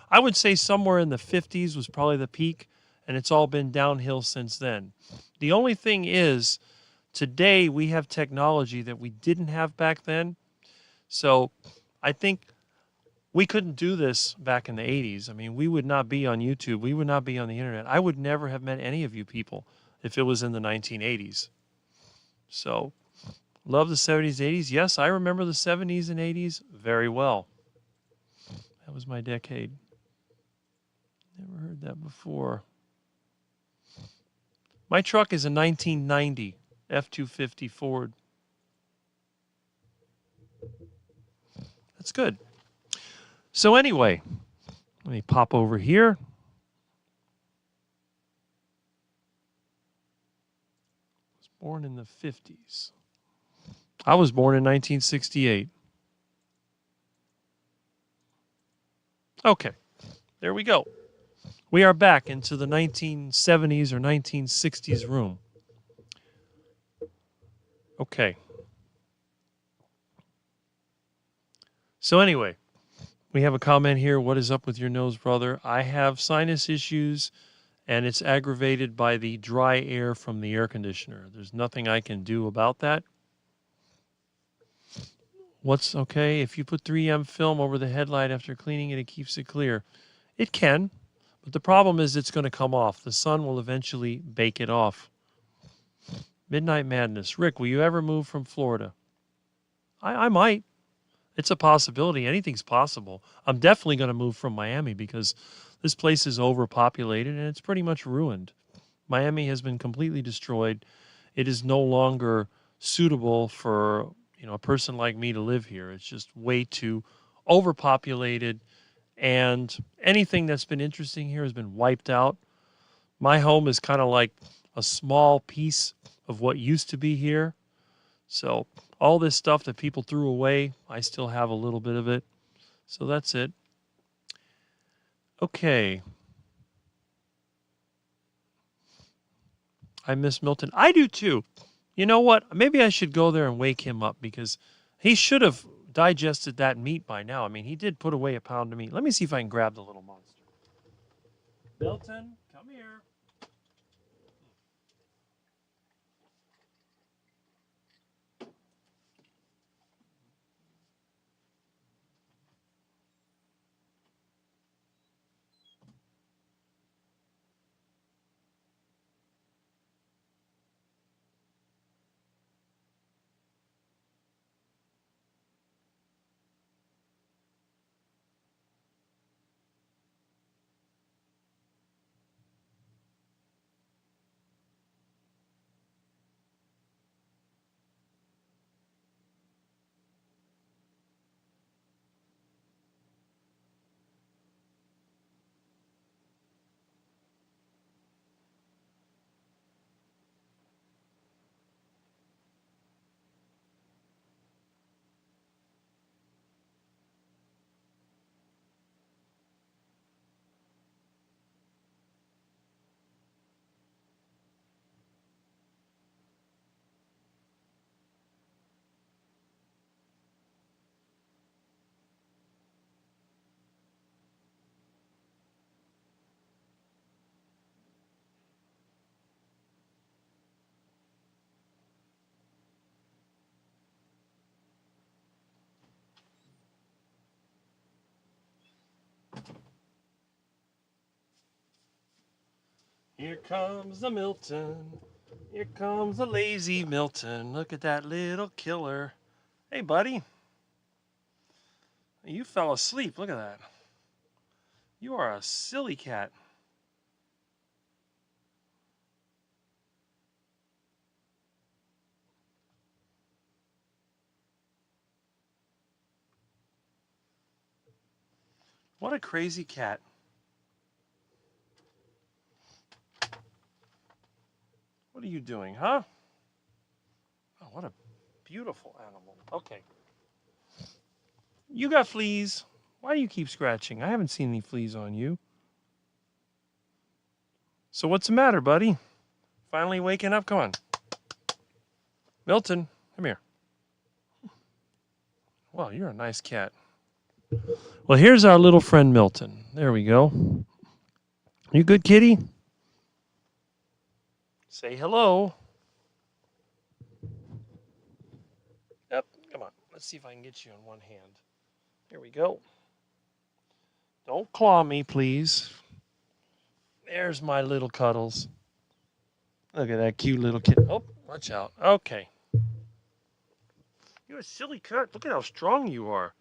I would say somewhere in the 50s was probably the peak, and it's all been downhill since then. The only thing is, today we have technology that we didn't have back then. So I think we couldn't do this back in the 80s. I mean, we would not be on YouTube. We would not be on the internet. I would never have met any of you people if it was in the 1980s. So, love the 70s, 80s. Yes, I remember the 70s and 80s very well. That was my decade. Never heard that before. My truck is a 1990 F-250 Ford. That's good. So anyway, let me pop over here. I was born in the 50s. I was born in 1968. Okay, there we go. We are back into the 1970s or 1960s room. Okay. So anyway, we have a comment here. What is up with your nose, brother? I have sinus issues, and it's aggravated by the dry air from the air conditioner. There's nothing I can do about that. What's okay? If you put 3M film over the headlight after cleaning it, it keeps it clear. It can, But the problem is it's going to come off. The sun will eventually bake it off. Midnight Madness. Rick, will you ever move from Florida? I might. It's a possibility. Anything's possible. I'm definitely going to move from Miami because this place is overpopulated and it's pretty much ruined. Miami has been completely destroyed. It is no longer suitable for, a person like me to live here. It's just way too overpopulated, and anything that's been interesting here has been wiped out. My home is kind of like a small piece of what used to be here. So all this stuff that people threw away, I still have a little bit of it. So that's it. Okay. I miss Milton. I do too. You know what? Maybe I should go there and wake him up because he should have digested that meat by now. I mean, he did put away a pound of meat. Let me see if I can grab the little monster. Milton, come here. Here comes the Milton. Here comes the lazy Milton. Look at that little killer. Hey, buddy. You fell asleep. Look at that. You are a silly cat. What a crazy cat. What are you doing, huh? Oh, what a beautiful animal. Okay. You got fleas. Why do you keep scratching? I haven't seen any fleas on you. So what's the matter, buddy? Finally waking up? Come on. Milton, come here. Well, you're a nice cat. Well, here's our little friend Milton. There we go. You good, kitty? Say hello. Yep, come on. Let's see if I can get you in one hand. Here we go. Don't claw me, please. There's my little cuddles. Look at that cute little kid. Oh, watch out. Okay. You're a silly cat. Look at how strong you are.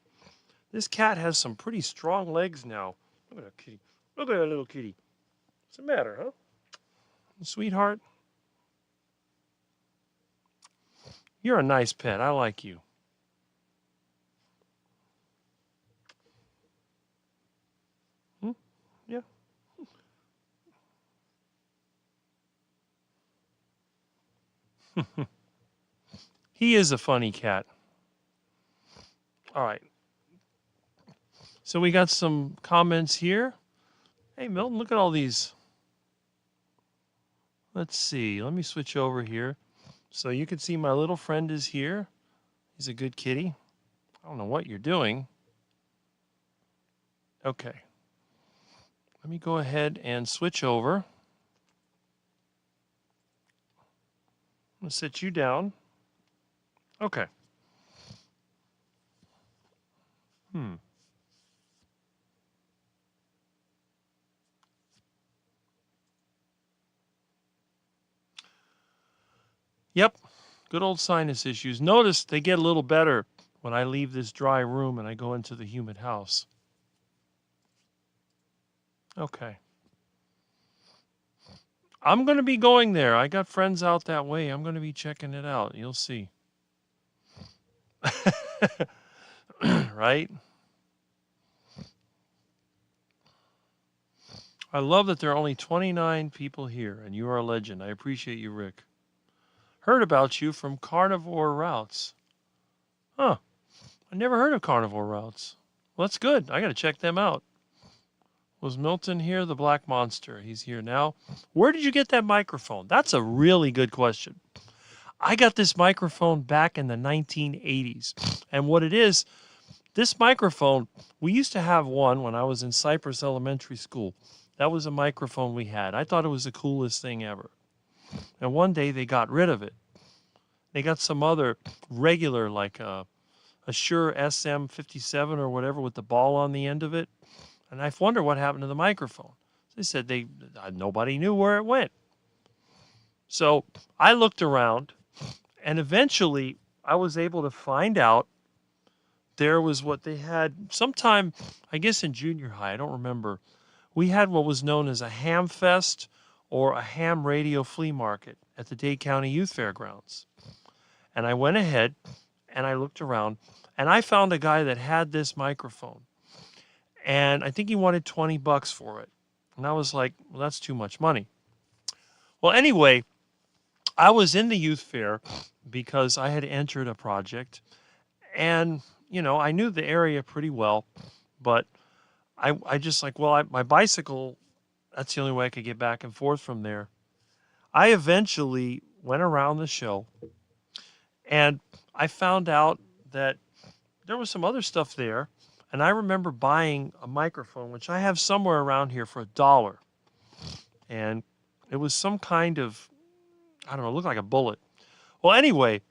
This cat has some pretty strong legs now. Look at that kitty. Look at that little kitty. What's the matter, huh? Sweetheart? You're a nice pet. I like you. Yeah. He is a funny cat. All right. So we got some comments here. Hey, Milton, look at all these. Let's see. Let me switch over here. So you can see my little friend is here. He's a good kitty. I don't know what you're doing. Okay. Let me go ahead and switch over. I'm going to sit you down. Okay. Yep, good old sinus issues. Notice they get a little better when I leave this dry room and I go into the humid house. Okay. I'm going to be going there. I got friends out that way. I'm going to be checking it out. You'll see. Right? I love that there are only 29 people here, and you are a legend. I appreciate you, Rick. Heard about you from Carnivore Routes. Huh. I never heard of Carnivore Routes. Well, that's good. I got to check them out. Was Milton here? The Black Monster. He's here now. Where did you get that microphone? That's a really good question. I got this microphone back in the 1980s. And what it is, this microphone, we used to have one when I was in Cypress Elementary School. That was a microphone we had. I thought it was the coolest thing ever. And one day they got rid of it. They got some other regular, like a Shure SM57 or whatever with the ball on the end of it. And I wonder what happened to the microphone. They said nobody knew where it went. So I looked around, and eventually I was able to find out there was what they had sometime, I guess in junior high, I don't remember. We had what was known as a ham fest or a ham radio flea market at the Dade County Youth Fairgrounds. And I went ahead and I looked around, and I found a guy that had this microphone. And I think he wanted $20 for it. And I was like, well, that's too much money. Well, anyway, I was in the youth fair because I had entered a project. And, you know, I knew the area pretty well. But I just like, well, my bicycle, that's the only way I could get back and forth from there. I eventually went around the show. And I found out that there was some other stuff there. And I remember buying a microphone, which I have somewhere around here for $1. And it was some kind of, I don't know, it looked like a bullet. Well, anyway,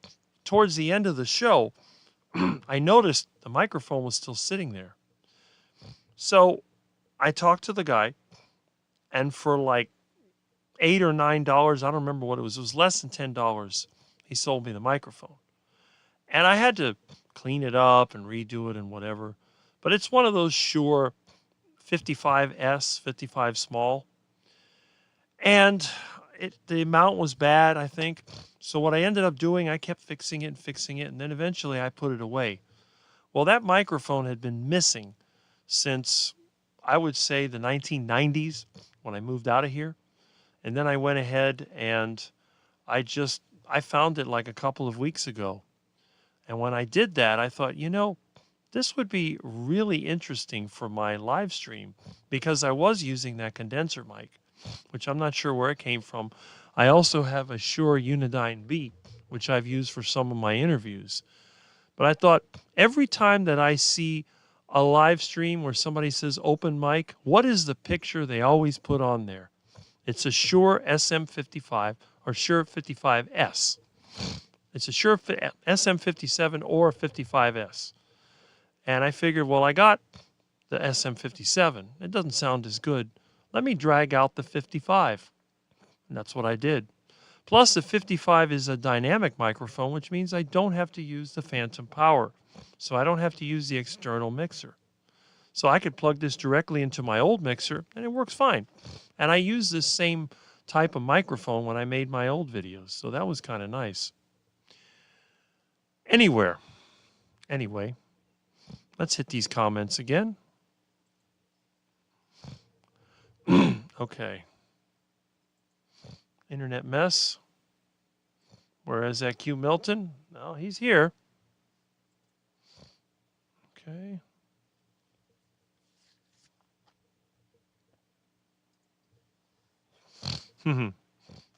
towards the end of the show, I noticed the microphone was still sitting there. So I talked to the guy, and for like $8 or $9, I don't remember what it was less than $10, he sold me the microphone. And I had to clean it up and redo it and whatever. But it's one of those Shure 55S, 55 small. And the mount was bad, I think. So what I ended up doing, I kept fixing it, and then eventually I put it away. Well, that microphone had been missing since, I would say, the 1990s when I moved out of here. And then I went ahead and I found it like a couple of weeks ago. And when I did that, I thought, you know, this would be really interesting for my live stream because I was using that condenser mic, which I'm not sure where it came from. I also have a Shure Unidyne B, which I've used for some of my interviews. But I thought every time that I see a live stream where somebody says open mic, what is the picture they always put on there? It's a Shure SM55 or Shure 55S. It's a Shure SM57 or 55S. And I figured, well, I got the SM57. It doesn't sound as good. Let me drag out the 55. And that's what I did. Plus, the 55 is a dynamic microphone, which means I don't have to use the phantom power. So I don't have to use the external mixer. So I could plug this directly into my old mixer, and it works fine. And I used this same type of microphone when I made my old videos. So that was kind of nice. Anyway, let's hit these comments again. Okay. Internet mess. Where is that Q Milton? No, he's here. Okay.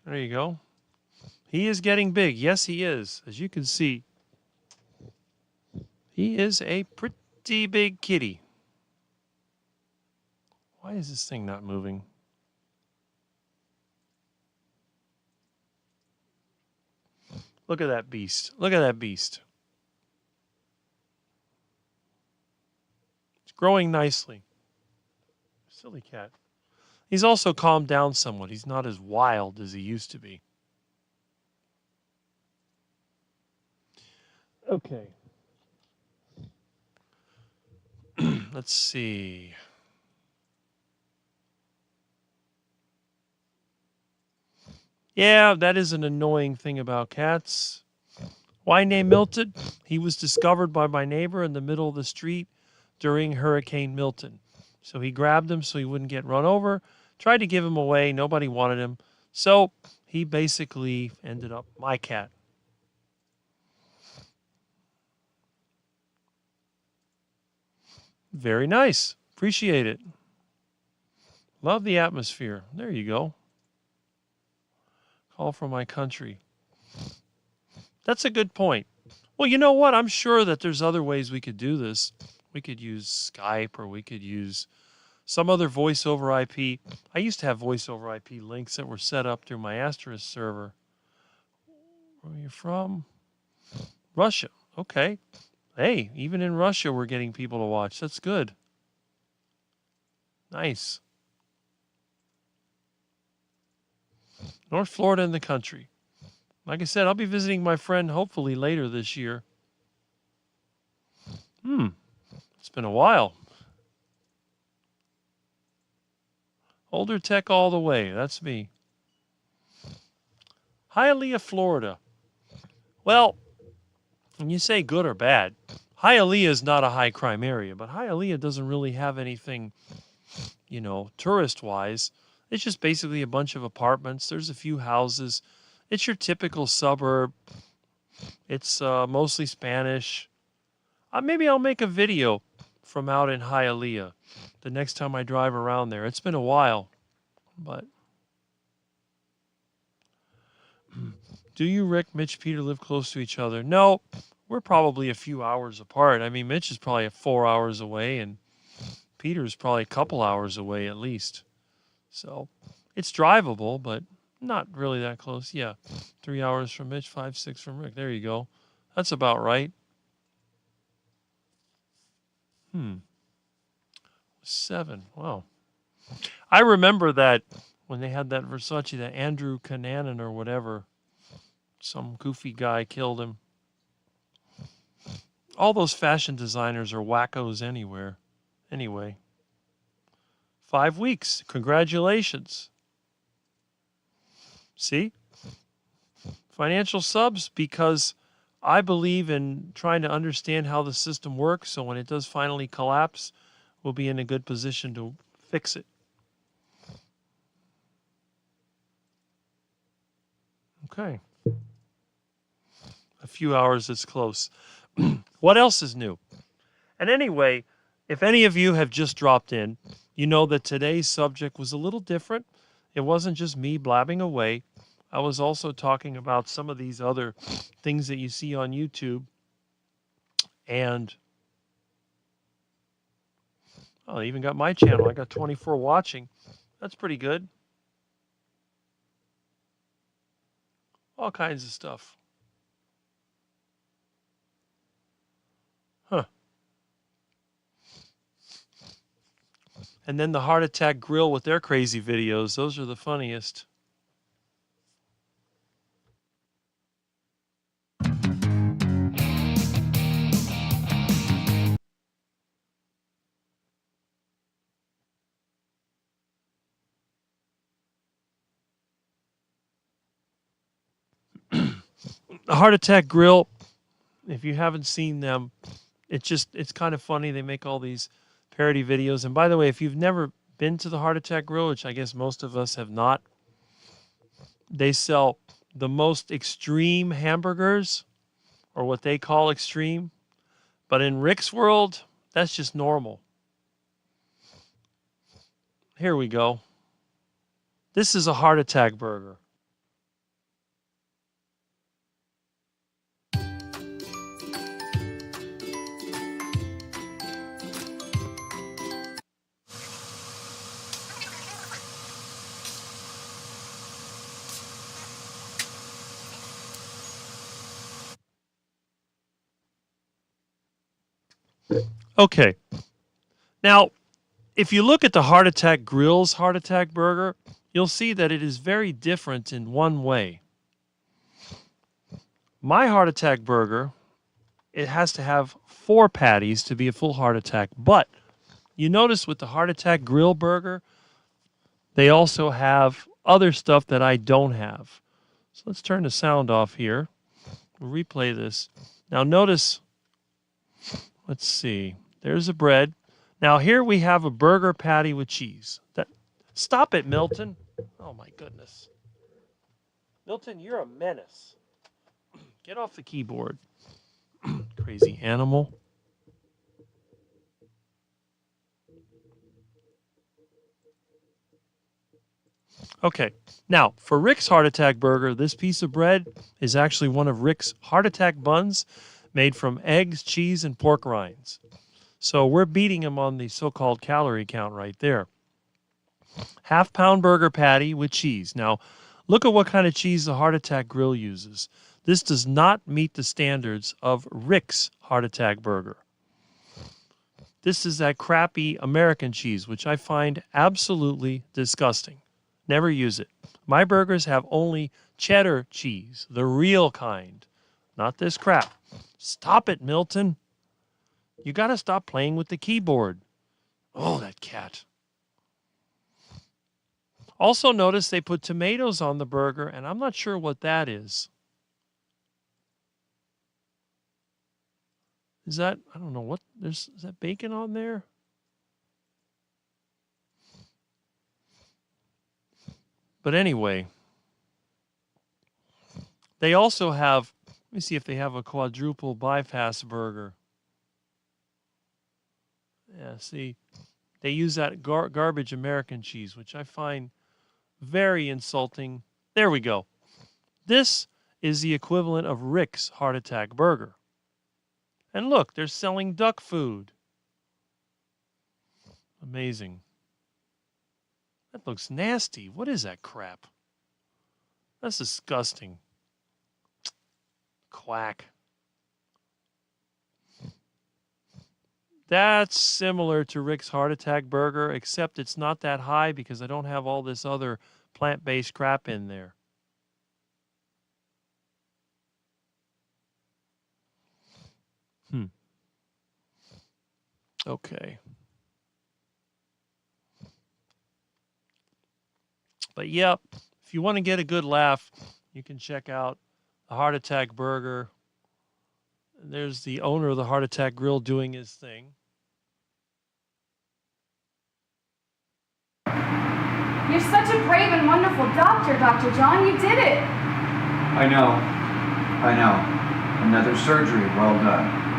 There you go. He is getting big. Yes, he is. As you can see, he is a pretty big kitty. Why is this thing not moving? Look at that beast. Look at that beast. It's growing nicely. Silly cat. He's also calmed down somewhat. He's not as wild as he used to be. Okay. Let's see. Yeah, that is an annoying thing about cats. Why name Milton? He was discovered by my neighbor in the middle of the street during Hurricane Milton. So he grabbed him so he wouldn't get run over, tried to give him away. Nobody wanted him. So he basically ended up my cat. Very nice. Appreciate it. Love the atmosphere. There you go. Call from my country. That's a good point. Well, you know what? I'm sure that there's other ways we could do this. We could use Skype, or we could use some other voice over IP. I used to have voice over IP links that were set up through my Asterisk server. Where are you from? Russia. Okay. Hey, even in Russia, we're getting people to watch. That's good. Nice. North Florida in the country. Like I said, I'll be visiting my friend hopefully later this year. It's been a while. Older tech all the way. That's me. Hialeah, Florida. Well, when you say good or bad, Hialeah is not a high crime area, but Hialeah doesn't really have anything, tourist-wise. It's just basically a bunch of apartments. There's a few houses. It's your typical suburb. It's mostly Spanish. Maybe I'll make a video from out in Hialeah the next time I drive around there. It's been a while, but... Do you, Rick, Mitch, Peter live close to each other? No, we're probably a few hours apart. I mean, Mitch is probably 4 hours away, and Peter's probably a couple hours away at least. So it's drivable, but not really that close. Yeah, 3 hours from Mitch, 5, 6 from Rick. There you go. That's about right. 7. Wow. I remember that when they had that Versace, that Andrew Cunanan or whatever, some goofy guy killed him. All those fashion designers are wackos anyway. 5 weeks. Congratulations. See? Financial subs, because I believe in trying to understand how the system works, so when it does finally collapse, we'll be in a good position to fix it. Okay. A few hours, it's close. What else is new? And anyway, if any of you have just dropped in, you know that today's subject was a little different. It wasn't just me blabbing away. I was also talking about some of these other things that you see on YouTube. And I even got my channel. I got 24 watching. That's pretty good. All kinds of stuff. Huh. And then the Heart Attack Grill with their crazy videos. Those are the funniest. The Heart Attack Grill, if you haven't seen them, it's kind of funny. They make all these parody videos. And by the way, if you've never been to the Heart Attack Grill, which I guess most of us have not, they sell the most extreme hamburgers, or what they call extreme. But in Rick's world, that's just normal. Here we go. This is a Heart Attack burger. Okay. Now, if you look at the Heart Attack Grill's Heart Attack Burger, you'll see that it is very different in one way. My Heart Attack Burger it has to have 4 patties to be a full heart attack. But you notice with the heart attack grill burger, they also have other stuff that I don't have. So let's turn the sound off here. We'll replay this. Now notice, let's see, there's a bread. Now here we have a burger patty with cheese. Stop it, Milton. Oh my goodness. Milton, you're a menace. Get off the keyboard. Crazy animal. Okay, now for Rick's Heart Attack Burger, this piece of bread is actually one of Rick's Heart Attack buns made from eggs, cheese, and pork rinds. So we're beating him on the so-called calorie count right there. Half-pound burger patty with cheese. Now, look at what kind of cheese the Heart Attack Grill uses. This does not meet the standards of Rick's Heart Attack Burger. This is that crappy American cheese, which I find absolutely disgusting. Never use it. My burgers have only cheddar cheese, the real kind, not this crap. Stop it, Milton. You got to stop playing with the keyboard. Oh, that cat. Also notice they put tomatoes on the burger, and I'm not sure what that is. Is that, I don't know, is that bacon on there? But anyway, they also have, let me see if they have a quadruple bypass burger. Yeah, see, they use that garbage American cheese, which I find very insulting. There we go. This is the equivalent of Rick's Heart Attack Burger. And look, they're selling duck food. Amazing. That looks nasty. What is that crap? That's disgusting. Quack. That's similar to Rick's Heart Attack Burger, except it's not that high because I don't have all this other plant-based crap in there. Okay. But yep, if you want to get a good laugh, you can check out the Heart Attack Burger. And there's the owner of the Heart Attack Grill doing his thing. You're such a brave and wonderful doctor, Dr. John. You did it. I know. Another surgery well done.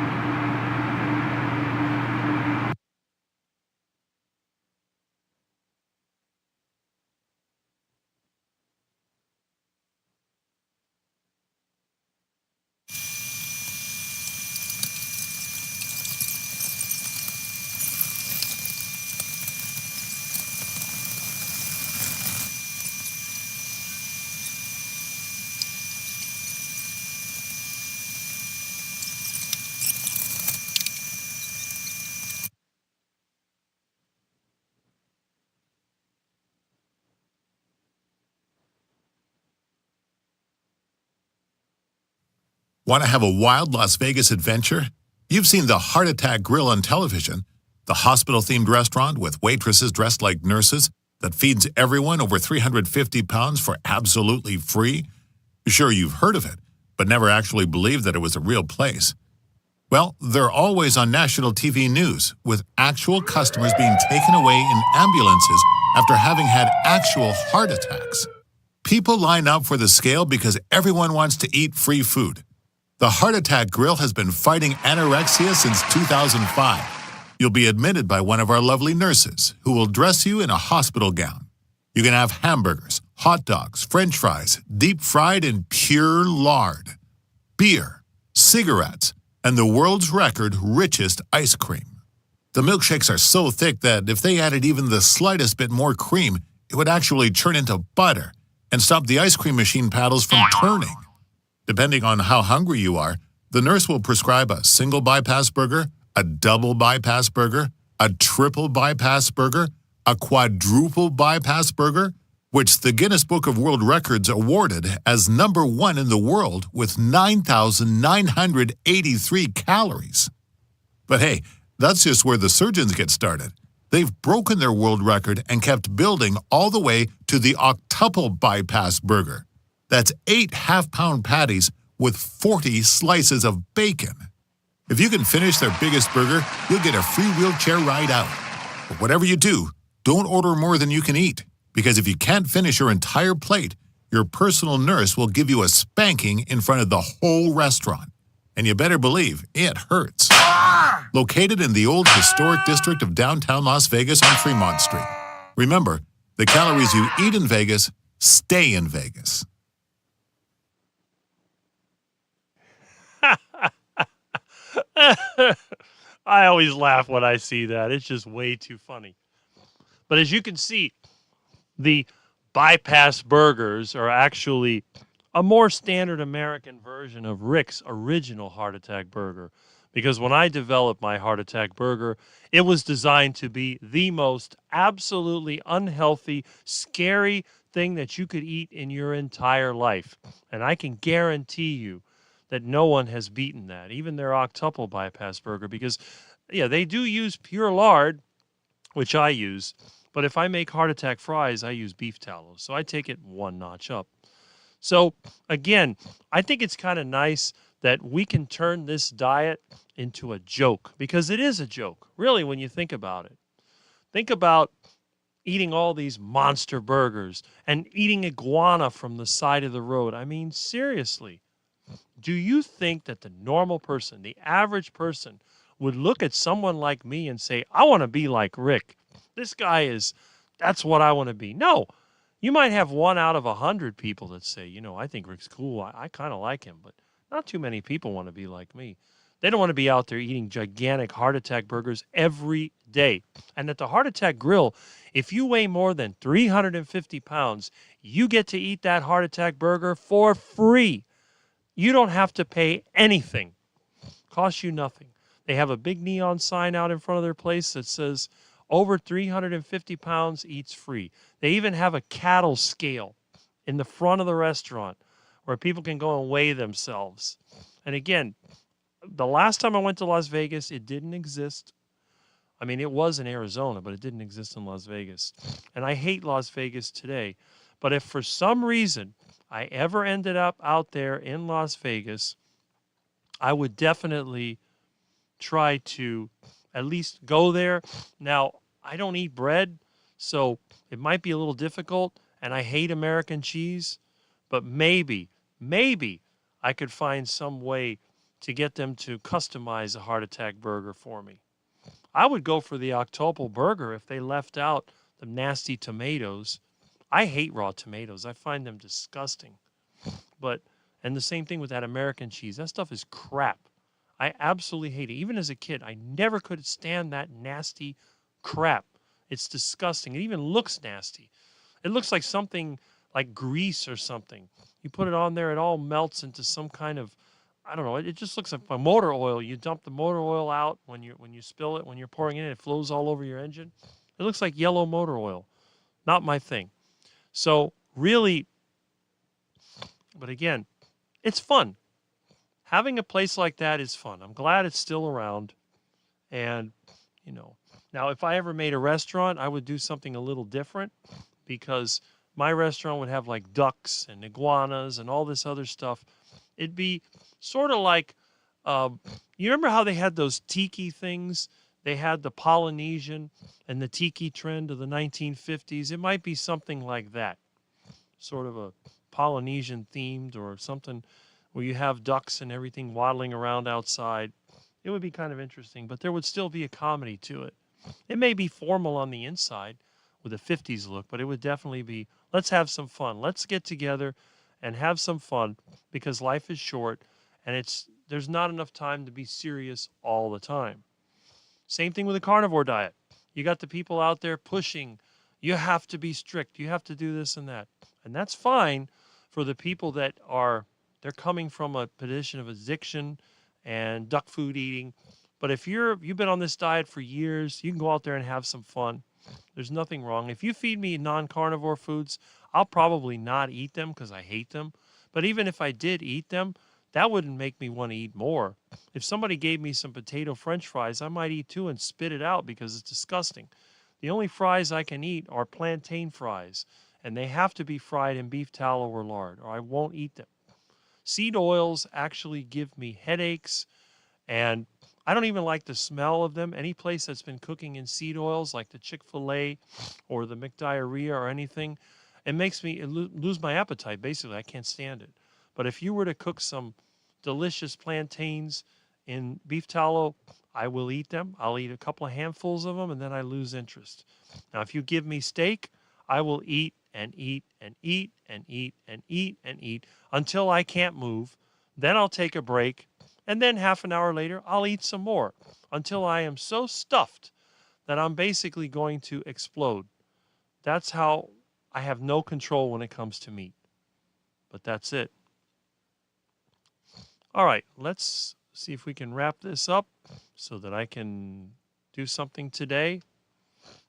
Want to have a wild Las Vegas adventure? You've seen the Heart Attack Grill on television, the hospital-themed restaurant with waitresses dressed like nurses that feeds everyone over 350 pounds for absolutely free. Sure, you've heard of it, but never actually believed that it was a real place. Well, they're always on national TV news, with actual customers being taken away in ambulances after having had actual heart attacks. People line up for the scale because everyone wants to eat free food. The Heart Attack Grill has been fighting anorexia since 2005. You'll be admitted by one of our lovely nurses, who will dress you in a hospital gown. You can have hamburgers, hot dogs, french fries, deep fried in pure lard, beer, cigarettes, and the world's record richest ice cream. The milkshakes are so thick that if they added even the slightest bit more cream, it would actually turn into butter and stop the ice cream machine paddles from turning. Depending on how hungry you are, the nurse will prescribe a single bypass burger, a double bypass burger, a triple bypass burger, a quadruple bypass burger, which the Guinness Book of World Records awarded as #1 in the world with 9,983 calories. But hey, that's just where the surgeons get started. They've broken their world record and kept building all the way to the octuple bypass burger. That's 8 half-pound patties with 40 slices of bacon. If you can finish their biggest burger, you'll get a free wheelchair ride out. But whatever you do, don't order more than you can eat, because if you can't finish your entire plate, your personal nurse will give you a spanking in front of the whole restaurant. And you better believe it hurts. Located in the old historic district of downtown Las Vegas on Fremont Street. Remember, the calories you eat in Vegas stay in Vegas. I always laugh when I see that. It's just way too funny. But as you can see, the bypass burgers are actually a more standard American version of Rick's original heart attack burger. Because when I developed my heart attack burger, it was designed to be the most absolutely unhealthy, scary thing that you could eat in your entire life. And I can guarantee you that no one has beaten that, even their octuple bypass burger, because, yeah, they do use pure lard, which I use, but if I make heart attack fries, I use beef tallow, so I take it one notch up. So, again, I think it's kind of nice that we can turn this diet into a joke, because it is a joke, really, when you think about it. Think about eating all these monster burgers and eating iguana from the side of the road. I mean, seriously. Do you think that the normal person, the average person, would look at someone like me and say, I want to be like Rick? This guy that's what I want to be. No, you might have 1 out of 100 people that say, I think Rick's cool. I kind of like him, but not too many people want to be like me. They don't want to be out there eating gigantic heart attack burgers every day. And at the Heart Attack Grill, if you weigh more than 350 pounds, you get to eat that heart attack burger for free. You don't have to pay anything. Costs you nothing. They have a big neon sign out in front of their place that says, over 350 pounds eats free. They even have a cattle scale in the front of the restaurant where people can go and weigh themselves. And again, the last time I went to Las Vegas, it didn't exist. I mean, it was in Arizona, but it didn't exist in Las Vegas. And I hate Las Vegas today. But if for some reason I ever ended up out there in Las Vegas, I would definitely try to at least go there. Now, I don't eat bread, so it might be a little difficult, and I hate American cheese, but maybe I could find some way to get them to customize a heart attack burger for me. I would go for the octuple burger if they left out the nasty tomatoes. I hate raw tomatoes. I find them disgusting. And the same thing with that American cheese. That stuff is crap. I absolutely hate it. Even as a kid, I never could stand that nasty crap. It's disgusting. It even looks nasty. It looks like something like grease or something. You put it on there, it all melts into some kind of, I don't know, it just looks like a motor oil. You dump the motor oil out when you spill it, when you're pouring it in, it flows all over your engine. It looks like yellow motor oil. Not my thing. So really, but again, it's fun. Having a place like that is fun. I'm glad it's still around. And, now if I ever made a restaurant, I would do something a little different, because my restaurant would have like ducks and iguanas and all this other stuff. It'd be sort of like, you remember how they had those tiki things? They had the Polynesian and the tiki trend of the 1950s. It might be something like that, sort of a Polynesian themed or something where you have ducks and everything waddling around outside. It would be kind of interesting, but there would still be a comedy to it. It may be formal on the inside with a 50s look, but it would definitely be, let's have some fun. Let's get together and have some fun, because life is short and there's not enough time to be serious all the time. Same thing with the carnivore diet. You got the people out there pushing, you have to be strict, you have to do this and that. And that's fine for the people that they're coming from a position of addiction and duck food eating. But if you've been on this diet for years, you can go out there and have some fun. There's nothing wrong. If you feed me non-carnivore foods, I'll probably not eat them because I hate them. But even if I did eat them, that wouldn't make me want to eat more. If somebody gave me some potato French fries, I might eat two and spit it out because it's disgusting. The only fries I can eat are plantain fries, and they have to be fried in beef tallow or lard, or I won't eat them. Seed oils actually give me headaches, and I don't even like the smell of them. Any place that's been cooking in seed oils, like the Chick-fil-A or the McDiarrhea or anything, it makes me lose my appetite. Basically, I can't stand it. But if you were to cook some delicious plantains in beef tallow, I will eat them. I'll eat a couple of handfuls of them, and then I lose interest. Now, if you give me steak, I will eat and eat and eat and eat and eat and eat until I can't move. Then I'll take a break, and then half an hour later, I'll eat some more until I am so stuffed that I'm basically going to explode. That's how I have no control when it comes to meat. But that's it. All right, let's see if we can wrap this up so that I can do something today.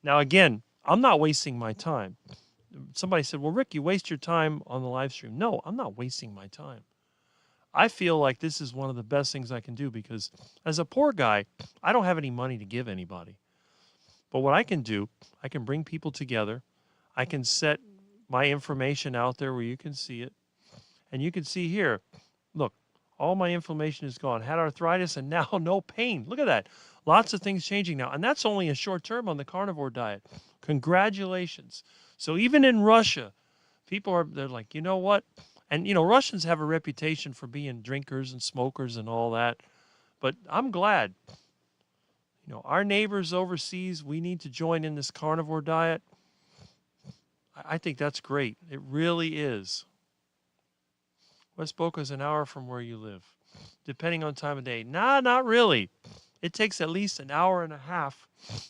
Now, again, I'm not wasting my time. Somebody said, well, Rick, you waste your time on the live stream. No, I'm not wasting my time. I feel like this is one of the best things I can do because as a poor guy, I don't have any money to give anybody. But what I can do, I can bring people together. I can set my information out there where you can see it. And you can see here, look, all my inflammation is gone. Had arthritis and now no pain. Look at that. Lots of things changing now. And that's only a short term on the carnivore diet. Congratulations. So even in Russia, they're like, you know what? And, Russians have a reputation for being drinkers and smokers and all that. But I'm glad. Our neighbors overseas, we need to join in this carnivore diet. I think that's great. It really is. West Boca is an hour from where you live, depending on time of day. Nah, not really. It takes at least an hour and a half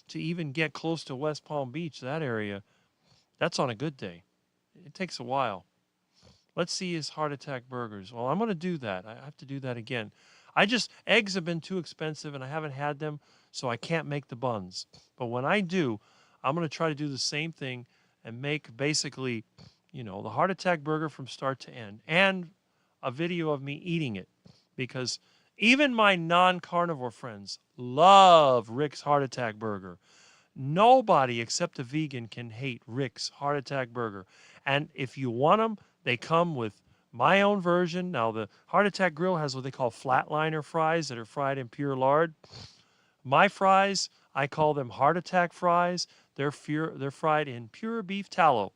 to even get close to West Palm Beach, that area. That's on a good day. It takes a while. Let's see his heart attack burgers. Well, I'm going to do that. I have to do that again. Eggs have been too expensive and I haven't had them, so I can't make the buns. But when I do, I'm going to try to do the same thing and make basically, the heart attack burger from start to end and a video of me eating it. Because even my non-carnivore friends love Rick's heart attack burger. Nobody except a vegan can hate Rick's heart attack burger. And if you want them, they come with my own version. Now, the heart attack grill has what they call flatliner fries that are fried in pure lard. My fries, I call them heart attack fries. They're fried in pure beef tallow.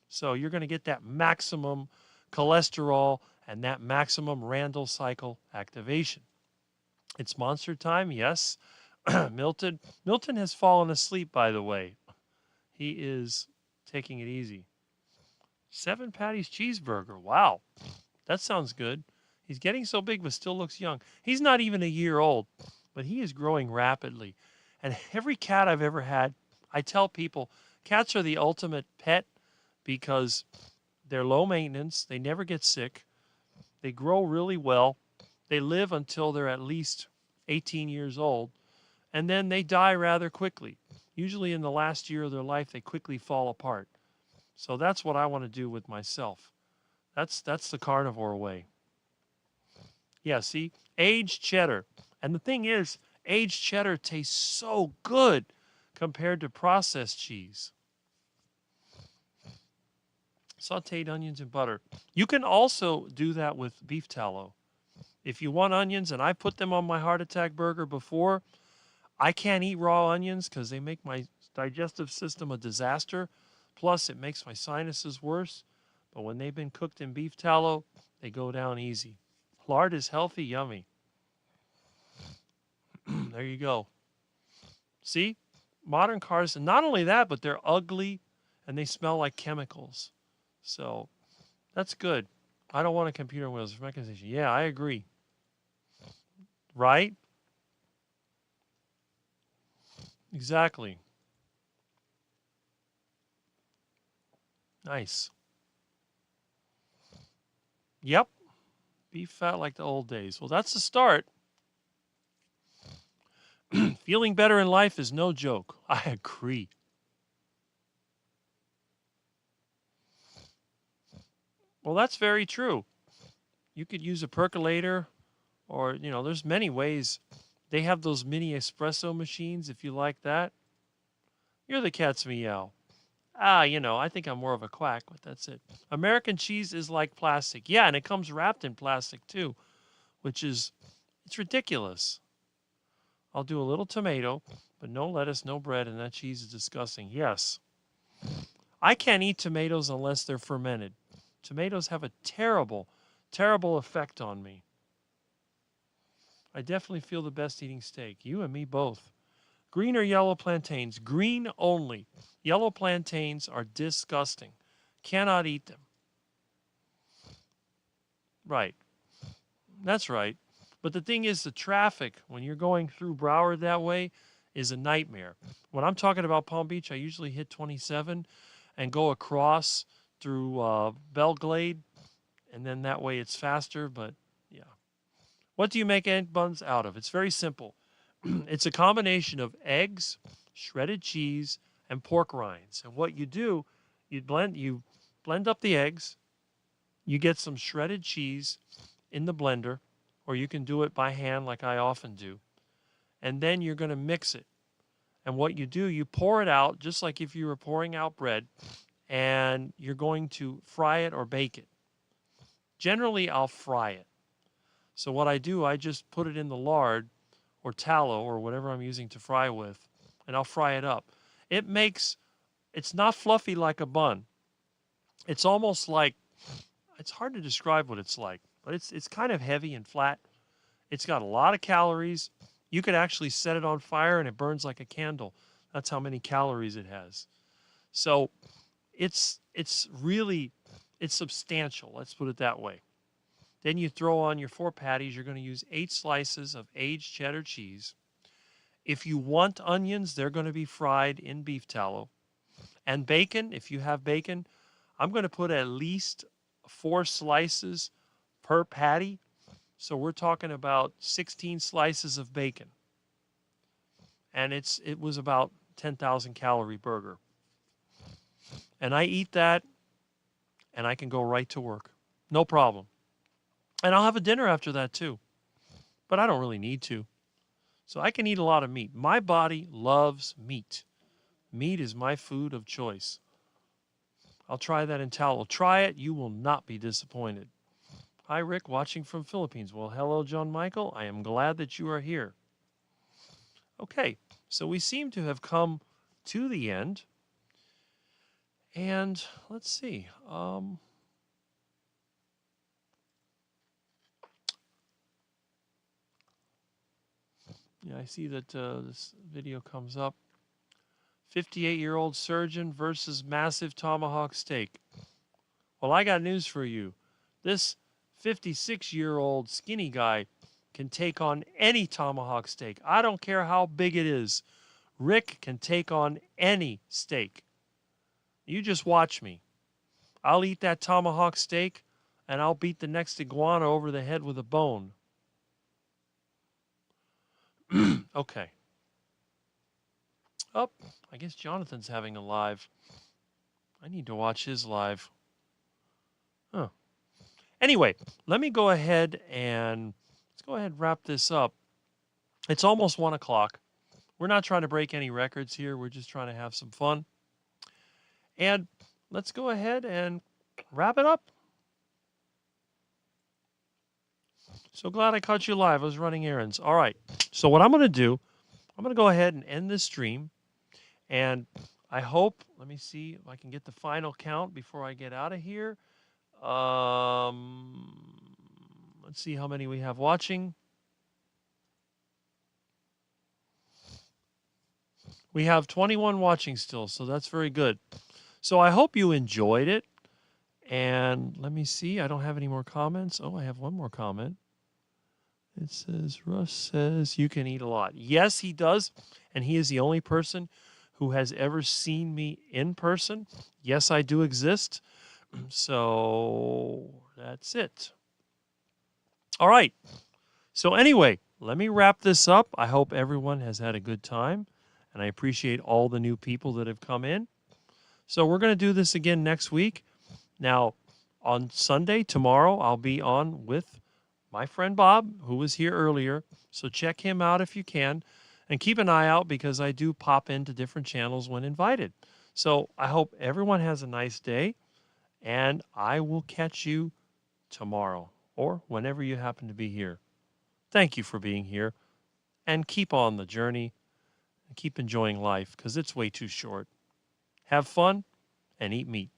So you're going to get that maximum cholesterol and that maximum Randall cycle activation. It's monster time, yes. Milton has fallen asleep, by the way. He is taking it easy. 7 patties cheeseburger. Wow. That sounds good. He's getting so big but still looks young. He's not even a year old, but he is growing rapidly. And every cat I've ever had, I tell people, cats are the ultimate pet because they're low maintenance. They never get sick. They grow really well. They live until they're at least 18 years old. And then they die rather quickly. Usually in the last year of their life, they quickly fall apart. So that's what I want to do with myself. That's the carnivore way. Yeah, see? Aged cheddar. And the thing is, aged cheddar tastes so good compared to processed cheese. Sauteed onions and butter. You can also do that with beef tallow. If you want onions, and I put them on my heart attack burger before, I can't eat raw onions because they make my digestive system a disaster. Plus, it makes my sinuses worse. But when they've been cooked in beef tallow, they go down easy. Lard is healthy, yummy. There you go. See? Modern cars, and not only that, but they're ugly and they smell like chemicals. So that's good. I don't want a computer on wheels for mechanization. Yeah, I agree. Right? Exactly. Nice. Yep. Beef fat like the old days. Well, that's the start. Feeling better in life is no joke. I agree. Well, that's very true. You could use a percolator, or, there's many ways. They have those mini espresso machines if you like that. You're the cat's meow. I think I'm more of a quack, but that's it. American cheese is like plastic. Yeah, and it comes wrapped in plastic too, it's ridiculous. I'll do a little tomato, but no lettuce, no bread, and that cheese is disgusting. Yes. I can't eat tomatoes unless they're fermented. Tomatoes have a terrible, terrible effect on me. I definitely feel the best eating steak. You and me both. Green or yellow plantains? Green only. Yellow plantains are disgusting. Cannot eat them. Right. That's right. But the thing is, the traffic, when you're going through Broward that way, is a nightmare. When I'm talking about Palm Beach, I usually hit 27 and go across through Belglade, and then that way it's faster, but yeah. What do you make egg buns out of? It's very simple. It's a combination of eggs, shredded cheese, and pork rinds. And what you do, you blend up the eggs, you get some shredded cheese in the blender, or you can do it by hand like I often do. And then you're going to mix it. And what you do, you pour it out just like if you were pouring out bread, and you're going to fry it or bake it. Generally, I'll fry it. So what I do, I just put it in the lard or tallow or whatever I'm using to fry with, and I'll fry it up. It's not fluffy like a bun. It's almost like, it's hard to describe what it's like, but it's kind of heavy and flat. It's got a lot of calories. You could actually set it on fire and it burns like a candle. That's how many calories it has. So it's substantial, let's put it that way. Then you throw on your 4 patties. You're going to use 8 slices of aged cheddar cheese. If you want onions, they're going to be fried in beef tallow. And bacon, if you have bacon, I'm going to put at least 4 slices per patty. So we're talking about 16 slices of bacon. And it was about 10,000 calorie burger. And I eat that, and I can go right to work. No problem. And I'll have a dinner after that too. But I don't really need to. So I can eat a lot of meat. My body loves meat. Meat is my food of choice. I'll try that in tallow. Try it. You will not be disappointed. Hi, Rick, watching from Philippines. Well, hello, John Michael. I am glad that you are here. Okay, so we seem to have come to the end. And let's see. Yeah, I see that this video comes up. 58-year-old surgeon versus massive tomahawk steak. Well, I got news for you. This 56-year-old skinny guy can take on any tomahawk steak. I don't care how big it is. Rick can take on any steak. You just watch me. I'll eat that tomahawk steak, and I'll beat the next iguana over the head with a bone. Okay. Oh, I guess Jonathan's having a live. I need to watch his live. Huh. Anyway, let me go ahead and wrap this up. It's almost 1 o'clock. We're not trying to break any records here. We're just trying to have some fun. And let's go ahead and wrap it up. So glad I caught you live. I was running errands. All right. So what I'm going to do, I'm going to go ahead and end this stream. And I hope, let me see if I can get the final count before I get out of here. Let's see how many we have watching. We have 21 watching still, so that's very good. So I hope you enjoyed it. And let me see. I don't have any more comments. Oh, I have one more comment. It says, Russ says, you can eat a lot. Yes, he does. And he is the only person who has ever seen me in person. Yes, I do exist. So that's it. All right. So anyway, let me wrap this up. I hope everyone has had a good time. And I appreciate all the new people that have come in. So we're going to do this again next week. Now, On Sunday, tomorrow, I'll be on with my friend Bob, who was here earlier. So check him out if you can. And keep an eye out because I do pop into different channels when invited. So I hope everyone has a nice day. And I will catch you tomorrow or whenever you happen to be here. Thank you for being here. And keep on the journey. And keep enjoying life because it's way too short. Have fun and eat meat.